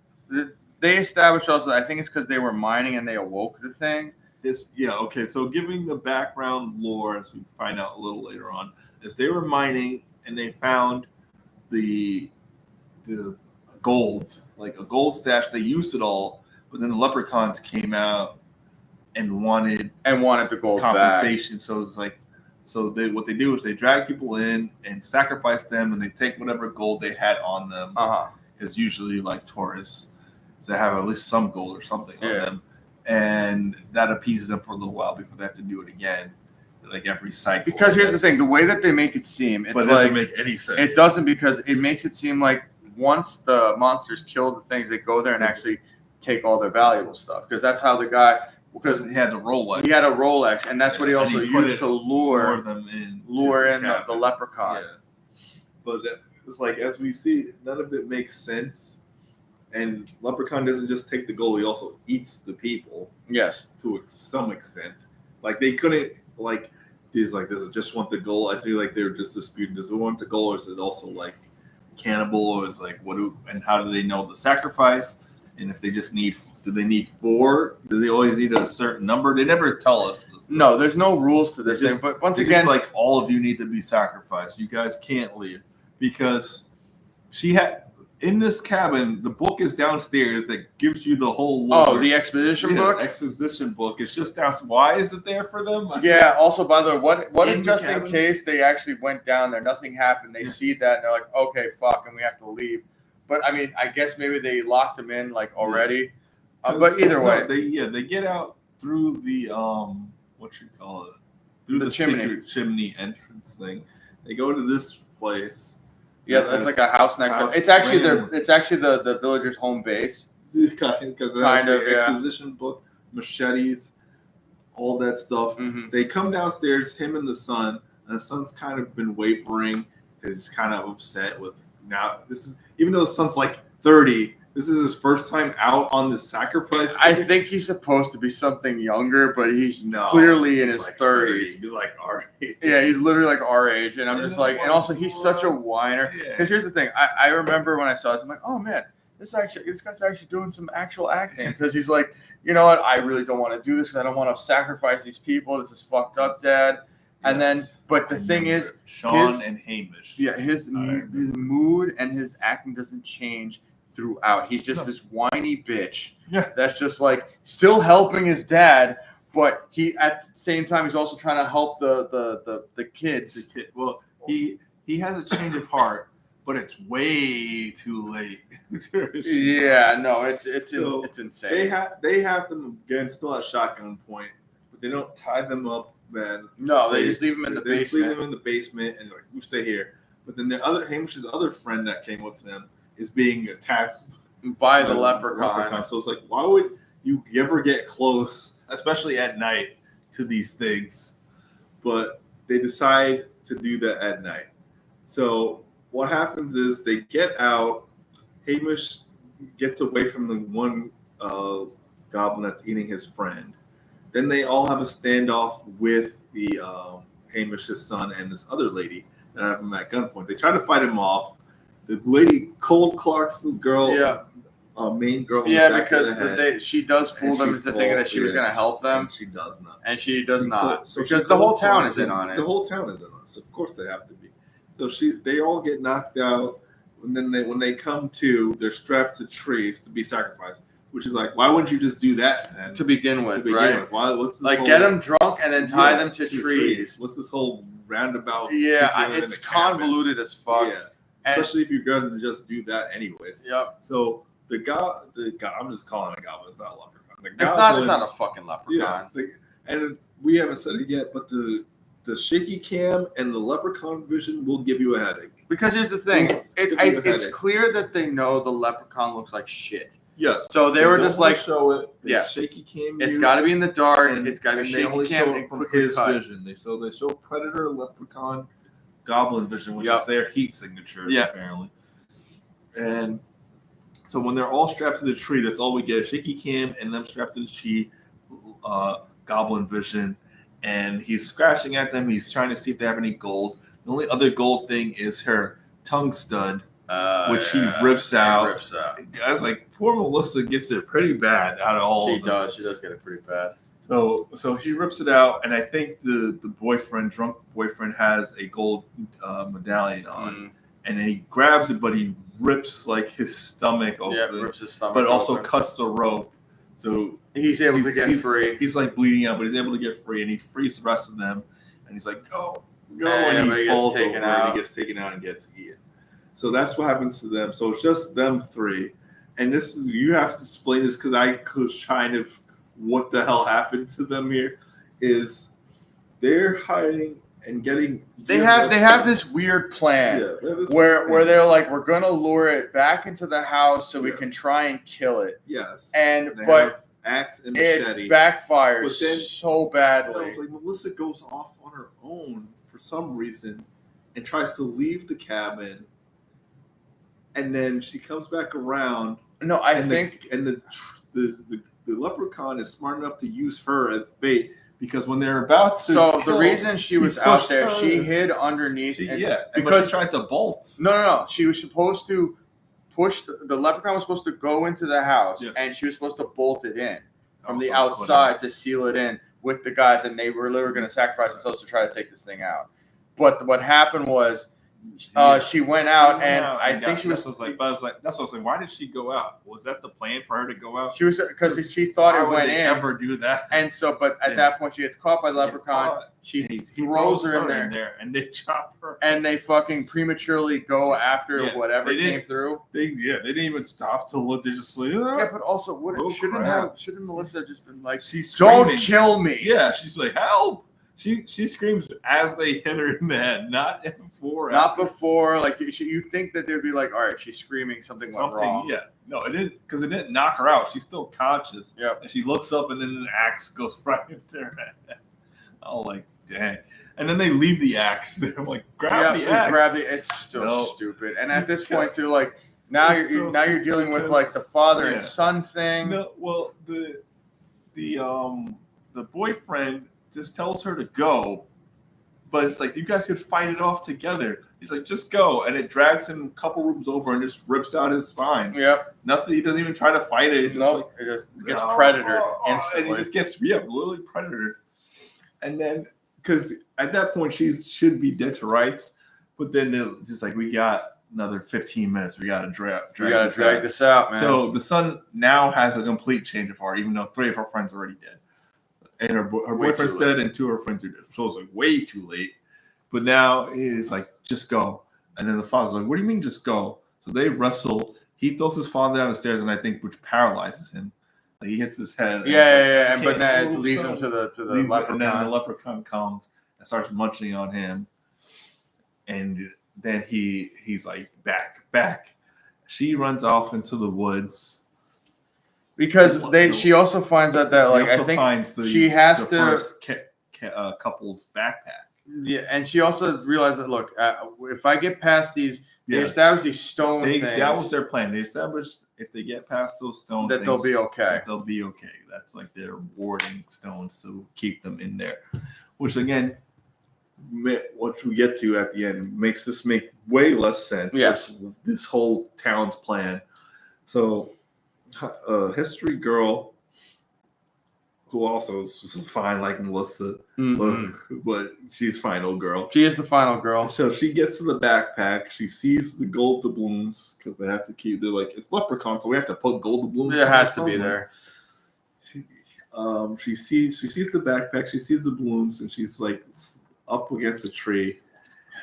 [SPEAKER 1] they established also that I think it's because they were mining and they awoke the thing.
[SPEAKER 3] Okay. So giving the background lore, as we find out a little later on, is they were mining and they found the gold. Like a gold stash, they used it all, but then the leprechauns came out and wanted
[SPEAKER 1] the gold
[SPEAKER 3] compensation.
[SPEAKER 1] Back.
[SPEAKER 3] So it's like, what they do is they drag people in and sacrifice them, and they take whatever gold they had on them. Because usually, like tourists, they have at least some gold or something on them, and that appeases them for a little while before they have to do it again, like every cycle.
[SPEAKER 1] Because here's the thing: the way that they make it seem,
[SPEAKER 3] it doesn't make any sense.
[SPEAKER 1] It doesn't, because it makes it seem like once the monsters kill the things, they go there and actually take all their valuable stuff. Because that's how the guy, because
[SPEAKER 2] he had the Rolex.
[SPEAKER 1] He had a Rolex, and that's what he also used to lure
[SPEAKER 3] them in.
[SPEAKER 1] The leprechaun.
[SPEAKER 3] Yeah. But it's like, as we see, none of it makes sense. And Leprechaun doesn't just take the gold; he also eats the people.
[SPEAKER 1] Yes,
[SPEAKER 3] to some extent. Like they couldn't, like he's like, does it just want the gold? I feel like they're just disputing. Does it want the gold, or is it also like cannibal, or is like and how do they know the sacrifice? And if they just do they need 4? Do they always need a certain number? They never tell us this.
[SPEAKER 1] No, there's no rules to this thing. But once again,
[SPEAKER 3] like all of you need to be sacrificed. You guys can't leave because she had in this cabin. The book is downstairs that gives you the whole lore.
[SPEAKER 1] Oh, the exposition book.
[SPEAKER 3] Exposition book. It's just downstairs. Why is it there for them?
[SPEAKER 1] Yeah. Also, by the way, what
[SPEAKER 3] In
[SPEAKER 1] if
[SPEAKER 3] the
[SPEAKER 1] just in
[SPEAKER 3] cabin?
[SPEAKER 1] case they actually went down there, nothing happened. They see that and they're like, okay, fuck, and we have to leave. But I mean, I guess maybe they locked them in like already. But either way,
[SPEAKER 3] they get out through the through the
[SPEAKER 1] chimney.
[SPEAKER 3] secret chimney entrance thing. They go to this place.
[SPEAKER 1] Yeah, that's like a house next door. It's actually the villager's home base.
[SPEAKER 3] Because the exposition book, machetes, all that stuff.
[SPEAKER 1] Mm-hmm.
[SPEAKER 3] They come downstairs, him and the son, and the son's kind of been wavering because he's kind of upset with even though the son's like 30. This is his first time out on the sacrifice.
[SPEAKER 1] I think he's supposed to be something younger, but he's clearly in his
[SPEAKER 3] like
[SPEAKER 1] 30s.
[SPEAKER 3] He's like our age.
[SPEAKER 1] Yeah, he's literally like our age. And I'm just like, and also he's such a whiner. Because here's the thing. I remember when I saw this, I'm like, oh man, this guy's actually doing some actual acting. Because he's like, you know what? I really don't want to do this. I don't want to sacrifice these people. This is fucked up, Dad. And then, but the thing is,
[SPEAKER 3] Sean and Hamish.
[SPEAKER 1] Yeah, his mood and his acting doesn't change throughout. He's just this whiny bitch.
[SPEAKER 3] Yeah.
[SPEAKER 1] That's just like still helping his dad, but he at the same time he's also trying to help the kids.
[SPEAKER 3] Well, he has a change of heart, but it's way too late.
[SPEAKER 1] Yeah, no, it's insane.
[SPEAKER 3] They have them again still at shotgun point, but they don't tie them up. Then
[SPEAKER 1] no, they just leave them in the basement.
[SPEAKER 3] Just leave them in the basement and like, you stay here. But then Hamish's other friend that came with them is being attacked
[SPEAKER 1] by the leprechaun.
[SPEAKER 3] So it's like, why would you ever get close, especially at night, to these things? But they decide to do that at night. So what happens is they get out. Hamish gets away from the one goblin that's eating his friend. Then they all have a standoff with the Hamish's son and this other lady that have him at gunpoint. They try to fight him off. The lady cold clocks the girl, main girl.
[SPEAKER 1] Yeah, because she does fool them into thinking that she was going to help them.
[SPEAKER 3] And she does not.
[SPEAKER 1] And she does not.
[SPEAKER 3] So
[SPEAKER 1] because the whole town is in on it.
[SPEAKER 3] The whole town is in on it. So of course they have to be. So they all get knocked out. And then when they come to, they're strapped to trees to be sacrificed. Which is like, why wouldn't you just do that then?
[SPEAKER 1] To begin with, right?
[SPEAKER 3] Why? What's this
[SPEAKER 1] like get them drunk and then tie them to trees.
[SPEAKER 3] What's this whole roundabout?
[SPEAKER 1] Yeah, it's convoluted as fuck.
[SPEAKER 3] Yeah. Especially if you're going to just do that anyways.
[SPEAKER 1] Yep.
[SPEAKER 3] So the god, I'm just calling it a goblin. It's not a leprechaun.
[SPEAKER 1] It's not a fucking leprechaun.
[SPEAKER 3] Yeah. And we haven't said it yet, but the shaky cam and the leprechaun vision will give you a headache.
[SPEAKER 1] Because here's the thing. It's clear that they know the leprechaun looks like shit.
[SPEAKER 3] Yes.
[SPEAKER 1] So they were just like,
[SPEAKER 3] show it.
[SPEAKER 1] Yeah.
[SPEAKER 3] Shaky cam.
[SPEAKER 1] It's got to be in the dark. It's got to be
[SPEAKER 3] shaky
[SPEAKER 1] shaky
[SPEAKER 3] cam.
[SPEAKER 1] And
[SPEAKER 3] from his vision. They show predator, leprechaun, goblin vision, which is their heat signatures apparently. And so when they're all strapped to the tree, that's all we get: shaky cam and them strapped to the tree, goblin vision, and he's scratching at them. He's trying to see if they have any gold. The only other gold thing is her tongue stud, which he rips out. Guys, like poor Melissa gets it pretty bad out of all.
[SPEAKER 1] She does. She does get it pretty bad.
[SPEAKER 3] So he rips it out, and I think the drunk boyfriend, has a gold medallion on, and then he grabs it, but he rips like his stomach open.
[SPEAKER 1] Yeah, rips his stomach,
[SPEAKER 3] but also cuts the rope. So
[SPEAKER 1] he's able to get free.
[SPEAKER 3] He's like bleeding out, but he's able to get free, and he frees the rest of them, and he's like, go, and he falls over, and he gets taken out and gets eaten. So that's what happens to them. So it's just them three, and you have to explain this because I was trying to. What the hell happened to them here is they're hiding and getting.
[SPEAKER 1] They have this weird plan where they're like, we're gonna lure it back into the house so we can try and kill it.
[SPEAKER 3] Yes.
[SPEAKER 1] But
[SPEAKER 3] axe and machete.
[SPEAKER 1] It backfires so badly.
[SPEAKER 3] It's like Melissa goes off on her own for some reason and tries to leave the cabin, and then she comes back around.
[SPEAKER 1] No, I think
[SPEAKER 3] the leprechaun is smart enough to use her as bait
[SPEAKER 2] because when they're about to.
[SPEAKER 1] So the reason she was out there, she hid underneath.
[SPEAKER 2] Because she tried to bolt.
[SPEAKER 1] No. She was supposed to push the leprechaun was supposed to go into the house, and she was supposed to bolt it in from the outside to seal it in with the guys, and they were literally going to sacrifice themselves to try to take this thing out. But what happened was. She went out, and I think she was.
[SPEAKER 2] That's what I was like. Why did she go out? Was that the plan for her to go out?
[SPEAKER 1] She was because she thought it went in.
[SPEAKER 2] Ever do that?
[SPEAKER 1] And so, but at that point, she gets caught by the leprechaun. She throws her in there,
[SPEAKER 2] and they chop her.
[SPEAKER 1] And they fucking prematurely go after whatever came through.
[SPEAKER 2] They didn't even stop to look. They just like,
[SPEAKER 1] yeah, but also, shouldn't Melissa have just been like,
[SPEAKER 2] she's
[SPEAKER 1] don't kill me?
[SPEAKER 2] Yeah, she's like, help. She screams as they hit her in the head, not before.
[SPEAKER 1] Not before. Like you think that they'd be like, all right, she's screaming, something went wrong.
[SPEAKER 2] Yeah, no, it didn't, because it didn't knock her out. She's still conscious.
[SPEAKER 1] Yeah,
[SPEAKER 2] and she looks up, and then an axe goes right into her head. Oh, like dang! And then they leave the axe. They're like, grab the axe.
[SPEAKER 1] It's still stupid. And at this point, too, like now you're dealing with like the father and son thing.
[SPEAKER 2] No, well, the boyfriend just tells her to go, but it's like you guys could fight it off together. He's like, just go, and it drags him a couple rooms over and just rips out his spine.
[SPEAKER 1] Yep.
[SPEAKER 2] Nothing. He doesn't even try to fight it.
[SPEAKER 1] It just gets predatored instantly.
[SPEAKER 2] And he just gets literally predatored. And then because at that point she should be dead to rights, but then it's just like we got another 15 minutes. We got to drag
[SPEAKER 1] this out, man.
[SPEAKER 2] So the son now has a complete change of heart, even though 3 of her friends are already dead. And her boyfriend's dead, and 2 of her friends are dead. So it's like way too late. But now it is like, just go. And then the father's like, what do you mean just go? So they wrestle. He throws his father down the stairs, and I think which paralyzes him. Like he hits his head.
[SPEAKER 1] Yeah. But then it leads him to the leprechaun.
[SPEAKER 2] And then the leprechaun comes and starts munching on him. And then he's like, back. She runs off into the woods.
[SPEAKER 1] Because she also finds out that like I think she has to
[SPEAKER 2] first couple's backpack.
[SPEAKER 1] Yeah, and she also realized that look, if I get past these, they established these stone things.
[SPEAKER 2] That was their plan. They established if they get past those stone things,
[SPEAKER 1] they'll be okay.
[SPEAKER 2] They'll be okay. That's like their warding stones to keep them in there. Which again, what we get to at the end makes this make way less sense.
[SPEAKER 1] Yes,
[SPEAKER 2] this whole town's plan. So. History girl who also is fine like Melissa, but she's final girl.
[SPEAKER 1] She is the final girl.
[SPEAKER 2] So she gets to the backpack. She sees the gold doubloons because they have to keep. They're like, it's Leprechaun, so we have to put gold doubloons.
[SPEAKER 1] It has to be there.
[SPEAKER 2] She sees the backpack. She sees the balloons, and she's like up against a tree.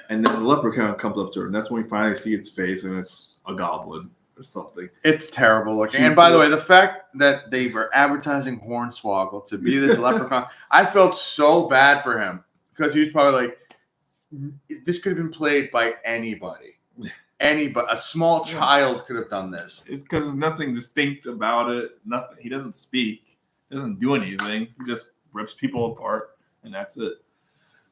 [SPEAKER 2] And then the leprechaun comes up to her, and that's when we finally see its face, and it's a goblin. Or something.
[SPEAKER 1] It's terrible looking. And by the way, the fact that they were advertising Hornswoggle to be this leprechaun, I felt so bad for him because he was probably like, this could have been played by anybody. Anybody, a small child could have done this.
[SPEAKER 2] It's because there's nothing distinct about it. Nothing. He doesn't speak. He doesn't do anything. He just rips people apart, and that's it.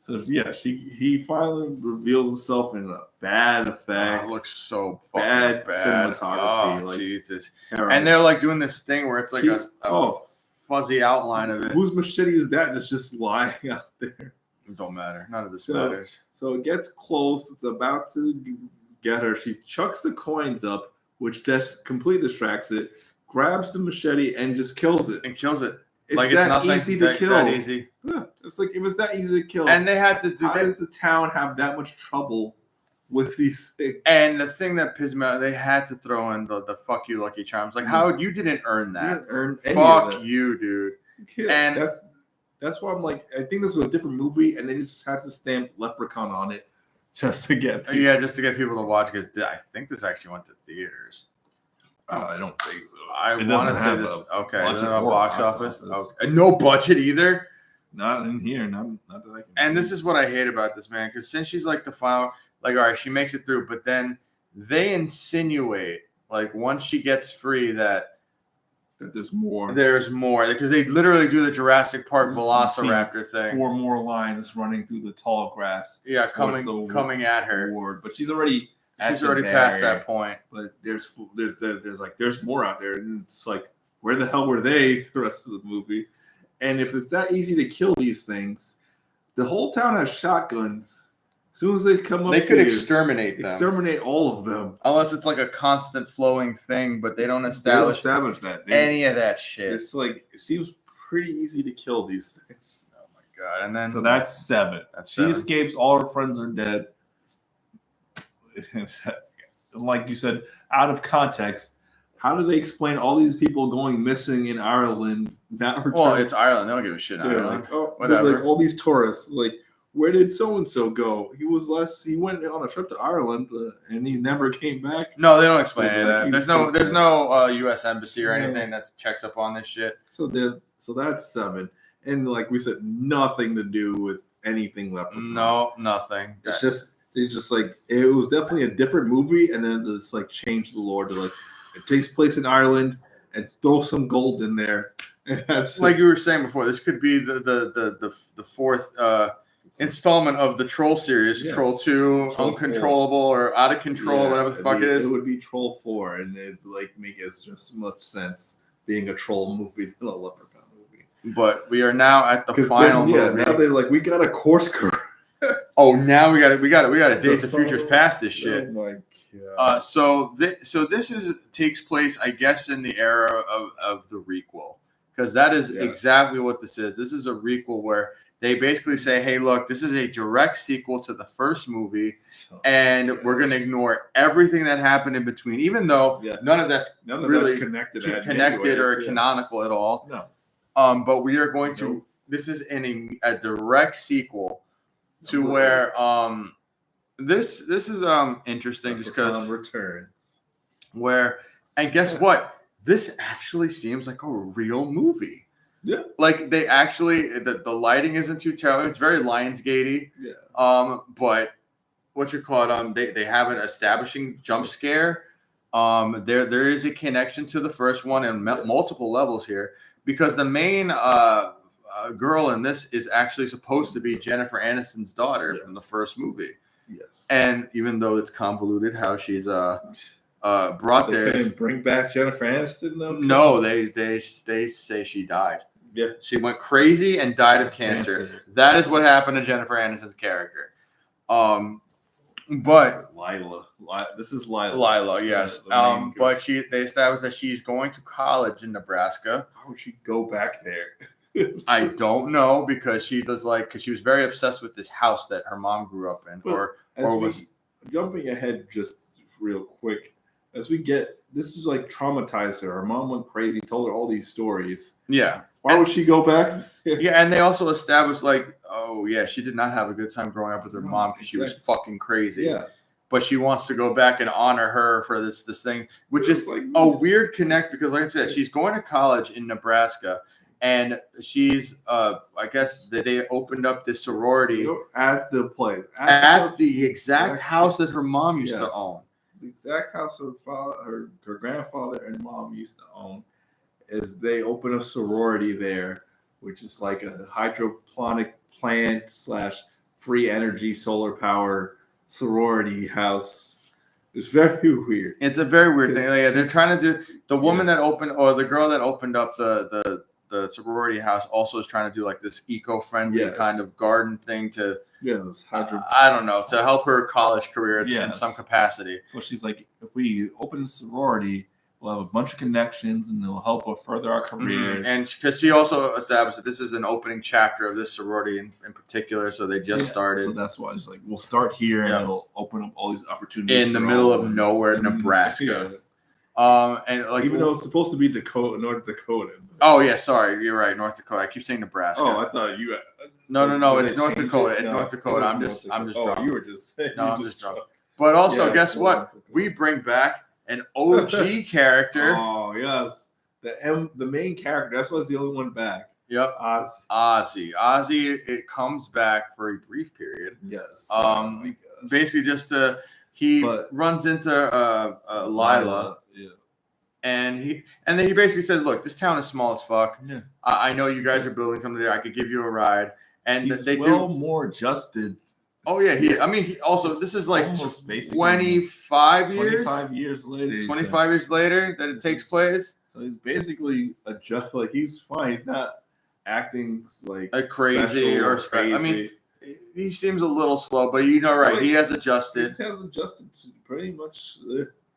[SPEAKER 2] So yeah, he finally reveals himself in a bad effect.
[SPEAKER 1] Oh, it looks so
[SPEAKER 2] bad
[SPEAKER 1] cinematography.
[SPEAKER 2] Oh, like,
[SPEAKER 1] Jesus! Terrible. And they're like doing this thing where it's like a fuzzy outline of it.
[SPEAKER 2] Whose machete is that? That's just lying out there.
[SPEAKER 1] It don't matter. None of this matters.
[SPEAKER 2] So it gets close. It's about to get her. She chucks the coins up, which just completely distracts it. Grabs the machete and just kills it. It's like that it's easy to kill. That easy. Yeah, it's like it was that easy to kill.
[SPEAKER 1] And they had to do.
[SPEAKER 2] How does the town have that much trouble with these things?
[SPEAKER 1] And the thing that pissed me out, they had to throw in the "fuck you, Lucky Charms." Like, how you didn't earn that?
[SPEAKER 2] You didn't earn any
[SPEAKER 1] fuck
[SPEAKER 2] of that.
[SPEAKER 1] you, dude.
[SPEAKER 2] Yeah, and that's why I'm like, I think this was a different movie, and they just had to stamp Leprechaun on it just to get people.
[SPEAKER 1] Yeah, just to get people to watch because I think this actually went to theaters.
[SPEAKER 2] I don't think so.
[SPEAKER 1] I want to say this. Okay,
[SPEAKER 2] budget
[SPEAKER 1] a box office. Okay. No budget either.
[SPEAKER 2] Not in here. Not that I can.
[SPEAKER 1] And this is what I hate about this, man. Because since she's like the final, like, all right, she makes it through, but then they insinuate, like, once she gets free, that
[SPEAKER 2] there's more.
[SPEAKER 1] There's more because they literally do the Jurassic Park Velociraptor thing.
[SPEAKER 2] 4 more lines running through the tall grass.
[SPEAKER 1] Yeah, coming at her.
[SPEAKER 2] Ward. But she's already.
[SPEAKER 1] She's already past that point.
[SPEAKER 2] But there's more out there, and it's like, where the hell were they the rest of the movie?
[SPEAKER 3] And if it's that easy to kill these things, the whole town has shotguns. As soon as they come up,
[SPEAKER 1] they could exterminate them.
[SPEAKER 3] Exterminate all of them.
[SPEAKER 1] Unless it's like a constant flowing thing, but they don't
[SPEAKER 3] They
[SPEAKER 1] establish,
[SPEAKER 3] don't establish that.
[SPEAKER 1] any of that shit.
[SPEAKER 3] It's like it seems pretty easy to kill these things.
[SPEAKER 1] Oh my god! And then
[SPEAKER 2] So that's 7.
[SPEAKER 1] That's
[SPEAKER 2] She
[SPEAKER 1] 7.
[SPEAKER 2] escapes. All her friends are dead. Like you said, out of context.
[SPEAKER 3] How do they explain all these people going missing in Ireland? Not returning?
[SPEAKER 1] Well, it's Ireland. They don't give a shit.
[SPEAKER 3] They're
[SPEAKER 1] Ireland.
[SPEAKER 3] like, oh,
[SPEAKER 1] Whatever.
[SPEAKER 3] like all these tourists. Like, where did so and so go? He went on a trip to Ireland and he never came back.
[SPEAKER 1] No, they don't explain any of
[SPEAKER 3] Like,
[SPEAKER 1] that. There's no U.S. embassy or anything that checks up on this shit.
[SPEAKER 3] So that's 7, and like we said, nothing to do with anything Leprechaun.
[SPEAKER 1] No, nothing.
[SPEAKER 3] It's just like it was definitely a different movie, and then just like changed the lore to like it takes place in Ireland and throw some gold in there. And that's
[SPEAKER 1] like you were saying before. This could be the fourth installment of the Troll series.
[SPEAKER 3] Yes.
[SPEAKER 1] Troll 2,
[SPEAKER 3] Troll
[SPEAKER 1] Uncontrollable, or Out of Control, whatever the fuck it is.
[SPEAKER 3] It would be Troll 4, and it'd like make just as much sense being a troll movie than a Leprechaun movie.
[SPEAKER 1] But we are now at the final movie.
[SPEAKER 3] Now they're like, we got a course crew.
[SPEAKER 1] Oh, now we got to Days of Futures past this shit.
[SPEAKER 3] Oh my god.
[SPEAKER 1] So this takes place, I guess, in the era of the requel, because that is exactly what this is. This is a requel where they basically say, hey, look, this is a direct sequel to the first movie, and we're going to ignore everything that happened in between, even though none of that's really
[SPEAKER 3] connected
[SPEAKER 1] or canonical at all.
[SPEAKER 3] No.
[SPEAKER 1] But we are going to. This is in a direct sequel to where this is interesting just because
[SPEAKER 3] returns
[SPEAKER 1] where, and guess what, this actually seems like a real movie.
[SPEAKER 3] Yeah,
[SPEAKER 1] like they actually the lighting isn't too terrible. It's very Lionsgate-y.
[SPEAKER 3] Yeah.
[SPEAKER 1] But what you call it, they have an establishing jump scare. There is a connection to the first one in multiple levels here, because the main girl in this is actually supposed to be Jennifer Aniston's daughter from the first movie.
[SPEAKER 3] Yes.
[SPEAKER 1] And even though it's convoluted how she's brought
[SPEAKER 3] they
[SPEAKER 1] there,
[SPEAKER 3] couldn't bring back Jennifer Aniston though.
[SPEAKER 1] No, they say she died.
[SPEAKER 3] Yeah.
[SPEAKER 1] She went crazy and died of cancer. That is what happened to Jennifer Aniston's character. But
[SPEAKER 3] Lila. This is Lila.
[SPEAKER 1] Lila, yes. But they established that she's going to college in Nebraska.
[SPEAKER 3] How would she go back there?
[SPEAKER 1] I don't know, because she was very obsessed with this house that her mom grew up in,
[SPEAKER 3] jumping ahead just real quick. As we get, this is like traumatized her. Her mom went crazy, told her all these stories.
[SPEAKER 1] Yeah.
[SPEAKER 3] Why would she go back?
[SPEAKER 1] Yeah, and they also established she did not have a good time growing up with her mom because she was fucking crazy.
[SPEAKER 3] Yes.
[SPEAKER 1] But she wants to go back and honor her for this thing, which is like a weird connect, because like I said, she's going to college in Nebraska, and she's I guess that they opened up this sorority
[SPEAKER 3] at the place,
[SPEAKER 1] at the exact house that her mom used to own.
[SPEAKER 3] The exact house her grandfather and mom used to own. Is they open a sorority there, which is like a hydroponic plant / free energy solar power sorority house. It's very weird.
[SPEAKER 1] It's a very weird thing. Yeah, they're trying to do the woman that opened, or the girl that opened up the sorority house also is trying to do like this eco-friendly kind of garden thing to I don't know, to help her college career in some capacity.
[SPEAKER 2] Well, she's like, if we open a sorority, we'll have a bunch of connections, and it'll help us further our careers.
[SPEAKER 1] Mm-hmm. And because she also established that this is an opening chapter of this sorority in particular, so they just started.
[SPEAKER 2] So that's why it's like, we'll start here, and it'll open up all these opportunities
[SPEAKER 1] in the middle of nowhere, Nebraska. And like,
[SPEAKER 3] even though it's supposed to be North Dakota.
[SPEAKER 1] Oh yeah, sorry, you're right, North Dakota. I keep saying Nebraska.
[SPEAKER 3] Oh, I thought you.
[SPEAKER 1] No, it's North Dakota. It's North Dakota. I'm just drunk.
[SPEAKER 3] Oh, you were just saying.
[SPEAKER 1] No, I'm just drunk. But also, guess what? We bring back an OG character.
[SPEAKER 3] Oh yes, the main character. That's what's the only one back.
[SPEAKER 1] Yep, Ozzy. It comes back for a brief period.
[SPEAKER 3] Yes.
[SPEAKER 1] Basically, just he runs into Lila.
[SPEAKER 3] Yeah.
[SPEAKER 1] And then he basically says, "Look, this town is small as fuck. Yeah. I know you guys are building something there. I could give you a ride." And they do
[SPEAKER 2] more adjusted.
[SPEAKER 1] Oh yeah, he also, this is like
[SPEAKER 2] almost
[SPEAKER 1] 25 years.
[SPEAKER 3] 25 years later.
[SPEAKER 1] 25 years later that it takes place.
[SPEAKER 3] So he's basically he's fine. He's not acting like
[SPEAKER 1] crazy or crazy. I mean, he seems a little slow, but right? He has adjusted.
[SPEAKER 3] He has adjusted to pretty much.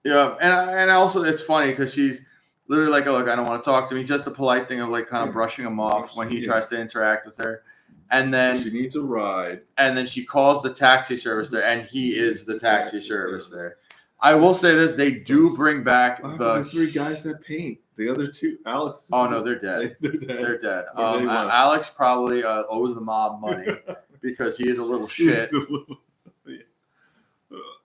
[SPEAKER 1] Yeah, and also it's funny because she's literally like, "Oh, look, I don't want to talk to him." Just the polite thing of like kind of brushing him off when he tries to interact with her, and then
[SPEAKER 3] she needs a ride,
[SPEAKER 1] and then she calls the taxi service there, and he is the taxi service there. I will say this: they do bring back the
[SPEAKER 3] 3 guys that paint. The other 2, Alex.
[SPEAKER 1] Oh no, they're dead. They're dead. Alex probably owes the mob money because he is a little shit.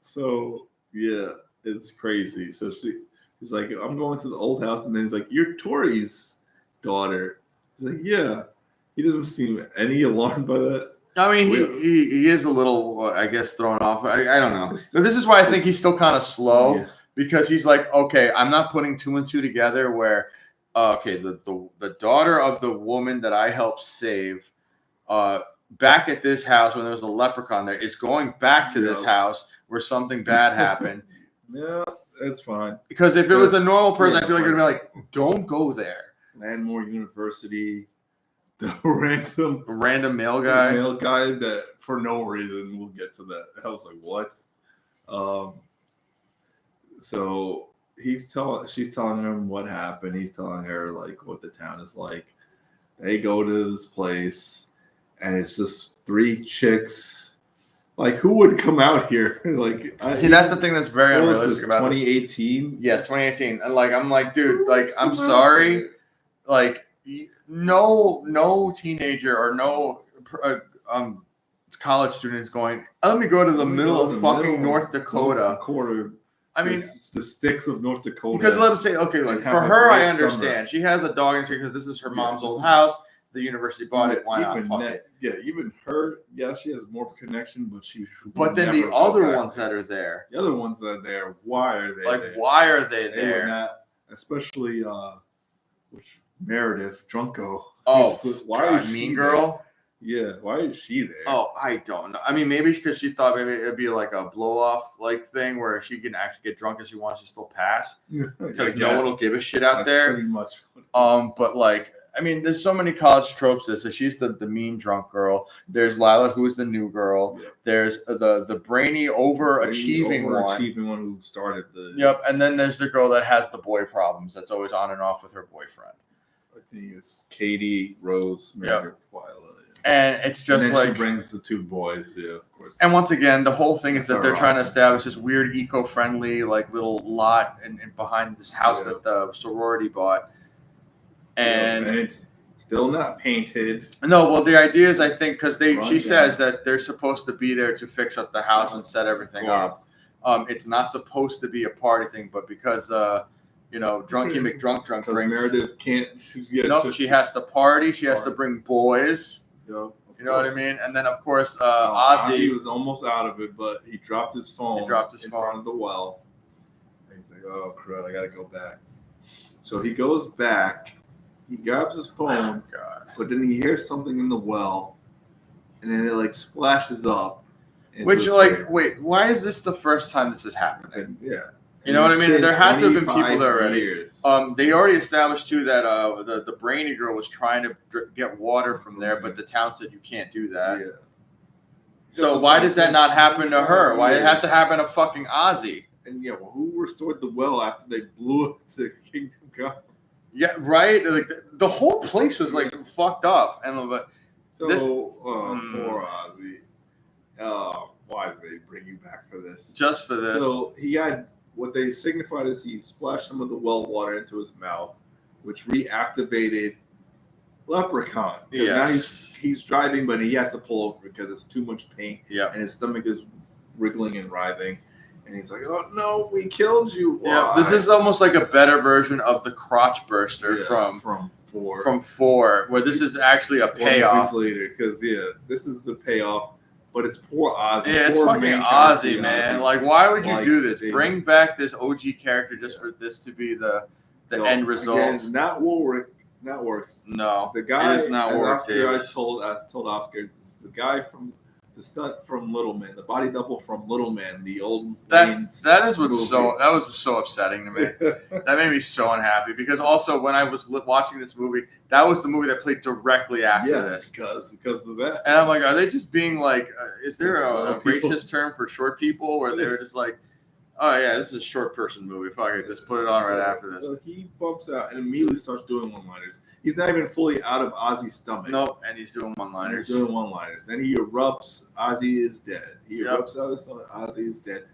[SPEAKER 3] So yeah, it's crazy. So he's like, I'm going to the old house, and then he's like, you're Tori's daughter. He's like, yeah. He doesn't seem any alarmed by that.
[SPEAKER 1] I mean, he is a little, I guess, thrown off. I don't know. So this is why I think he's still kind of slow because he's like, okay, I'm not putting 2 and 2 together. Where, the daughter of the woman that I helped save, back at this house when there was a leprechaun there, is going back to this house where something bad happened.
[SPEAKER 3] Yeah, that's fine.
[SPEAKER 1] Because if it was a normal person, I feel like it'd be like, don't go there.
[SPEAKER 3] Landmore University. The
[SPEAKER 1] random male guy
[SPEAKER 3] that for no reason, we'll get to that. I was like, what? So she's telling him what happened. He's telling her like what the town is like. They go to this place, and it's just 3 chicks. Like, who would come out here? Like,
[SPEAKER 1] that's the thing that's very unrealistic about
[SPEAKER 3] 2018.
[SPEAKER 1] Yes, 2018. And like, I'm like, dude, like, I'm sorry, like. No teenager or no college student is going, let me go to the middle of fucking North Dakota. I mean,
[SPEAKER 3] it's the sticks of North Dakota.
[SPEAKER 1] Because let me say, okay, like for her, I understand. Summer. She has a dog in tree because this is her mom's old house. The university bought it. Why not? Fuck it.
[SPEAKER 3] Yeah, even her, she has more of a connection, but she.
[SPEAKER 1] But then the other ones that are there.
[SPEAKER 3] The other ones that are there, why are they there?
[SPEAKER 1] Why are they there?
[SPEAKER 3] Not, especially, Meredith Drunko.
[SPEAKER 1] Oh, why is Mean Girl?
[SPEAKER 3] Yeah, why is she there?
[SPEAKER 1] Oh, I don't know. I mean, maybe because she thought maybe it'd be like a blow off like thing where she can actually get drunk if she wants to still pass because no one will give a shit out there.
[SPEAKER 3] Pretty much.
[SPEAKER 1] But like, I mean, there's so many college tropes. So she's the mean drunk girl. There's Lila, who is the new girl. Yep. There's the brainy overachieving
[SPEAKER 3] one who started the.
[SPEAKER 1] Yep, and then there's the girl that has the boy problems. That's always on and off with her boyfriend.
[SPEAKER 3] I think it's Katie, Rose, Meredith, Lila.
[SPEAKER 1] And it's just
[SPEAKER 3] and
[SPEAKER 1] like
[SPEAKER 3] she brings the 2 boys, of course.
[SPEAKER 1] And once again, the whole thing is that they're trying to establish this weird eco-friendly like little lot and behind this house that the sorority bought. And
[SPEAKER 3] it's still not painted.
[SPEAKER 1] No, well, the idea is, I think, because she says that they're supposed to be there to fix up the house and set everything up. It's not supposed to be a party thing, but because Drunky McDrunk brings
[SPEAKER 3] Meredith can't.
[SPEAKER 1] She has to party. She has to bring boys. You know what I mean? And then, of course,
[SPEAKER 3] Ozzy was almost out of it, but he dropped his phone. In front of the well. And he's like, "Oh crud, I gotta go back." So he goes back. He grabs his phone, but then he hears something in the well, and then it like splashes up.
[SPEAKER 1] Which, like, wait, why is this the first time this is happening?
[SPEAKER 3] Yeah.
[SPEAKER 1] You know what I mean? There had to have been people there already.
[SPEAKER 3] Years.
[SPEAKER 1] They already established too that the brainy girl was trying to get water from there, but the town said you can't do that. Yeah. So why did that not happen to her? Why did it have to happen to fucking Ozzy?
[SPEAKER 3] And who restored the well after they blew it to Kingdom Come?
[SPEAKER 1] Yeah, right. Like the whole place was like fucked up, and
[SPEAKER 3] poor Ozzy. Why did they bring you back for this?
[SPEAKER 1] Just for this.
[SPEAKER 3] So he had. What they signified is he splashed some of the well water into his mouth, which reactivated Leprechaun. Now he's driving, but he has to pull over because it's too much pain. Yeah. And his stomach is wriggling and writhing. And he's like, "Oh no, we killed you." Why?
[SPEAKER 1] Yeah, this is almost like a better version of the crotch burster from 4. From 4, where this is actually a payoff.
[SPEAKER 3] Later, because this is the payoff. But it's poor Ozzy.
[SPEAKER 1] Yeah, it's fucking Ozzy, man. Like, why would you do this? Bring back this OG character just for this to be the end result.
[SPEAKER 3] Again, not Warwick. Not Warwick.
[SPEAKER 1] No,
[SPEAKER 3] the guy
[SPEAKER 1] it is not Warwick.
[SPEAKER 3] I told Oscar, this is the guy from the stunt from Little Man, the body double from Little Man, the old
[SPEAKER 1] that
[SPEAKER 3] Wayne's
[SPEAKER 1] was
[SPEAKER 3] movie.
[SPEAKER 1] that was so upsetting to me. That made me so unhappy because also when I was watching this movie, that was the movie that played directly after this.
[SPEAKER 3] because of that.
[SPEAKER 1] And I'm like, are they just being like, is there a
[SPEAKER 3] People.
[SPEAKER 1] racist term for short people where they're just like, oh yeah, this is a short person movie. Fuck it, just put it on right after this.
[SPEAKER 3] So he bumps out and immediately starts doing one-liners. He's not even fully out of Ozzy's stomach.
[SPEAKER 1] Nope, and he's doing one-liners.
[SPEAKER 3] He's doing one-liners. Then he erupts. Ozzy is dead. He erupts out of his stomach. Ozzy is dead.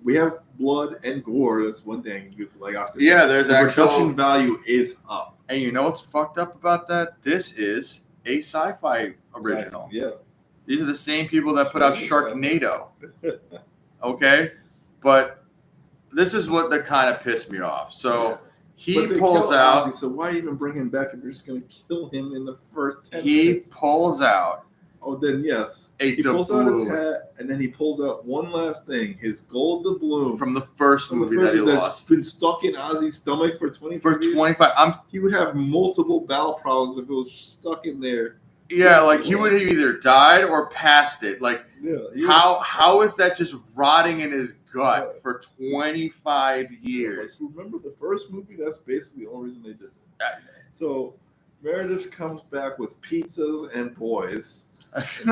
[SPEAKER 3] We have blood and gore. That's one thing. Like Oscar said.
[SPEAKER 1] Yeah, there's
[SPEAKER 3] the
[SPEAKER 1] actual
[SPEAKER 3] production value is up.
[SPEAKER 1] And you know what's fucked up about that? This is a sci-fi original.
[SPEAKER 3] Yeah.
[SPEAKER 1] These are the same people that put out Sharknado. Okay? But this is what that kind of pissed me off. So he pulls out.
[SPEAKER 3] Ozzy, so why even bring him back if you're just going to kill him in the first 10
[SPEAKER 1] He
[SPEAKER 3] minutes?
[SPEAKER 1] pulls out.
[SPEAKER 3] Oh, then yes.
[SPEAKER 1] He
[SPEAKER 3] pulls out his hat, and then he pulls out one last thing: his gold doubloon
[SPEAKER 1] from the first movie that he lost.
[SPEAKER 3] Been stuck in Ozzy's stomach for 25
[SPEAKER 1] For
[SPEAKER 3] years.
[SPEAKER 1] 25.
[SPEAKER 3] He would have multiple bowel problems if it was stuck in there.
[SPEAKER 1] Yeah, like he would have either died or passed it. Like how is that just rotting in his gut for 25 years?
[SPEAKER 3] Like, remember the first movie? That's basically the only reason they did that. So Meredith comes back with pizzas and boys.
[SPEAKER 1] With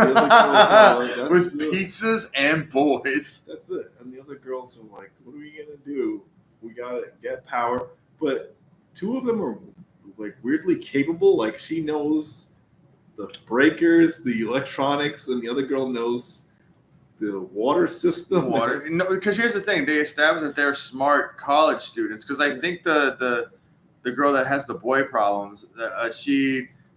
[SPEAKER 3] With
[SPEAKER 1] pizzas and boys.
[SPEAKER 3] That's it. And the other girls are like, what are we going to do? We got to get power. But two of them are like weirdly capable. Like she knows the breakers, the electronics, and the other girl knows the water system.
[SPEAKER 1] No, because here's the thing. They established that they're smart college students. Because I think the girl that has the boy problems,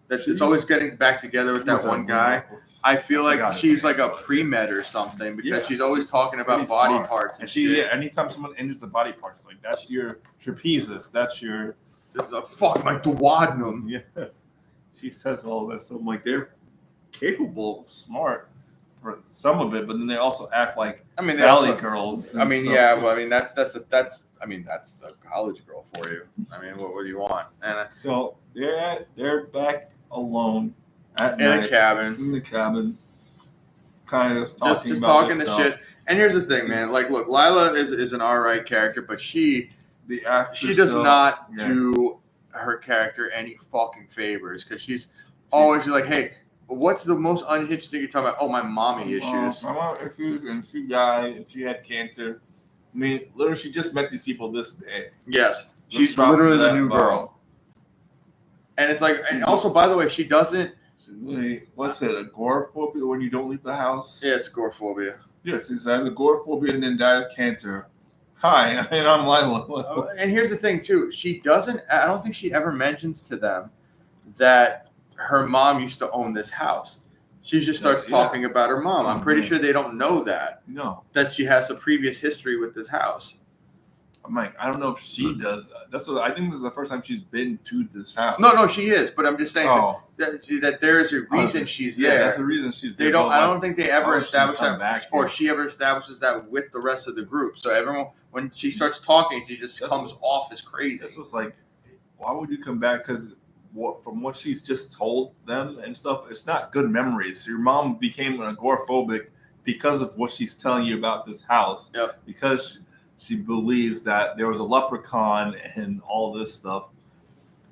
[SPEAKER 1] it's always getting back together with that one guy. I feel like she's like a pre-med or something because she's always talking about body parts. And shit.
[SPEAKER 2] Anytime someone enters the body parts, like that's your trapezius,
[SPEAKER 1] This is a fuck my duodenum.
[SPEAKER 2] Yeah. She says all this. So I'm like, they're capable, smart for some of it, but then they also act like valley girls.
[SPEAKER 1] That's the college girl for you. I mean, what do you want? And
[SPEAKER 2] so they're back alone at
[SPEAKER 1] in
[SPEAKER 2] night,
[SPEAKER 1] a cabin.
[SPEAKER 2] in the cabin, kind of just
[SPEAKER 1] Just talking the shit. And here's the thing, man. Like, look, Lila is an alright character, but she does not do her character any fucking favors because she's always like, hey, what's the most unhinged thing you're talking about? Oh, my mommy issues.
[SPEAKER 2] My mom issues, and she died, and she had cancer. I mean, literally, she just met these people this day.
[SPEAKER 1] Yes, she's literally the new girl. And it's like, and also, by the way, she doesn't.
[SPEAKER 2] What's it? Agoraphobia when you don't leave the house?
[SPEAKER 1] Yeah, it's agoraphobia.
[SPEAKER 2] Yeah, she has agoraphobia and then died of cancer. Hi, and I'm Lila.
[SPEAKER 1] And here's the thing, too. I don't think she ever mentions to them that her mom used to own this house. She just starts talking about her mom. I'm pretty sure they don't know that.
[SPEAKER 2] No.
[SPEAKER 1] That she has a previous history with this house.
[SPEAKER 2] I'm like, I don't know if she does. I think this is the first time she's been to this house.
[SPEAKER 1] No, she is. But I'm just saying that there is a reason she's there.
[SPEAKER 2] Yeah, that's the reason she's there.
[SPEAKER 1] I don't think they ever establish that, or she ever establishes that with the rest of the group. So everyone, when she starts talking, she just comes off as crazy.
[SPEAKER 2] This was like, why would you come back? Because from what she's just told them and stuff, it's not good memories. Your mom became agoraphobic because of what she's telling you about this house.
[SPEAKER 1] Yep.
[SPEAKER 2] Because she believes that there was a leprechaun and all this stuff,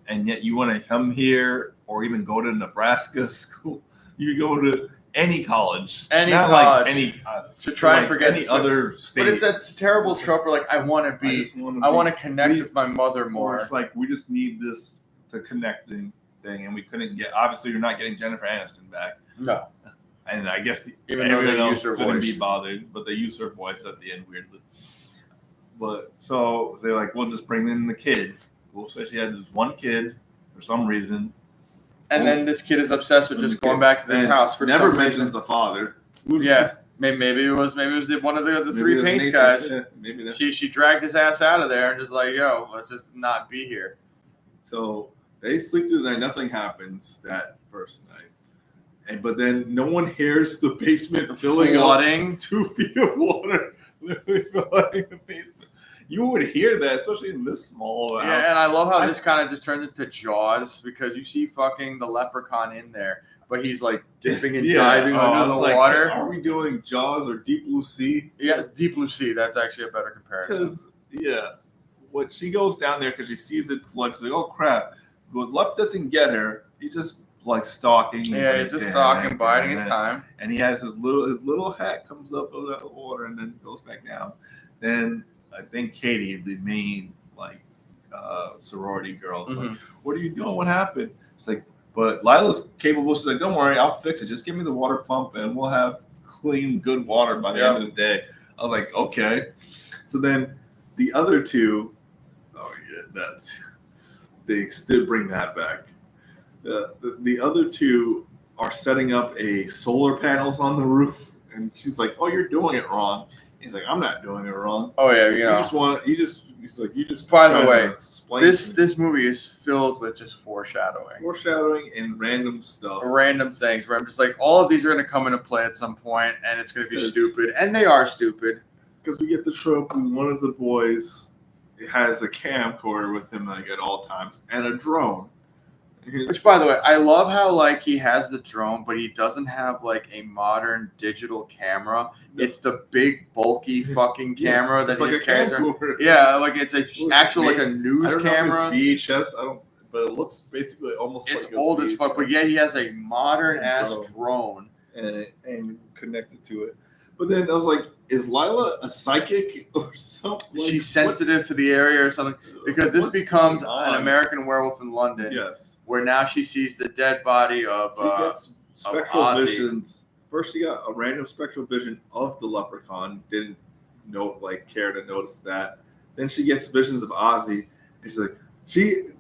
[SPEAKER 2] and yet you want to come here or even go to Nebraska school. You go to any college,
[SPEAKER 1] to try and forget
[SPEAKER 2] any other state.
[SPEAKER 1] But it's that terrible trope where, like, I want to connect with my mother more.
[SPEAKER 2] It's like we just need this to connecting thing, and we couldn't get. Obviously, you're not getting Jennifer Aniston back.
[SPEAKER 1] No.
[SPEAKER 2] And I guess
[SPEAKER 1] Even though
[SPEAKER 2] everyone
[SPEAKER 1] they
[SPEAKER 2] else
[SPEAKER 1] used her
[SPEAKER 2] couldn't
[SPEAKER 1] voice.
[SPEAKER 2] be bothered, but they used her voice at the end weirdly. But so they're like, we'll just bring in the kid. We'll say she had this one kid for some reason.
[SPEAKER 1] And then this kid is obsessed with just going back to this house. For
[SPEAKER 3] never
[SPEAKER 1] some
[SPEAKER 3] mentions
[SPEAKER 1] reason.
[SPEAKER 3] the father.
[SPEAKER 1] Yeah, maybe it was one of the three paints guys.
[SPEAKER 3] Yeah, maybe that.
[SPEAKER 1] She dragged his ass out of there and just like, yo, let's just not be here.
[SPEAKER 3] So they sleep through the night. Nothing happens that first night. But then no one hears the basement filling
[SPEAKER 1] Flooding.
[SPEAKER 3] up 2 feet of water. Literally flooding the basement. You would hear that, especially in this small house.
[SPEAKER 1] Yeah, and I love how this kind of just turns into Jaws because you see fucking the leprechaun in there, but he's like dipping and diving under the water.
[SPEAKER 2] Are we doing Jaws or Deep Blue Sea?
[SPEAKER 1] Yeah, Deep Blue Sea. That's actually a better comparison.
[SPEAKER 2] Because when she goes down there because she sees it flood, she's like, "Oh crap!" But Lep doesn't get her. He's just like stalking.
[SPEAKER 1] Yeah, he's just stalking, biding his time.
[SPEAKER 2] And he has his little hat comes up out of the water and then goes back down. Then I think Katie, the main sorority girl, is like, "What are you doing? What happened?" It's like, but Lila's capable. She's like, "Don't worry, I'll fix it. Just give me the water pump and we'll have clean, good water by the end of the day." I was like, "Okay." So then the other two, they still bring that back. The other two are setting up solar panels on the roof, and she's like, "Oh, you're doing it wrong." He's like, "I'm not doing it wrong."
[SPEAKER 1] Oh yeah,
[SPEAKER 2] He's like, "You just."
[SPEAKER 1] By the way, this movie is filled with just
[SPEAKER 2] foreshadowing and random stuff,
[SPEAKER 1] random things. Where I'm just like, all of these are going to come into play at some point, and it's going to be stupid, and they are stupid.
[SPEAKER 2] Because we get the trope where one of the boys has a camcorder with him like at all times and a drone.
[SPEAKER 1] Which, by the way, I love how like he has the drone, but he doesn't have like a modern digital camera. It's the big bulky fucking camera that he carries around. Yeah, like it's actual like a news camera.
[SPEAKER 2] It's VHS. But it looks basically almost
[SPEAKER 1] it's
[SPEAKER 2] like
[SPEAKER 1] old as fuck. But yet he has a modern ass drone
[SPEAKER 2] and connected to it. But then I was like, is Lila a psychic or something? Like,
[SPEAKER 1] she's sensitive to the area or something? Because this becomes an American Werewolf in London.
[SPEAKER 2] Yes.
[SPEAKER 1] Where now she sees the dead body of
[SPEAKER 2] spectral visions. First, she got a random spectral vision of the leprechaun. Didn't care to notice that. Then she gets visions of Ozzy, and she's like,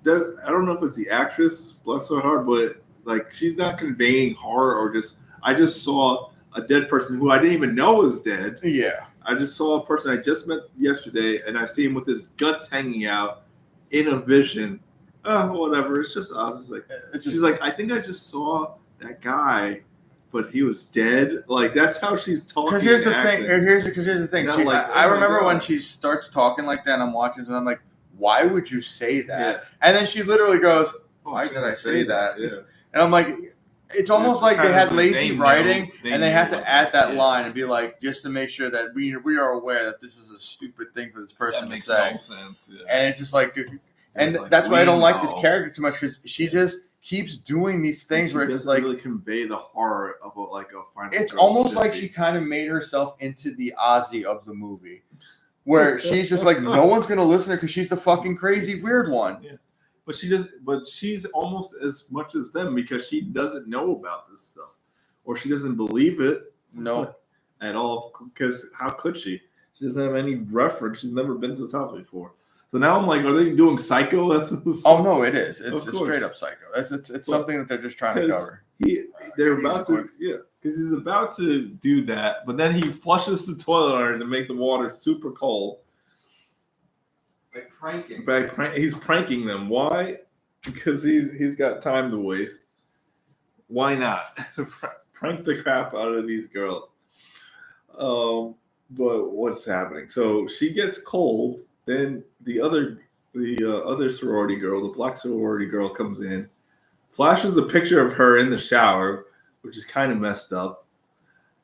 [SPEAKER 2] I don't know if it's the actress, bless her heart, but like she's not conveying horror or I just saw a dead person who I didn't even know was dead.
[SPEAKER 1] Yeah,
[SPEAKER 2] I just saw a person I just met yesterday, and I see him with his guts hanging out in a vision. Oh, whatever. It's just us. She's like, I think I just saw that guy, but he was dead. Like that's how she's talking.
[SPEAKER 1] Because here's the thing. I remember when she starts talking like that, and I'm watching, and I'm like, why would you say that? Yeah. And then she literally goes, why did I say that? Yeah. And I'm like, it's almost like they had lazy writing, and they had to add that line and be like, just to make sure that we are aware that this is a stupid thing for this person to say.
[SPEAKER 2] No sense. Yeah.
[SPEAKER 1] And it's just like. And that's why I don't like this character too much, because she just keeps doing these things where it's like
[SPEAKER 2] really convey the horror of a final.
[SPEAKER 1] It's almost like she kind of made herself into the Ozzy of the movie, where she's just like, no one's gonna listen to her because she's the fucking crazy weird one.
[SPEAKER 2] Yeah, but she does. But she's almost as much as them because she doesn't know about this stuff, or she doesn't believe it.
[SPEAKER 1] No,
[SPEAKER 2] at all. Because how could she? She doesn't have any reference. She's never been to this house before. So now I'm like, are they doing Psycho?
[SPEAKER 1] Oh no, it is. It's straight up Psycho. It's something that they're just trying to cover.
[SPEAKER 2] They're about to, because he's about to do that, but then he flushes the toilet on her to make the water super cold.
[SPEAKER 1] Like pranking.
[SPEAKER 2] He's pranking them. Why? Because he's got time to waste. Why not prank the crap out of these girls? But what's happening? So she gets cold. Then the other sorority girl, the black sorority girl, comes in, flashes a picture of her in the shower, which is kind of messed up.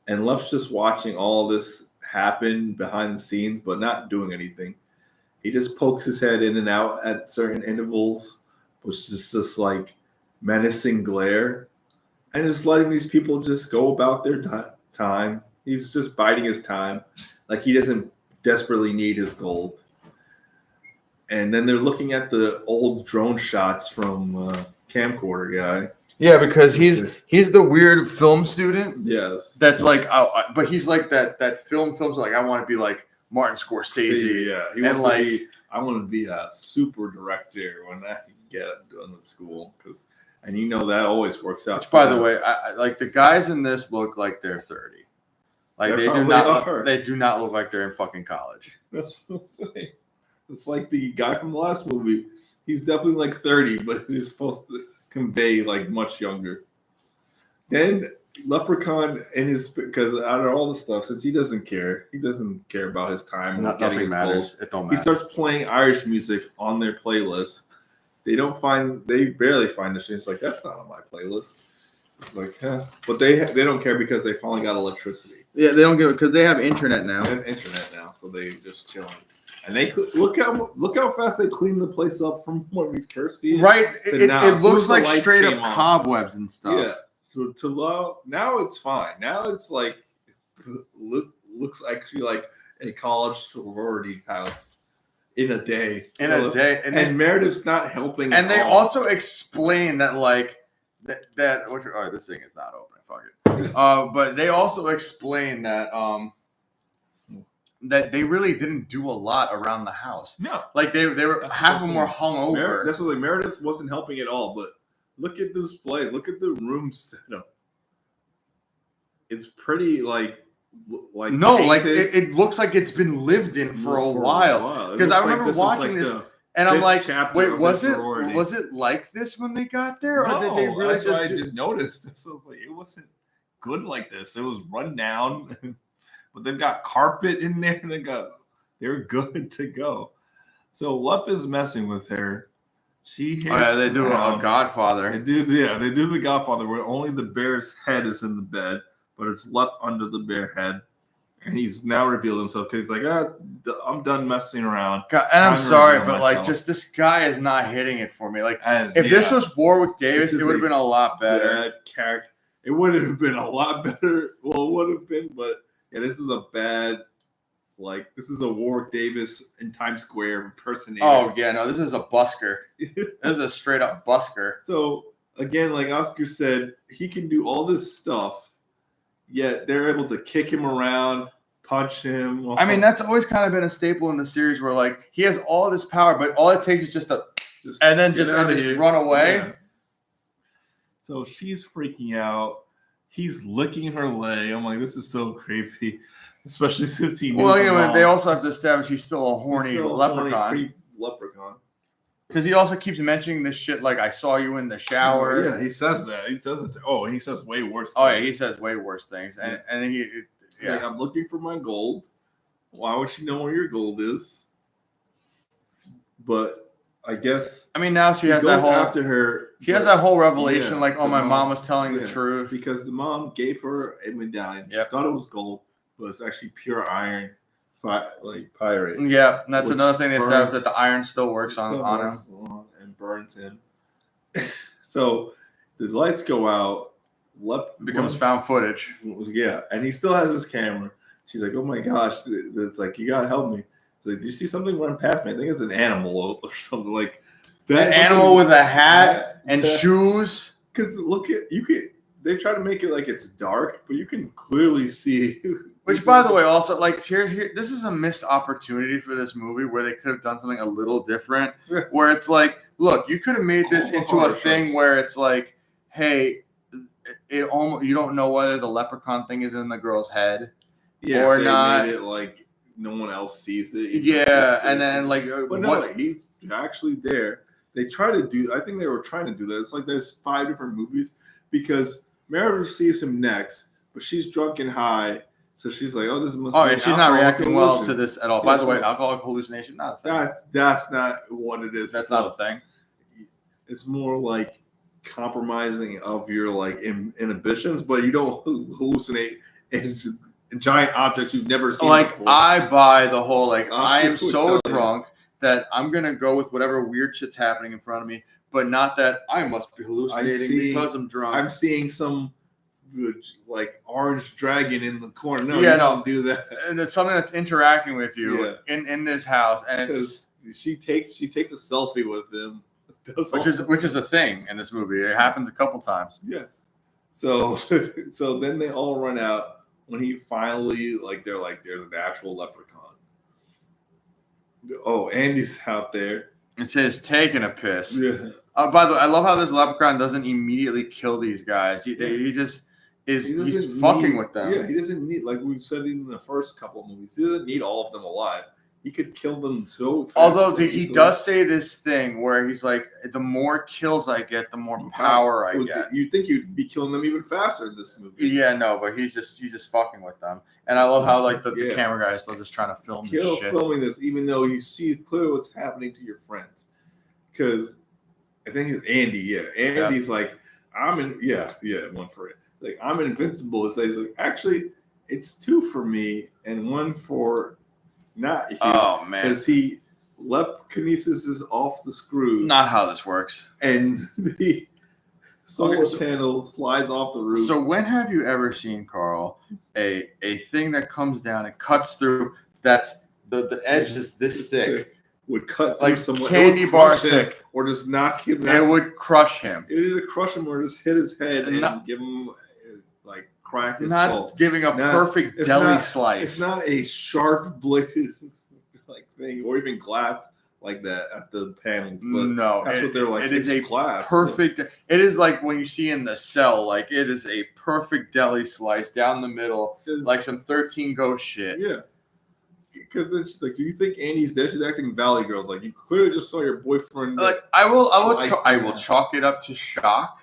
[SPEAKER 2] And Lep's just watching all this happen behind the scenes, but not doing anything. He just pokes his head in and out at certain intervals, which is just like menacing glare, and just letting these people just go about their time. He's just biding his time, like he doesn't desperately need his gold. And then they're looking at the old drone shots from camcorder guy.
[SPEAKER 1] Yeah, because he's the weird film student.
[SPEAKER 2] Yes.
[SPEAKER 1] That's like, but he's like that films like, I want to be like Martin Scorsese.
[SPEAKER 2] Yeah, he wants to be. I want to be a super director when I get done with school, and you know that always works out.
[SPEAKER 1] Which, by the way, I like the guys in this look like they're 30. Like they do not look like they're in fucking college.
[SPEAKER 2] That's what I'm saying. It's like the guy from the last movie. He's definitely like 30, but he's supposed to convey like much younger. Then Leprechaun because out of all the stuff, since he doesn't care about his time.
[SPEAKER 1] Nothing matters. It don't matter.
[SPEAKER 2] He starts playing Irish music on their playlist. They barely find the shit. It's like, that's not on my playlist.
[SPEAKER 3] It's like, but they don't care because they finally got electricity.
[SPEAKER 1] Yeah, they don't give it because they have internet now.
[SPEAKER 3] They have internet now, so they just chilling. And they look how fast they clean the place up from when we first see it.
[SPEAKER 1] Right, it looks like
[SPEAKER 3] lights
[SPEAKER 1] straight up
[SPEAKER 3] came on.
[SPEAKER 1] cobwebs and stuff.
[SPEAKER 3] Yeah. So now it's fine. Now it's like looks actually like a college sorority house in a day. And Meredith's not helping.
[SPEAKER 1] And they also explain that like that. Oh, this thing is not opening. Fuck it. But they also explain that that they really didn't do a lot around the house.
[SPEAKER 3] No,
[SPEAKER 1] like they were half of them were hung over.
[SPEAKER 3] That's what like Meredith wasn't helping at all. But look at this play. Look at the room setup. It's pretty like
[SPEAKER 1] no, like it looks like it's been lived in for a while. Because I remember watching this, and I'm like, wait, was it like this when they got there, or did they really
[SPEAKER 3] just noticed? This was like it wasn't good like this. It was run down, but they've got carpet in there. They're good to go. So Lep is messing with her. They do
[SPEAKER 1] a Godfather.
[SPEAKER 3] They do the Godfather where only the bear's head is in the bed. But it's Lep under the bear head. And he's now revealed himself because he's like, I'm done messing around.
[SPEAKER 1] God, and I'm sorry, but like, just this guy is not hitting it for me. Like, if this was Warwick Davis, it would have been a lot better.
[SPEAKER 3] It would have been a lot better. Well, it would have been, but yeah, this is a bad, like, this is a Warwick Davis in Times Square impersonator.
[SPEAKER 1] Oh, yeah, no, this is a busker. This is a straight up busker.
[SPEAKER 3] So, again, like Oscar said, he can do all this stuff. Yet they're able to kick him around, punch him.
[SPEAKER 1] I mean, that's always kind of been a staple in the series where, like, he has all this power, but all it takes is just run away.
[SPEAKER 3] Yeah. So she's freaking out. He's licking her leg. I'm like, this is so creepy, especially since he knew.
[SPEAKER 1] Well, yeah, they also have to establish he's still a horny leprechaun. Because he also keeps mentioning this shit like, I saw you in the shower.
[SPEAKER 3] Yeah, he says that. He says it. And he says way worse things.
[SPEAKER 1] Oh, yeah, he says way worse things. And
[SPEAKER 3] like, I'm looking for my gold. Why would she know where your gold is? But I guess.
[SPEAKER 1] I mean, now she has that whole.
[SPEAKER 3] After her.
[SPEAKER 1] She has that whole revelation like, oh, my mom was telling the truth.
[SPEAKER 3] Because the mom gave her a medallion. She thought it was gold, but it's actually pure iron. Like pirate.
[SPEAKER 1] Yeah, and that's another thing they said that the iron still works on him
[SPEAKER 3] and burns him. So the lights go out. Lep
[SPEAKER 1] becomes found footage.
[SPEAKER 3] Yeah, and he still has his camera. She's like, "Oh my gosh!" It's like, "You gotta help me." It's like, "Do you see something run past me? I think it's an animal or something like
[SPEAKER 1] that." An animal with a hat and shoes.
[SPEAKER 3] Because look at you can. They try to make it like it's dark, but you can clearly see.
[SPEAKER 1] Which, by the way, also like here, this is a missed opportunity for this movie where they could have done something a little different. Where it's like, look, you could have made this into a thing where it's like, hey, you don't know whether the leprechaun thing is in the girl's head or not.
[SPEAKER 3] Made it like no one else sees it.
[SPEAKER 1] Yeah, and then like,
[SPEAKER 3] but no, he's actually there. They try to do. I think they were trying to do that. It's like there's 5 different movies because Meredith sees him next, but she's drunk and high. So she's like, "Oh, this must."
[SPEAKER 1] Oh, and she's not reacting well to this at all. By the way, alcoholic hallucination, not a thing.
[SPEAKER 3] That's not what it is.
[SPEAKER 1] That's not a thing.
[SPEAKER 3] It's more like compromising of your like inhibitions, but you don't hallucinate giant objects you've never seen before.
[SPEAKER 1] I buy the whole like I am so drunk that I'm gonna go with whatever weird shit's happening in front of me, but not that I must be hallucinating because I'm drunk.
[SPEAKER 3] I'm seeing some like orange dragon in the corner. No, don't do that.
[SPEAKER 1] And it's something that's interacting with you in this house, and it's
[SPEAKER 3] she takes a selfie with him,
[SPEAKER 1] which is a thing in this movie. It happens a couple times.
[SPEAKER 3] Yeah. So then they all run out when he finally they're like, there's an actual leprechaun. Oh, Andy's out there.
[SPEAKER 1] It says taking a piss.
[SPEAKER 3] Yeah.
[SPEAKER 1] By the way, I love how this leprechaun doesn't immediately kill these guys. He just. He's fucking with them.
[SPEAKER 3] Yeah, he doesn't need, like we've said in the first couple of movies, he doesn't need all of them alive. He could kill them so fast.
[SPEAKER 1] Although he does say this thing where he's like, the more kills I get, the more power I get.
[SPEAKER 3] You'd think you'd be killing them even faster in this movie.
[SPEAKER 1] Yeah, no, but he's just fucking with them. And I love how like the camera guy is still just trying to film this shit.
[SPEAKER 3] Filming this, even though you see clearly what's happening to your friends. Because I think it's Andy, Andy's like, one for it. Like I'm invincible. It says like actually it's 2 for me and 1 for not you.
[SPEAKER 1] Oh man,
[SPEAKER 3] because he kinesis is off the screws.
[SPEAKER 1] Not how this works.
[SPEAKER 3] And the solar panel slides off the roof.
[SPEAKER 1] So when have you ever seen, Carl, a thing that comes down and cuts through? That's the edge is this thick.
[SPEAKER 3] Would cut through
[SPEAKER 1] like
[SPEAKER 3] someone,
[SPEAKER 1] candy bar thick,
[SPEAKER 3] or just knock him out.
[SPEAKER 1] It would crush him.
[SPEAKER 3] It would either crush him or just hit his head and give him like crack his skull.
[SPEAKER 1] Not giving a perfect deli slice.
[SPEAKER 3] It's not a sharp bladed like thing or even glass like that at the panels. But
[SPEAKER 1] no,
[SPEAKER 3] that's what they're like.
[SPEAKER 1] It is a
[SPEAKER 3] glass.
[SPEAKER 1] Perfect. It is like when you see in The Cell, like it is a perfect deli slice down the middle, like some 13 Ghost shit.
[SPEAKER 3] Yeah. Because then she's like, "Do you think Annie's dead?" She's acting Valley Girls. Like you clearly just saw your boyfriend.
[SPEAKER 1] Like I will chalk it up to shock,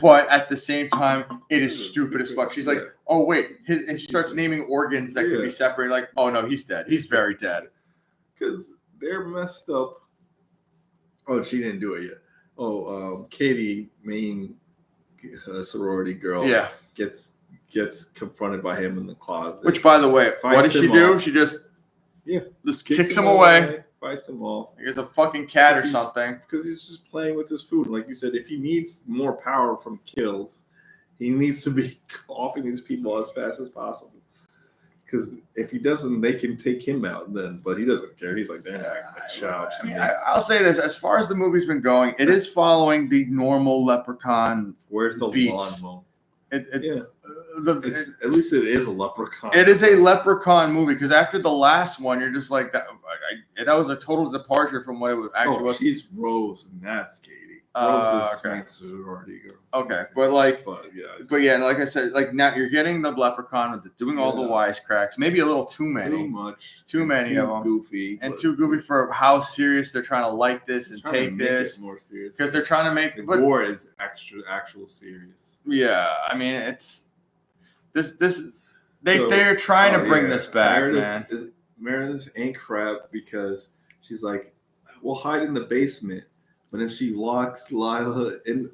[SPEAKER 1] but at the same time, it is stupid as fuck. She's like, "Oh wait," and she starts naming organs that could be separated. Like, "Oh no, he's dead. He's very dead."
[SPEAKER 3] Because they're messed up. Oh, she didn't do it yet. Oh, Katie, main sorority girl, gets confronted by him in the closet.
[SPEAKER 1] Which, by the way, what does she do? She just kicks him away,
[SPEAKER 3] fights him off.
[SPEAKER 1] He gets a fucking cat or something.
[SPEAKER 3] Because he's just playing with his food. Like you said, if he needs more power from kills, he needs to be offing these people as fast as possible. Because if he doesn't, they can take him out then. But he doesn't care. He's like, they're not going to
[SPEAKER 1] I'll say this. As far as the movie's been going, it is following the normal Leprechaun
[SPEAKER 3] Where's the
[SPEAKER 1] beats.
[SPEAKER 3] lawn
[SPEAKER 1] At
[SPEAKER 3] least it is a Leprechaun.
[SPEAKER 1] It is a Leprechaun movie because after the last one, you're just like that. That was a total departure from what it was actually was.
[SPEAKER 3] She's Rose, and that's Katie. Rose is a sorority girl.
[SPEAKER 1] Okay, but yeah, like I said, like now you're getting the Leprechaun doing all the wisecracks. Maybe a little too many. Too many of them.
[SPEAKER 3] Goofy.
[SPEAKER 1] And too goofy for how serious they're trying to like this and take this.
[SPEAKER 3] More serious
[SPEAKER 1] because they're trying to make
[SPEAKER 3] the gore is actual serious.
[SPEAKER 1] Yeah, I mean it's they're trying to bring this back, man.
[SPEAKER 3] Meredith ain't crap because she's like, we'll hide in the basement. But then she locks Lila in.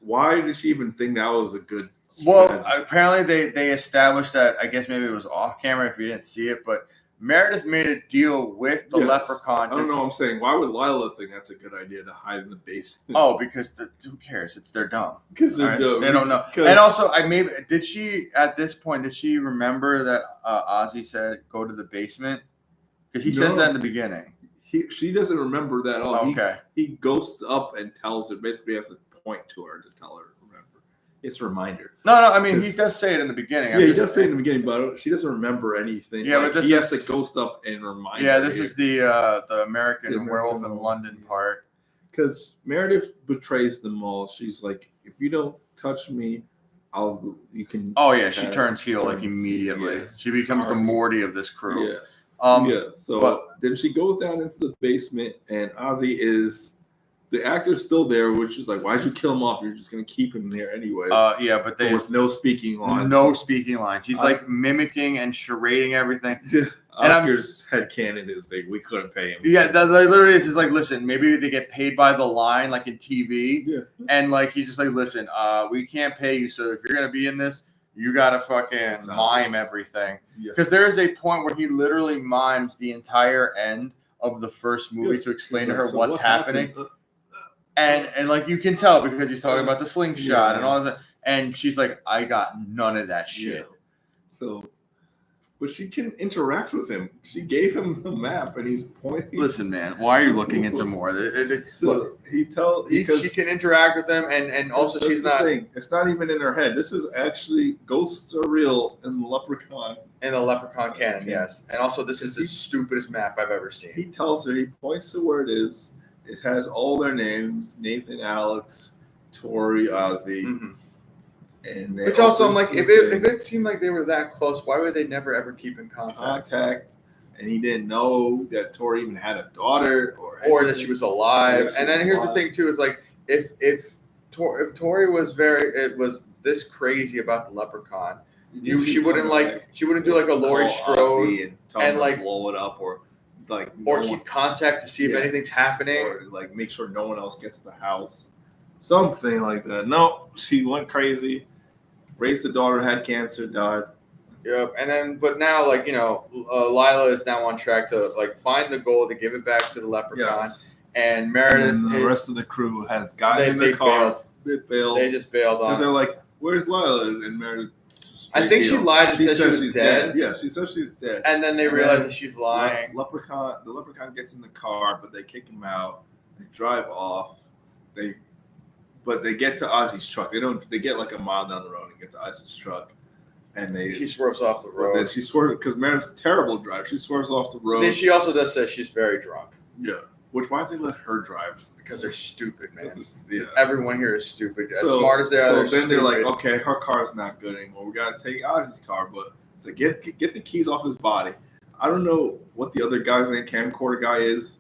[SPEAKER 3] Why did she even think that was a good strategy?
[SPEAKER 1] Well, apparently they established that. I guess maybe it was off camera if you didn't see it, but Meredith made a deal with the Leprechaun.
[SPEAKER 3] I don't know. I'm saying, why would Lila think that's a good idea to hide in the basement?
[SPEAKER 1] Oh, because who cares? They're dumb.
[SPEAKER 3] Because they're dumb.
[SPEAKER 1] They don't know. And also, did she at this point? Did she remember that Ozzy said go to the basement? Because he says that in the beginning.
[SPEAKER 3] She doesn't remember that at all.
[SPEAKER 1] Okay.
[SPEAKER 3] He ghosts up and tells her, basically has to point to her to tell her to remember. It's a reminder.
[SPEAKER 1] No, I mean, he does say it in the beginning.
[SPEAKER 3] Yeah, he does say it in the beginning, but she doesn't remember anything.
[SPEAKER 1] Yeah, but
[SPEAKER 3] he has to ghost up and remind her.
[SPEAKER 1] Yeah, this is the American Werewolf in London part.
[SPEAKER 3] Because Meredith betrays them all. She's like, if you don't touch me, you can...
[SPEAKER 1] Oh, yeah, she turns heel like immediately. Yes. She becomes the Morty of this crew.
[SPEAKER 3] Yeah. Then she goes down into the basement, and Ozzy the actor's still there, which is like, why'd you kill him off? You're just gonna keep him there anyways.
[SPEAKER 1] Yeah, but
[SPEAKER 3] there was no speaking lines.
[SPEAKER 1] No speaking lines. He's like mimicking and charading everything.
[SPEAKER 3] And Oscar's headcanon is like, we couldn't pay him.
[SPEAKER 1] Yeah, that literally is just like, listen, maybe they get paid by the line, like in TV. Yeah. And like he's just like, listen, we can't pay you, so if you're gonna be in this, you gotta fucking mime everything. Because there is a point where he literally mimes the entire end of the first movie to explain to her what's happening. And like you can tell because he's talking about the slingshot and all of that. And she's like, I got none of that shit.
[SPEAKER 3] Yeah. So, but she can interact with him. She gave him the map and he's pointing.
[SPEAKER 1] Listen, man, why are you looking into more?
[SPEAKER 3] Look,
[SPEAKER 1] she can interact with them and also she's not.
[SPEAKER 3] It's not even in her head. This is actually ghosts are real in Leprechaun.
[SPEAKER 1] In the Leprechaun canon, yes. And also this is the stupidest map I've ever seen.
[SPEAKER 3] He tells her, he points to where it is. It has all their names: Nathan, Alex, Tori, Ozzy. Mm-hmm. And
[SPEAKER 1] which also, I'm like, if it seemed like they were that close, why would they never ever keep in contact?
[SPEAKER 3] And he didn't know that Tori even had a daughter,
[SPEAKER 1] or that she was alive. And then here's the thing too: is like if Tori was this crazy about the Leprechaun, she wouldn't do like a Laurie Strode and like
[SPEAKER 3] blow it up or
[SPEAKER 1] keep contact to see if anything's happening,
[SPEAKER 3] or like make sure no one else gets the house. Something like that. No, she went crazy. Raised the daughter, had cancer, died.
[SPEAKER 1] Yep. And then, but now, like, Lila is now on track to like find the gold to give it back to the Leprechaun.
[SPEAKER 3] Yes.
[SPEAKER 1] And Meredith.
[SPEAKER 3] And the rest of the crew has gotten in the
[SPEAKER 1] they
[SPEAKER 3] car.
[SPEAKER 1] bailed.
[SPEAKER 3] They bailed.
[SPEAKER 1] They just bailed on.
[SPEAKER 3] Because they're like, "Where's Lila?" And Meredith.
[SPEAKER 1] I think she lied and said she was
[SPEAKER 3] she's
[SPEAKER 1] dead.
[SPEAKER 3] Yeah, she says she's dead.
[SPEAKER 1] And then they realize that she's lying.
[SPEAKER 3] The Leprechaun gets in the car, but they kick him out. They drive off. But they get to Ozzy's truck. They get like a mile down the road and get to Ozzy's truck. And she
[SPEAKER 1] swerves off the road.
[SPEAKER 3] Then she swerves because Meredith's a terrible driver. She swerves off the road.
[SPEAKER 1] Then she also does say she's very drunk.
[SPEAKER 3] Yeah. Why did they let her drive?
[SPEAKER 1] Because they're stupid, man.
[SPEAKER 3] Yeah.
[SPEAKER 1] Everyone here is stupid. As smart as they are,
[SPEAKER 3] so then they're like, okay, her car's not good anymore. We gotta take Ozzy's car, but it's like get the keys off his body. I don't know what the other guy's name, camcorder guy is,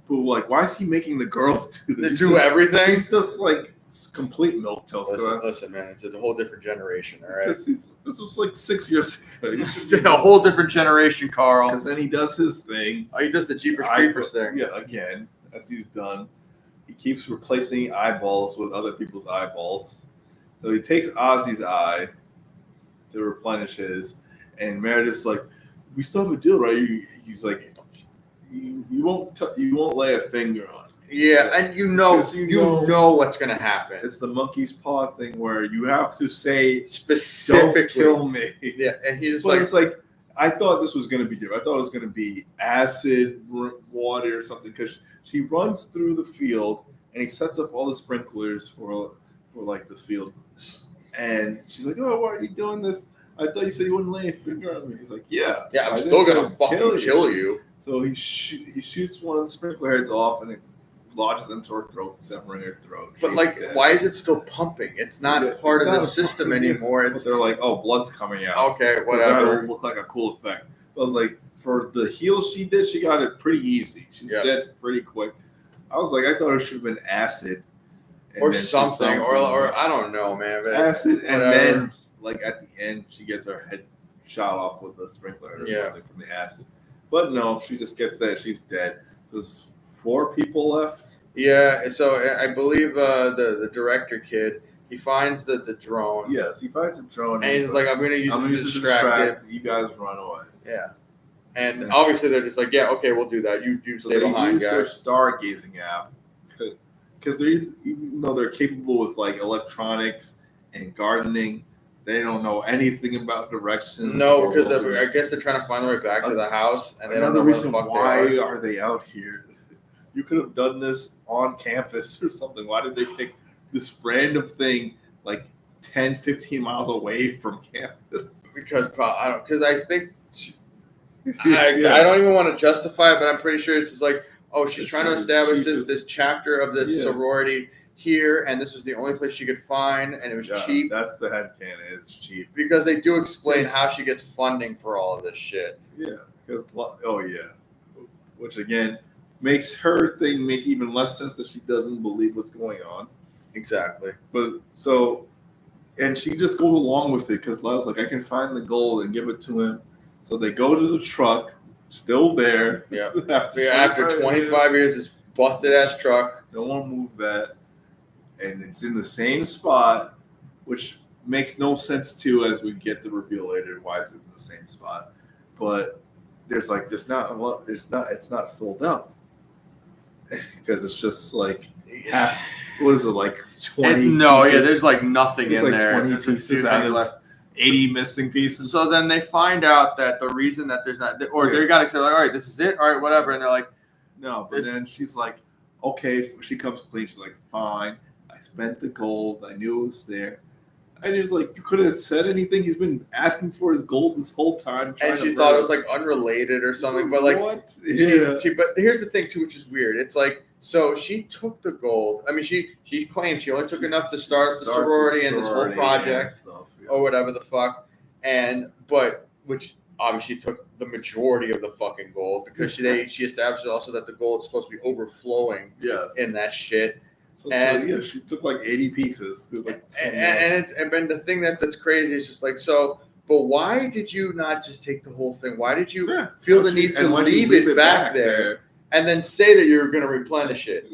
[SPEAKER 3] but like, why is he making the girls do this?
[SPEAKER 1] Everything.
[SPEAKER 3] He's just like complete milquetoast.
[SPEAKER 1] Listen, man, it's a whole different generation. All right,
[SPEAKER 3] this was like 6 years ago.
[SPEAKER 1] It's a whole different generation, Carl.
[SPEAKER 3] Because then he does his thing.
[SPEAKER 1] Oh, he does the Jeepers Creepers thing.
[SPEAKER 3] Yeah, again, as he's done. He keeps replacing eyeballs with other people's eyeballs. So he takes Ozzy's eye to replenish his, and Meredith's like, "We still have a deal, right?" He's like, "You won't lay a finger on me."
[SPEAKER 1] Yeah, and you know what's gonna happen.
[SPEAKER 3] It's the monkey's paw thing where you have to say
[SPEAKER 1] specifically,
[SPEAKER 3] "Don't kill me."
[SPEAKER 1] Yeah, and he's
[SPEAKER 3] but it's like, I thought this was gonna be different. I thought it was gonna be acid, water, or something, because she runs through the field and he sets off all the sprinklers for like the field, and she's like, "Oh, why are you doing this? I thought you said you wouldn't lay a finger on me." He's like, "Yeah,
[SPEAKER 1] I'm still gonna fucking kill you."
[SPEAKER 3] So he shoots one of the sprinkler heads off, and it lodges into her throat, severing her throat.
[SPEAKER 1] But like, why is it still pumping? It's not part of the system anymore.
[SPEAKER 3] But they're like, "Oh, blood's coming out."
[SPEAKER 1] Okay, whatever.
[SPEAKER 3] That'll look like a cool effect. But I was like, for the heals she did, she got it pretty easy. She's dead pretty quick. I was like, I thought it should have been acid.
[SPEAKER 1] Or something, or I don't know, man. But
[SPEAKER 3] acid, and then like at the end, she gets her head shot off with a sprinkler or something from the acid. But no, she just gets that. She's dead. There's 4 people left.
[SPEAKER 1] Yeah, so I believe the director kid, he finds the drone.
[SPEAKER 3] Yes, he finds the drone.
[SPEAKER 1] And he's like, I'm going to use it to distract
[SPEAKER 3] you guys run away.
[SPEAKER 1] Yeah. And obviously they're just like, yeah, okay, we'll do that. You stay behind, guys.
[SPEAKER 3] They use their stargazing app. Because even though they're capable with like electronics and gardening, they don't know anything about directions.
[SPEAKER 1] No, because I guess they're trying to find their way back to the house, and they don't know where the fuck
[SPEAKER 3] why are they out here. You could have done this on campus or something. Why did they pick this random thing like 10, 15 miles away from campus?
[SPEAKER 1] Because I think I don't even want to justify it, but I'm pretty sure it's just like, oh, she's trying to establish this chapter of this sorority here, and this was the only place she could find, and it was cheap.
[SPEAKER 3] That's the headcanon. It's cheap.
[SPEAKER 1] Because they do explain how she gets funding for all of this shit.
[SPEAKER 3] Yeah. Which, again, makes her thing make even less sense that she doesn't believe what's going on.
[SPEAKER 1] Exactly.
[SPEAKER 3] And she just goes along with it because Lila's like, I can find the gold and give it to him. So they go to the truck, still there.
[SPEAKER 1] Yeah. After 25 years, this busted ass truck.
[SPEAKER 3] No one moved that. And it's in the same spot, which makes no sense too, as we get the reveal later. Why is it in the same spot? But it's not filled up because it's just like what is it, like 20?
[SPEAKER 1] There's like nothing in there.
[SPEAKER 3] 20 pieces out of 80 missing pieces.
[SPEAKER 1] So then they find out that the reason that there's not, or they got excited, like, all right, this is it, all right, whatever, and they're like,
[SPEAKER 3] no. But then she's like, okay, she comes clean. She's like, fine. I spent the gold. I knew it was there. And he's like, you couldn't have said anything. He's been asking for his gold this whole time.
[SPEAKER 1] And she thought it was like unrelated or something. But like,
[SPEAKER 3] what?
[SPEAKER 1] But here's the thing too, which is weird. It's like, so she took the gold. I mean, she claimed she only took enough to start up the sorority and this whole project or whatever the fuck. But which obviously took the majority of the fucking gold because she established also that the gold is supposed to be overflowing in that shit.
[SPEAKER 3] So she took like 80 pieces. Like
[SPEAKER 1] and the thing that's crazy is just like, so, but why did you not just take the whole thing? Why did you feel the need to leave it back there? and then say that you're going to replenish it.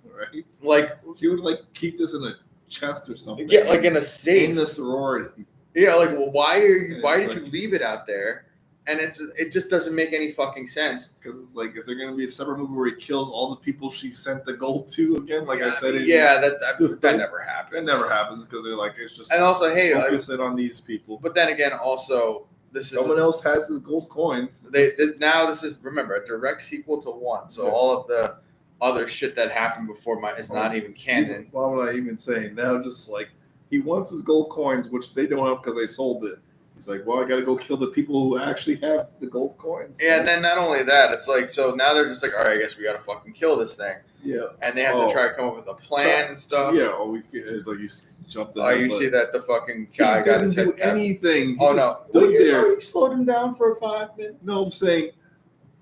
[SPEAKER 3] Right?
[SPEAKER 1] Like
[SPEAKER 3] he would like keep this in a chest or something.
[SPEAKER 1] Yeah, like in a safe.
[SPEAKER 3] In the sorority.
[SPEAKER 1] Yeah, like well, why did you leave it out there? And it just doesn't make any fucking sense.
[SPEAKER 3] Because it's like, is there going to be a separate movie where he kills all the people she sent the gold to again? Like I said,
[SPEAKER 1] that never happens.
[SPEAKER 3] It never happens because they're like, it's just
[SPEAKER 1] and also hey,
[SPEAKER 3] focus it on these people.
[SPEAKER 1] But then again, also this is
[SPEAKER 3] someone else has his gold coins.
[SPEAKER 1] This is remember a direct sequel to 1, so all of the other shit that happened before is not even canon.
[SPEAKER 3] Why would I even say now? Just like he wants his gold coins, which they don't have because they sold it. He's like, well, I got to go kill the people who actually have the gold coins.
[SPEAKER 1] Yeah, and then not only that, it's like, so now they're just like, all right, I guess we got to fucking kill this thing.
[SPEAKER 3] Yeah.
[SPEAKER 1] And they have to try to come up with a plan and stuff.
[SPEAKER 3] Yeah, it's like you jumped in.
[SPEAKER 1] Oh, you see that the fucking guy got his head
[SPEAKER 3] do anything.
[SPEAKER 1] Oh, no.
[SPEAKER 3] Stood there.
[SPEAKER 1] He slowed him down for 5 minutes.
[SPEAKER 3] No, I'm saying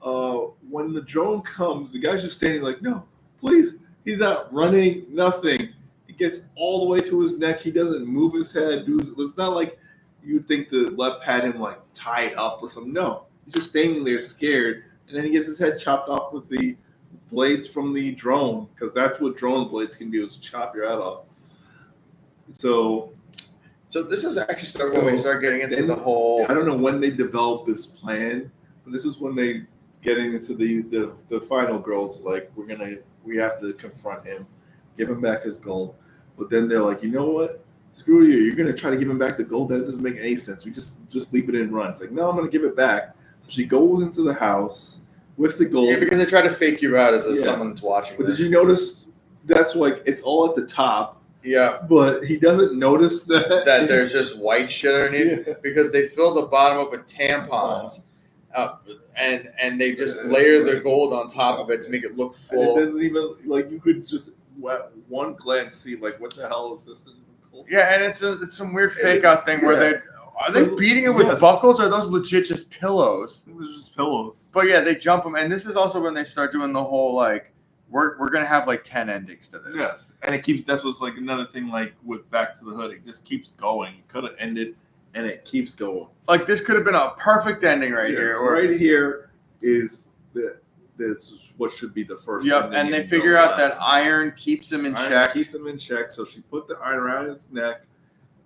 [SPEAKER 3] when the drone comes, the guy's just standing like, no, please. He's not running, nothing. He gets all the way to his neck. He doesn't move his head. It's not like you'd think the Lep had him like tied up or something. No, he's just standing there scared, and then he gets his head chopped off with the blades from the drone, because that's what drone blades can do, is chop your head off. So
[SPEAKER 1] this is actually when we start getting into the whole.
[SPEAKER 3] I don't know when they developed this plan, but this is when they getting into the final girls. Like we have to confront him, give him back his gold. But then they're like, you know what? Screw you! You're gonna try to give him back the gold. That doesn't make any sense. We just leave it in and run. It's like, no, I'm gonna give it back. She goes into the house with the gold.
[SPEAKER 1] Yeah, because they try to fake you out as someone that's watching.
[SPEAKER 3] But did you notice that's like it's all at the top?
[SPEAKER 1] Yeah.
[SPEAKER 3] But he doesn't notice that
[SPEAKER 1] there's just white shit underneath because they fill the bottom up with tampons, and they just layer the gold on top of it to make it look full.
[SPEAKER 3] And it doesn't even like you could just one glance see like what the hell is this?
[SPEAKER 1] Yeah, and it's some weird fake out thing where are they beating it with buckles or are those legit just pillows?
[SPEAKER 3] It was just pillows.
[SPEAKER 1] But yeah, they jump them, and this is also when they start doing the whole like we're gonna have like 10 endings to this.
[SPEAKER 2] Yes, and it keeps. That's what's like another thing like with Back to the Hood. It just keeps going. It could have ended, and it keeps going.
[SPEAKER 1] Like this could have been a perfect ending here.
[SPEAKER 3] Or, right here is this is what should be the first.
[SPEAKER 1] Yep, and they figure out that iron keeps him in check.
[SPEAKER 3] Keeps him in check. So she put the iron around his neck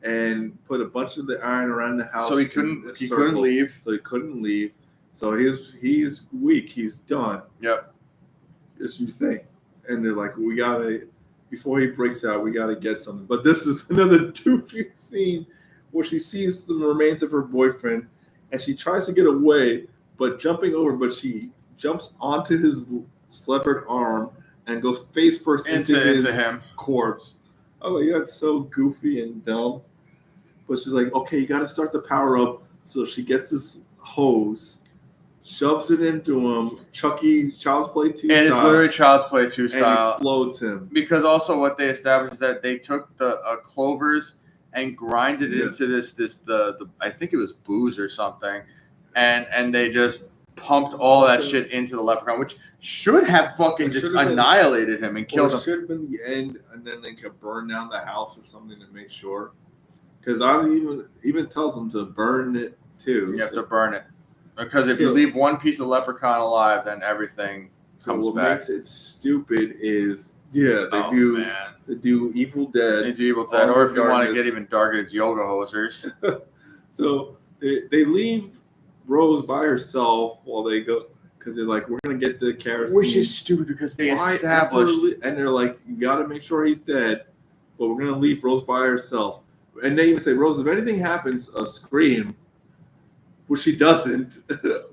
[SPEAKER 3] and put a bunch of the iron around the house.
[SPEAKER 1] So he couldn't leave.
[SPEAKER 3] So he couldn't leave. So he's weak. He's done.
[SPEAKER 1] Yep.
[SPEAKER 3] As you think. And they're like, we gotta before he breaks out, we gotta get something. But this is another doofy scene where she sees the remains of her boyfriend and she tries to get away, but she jumps onto his severed arm and goes face first into his corpse. Oh, yeah, it's so goofy and dumb. But she's like, okay, you got to start the power up. So she gets this hose, shoves it into him, Chucky, Child's Play 2 style.
[SPEAKER 1] And it's literally Child's Play 2 style.
[SPEAKER 3] And explodes him.
[SPEAKER 1] Because also what they established is that they took the clovers and grinded it into this I think it was booze or something. And they just pumped all that shit into the Leprechaun, which should have fucking just annihilated him and killed him.
[SPEAKER 3] It should have been the end, and then they could burn down the house or something to make sure. Because Ozzy even tells them to burn it too.
[SPEAKER 1] You have to burn it. Because if you leave one piece of Leprechaun alive, then everything comes
[SPEAKER 3] what
[SPEAKER 1] back.
[SPEAKER 3] What makes it stupid is, they do Evil Dead.
[SPEAKER 1] They do Evil Dead, or if you want to get even darker, it's Yoga Hosers.
[SPEAKER 3] So they leave Rose by herself while they go, because they're like, we're going to get the kerosene.
[SPEAKER 1] Which is stupid because they established.
[SPEAKER 3] And they're like, you got to make sure he's dead, but we're going to leave Rose by herself. And they even say, Rose, if anything happens, scream. Which she doesn't.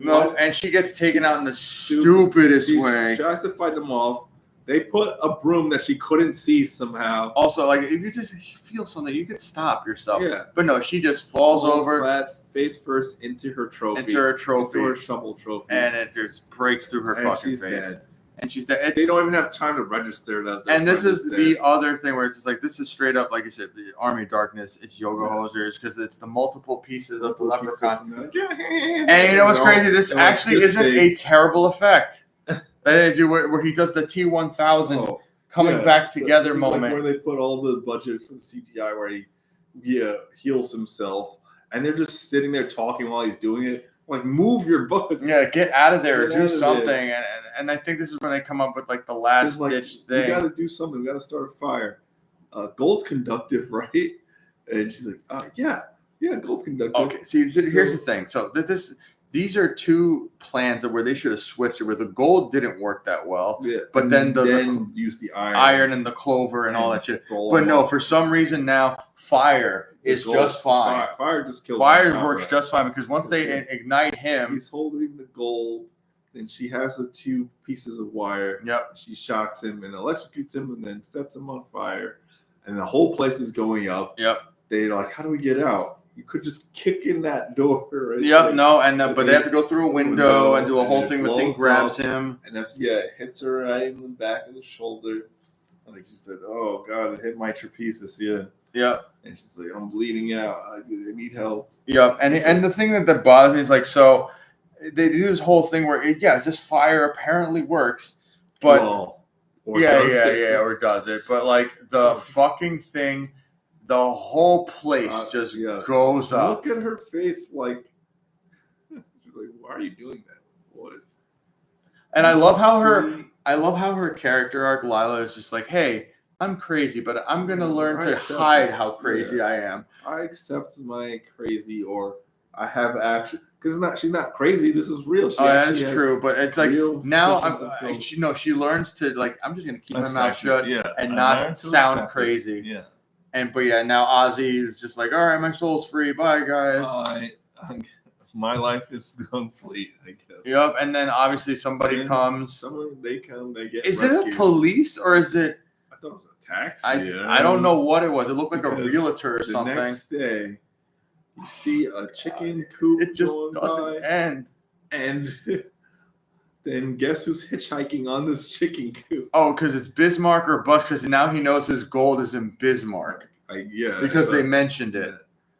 [SPEAKER 1] No, and she gets taken out in the stupidest way.
[SPEAKER 3] She tries to fight them off. They put a broom that she couldn't see somehow.
[SPEAKER 1] Also, like, if you just feel something, you could stop yourself.
[SPEAKER 3] Yeah.
[SPEAKER 1] But no, she just falls over.
[SPEAKER 3] Flat, face first into her trophy.
[SPEAKER 1] Into her shovel
[SPEAKER 3] trophy.
[SPEAKER 1] And it just breaks through her fucking face.
[SPEAKER 3] Dead.
[SPEAKER 1] And she's dead.
[SPEAKER 3] They don't even have time to register that.
[SPEAKER 1] And this is the other thing where it's just like, this is straight up, like you said, the Army of Darkness. It's Yoga Hosers because it's the multiple pieces of the Leprechaun. And you know what's crazy? This actually isn't a terrible effect. That they do where he does the T-1000 coming back together moment.
[SPEAKER 3] Like where they put all the budget for the CGI where he heals himself. And they're just sitting there talking while he's doing it. Like, move your butt.
[SPEAKER 1] Yeah, get out of there or
[SPEAKER 3] Get
[SPEAKER 1] do
[SPEAKER 3] out of
[SPEAKER 1] something. And I think this is when they come up with like the last ditch thing.
[SPEAKER 3] We got to do something. We got to start a fire. Gold's conductive, right? And she's like, yeah, Gold's conductive.
[SPEAKER 1] Okay, see, here's the thing. So these are two plans where they should have switched it, where the gold didn't work that well.
[SPEAKER 3] Yeah,
[SPEAKER 1] but then
[SPEAKER 3] use the
[SPEAKER 1] iron and the clover and all that shit. But no, for some reason now, fire is just fine.
[SPEAKER 3] Fire just kills.
[SPEAKER 1] Fire works just fine because once they ignite him,
[SPEAKER 3] he's holding the gold. Then she has the two pieces of wire.
[SPEAKER 1] Yep.
[SPEAKER 3] She shocks him and electrocutes him, and then sets him on fire. And the whole place is going up.
[SPEAKER 1] Yep.
[SPEAKER 3] They're like, "How do we get out?" You could just kick in that door. Right
[SPEAKER 1] yep, no, but they have to go through a window and do a whole thing where thing grabs him.
[SPEAKER 3] And it hits her right in the back of the shoulder. Like she said, "Oh God, it hit my trapezius." Yeah.
[SPEAKER 1] Yep.
[SPEAKER 3] And she's like, "I'm bleeding out. I need help."
[SPEAKER 1] Yep. And the thing that bothers me is like, so they do this whole thing where just fire apparently works, but or does it? But like the fucking thing. The whole place just goes up.
[SPEAKER 3] Look at her face, like she's like, "Why are you doing that?" What?
[SPEAKER 1] And I love how her character arc, Lila, is just like, "Hey, I'm crazy, but I'm gonna learn to hide how crazy I am.
[SPEAKER 3] I accept my crazy, or I have action." Because she's not crazy. This is real.
[SPEAKER 1] That's true. But it's like now she learns to like, I'm just gonna keep my mouth shut and not sound crazy.
[SPEAKER 3] Yeah.
[SPEAKER 1] But now Ozzy is just like, all right, my soul's free. Bye, guys.
[SPEAKER 3] My life is complete, I guess.
[SPEAKER 1] Yep. And then obviously somebody comes.
[SPEAKER 3] They get
[SPEAKER 1] Is
[SPEAKER 3] rescued.
[SPEAKER 1] it a police or is it?
[SPEAKER 3] I thought it was a taxi.
[SPEAKER 1] I don't know what it was. It looked like a realtor or something.
[SPEAKER 3] The next day, you see a chicken coop.
[SPEAKER 1] It just doesn't end.
[SPEAKER 3] And then guess who's hitchhiking on this chicken coop?
[SPEAKER 1] Oh, because it's Bismarck or Bust, because now he knows his gold is in Bismarck. Because they mentioned it.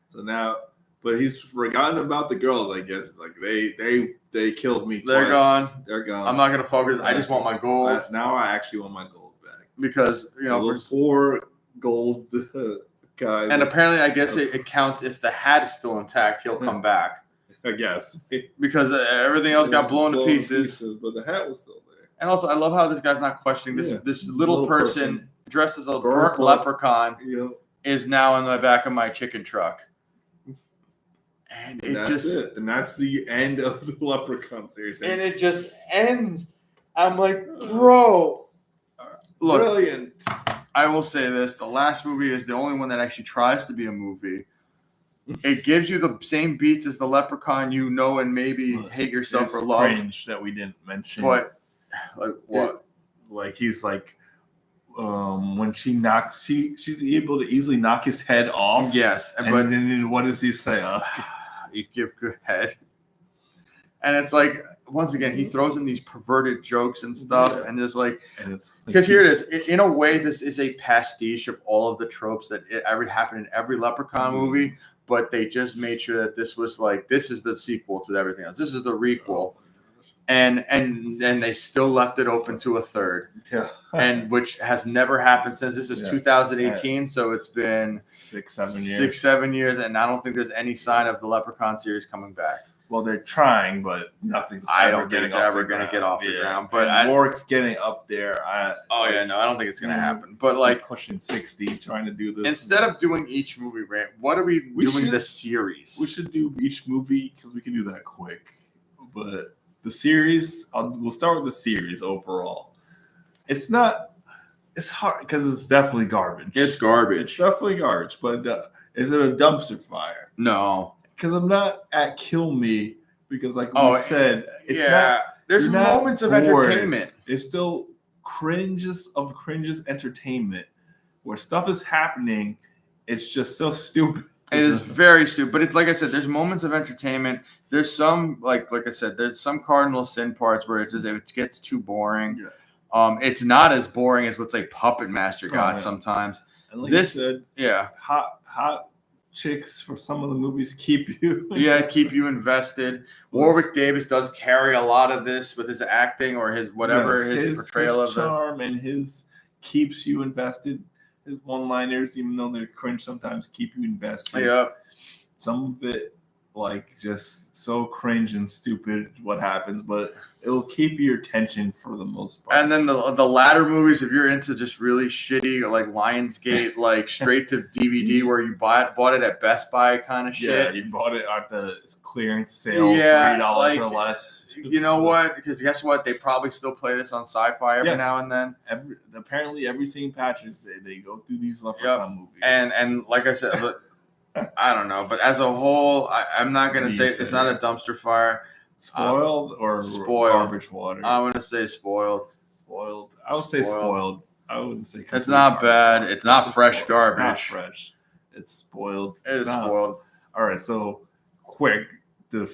[SPEAKER 3] So now, but he's forgotten about the girls, I guess. It's like they killed me twice.
[SPEAKER 1] They're gone.
[SPEAKER 3] They're gone.
[SPEAKER 1] I'm not going to focus. I just want my gold.
[SPEAKER 3] Now I actually want my gold back.
[SPEAKER 1] Because,
[SPEAKER 3] those poor gold guys.
[SPEAKER 1] And apparently, I guess it counts if the hat is still intact, he'll come back.
[SPEAKER 3] I guess.
[SPEAKER 1] Because everything else got blown to pieces.
[SPEAKER 3] But the hat was still there.
[SPEAKER 1] And also, I love how this guy's not questioning this. This little person dressed as a burnt leprechaun is now in the back of my chicken truck. And that's it.
[SPEAKER 3] And that's the end of the Leprechaun series.
[SPEAKER 1] And it just ends. I'm like, bro. Look,
[SPEAKER 3] brilliant.
[SPEAKER 1] I will say this. The last movie is the only one that actually tries to be a movie. It gives you the same beats as the Leprechaun, and maybe hate yourself for love.
[SPEAKER 2] Cringe that we didn't mention.
[SPEAKER 1] But like what?
[SPEAKER 2] Like he's like, when she knocks, she's able to easily knock his head off.
[SPEAKER 1] Yes,
[SPEAKER 2] but then what does he say?
[SPEAKER 1] You give good head. And it's like, once again, he throws in these perverted jokes and stuff, and there's like, because here it is. In a way, this is a pastiche of all of the tropes that happened in every Leprechaun movie. But they just made sure that this was like, this is the sequel to everything else. This is the requel. And then they still left it open to a third.
[SPEAKER 3] Yeah.
[SPEAKER 1] And which has never happened since. This is 2018, so it's been
[SPEAKER 2] 6-7 years.
[SPEAKER 1] 6-7 years, and I don't think there's any sign of the Leprechaun series coming back.
[SPEAKER 2] Well, they're trying, but nothing's
[SPEAKER 1] ever going to get off the ground. But
[SPEAKER 2] Warwick's getting up there.
[SPEAKER 1] I don't think it's going to happen. But like
[SPEAKER 2] pushing 60, trying to do this.
[SPEAKER 1] Instead of doing each movie, what are we doing the series?
[SPEAKER 2] We should do each movie because we can do that quick. But the series, we'll start with the series overall. It's hard because it's definitely garbage.
[SPEAKER 1] It's garbage.
[SPEAKER 2] It's definitely garbage. But is it a dumpster fire?
[SPEAKER 1] No.
[SPEAKER 2] Because I'm not at kill me because, like we said, it's not.
[SPEAKER 1] There's moments of entertainment.
[SPEAKER 2] It's still cringes entertainment where stuff is happening. It's just so stupid.
[SPEAKER 1] It is very stupid. But it's like I said, there's moments of entertainment. There's some like I said, there's some cardinal sin parts where it gets too boring. Yeah. It's not as boring as let's say Puppet Master got sometimes.
[SPEAKER 2] And like this said, hot chicks for some of the movies keep you
[SPEAKER 1] invested. Warwick Davis does carry a lot of this with his acting or his whatever his portrayal
[SPEAKER 2] his charm and his keeps you invested. His one-liners, even though they're cringe, sometimes keep you invested.
[SPEAKER 1] Yeah,
[SPEAKER 2] some of it like just so cringe and stupid what happens, but it'll keep your attention for the most part.
[SPEAKER 1] And then the latter movies, if you're into just really shitty like Lionsgate, like straight to DVD where you bought it at Best Buy kind of shit.
[SPEAKER 2] Yeah, you bought it at the clearance sale,
[SPEAKER 1] Yeah,
[SPEAKER 2] $3
[SPEAKER 1] like,
[SPEAKER 2] or less.
[SPEAKER 1] You know what? Because guess what? They probably still play this on Sci-Fi every now and then.
[SPEAKER 2] Apparently, every St. Patrick's Day, they go through these Leprechaun movies.
[SPEAKER 1] And like I said, but I don't know. But as a whole, I'm not going to say it's not a dumpster fire.
[SPEAKER 2] Spoiled or
[SPEAKER 1] spoiled.
[SPEAKER 2] Garbage water?
[SPEAKER 1] I'm going to say spoiled.
[SPEAKER 2] Spoiled. I would say spoiled. I wouldn't say
[SPEAKER 1] it's not bad. It's not fresh garbage.
[SPEAKER 2] It's not fresh. It's spoiled.
[SPEAKER 1] It is spoiled.
[SPEAKER 2] All right, so quick. We'll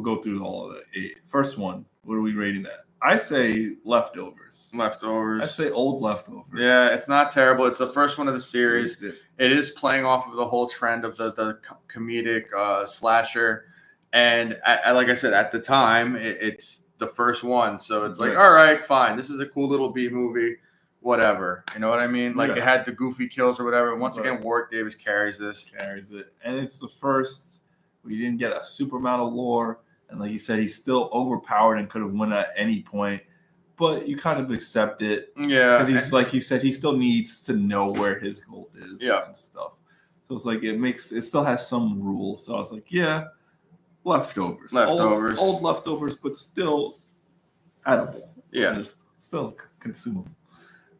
[SPEAKER 2] go through all of the 8. First one, what are we rating that? I say leftovers.
[SPEAKER 1] Leftovers.
[SPEAKER 2] I say old leftovers.
[SPEAKER 1] Yeah, it's not terrible. It's the first one of the series. It is playing off of the whole trend of the comedic slasher. And like I said, at the time, it's the first one. So it's like, all right, fine. This is a cool little B movie. Whatever. You know what I mean? Like it had the goofy kills or whatever. And once again, Warwick Davis carries this.
[SPEAKER 2] Carries it. And it's the first. We didn't get a super amount of lore. And like you said, he's still overpowered and could have won at any point. But you kind of accept it.
[SPEAKER 1] Yeah.
[SPEAKER 2] Because he's like he said, he still needs to know where his gold is and stuff. So it's like it still has some rules. So I was like, yeah, leftovers. Old leftovers, but still edible.
[SPEAKER 1] Yeah.
[SPEAKER 2] Just still consumable.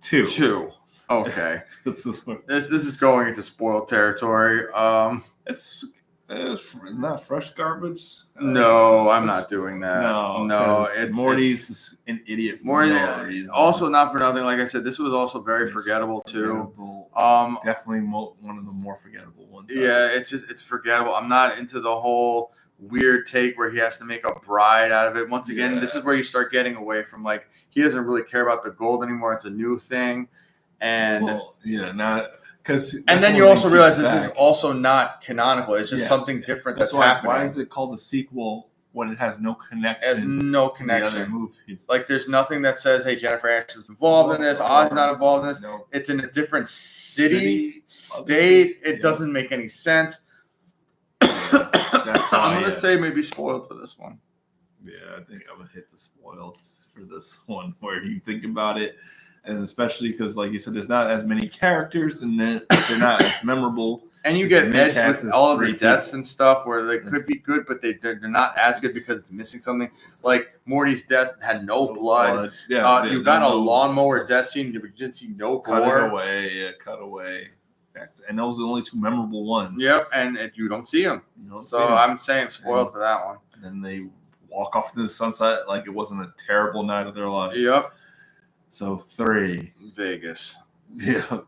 [SPEAKER 2] 2.
[SPEAKER 1] Okay.
[SPEAKER 2] This
[SPEAKER 1] is going into spoiled territory.
[SPEAKER 2] It's not fresh garbage.
[SPEAKER 1] No, I'm not doing that.
[SPEAKER 2] No. Morty's an idiot.
[SPEAKER 1] Morty, also not for nothing. Like I said, this was also very forgettable too.
[SPEAKER 2] Definitely one of the more forgettable ones.
[SPEAKER 1] Yeah, it's forgettable. I'm not into the whole weird take where he has to make a bride out of it. Once again, this is where you start getting away from like he doesn't really care about the gold anymore. It's a new thing, and
[SPEAKER 2] not.
[SPEAKER 1] And then you also realize this is also not canonical. It's just something different that's happening.
[SPEAKER 2] Why is it called a sequel when it has no connection?
[SPEAKER 1] It has no connection.
[SPEAKER 2] To the other movies.
[SPEAKER 1] Like there's nothing that says, "Hey, Jennifer Aniston's involved in this. Oz's not involved in this." No. It's in a different state. It doesn't make any sense.
[SPEAKER 2] That's why
[SPEAKER 1] I'm gonna say maybe spoiled for this one.
[SPEAKER 2] Yeah, I think I'm gonna hit the spoiled for this one. Where you think about it. And especially because, like you said, there's not as many characters and they're not as memorable.
[SPEAKER 1] And you get edged with all of the deaths and stuff where they could be good, but they're not as good because it's missing something. Like Morty's death had no blood. Yeah, you got a lawnmower death scene. You didn't see no gore.
[SPEAKER 2] Cut away. And those are the only 2 memorable ones.
[SPEAKER 1] Yep, and you don't see them. I'm saying spoiled for that one.
[SPEAKER 2] And then they walk off into the sunset like it wasn't a terrible night of their lives.
[SPEAKER 1] Yep.
[SPEAKER 2] So 3.
[SPEAKER 1] Vegas.
[SPEAKER 2] Yeah.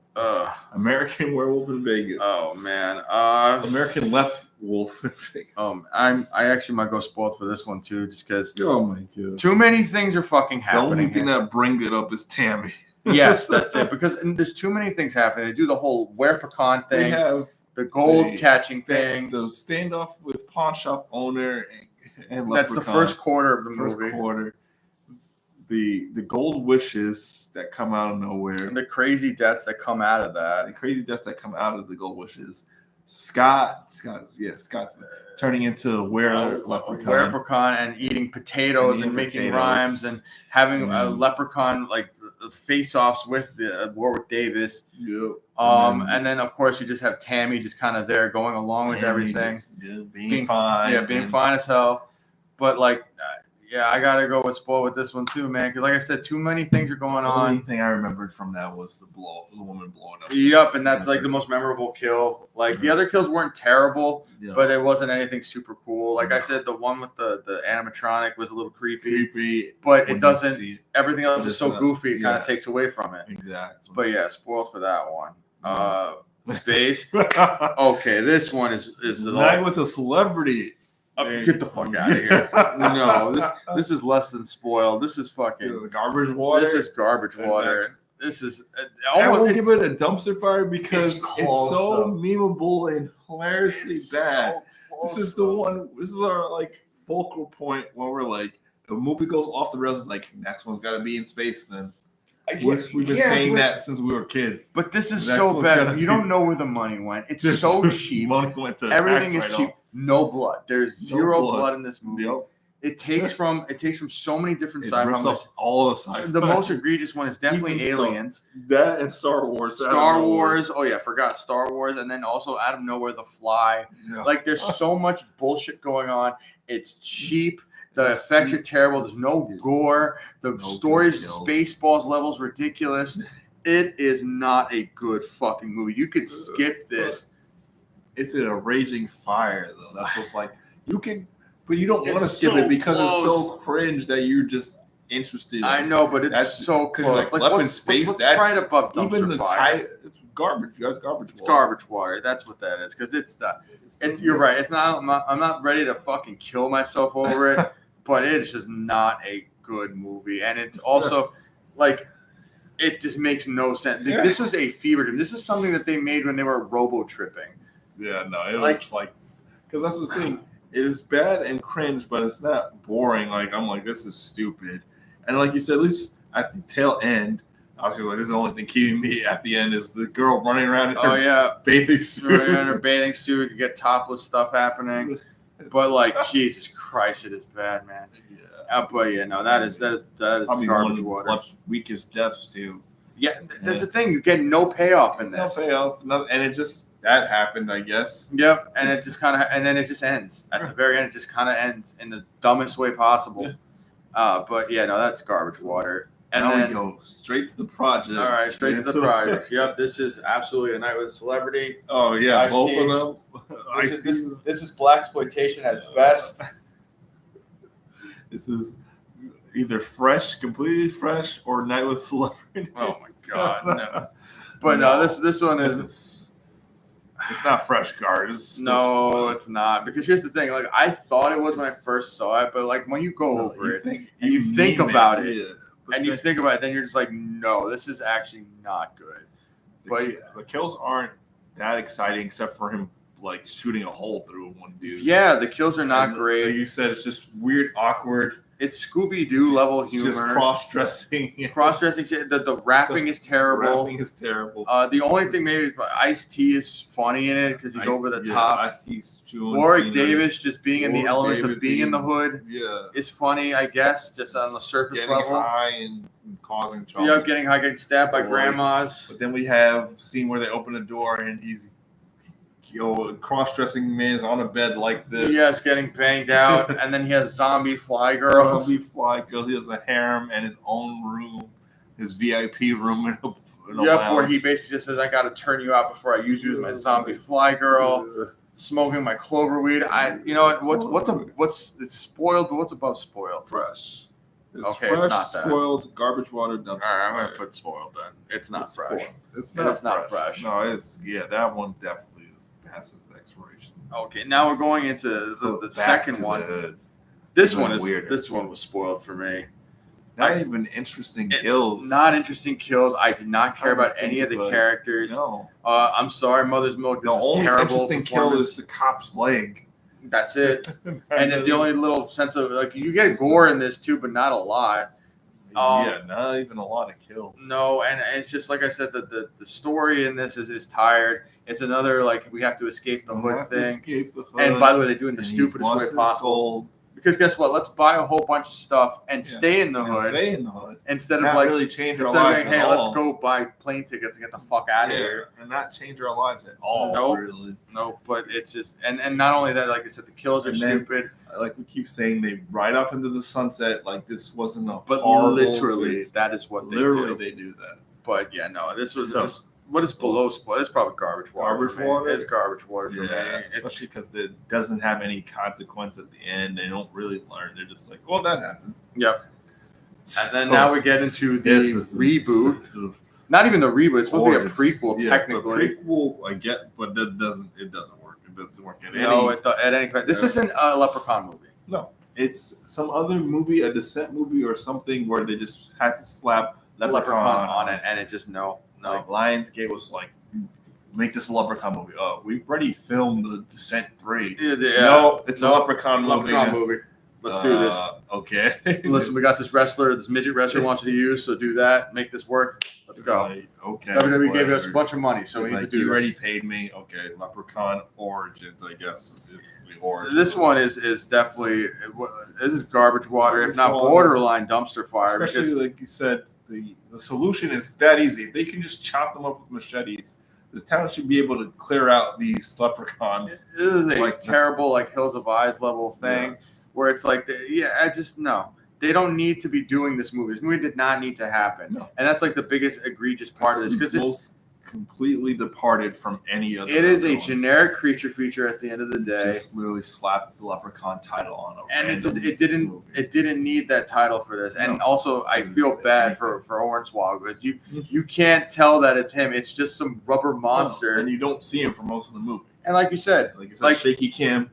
[SPEAKER 2] American Werewolf in Vegas.
[SPEAKER 1] Oh man.
[SPEAKER 2] American Left Wolf in Vegas.
[SPEAKER 1] I actually might go spoiled for this one too, just because.
[SPEAKER 3] Oh my god.
[SPEAKER 1] Too many things are fucking happening.
[SPEAKER 2] The only thing that brings it up is Tammy.
[SPEAKER 1] Yes, that's it. Because there's too many things happening. They do the whole Leprechaun thing.
[SPEAKER 2] We have
[SPEAKER 1] the gold catching thing.
[SPEAKER 2] The standoff with pawn shop owner and
[SPEAKER 1] Leprechaun. That's the first quarter of the movie.
[SPEAKER 2] First quarter. The gold wishes that come out of nowhere.
[SPEAKER 1] And the crazy deaths that come out of that.
[SPEAKER 2] The crazy deaths that come out of the gold wishes. Scott's turning into
[SPEAKER 1] Leprechaun and eating potatoes and making rhymes and having a Leprechaun like face-offs with the Warwick Davis.
[SPEAKER 2] Yep.
[SPEAKER 1] And then of course you just have Tammy just kind of there going along with everything.
[SPEAKER 2] Being fine.
[SPEAKER 1] Yeah, being fine as hell. But like yeah, I gotta go with spoil with this one too, man. Because like I said, too many things are going on.
[SPEAKER 2] The only thing I remembered from that was the woman blowing up.
[SPEAKER 1] Yep, and that's like the most memorable kill. Like the other kills weren't terrible, but it wasn't anything super cool. Like I said, the one with the animatronic was a little creepy. But it doesn't. Everything else is so goofy, it kind of takes away from it.
[SPEAKER 2] Exactly.
[SPEAKER 1] But yeah, spoiled for that one. Space. Okay, this one is the
[SPEAKER 2] Night with a Celebrity.
[SPEAKER 1] Get the fuck out of here! No, this is less than spoiled. This is fucking
[SPEAKER 2] garbage water.
[SPEAKER 1] This is garbage water. This is
[SPEAKER 2] I won't give it a dumpster fire because it's so memeable and hilariously bad. This is the one. This is our like focal point where we're like, the movie goes off the rails. It's like next one's got to be in space. Then we've been saying that since we were kids.
[SPEAKER 1] But this is so bad. You don't know where the money went. It's so cheap.
[SPEAKER 2] Money went to
[SPEAKER 1] everything is cheap. no blood. There's zero
[SPEAKER 2] blood.
[SPEAKER 1] blood in this movie.
[SPEAKER 2] Yep.
[SPEAKER 1] It takes from so many different
[SPEAKER 2] It
[SPEAKER 1] sci-fi
[SPEAKER 2] rips
[SPEAKER 1] movies.
[SPEAKER 2] off all the sci-fi.
[SPEAKER 1] The most egregious one is definitely
[SPEAKER 3] Even Star-
[SPEAKER 1] Aliens.
[SPEAKER 3] That and Star Wars.
[SPEAKER 1] Star Wars. Oh yeah, forgot Star Wars, and then also out of nowhere, The Fly.
[SPEAKER 2] Yeah.
[SPEAKER 1] Like there's so much bullshit going on. It's cheap. The effects are terrible. There's no gore. The story's Spaceballs levels ridiculous. It is not a good fucking movie. You could skip this.
[SPEAKER 2] It's in a raging fire though. That's what's like you can, but you don't want to
[SPEAKER 1] It's
[SPEAKER 2] skip
[SPEAKER 1] so
[SPEAKER 2] it because
[SPEAKER 1] close.
[SPEAKER 2] it's so cringe that you're just interested.
[SPEAKER 1] I know, but it's
[SPEAKER 2] That's
[SPEAKER 1] so close.
[SPEAKER 2] like Weapon
[SPEAKER 1] what's,
[SPEAKER 2] Space.
[SPEAKER 1] What's
[SPEAKER 2] That's
[SPEAKER 1] right above dumpster
[SPEAKER 2] even the
[SPEAKER 1] fire?
[SPEAKER 2] title. It's garbage. You guys, garbage.
[SPEAKER 1] It's garbage water. That's what that is. Because it's the. You're right. It's not. I'm not ready to fucking kill myself over it. But it's just not a good movie, and it's also like it just makes no sense.
[SPEAKER 2] Yeah.
[SPEAKER 1] This was a fever dream. This is something that they made when they were robo tripping.
[SPEAKER 2] Yeah, no, it was like because that's the thing. It is bad and cringe, but it's not boring. Like I'm like, this is stupid. And like you said, at least at the tail end, I was just like, this is the only thing keeping me at the end is the girl running around in her bathing suit.
[SPEAKER 1] Running in her bathing suit, you get topless stuff happening. But like Jesus Christ, it is bad, man.
[SPEAKER 2] Yeah.
[SPEAKER 1] But yeah, no, that is
[SPEAKER 2] Probably
[SPEAKER 1] garbage
[SPEAKER 2] one
[SPEAKER 1] water.
[SPEAKER 2] of the weakest deaths too.
[SPEAKER 1] Yeah, that's the thing. You get no payoff in
[SPEAKER 2] No
[SPEAKER 1] this.
[SPEAKER 2] payoff, and it just that happened, I guess.
[SPEAKER 1] Yep, and it just kind of, and then it just ends at the very end. It just kind of ends in the dumbest way possible. But yeah, no, that's garbage water. And
[SPEAKER 2] now
[SPEAKER 1] then,
[SPEAKER 2] we go straight to the project.
[SPEAKER 1] All right, straight to the project. Yep, this is absolutely A Night with a Celebrity.
[SPEAKER 2] Oh yeah,
[SPEAKER 1] Ice-T.
[SPEAKER 2] both of them.
[SPEAKER 1] This is blaxploitation at its best.
[SPEAKER 2] This is either fresh, completely fresh, or Night with a Celebrity.
[SPEAKER 1] Oh my god, no. But no, this one is.
[SPEAKER 2] It's not fresh garbage. It's
[SPEAKER 1] It's not, because here's the thing. Like I thought it was when I first saw it, but like when you go over it and you think about it, and you think about it, then you're just like, no, this is actually not good.
[SPEAKER 2] But the kills aren't that exciting, except for him like shooting a hole through one dude.
[SPEAKER 1] Yeah, the kills are not great.
[SPEAKER 2] Like you said, it's just weird, awkward.
[SPEAKER 1] It's Scooby-Doo level humor.
[SPEAKER 2] Just cross-dressing.
[SPEAKER 1] Cross-dressing shit. The rapping is terrible.
[SPEAKER 2] Rapping is terrible.
[SPEAKER 1] The only thing maybe is Ice-T is funny in it because he's over the top.
[SPEAKER 2] Ice-T's chewing
[SPEAKER 1] Warwick
[SPEAKER 2] scenery.
[SPEAKER 1] Davis just being in the element of being in the hood is funny, I guess, just on the surface
[SPEAKER 2] getting
[SPEAKER 1] level.
[SPEAKER 2] high and causing trouble.
[SPEAKER 1] Yeah, getting high, getting stabbed by grandmas.
[SPEAKER 2] But then we have a scene where they open the door and he's cross-dressing man is on a bed like this.
[SPEAKER 1] Yes, getting banged out, and then he has zombie fly girls.
[SPEAKER 2] Zombie fly girls. He has a harem and his own room, his VIP room in a lounge.
[SPEAKER 1] Where he basically just says, "I got to turn you out before I use you as my zombie fly girl." Smoking my clover weed. You know what's it's spoiled, but what's above spoiled?
[SPEAKER 3] Fresh. It's
[SPEAKER 1] Okay,
[SPEAKER 3] fresh,
[SPEAKER 1] it's not that.
[SPEAKER 3] spoiled, garbage water, dumpster.
[SPEAKER 1] All right, I'm
[SPEAKER 3] fire.
[SPEAKER 1] gonna put spoiled then. It's not
[SPEAKER 3] It's
[SPEAKER 1] fresh.
[SPEAKER 3] spoiled.
[SPEAKER 1] It's not fresh.
[SPEAKER 2] No, it's that one definitely is past its expiration.
[SPEAKER 1] Okay, now we're going into the
[SPEAKER 2] Back
[SPEAKER 1] second
[SPEAKER 2] to
[SPEAKER 1] one.
[SPEAKER 2] This
[SPEAKER 1] This one
[SPEAKER 2] one
[SPEAKER 1] is
[SPEAKER 2] weirder.
[SPEAKER 1] This one was spoiled for me.
[SPEAKER 2] Not even interesting
[SPEAKER 1] It's
[SPEAKER 2] kills.
[SPEAKER 1] not interesting kills. I did not care
[SPEAKER 2] I would
[SPEAKER 1] about any
[SPEAKER 2] think
[SPEAKER 1] of the
[SPEAKER 2] about it.
[SPEAKER 1] characters.
[SPEAKER 2] No.
[SPEAKER 1] I'm sorry, Mother's Milk. This
[SPEAKER 2] The
[SPEAKER 1] is
[SPEAKER 2] only
[SPEAKER 1] terrible.
[SPEAKER 2] interesting kill
[SPEAKER 1] performance.
[SPEAKER 2] is the cop's leg.
[SPEAKER 1] That's it. And it's the only little sense of like you get gore in this too, but not a lot.
[SPEAKER 2] Not even a lot of kills.
[SPEAKER 1] No, and it's just like I said, the story in this is tired. It's another like we have to escape the hood thing.
[SPEAKER 2] Escape the hood.
[SPEAKER 1] And by the way, they do it in the
[SPEAKER 2] And he
[SPEAKER 1] stupidest way
[SPEAKER 2] wants his
[SPEAKER 1] possible.
[SPEAKER 2] gold.
[SPEAKER 1] Because guess what? Let's buy a whole bunch of stuff and stay in the
[SPEAKER 2] And
[SPEAKER 1] hood
[SPEAKER 2] stay in the hood.
[SPEAKER 1] instead of
[SPEAKER 2] Not
[SPEAKER 1] like
[SPEAKER 2] really change our
[SPEAKER 1] instead of
[SPEAKER 2] lives
[SPEAKER 1] saying, hey,
[SPEAKER 2] at
[SPEAKER 1] let's
[SPEAKER 2] all.
[SPEAKER 1] go buy plane tickets and get the fuck out of here.
[SPEAKER 2] And not change our lives at all.
[SPEAKER 1] Nope.
[SPEAKER 2] Really.
[SPEAKER 1] No, but it's just and not only that, like I said, the kills are
[SPEAKER 2] And then-
[SPEAKER 1] stupid.
[SPEAKER 2] Like we keep saying, they ride off into the sunset. Like this wasn't a
[SPEAKER 1] But
[SPEAKER 2] horrible
[SPEAKER 1] literally,
[SPEAKER 2] twist.
[SPEAKER 1] that is what they
[SPEAKER 2] Literally,
[SPEAKER 1] do.
[SPEAKER 2] they do that.
[SPEAKER 1] But yeah, no, this was
[SPEAKER 2] So-
[SPEAKER 1] this. What is below spoil? It's probably garbage water.
[SPEAKER 2] Garbage
[SPEAKER 1] for me.
[SPEAKER 2] water?
[SPEAKER 1] It's garbage water for
[SPEAKER 2] Yeah,
[SPEAKER 1] me.
[SPEAKER 2] especially because it doesn't have any consequence at the end. They don't really learn. They're just like, well, that happened.
[SPEAKER 1] Yep. And then now we get into the reboot. Not even the reboot. It's supposed to be a prequel, technically.
[SPEAKER 2] It's a prequel, I get, but it doesn't work. It doesn't work at
[SPEAKER 1] No,
[SPEAKER 2] any.
[SPEAKER 1] at any point. This isn't a Leprechaun movie.
[SPEAKER 2] No, it's some other movie, a Descent movie or something where they just had to slap Leprechaun
[SPEAKER 1] on it, and it just no.
[SPEAKER 2] Like Lionsgate was like, make this a Leprechaun movie. Oh, we've already filmed the Descent 3.
[SPEAKER 1] Yeah,
[SPEAKER 2] No, it's a Leprechaun
[SPEAKER 1] movie. Let's do this.
[SPEAKER 2] Okay.
[SPEAKER 1] Listen, we got this midget wrestler wants you to use, so do that. Make this work. Let's go.
[SPEAKER 2] Like, Okay.
[SPEAKER 1] WWE gave us a
[SPEAKER 2] whatever.
[SPEAKER 1] bunch of money, so
[SPEAKER 2] He's
[SPEAKER 1] we need
[SPEAKER 2] like,
[SPEAKER 1] to do
[SPEAKER 2] you already
[SPEAKER 1] this.
[SPEAKER 2] paid me. Okay, Leprechaun Origins, I guess. It's the origin.
[SPEAKER 1] This one is definitely this is garbage water, if not borderline dumpster fire.
[SPEAKER 2] Especially
[SPEAKER 1] Because
[SPEAKER 2] like you said, the solution is that easy. If they can just chop them up with machetes, the town should be able to clear out these leprechauns.
[SPEAKER 1] this is a
[SPEAKER 2] Like-
[SPEAKER 1] terrible like Hills of Eyes level thing.
[SPEAKER 2] Yes.
[SPEAKER 1] Where it's like, I just no. They don't need to be doing this movie. This movie did not need to happen.
[SPEAKER 2] No.
[SPEAKER 1] And that's like the biggest egregious part of this because it's
[SPEAKER 2] most completely departed from any other.
[SPEAKER 1] it is a
[SPEAKER 2] ones.
[SPEAKER 1] generic creature feature at the end of the day.
[SPEAKER 2] Just literally slapped the Leprechaun title on a
[SPEAKER 1] And
[SPEAKER 2] random movie.
[SPEAKER 1] it didn't need that title for this. And
[SPEAKER 2] No.
[SPEAKER 1] also I feel bad for Hornswoggle because you can't tell that it's him. It's just some rubber monster.
[SPEAKER 2] and you don't see him for most of the movie.
[SPEAKER 1] And like you said,
[SPEAKER 2] Like you said,
[SPEAKER 1] Like-
[SPEAKER 2] shaky cam,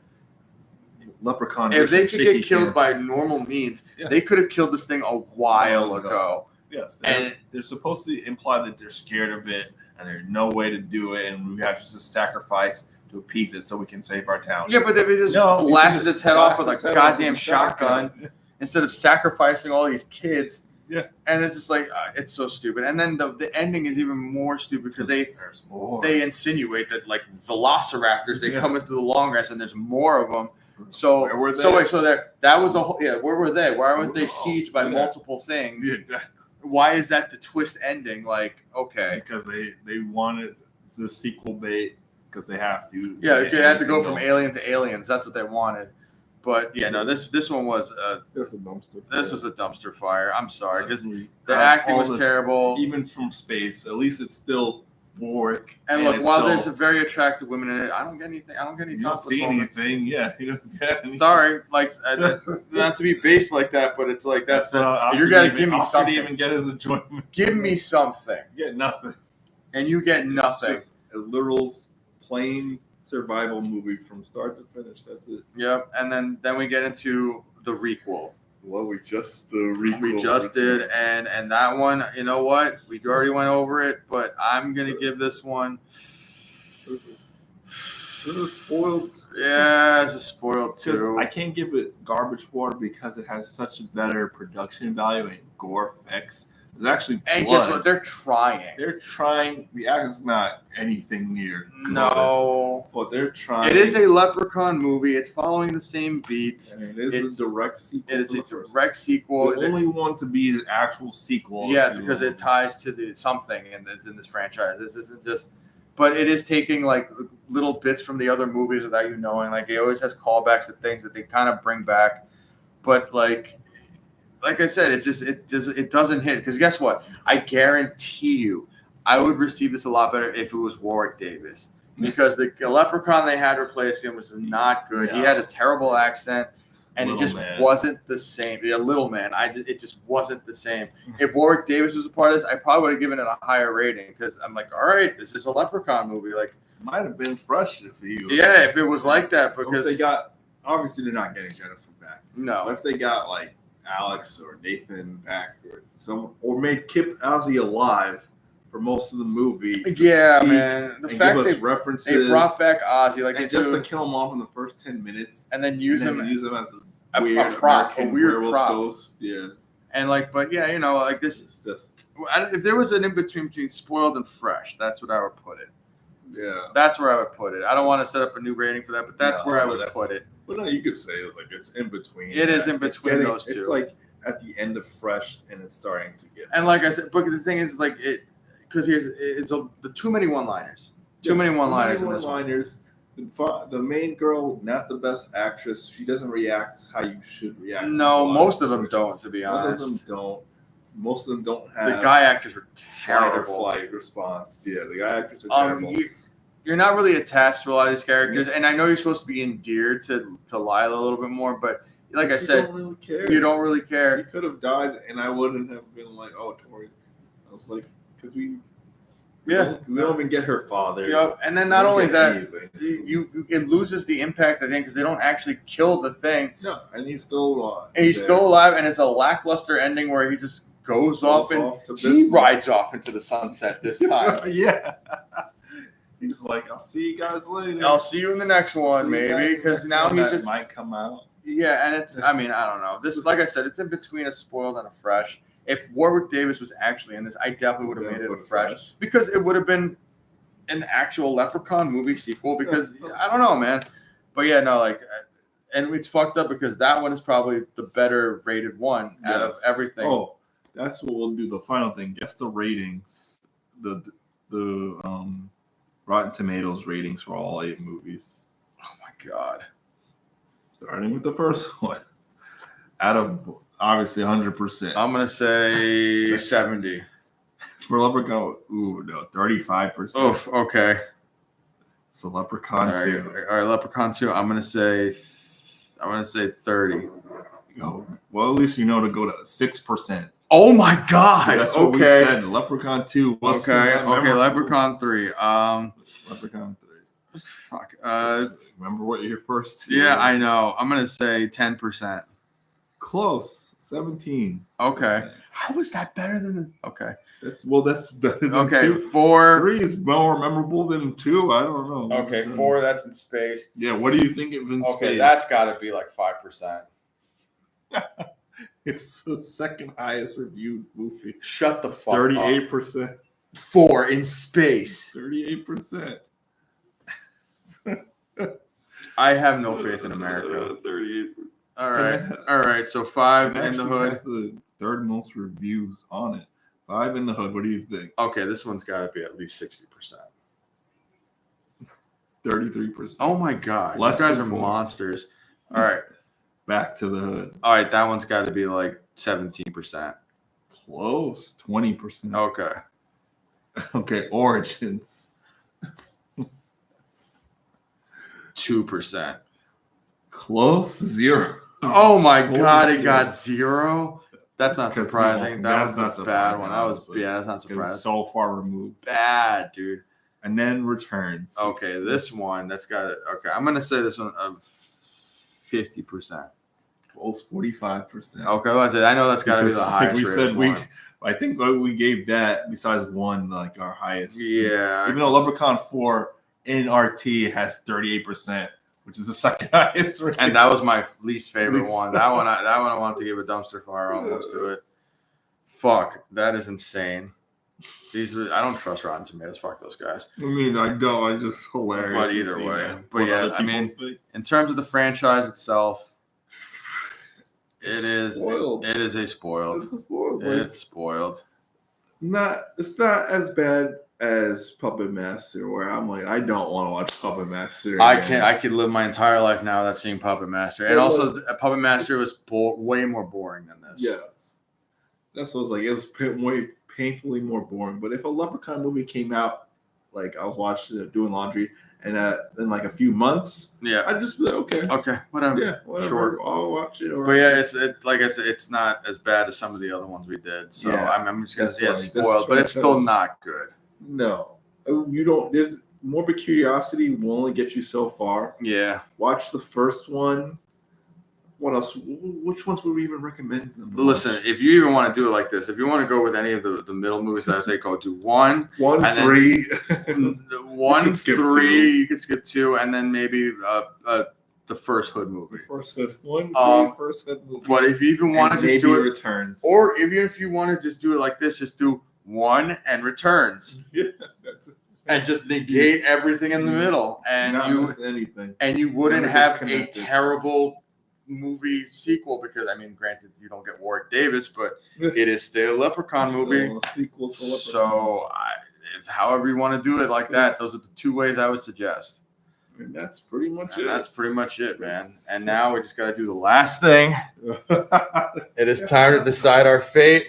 [SPEAKER 2] Leprechaun.
[SPEAKER 1] if they could
[SPEAKER 2] shaky
[SPEAKER 1] get killed
[SPEAKER 2] cam.
[SPEAKER 1] by normal means,
[SPEAKER 2] Yeah.
[SPEAKER 1] they could have killed this thing a while
[SPEAKER 2] Long
[SPEAKER 1] ago.
[SPEAKER 2] ago. Yes,
[SPEAKER 1] And-
[SPEAKER 2] they're supposed to imply that they're scared of it and there's no way to do it, and we have to just sacrifice to appease it so we can save our town.
[SPEAKER 1] Yeah, but if it just
[SPEAKER 2] No, you can
[SPEAKER 1] blasted
[SPEAKER 2] just
[SPEAKER 1] its head off
[SPEAKER 2] blast
[SPEAKER 1] with
[SPEAKER 2] its
[SPEAKER 1] a
[SPEAKER 2] head off with
[SPEAKER 1] goddamn
[SPEAKER 2] a shotgun.
[SPEAKER 1] shotgun instead of sacrificing all these kids.
[SPEAKER 2] Yeah.
[SPEAKER 1] And it's just like it's so stupid. And then the ending is even more stupid because
[SPEAKER 2] there's more.
[SPEAKER 1] they insinuate that like velociraptors they
[SPEAKER 2] Yeah.
[SPEAKER 1] come into the long grass and there's more of them. So
[SPEAKER 2] Where were
[SPEAKER 1] so
[SPEAKER 2] they?
[SPEAKER 1] wait, so that was a whole where were they? Why weren't they
[SPEAKER 2] Oh,
[SPEAKER 1] sieged by
[SPEAKER 2] yeah.
[SPEAKER 1] multiple things?
[SPEAKER 2] Yeah, exactly.
[SPEAKER 1] Why is that the twist ending? Like okay,
[SPEAKER 2] Because they wanted the sequel bait because they have to.
[SPEAKER 1] yeah,
[SPEAKER 2] get
[SPEAKER 1] they had to go
[SPEAKER 2] anything
[SPEAKER 1] from
[SPEAKER 2] going.
[SPEAKER 1] alien to aliens. That's what they wanted. But yeah, no, this one was
[SPEAKER 3] That's a dumpster.
[SPEAKER 1] this was a dumpster fire. I'm sorry because
[SPEAKER 2] Definitely.
[SPEAKER 1] the
[SPEAKER 2] Out of
[SPEAKER 1] acting
[SPEAKER 2] all
[SPEAKER 1] was
[SPEAKER 2] the-
[SPEAKER 1] terrible.
[SPEAKER 2] Even from space, at least it's still Warwick.
[SPEAKER 1] And look,
[SPEAKER 2] it's
[SPEAKER 1] while
[SPEAKER 2] still-
[SPEAKER 1] there's a very attractive women in it, I don't get anything. I don't get any
[SPEAKER 2] you don't
[SPEAKER 1] topless
[SPEAKER 2] see
[SPEAKER 1] moments.
[SPEAKER 2] anything. Yeah, you don't get anything.
[SPEAKER 1] Sorry, like not to be based like that, but it's like that's
[SPEAKER 2] what
[SPEAKER 1] you're gonna give me
[SPEAKER 2] Oscar
[SPEAKER 1] something.
[SPEAKER 2] to even get his enjoyment.
[SPEAKER 1] Give me something,
[SPEAKER 2] You get nothing.
[SPEAKER 1] and you get nothing.
[SPEAKER 2] It's just a literal plain survival movie from start to finish. That's it.
[SPEAKER 1] Yep. And then we get into the requel.
[SPEAKER 3] Well, we just requel
[SPEAKER 1] We just did,
[SPEAKER 3] returns.
[SPEAKER 1] and that one, you know what? We already went over it, but I'm gonna give this one.
[SPEAKER 3] This is spoiled.
[SPEAKER 1] Yeah, it's a spoiled
[SPEAKER 2] Because
[SPEAKER 1] too.
[SPEAKER 2] I can't give it garbage water because it has such a better production value and gore effects. There's actually
[SPEAKER 1] And
[SPEAKER 2] blood.
[SPEAKER 1] guess what? They're trying.
[SPEAKER 2] They're trying. The actor's not anything near good,
[SPEAKER 1] No.
[SPEAKER 2] but they're trying.
[SPEAKER 1] It is a Leprechaun movie. It's following the same beats.
[SPEAKER 3] And it is
[SPEAKER 1] It's-
[SPEAKER 3] a direct sequel.
[SPEAKER 1] It is
[SPEAKER 3] to
[SPEAKER 1] a
[SPEAKER 3] the first
[SPEAKER 1] direct sequel.
[SPEAKER 2] the only one to be the actual sequel.
[SPEAKER 1] Yeah,
[SPEAKER 2] to,
[SPEAKER 1] because it ties to the something in this franchise. This isn't just, but it is taking like little bits from the other movies without you knowing. Like it always has callbacks to things that they kind of bring back, but like I said, it doesn't hit because guess what? I guarantee you, I would receive this a lot better if it was Warwick Davis because the Leprechaun they had replacing him was not good. He
[SPEAKER 2] Yeah.
[SPEAKER 1] had a terrible accent. And
[SPEAKER 2] Little
[SPEAKER 1] it just
[SPEAKER 2] man.
[SPEAKER 1] wasn't the same. Yeah, little man. It just wasn't the same. If Warwick Davis was a part of this, I probably would have given it a higher rating because I'm like, all right, this is a Leprechaun movie. Like,
[SPEAKER 2] might have been fresh if he. Was,
[SPEAKER 1] yeah, if it was like that,
[SPEAKER 2] Or if
[SPEAKER 1] because
[SPEAKER 2] they got obviously they're not getting Jennifer back. But
[SPEAKER 1] no,
[SPEAKER 2] if they got like Alex or Nathan back or some or made Kip Ozzy alive for most of the movie. to
[SPEAKER 1] yeah,
[SPEAKER 2] speak
[SPEAKER 1] man. The
[SPEAKER 2] and
[SPEAKER 1] fact
[SPEAKER 2] give us
[SPEAKER 1] they
[SPEAKER 2] references
[SPEAKER 1] brought back Ozzy, like they
[SPEAKER 2] and just
[SPEAKER 1] do,
[SPEAKER 2] to kill him off in the first 10 minutes
[SPEAKER 1] and then use
[SPEAKER 2] and then
[SPEAKER 1] him,
[SPEAKER 2] use him as
[SPEAKER 1] a
[SPEAKER 2] a weird
[SPEAKER 1] prop, a
[SPEAKER 2] American
[SPEAKER 1] weird
[SPEAKER 2] werewolf
[SPEAKER 1] prop.
[SPEAKER 2] ghost. Yeah,
[SPEAKER 1] and like, but yeah, like this.
[SPEAKER 2] it's just
[SPEAKER 1] If there was an in between spoiled and fresh, that's what I would put it.
[SPEAKER 2] yeah.
[SPEAKER 1] That's where I would put it. I don't want to set up a new rating for that, but that's
[SPEAKER 2] No,
[SPEAKER 1] where I
[SPEAKER 2] but
[SPEAKER 1] would
[SPEAKER 2] that's-
[SPEAKER 1] put it.
[SPEAKER 2] But no, you could say it's in between.
[SPEAKER 1] It is in
[SPEAKER 2] It's
[SPEAKER 1] between those two.
[SPEAKER 2] It's like at the end of fresh and it's starting to get.
[SPEAKER 1] And like I said, but the thing is, like it, because it's the too many one-liners. Too
[SPEAKER 2] Yeah,
[SPEAKER 1] many one-liners in this one.
[SPEAKER 2] one-liners. The main girl, not the best actress. She doesn't react how you should react.
[SPEAKER 1] No,
[SPEAKER 2] to a lot
[SPEAKER 1] most of them
[SPEAKER 2] situations.
[SPEAKER 1] don't, to be
[SPEAKER 2] Most of
[SPEAKER 1] honest.
[SPEAKER 2] them don't. Most of them don't have
[SPEAKER 1] The guy actors were
[SPEAKER 2] fight or
[SPEAKER 1] terrible.
[SPEAKER 2] flight response. Yeah, the guy actors are terrible.
[SPEAKER 1] You're not really attached to a lot of these characters, and I know you're supposed to be endeared to Lila a little bit more, but like I
[SPEAKER 2] You
[SPEAKER 1] said,
[SPEAKER 2] don't really care.
[SPEAKER 1] you don't really
[SPEAKER 2] She
[SPEAKER 1] care.
[SPEAKER 2] could have died, and I wouldn't have been like, "Oh, Tori." I was like, "Because we
[SPEAKER 1] Yeah.
[SPEAKER 2] we don't even get her father."
[SPEAKER 1] Yep. And then
[SPEAKER 2] We
[SPEAKER 1] not
[SPEAKER 2] don't
[SPEAKER 1] only
[SPEAKER 2] get
[SPEAKER 1] that,
[SPEAKER 2] anything.
[SPEAKER 1] it loses the impact, I think, because they don't actually kill the thing.
[SPEAKER 2] No, and he's still alive.
[SPEAKER 1] And he's still alive, and it's a lackluster ending where he just goes off and
[SPEAKER 2] to
[SPEAKER 1] he
[SPEAKER 2] this-
[SPEAKER 1] rides off into the sunset this time.
[SPEAKER 2] Yeah. He's like, "I'll see you guys later."
[SPEAKER 1] I'll see you in the next one,
[SPEAKER 2] See you guys
[SPEAKER 1] maybe,
[SPEAKER 2] in the
[SPEAKER 1] because
[SPEAKER 2] next
[SPEAKER 1] now
[SPEAKER 2] one
[SPEAKER 1] he's
[SPEAKER 2] that
[SPEAKER 1] just
[SPEAKER 2] might come out.
[SPEAKER 1] yeah, and it's I mean I don't know. This like I said, it's in between a spoiled and a fresh. If Warwick Davis was actually in this, I definitely would have made it a fresh because it would have been an actual Leprechaun movie sequel. Because I don't know, man. But yeah, no, like, and it's fucked up because that one is probably the better rated one out of everything.
[SPEAKER 2] Oh, that's what we'll do. The final thing. Guess the ratings. The Rotten Tomatoes ratings for all 8 movies.
[SPEAKER 1] Oh my god.
[SPEAKER 2] Starting with the first one. Out of obviously 100%.
[SPEAKER 1] I'm gonna say 70.
[SPEAKER 2] For Leprechaun, 35%.
[SPEAKER 1] Oof, okay.
[SPEAKER 2] It's a Leprechaun 2.
[SPEAKER 1] All right, Leprechaun 2. I'm gonna say 30.
[SPEAKER 2] Oh, well, at least you know to go to 6%.
[SPEAKER 1] Oh my god.
[SPEAKER 2] Yeah, that's what we said. Leprechaun 2.
[SPEAKER 1] Okay, Leprechaun 3.
[SPEAKER 2] Leprechaun 3.
[SPEAKER 1] Fuck.
[SPEAKER 2] Remember what your first 2
[SPEAKER 1] Yeah,
[SPEAKER 2] were?
[SPEAKER 1] I know. I'm gonna say 10%.
[SPEAKER 2] Close. 17.
[SPEAKER 1] Okay. How was that better than? Okay.
[SPEAKER 2] That's better than
[SPEAKER 1] Okay.
[SPEAKER 2] 2.
[SPEAKER 1] 4.
[SPEAKER 2] 3 is more memorable than 2. I don't know.
[SPEAKER 1] Okay. 4. That's in space.
[SPEAKER 2] Yeah. What do you think of in
[SPEAKER 1] Okay,
[SPEAKER 2] space?
[SPEAKER 1] that's got to be like 5%.
[SPEAKER 2] It's the second highest reviewed movie.
[SPEAKER 1] Shut the fuck up.
[SPEAKER 2] 38%.
[SPEAKER 1] 4 in space.
[SPEAKER 2] 38%.
[SPEAKER 1] I have no faith in America.
[SPEAKER 2] 38%.
[SPEAKER 1] All right. So 5 in the hood.
[SPEAKER 2] Has the third most reviews on it. 5 in the hood. What do you think?
[SPEAKER 1] Okay, this one's got to be at least 60%.
[SPEAKER 2] 33%.
[SPEAKER 1] Oh my god,
[SPEAKER 2] Less
[SPEAKER 1] you guys
[SPEAKER 2] than
[SPEAKER 1] are
[SPEAKER 2] 4.
[SPEAKER 1] monsters. All right.
[SPEAKER 2] Back to the hood.
[SPEAKER 1] All right, that one's got to be like 17%.
[SPEAKER 2] Close. 20%.
[SPEAKER 1] Okay.
[SPEAKER 2] Okay. Origins.
[SPEAKER 1] 2%.
[SPEAKER 2] Close. 0.
[SPEAKER 1] Oh my
[SPEAKER 2] Close
[SPEAKER 1] god, it
[SPEAKER 2] 0.
[SPEAKER 1] got 0. That's not
[SPEAKER 2] 'cause,
[SPEAKER 1] surprising. That was
[SPEAKER 2] not
[SPEAKER 1] a bad one. That was
[SPEAKER 2] honestly.
[SPEAKER 1] that's not
[SPEAKER 2] It's
[SPEAKER 1] surprising.
[SPEAKER 2] so far removed.
[SPEAKER 1] Bad, dude.
[SPEAKER 2] And then Returns.
[SPEAKER 1] Okay, this one that's got it. Okay, I'm gonna say this one of 50%.
[SPEAKER 2] Close. 45%.
[SPEAKER 1] Okay, I know that's got to be the
[SPEAKER 2] Because,
[SPEAKER 1] highest.
[SPEAKER 2] we said
[SPEAKER 1] one.
[SPEAKER 2] I think we gave that besides 1 like our highest.
[SPEAKER 1] Yeah.
[SPEAKER 2] Even though Leprechaun 4 in RT has 38%, which is the second highest rating.
[SPEAKER 1] And that was my least favorite one. That one I wanted to give a dumpster fire almost to it. Fuck, that is insane. I don't trust Rotten Tomatoes. Fuck those guys.
[SPEAKER 2] I mean, I don't. It's just hilarious.
[SPEAKER 1] But either way. But yeah, I mean, in terms of the franchise itself, it is
[SPEAKER 2] spoiled.
[SPEAKER 1] It is a spoiled.
[SPEAKER 2] It's spoiled.
[SPEAKER 1] It's spoiled.
[SPEAKER 2] It's not as bad as Puppet Master, where I'm like, I don't want to watch Puppet Master again.
[SPEAKER 1] I could live my entire life now without seeing Puppet Master. And also, Puppet Master was way more boring than this.
[SPEAKER 2] Yes. That's what I was like. It was way painfully more boring. But if a Leprechaun movie came out, like I was watching it, doing laundry, and in like a few months,
[SPEAKER 1] yeah,
[SPEAKER 2] I'd just be like, okay,
[SPEAKER 1] whatever.
[SPEAKER 2] Yeah, whatever.
[SPEAKER 1] Sure.
[SPEAKER 2] I'll watch it.
[SPEAKER 1] But yeah, it's like I said, it's not as bad as some of the other ones we did. So
[SPEAKER 2] Yeah,
[SPEAKER 1] I'm just gonna say
[SPEAKER 2] that's
[SPEAKER 1] it's
[SPEAKER 2] right.
[SPEAKER 1] spoiled, but it's still not good.
[SPEAKER 2] No, you don't. There's Morbid Curiosity will only get you so far.
[SPEAKER 1] Yeah.
[SPEAKER 2] Watch the first one. What else? Which ones would we even recommend?
[SPEAKER 1] Listen, if you even want to do it like this, if you want to go with any of the middle movies that I say, go do 1,
[SPEAKER 2] 3.
[SPEAKER 1] 1, 3. You could skip 2, and then maybe the first Hood movie.
[SPEAKER 2] First Hood. 1, 3. First Hood movie.
[SPEAKER 1] But if you even want to just do it,
[SPEAKER 2] Returns,
[SPEAKER 1] or even if you want to just do it like this, just do 1 and Returns.
[SPEAKER 2] Yeah, that's it.
[SPEAKER 1] And just negate everything in the middle, and
[SPEAKER 2] not
[SPEAKER 1] you
[SPEAKER 2] miss anything,
[SPEAKER 1] and you wouldn't have a
[SPEAKER 2] connected.
[SPEAKER 1] terrible movie sequel, because I mean, granted, you don't get Warwick Davis, but it is still a Leprechaun movie.
[SPEAKER 2] A sequel to Leprechaun.
[SPEAKER 1] So, if however you want to do it like that, those are the 2 ways I would suggest.
[SPEAKER 2] And that's pretty much it.
[SPEAKER 1] That's pretty much it, man. And now we just got to do the last thing. It is time to decide our fate.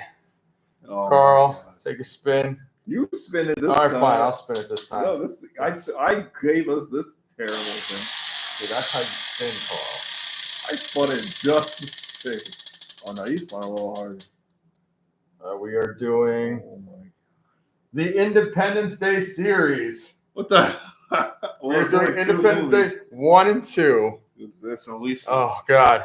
[SPEAKER 2] Oh,
[SPEAKER 1] Carl, take a spin.
[SPEAKER 2] You spin it this
[SPEAKER 1] All right,
[SPEAKER 2] time.
[SPEAKER 1] fine. I'll spin it this time.
[SPEAKER 2] No, I gave us this terrible thing.
[SPEAKER 1] Dude, that's how you spin, Carl.
[SPEAKER 2] I spun it just the same. Oh no, you spun a little harder.
[SPEAKER 1] We are doing
[SPEAKER 2] Oh my!
[SPEAKER 1] the Independence Day series.
[SPEAKER 2] What the?
[SPEAKER 1] We're doing Independence Day 1 and 2.
[SPEAKER 2] That's at least
[SPEAKER 1] Oh God!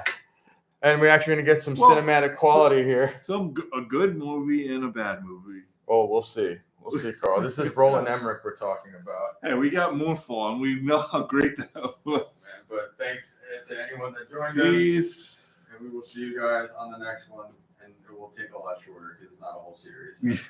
[SPEAKER 1] And we're actually gonna get some cinematic quality here.
[SPEAKER 2] a good movie and a bad movie.
[SPEAKER 1] Oh, we'll see. We'll see, Carl. This is Roland Emmerich we're talking about.
[SPEAKER 2] Hey, we got Moonfall, and we know how great that was.
[SPEAKER 1] But thanks to anyone that joined us.
[SPEAKER 2] Peace.
[SPEAKER 1] And we will see you guys on the next one.
[SPEAKER 5] and it will take a lot shorter because it's not a whole series.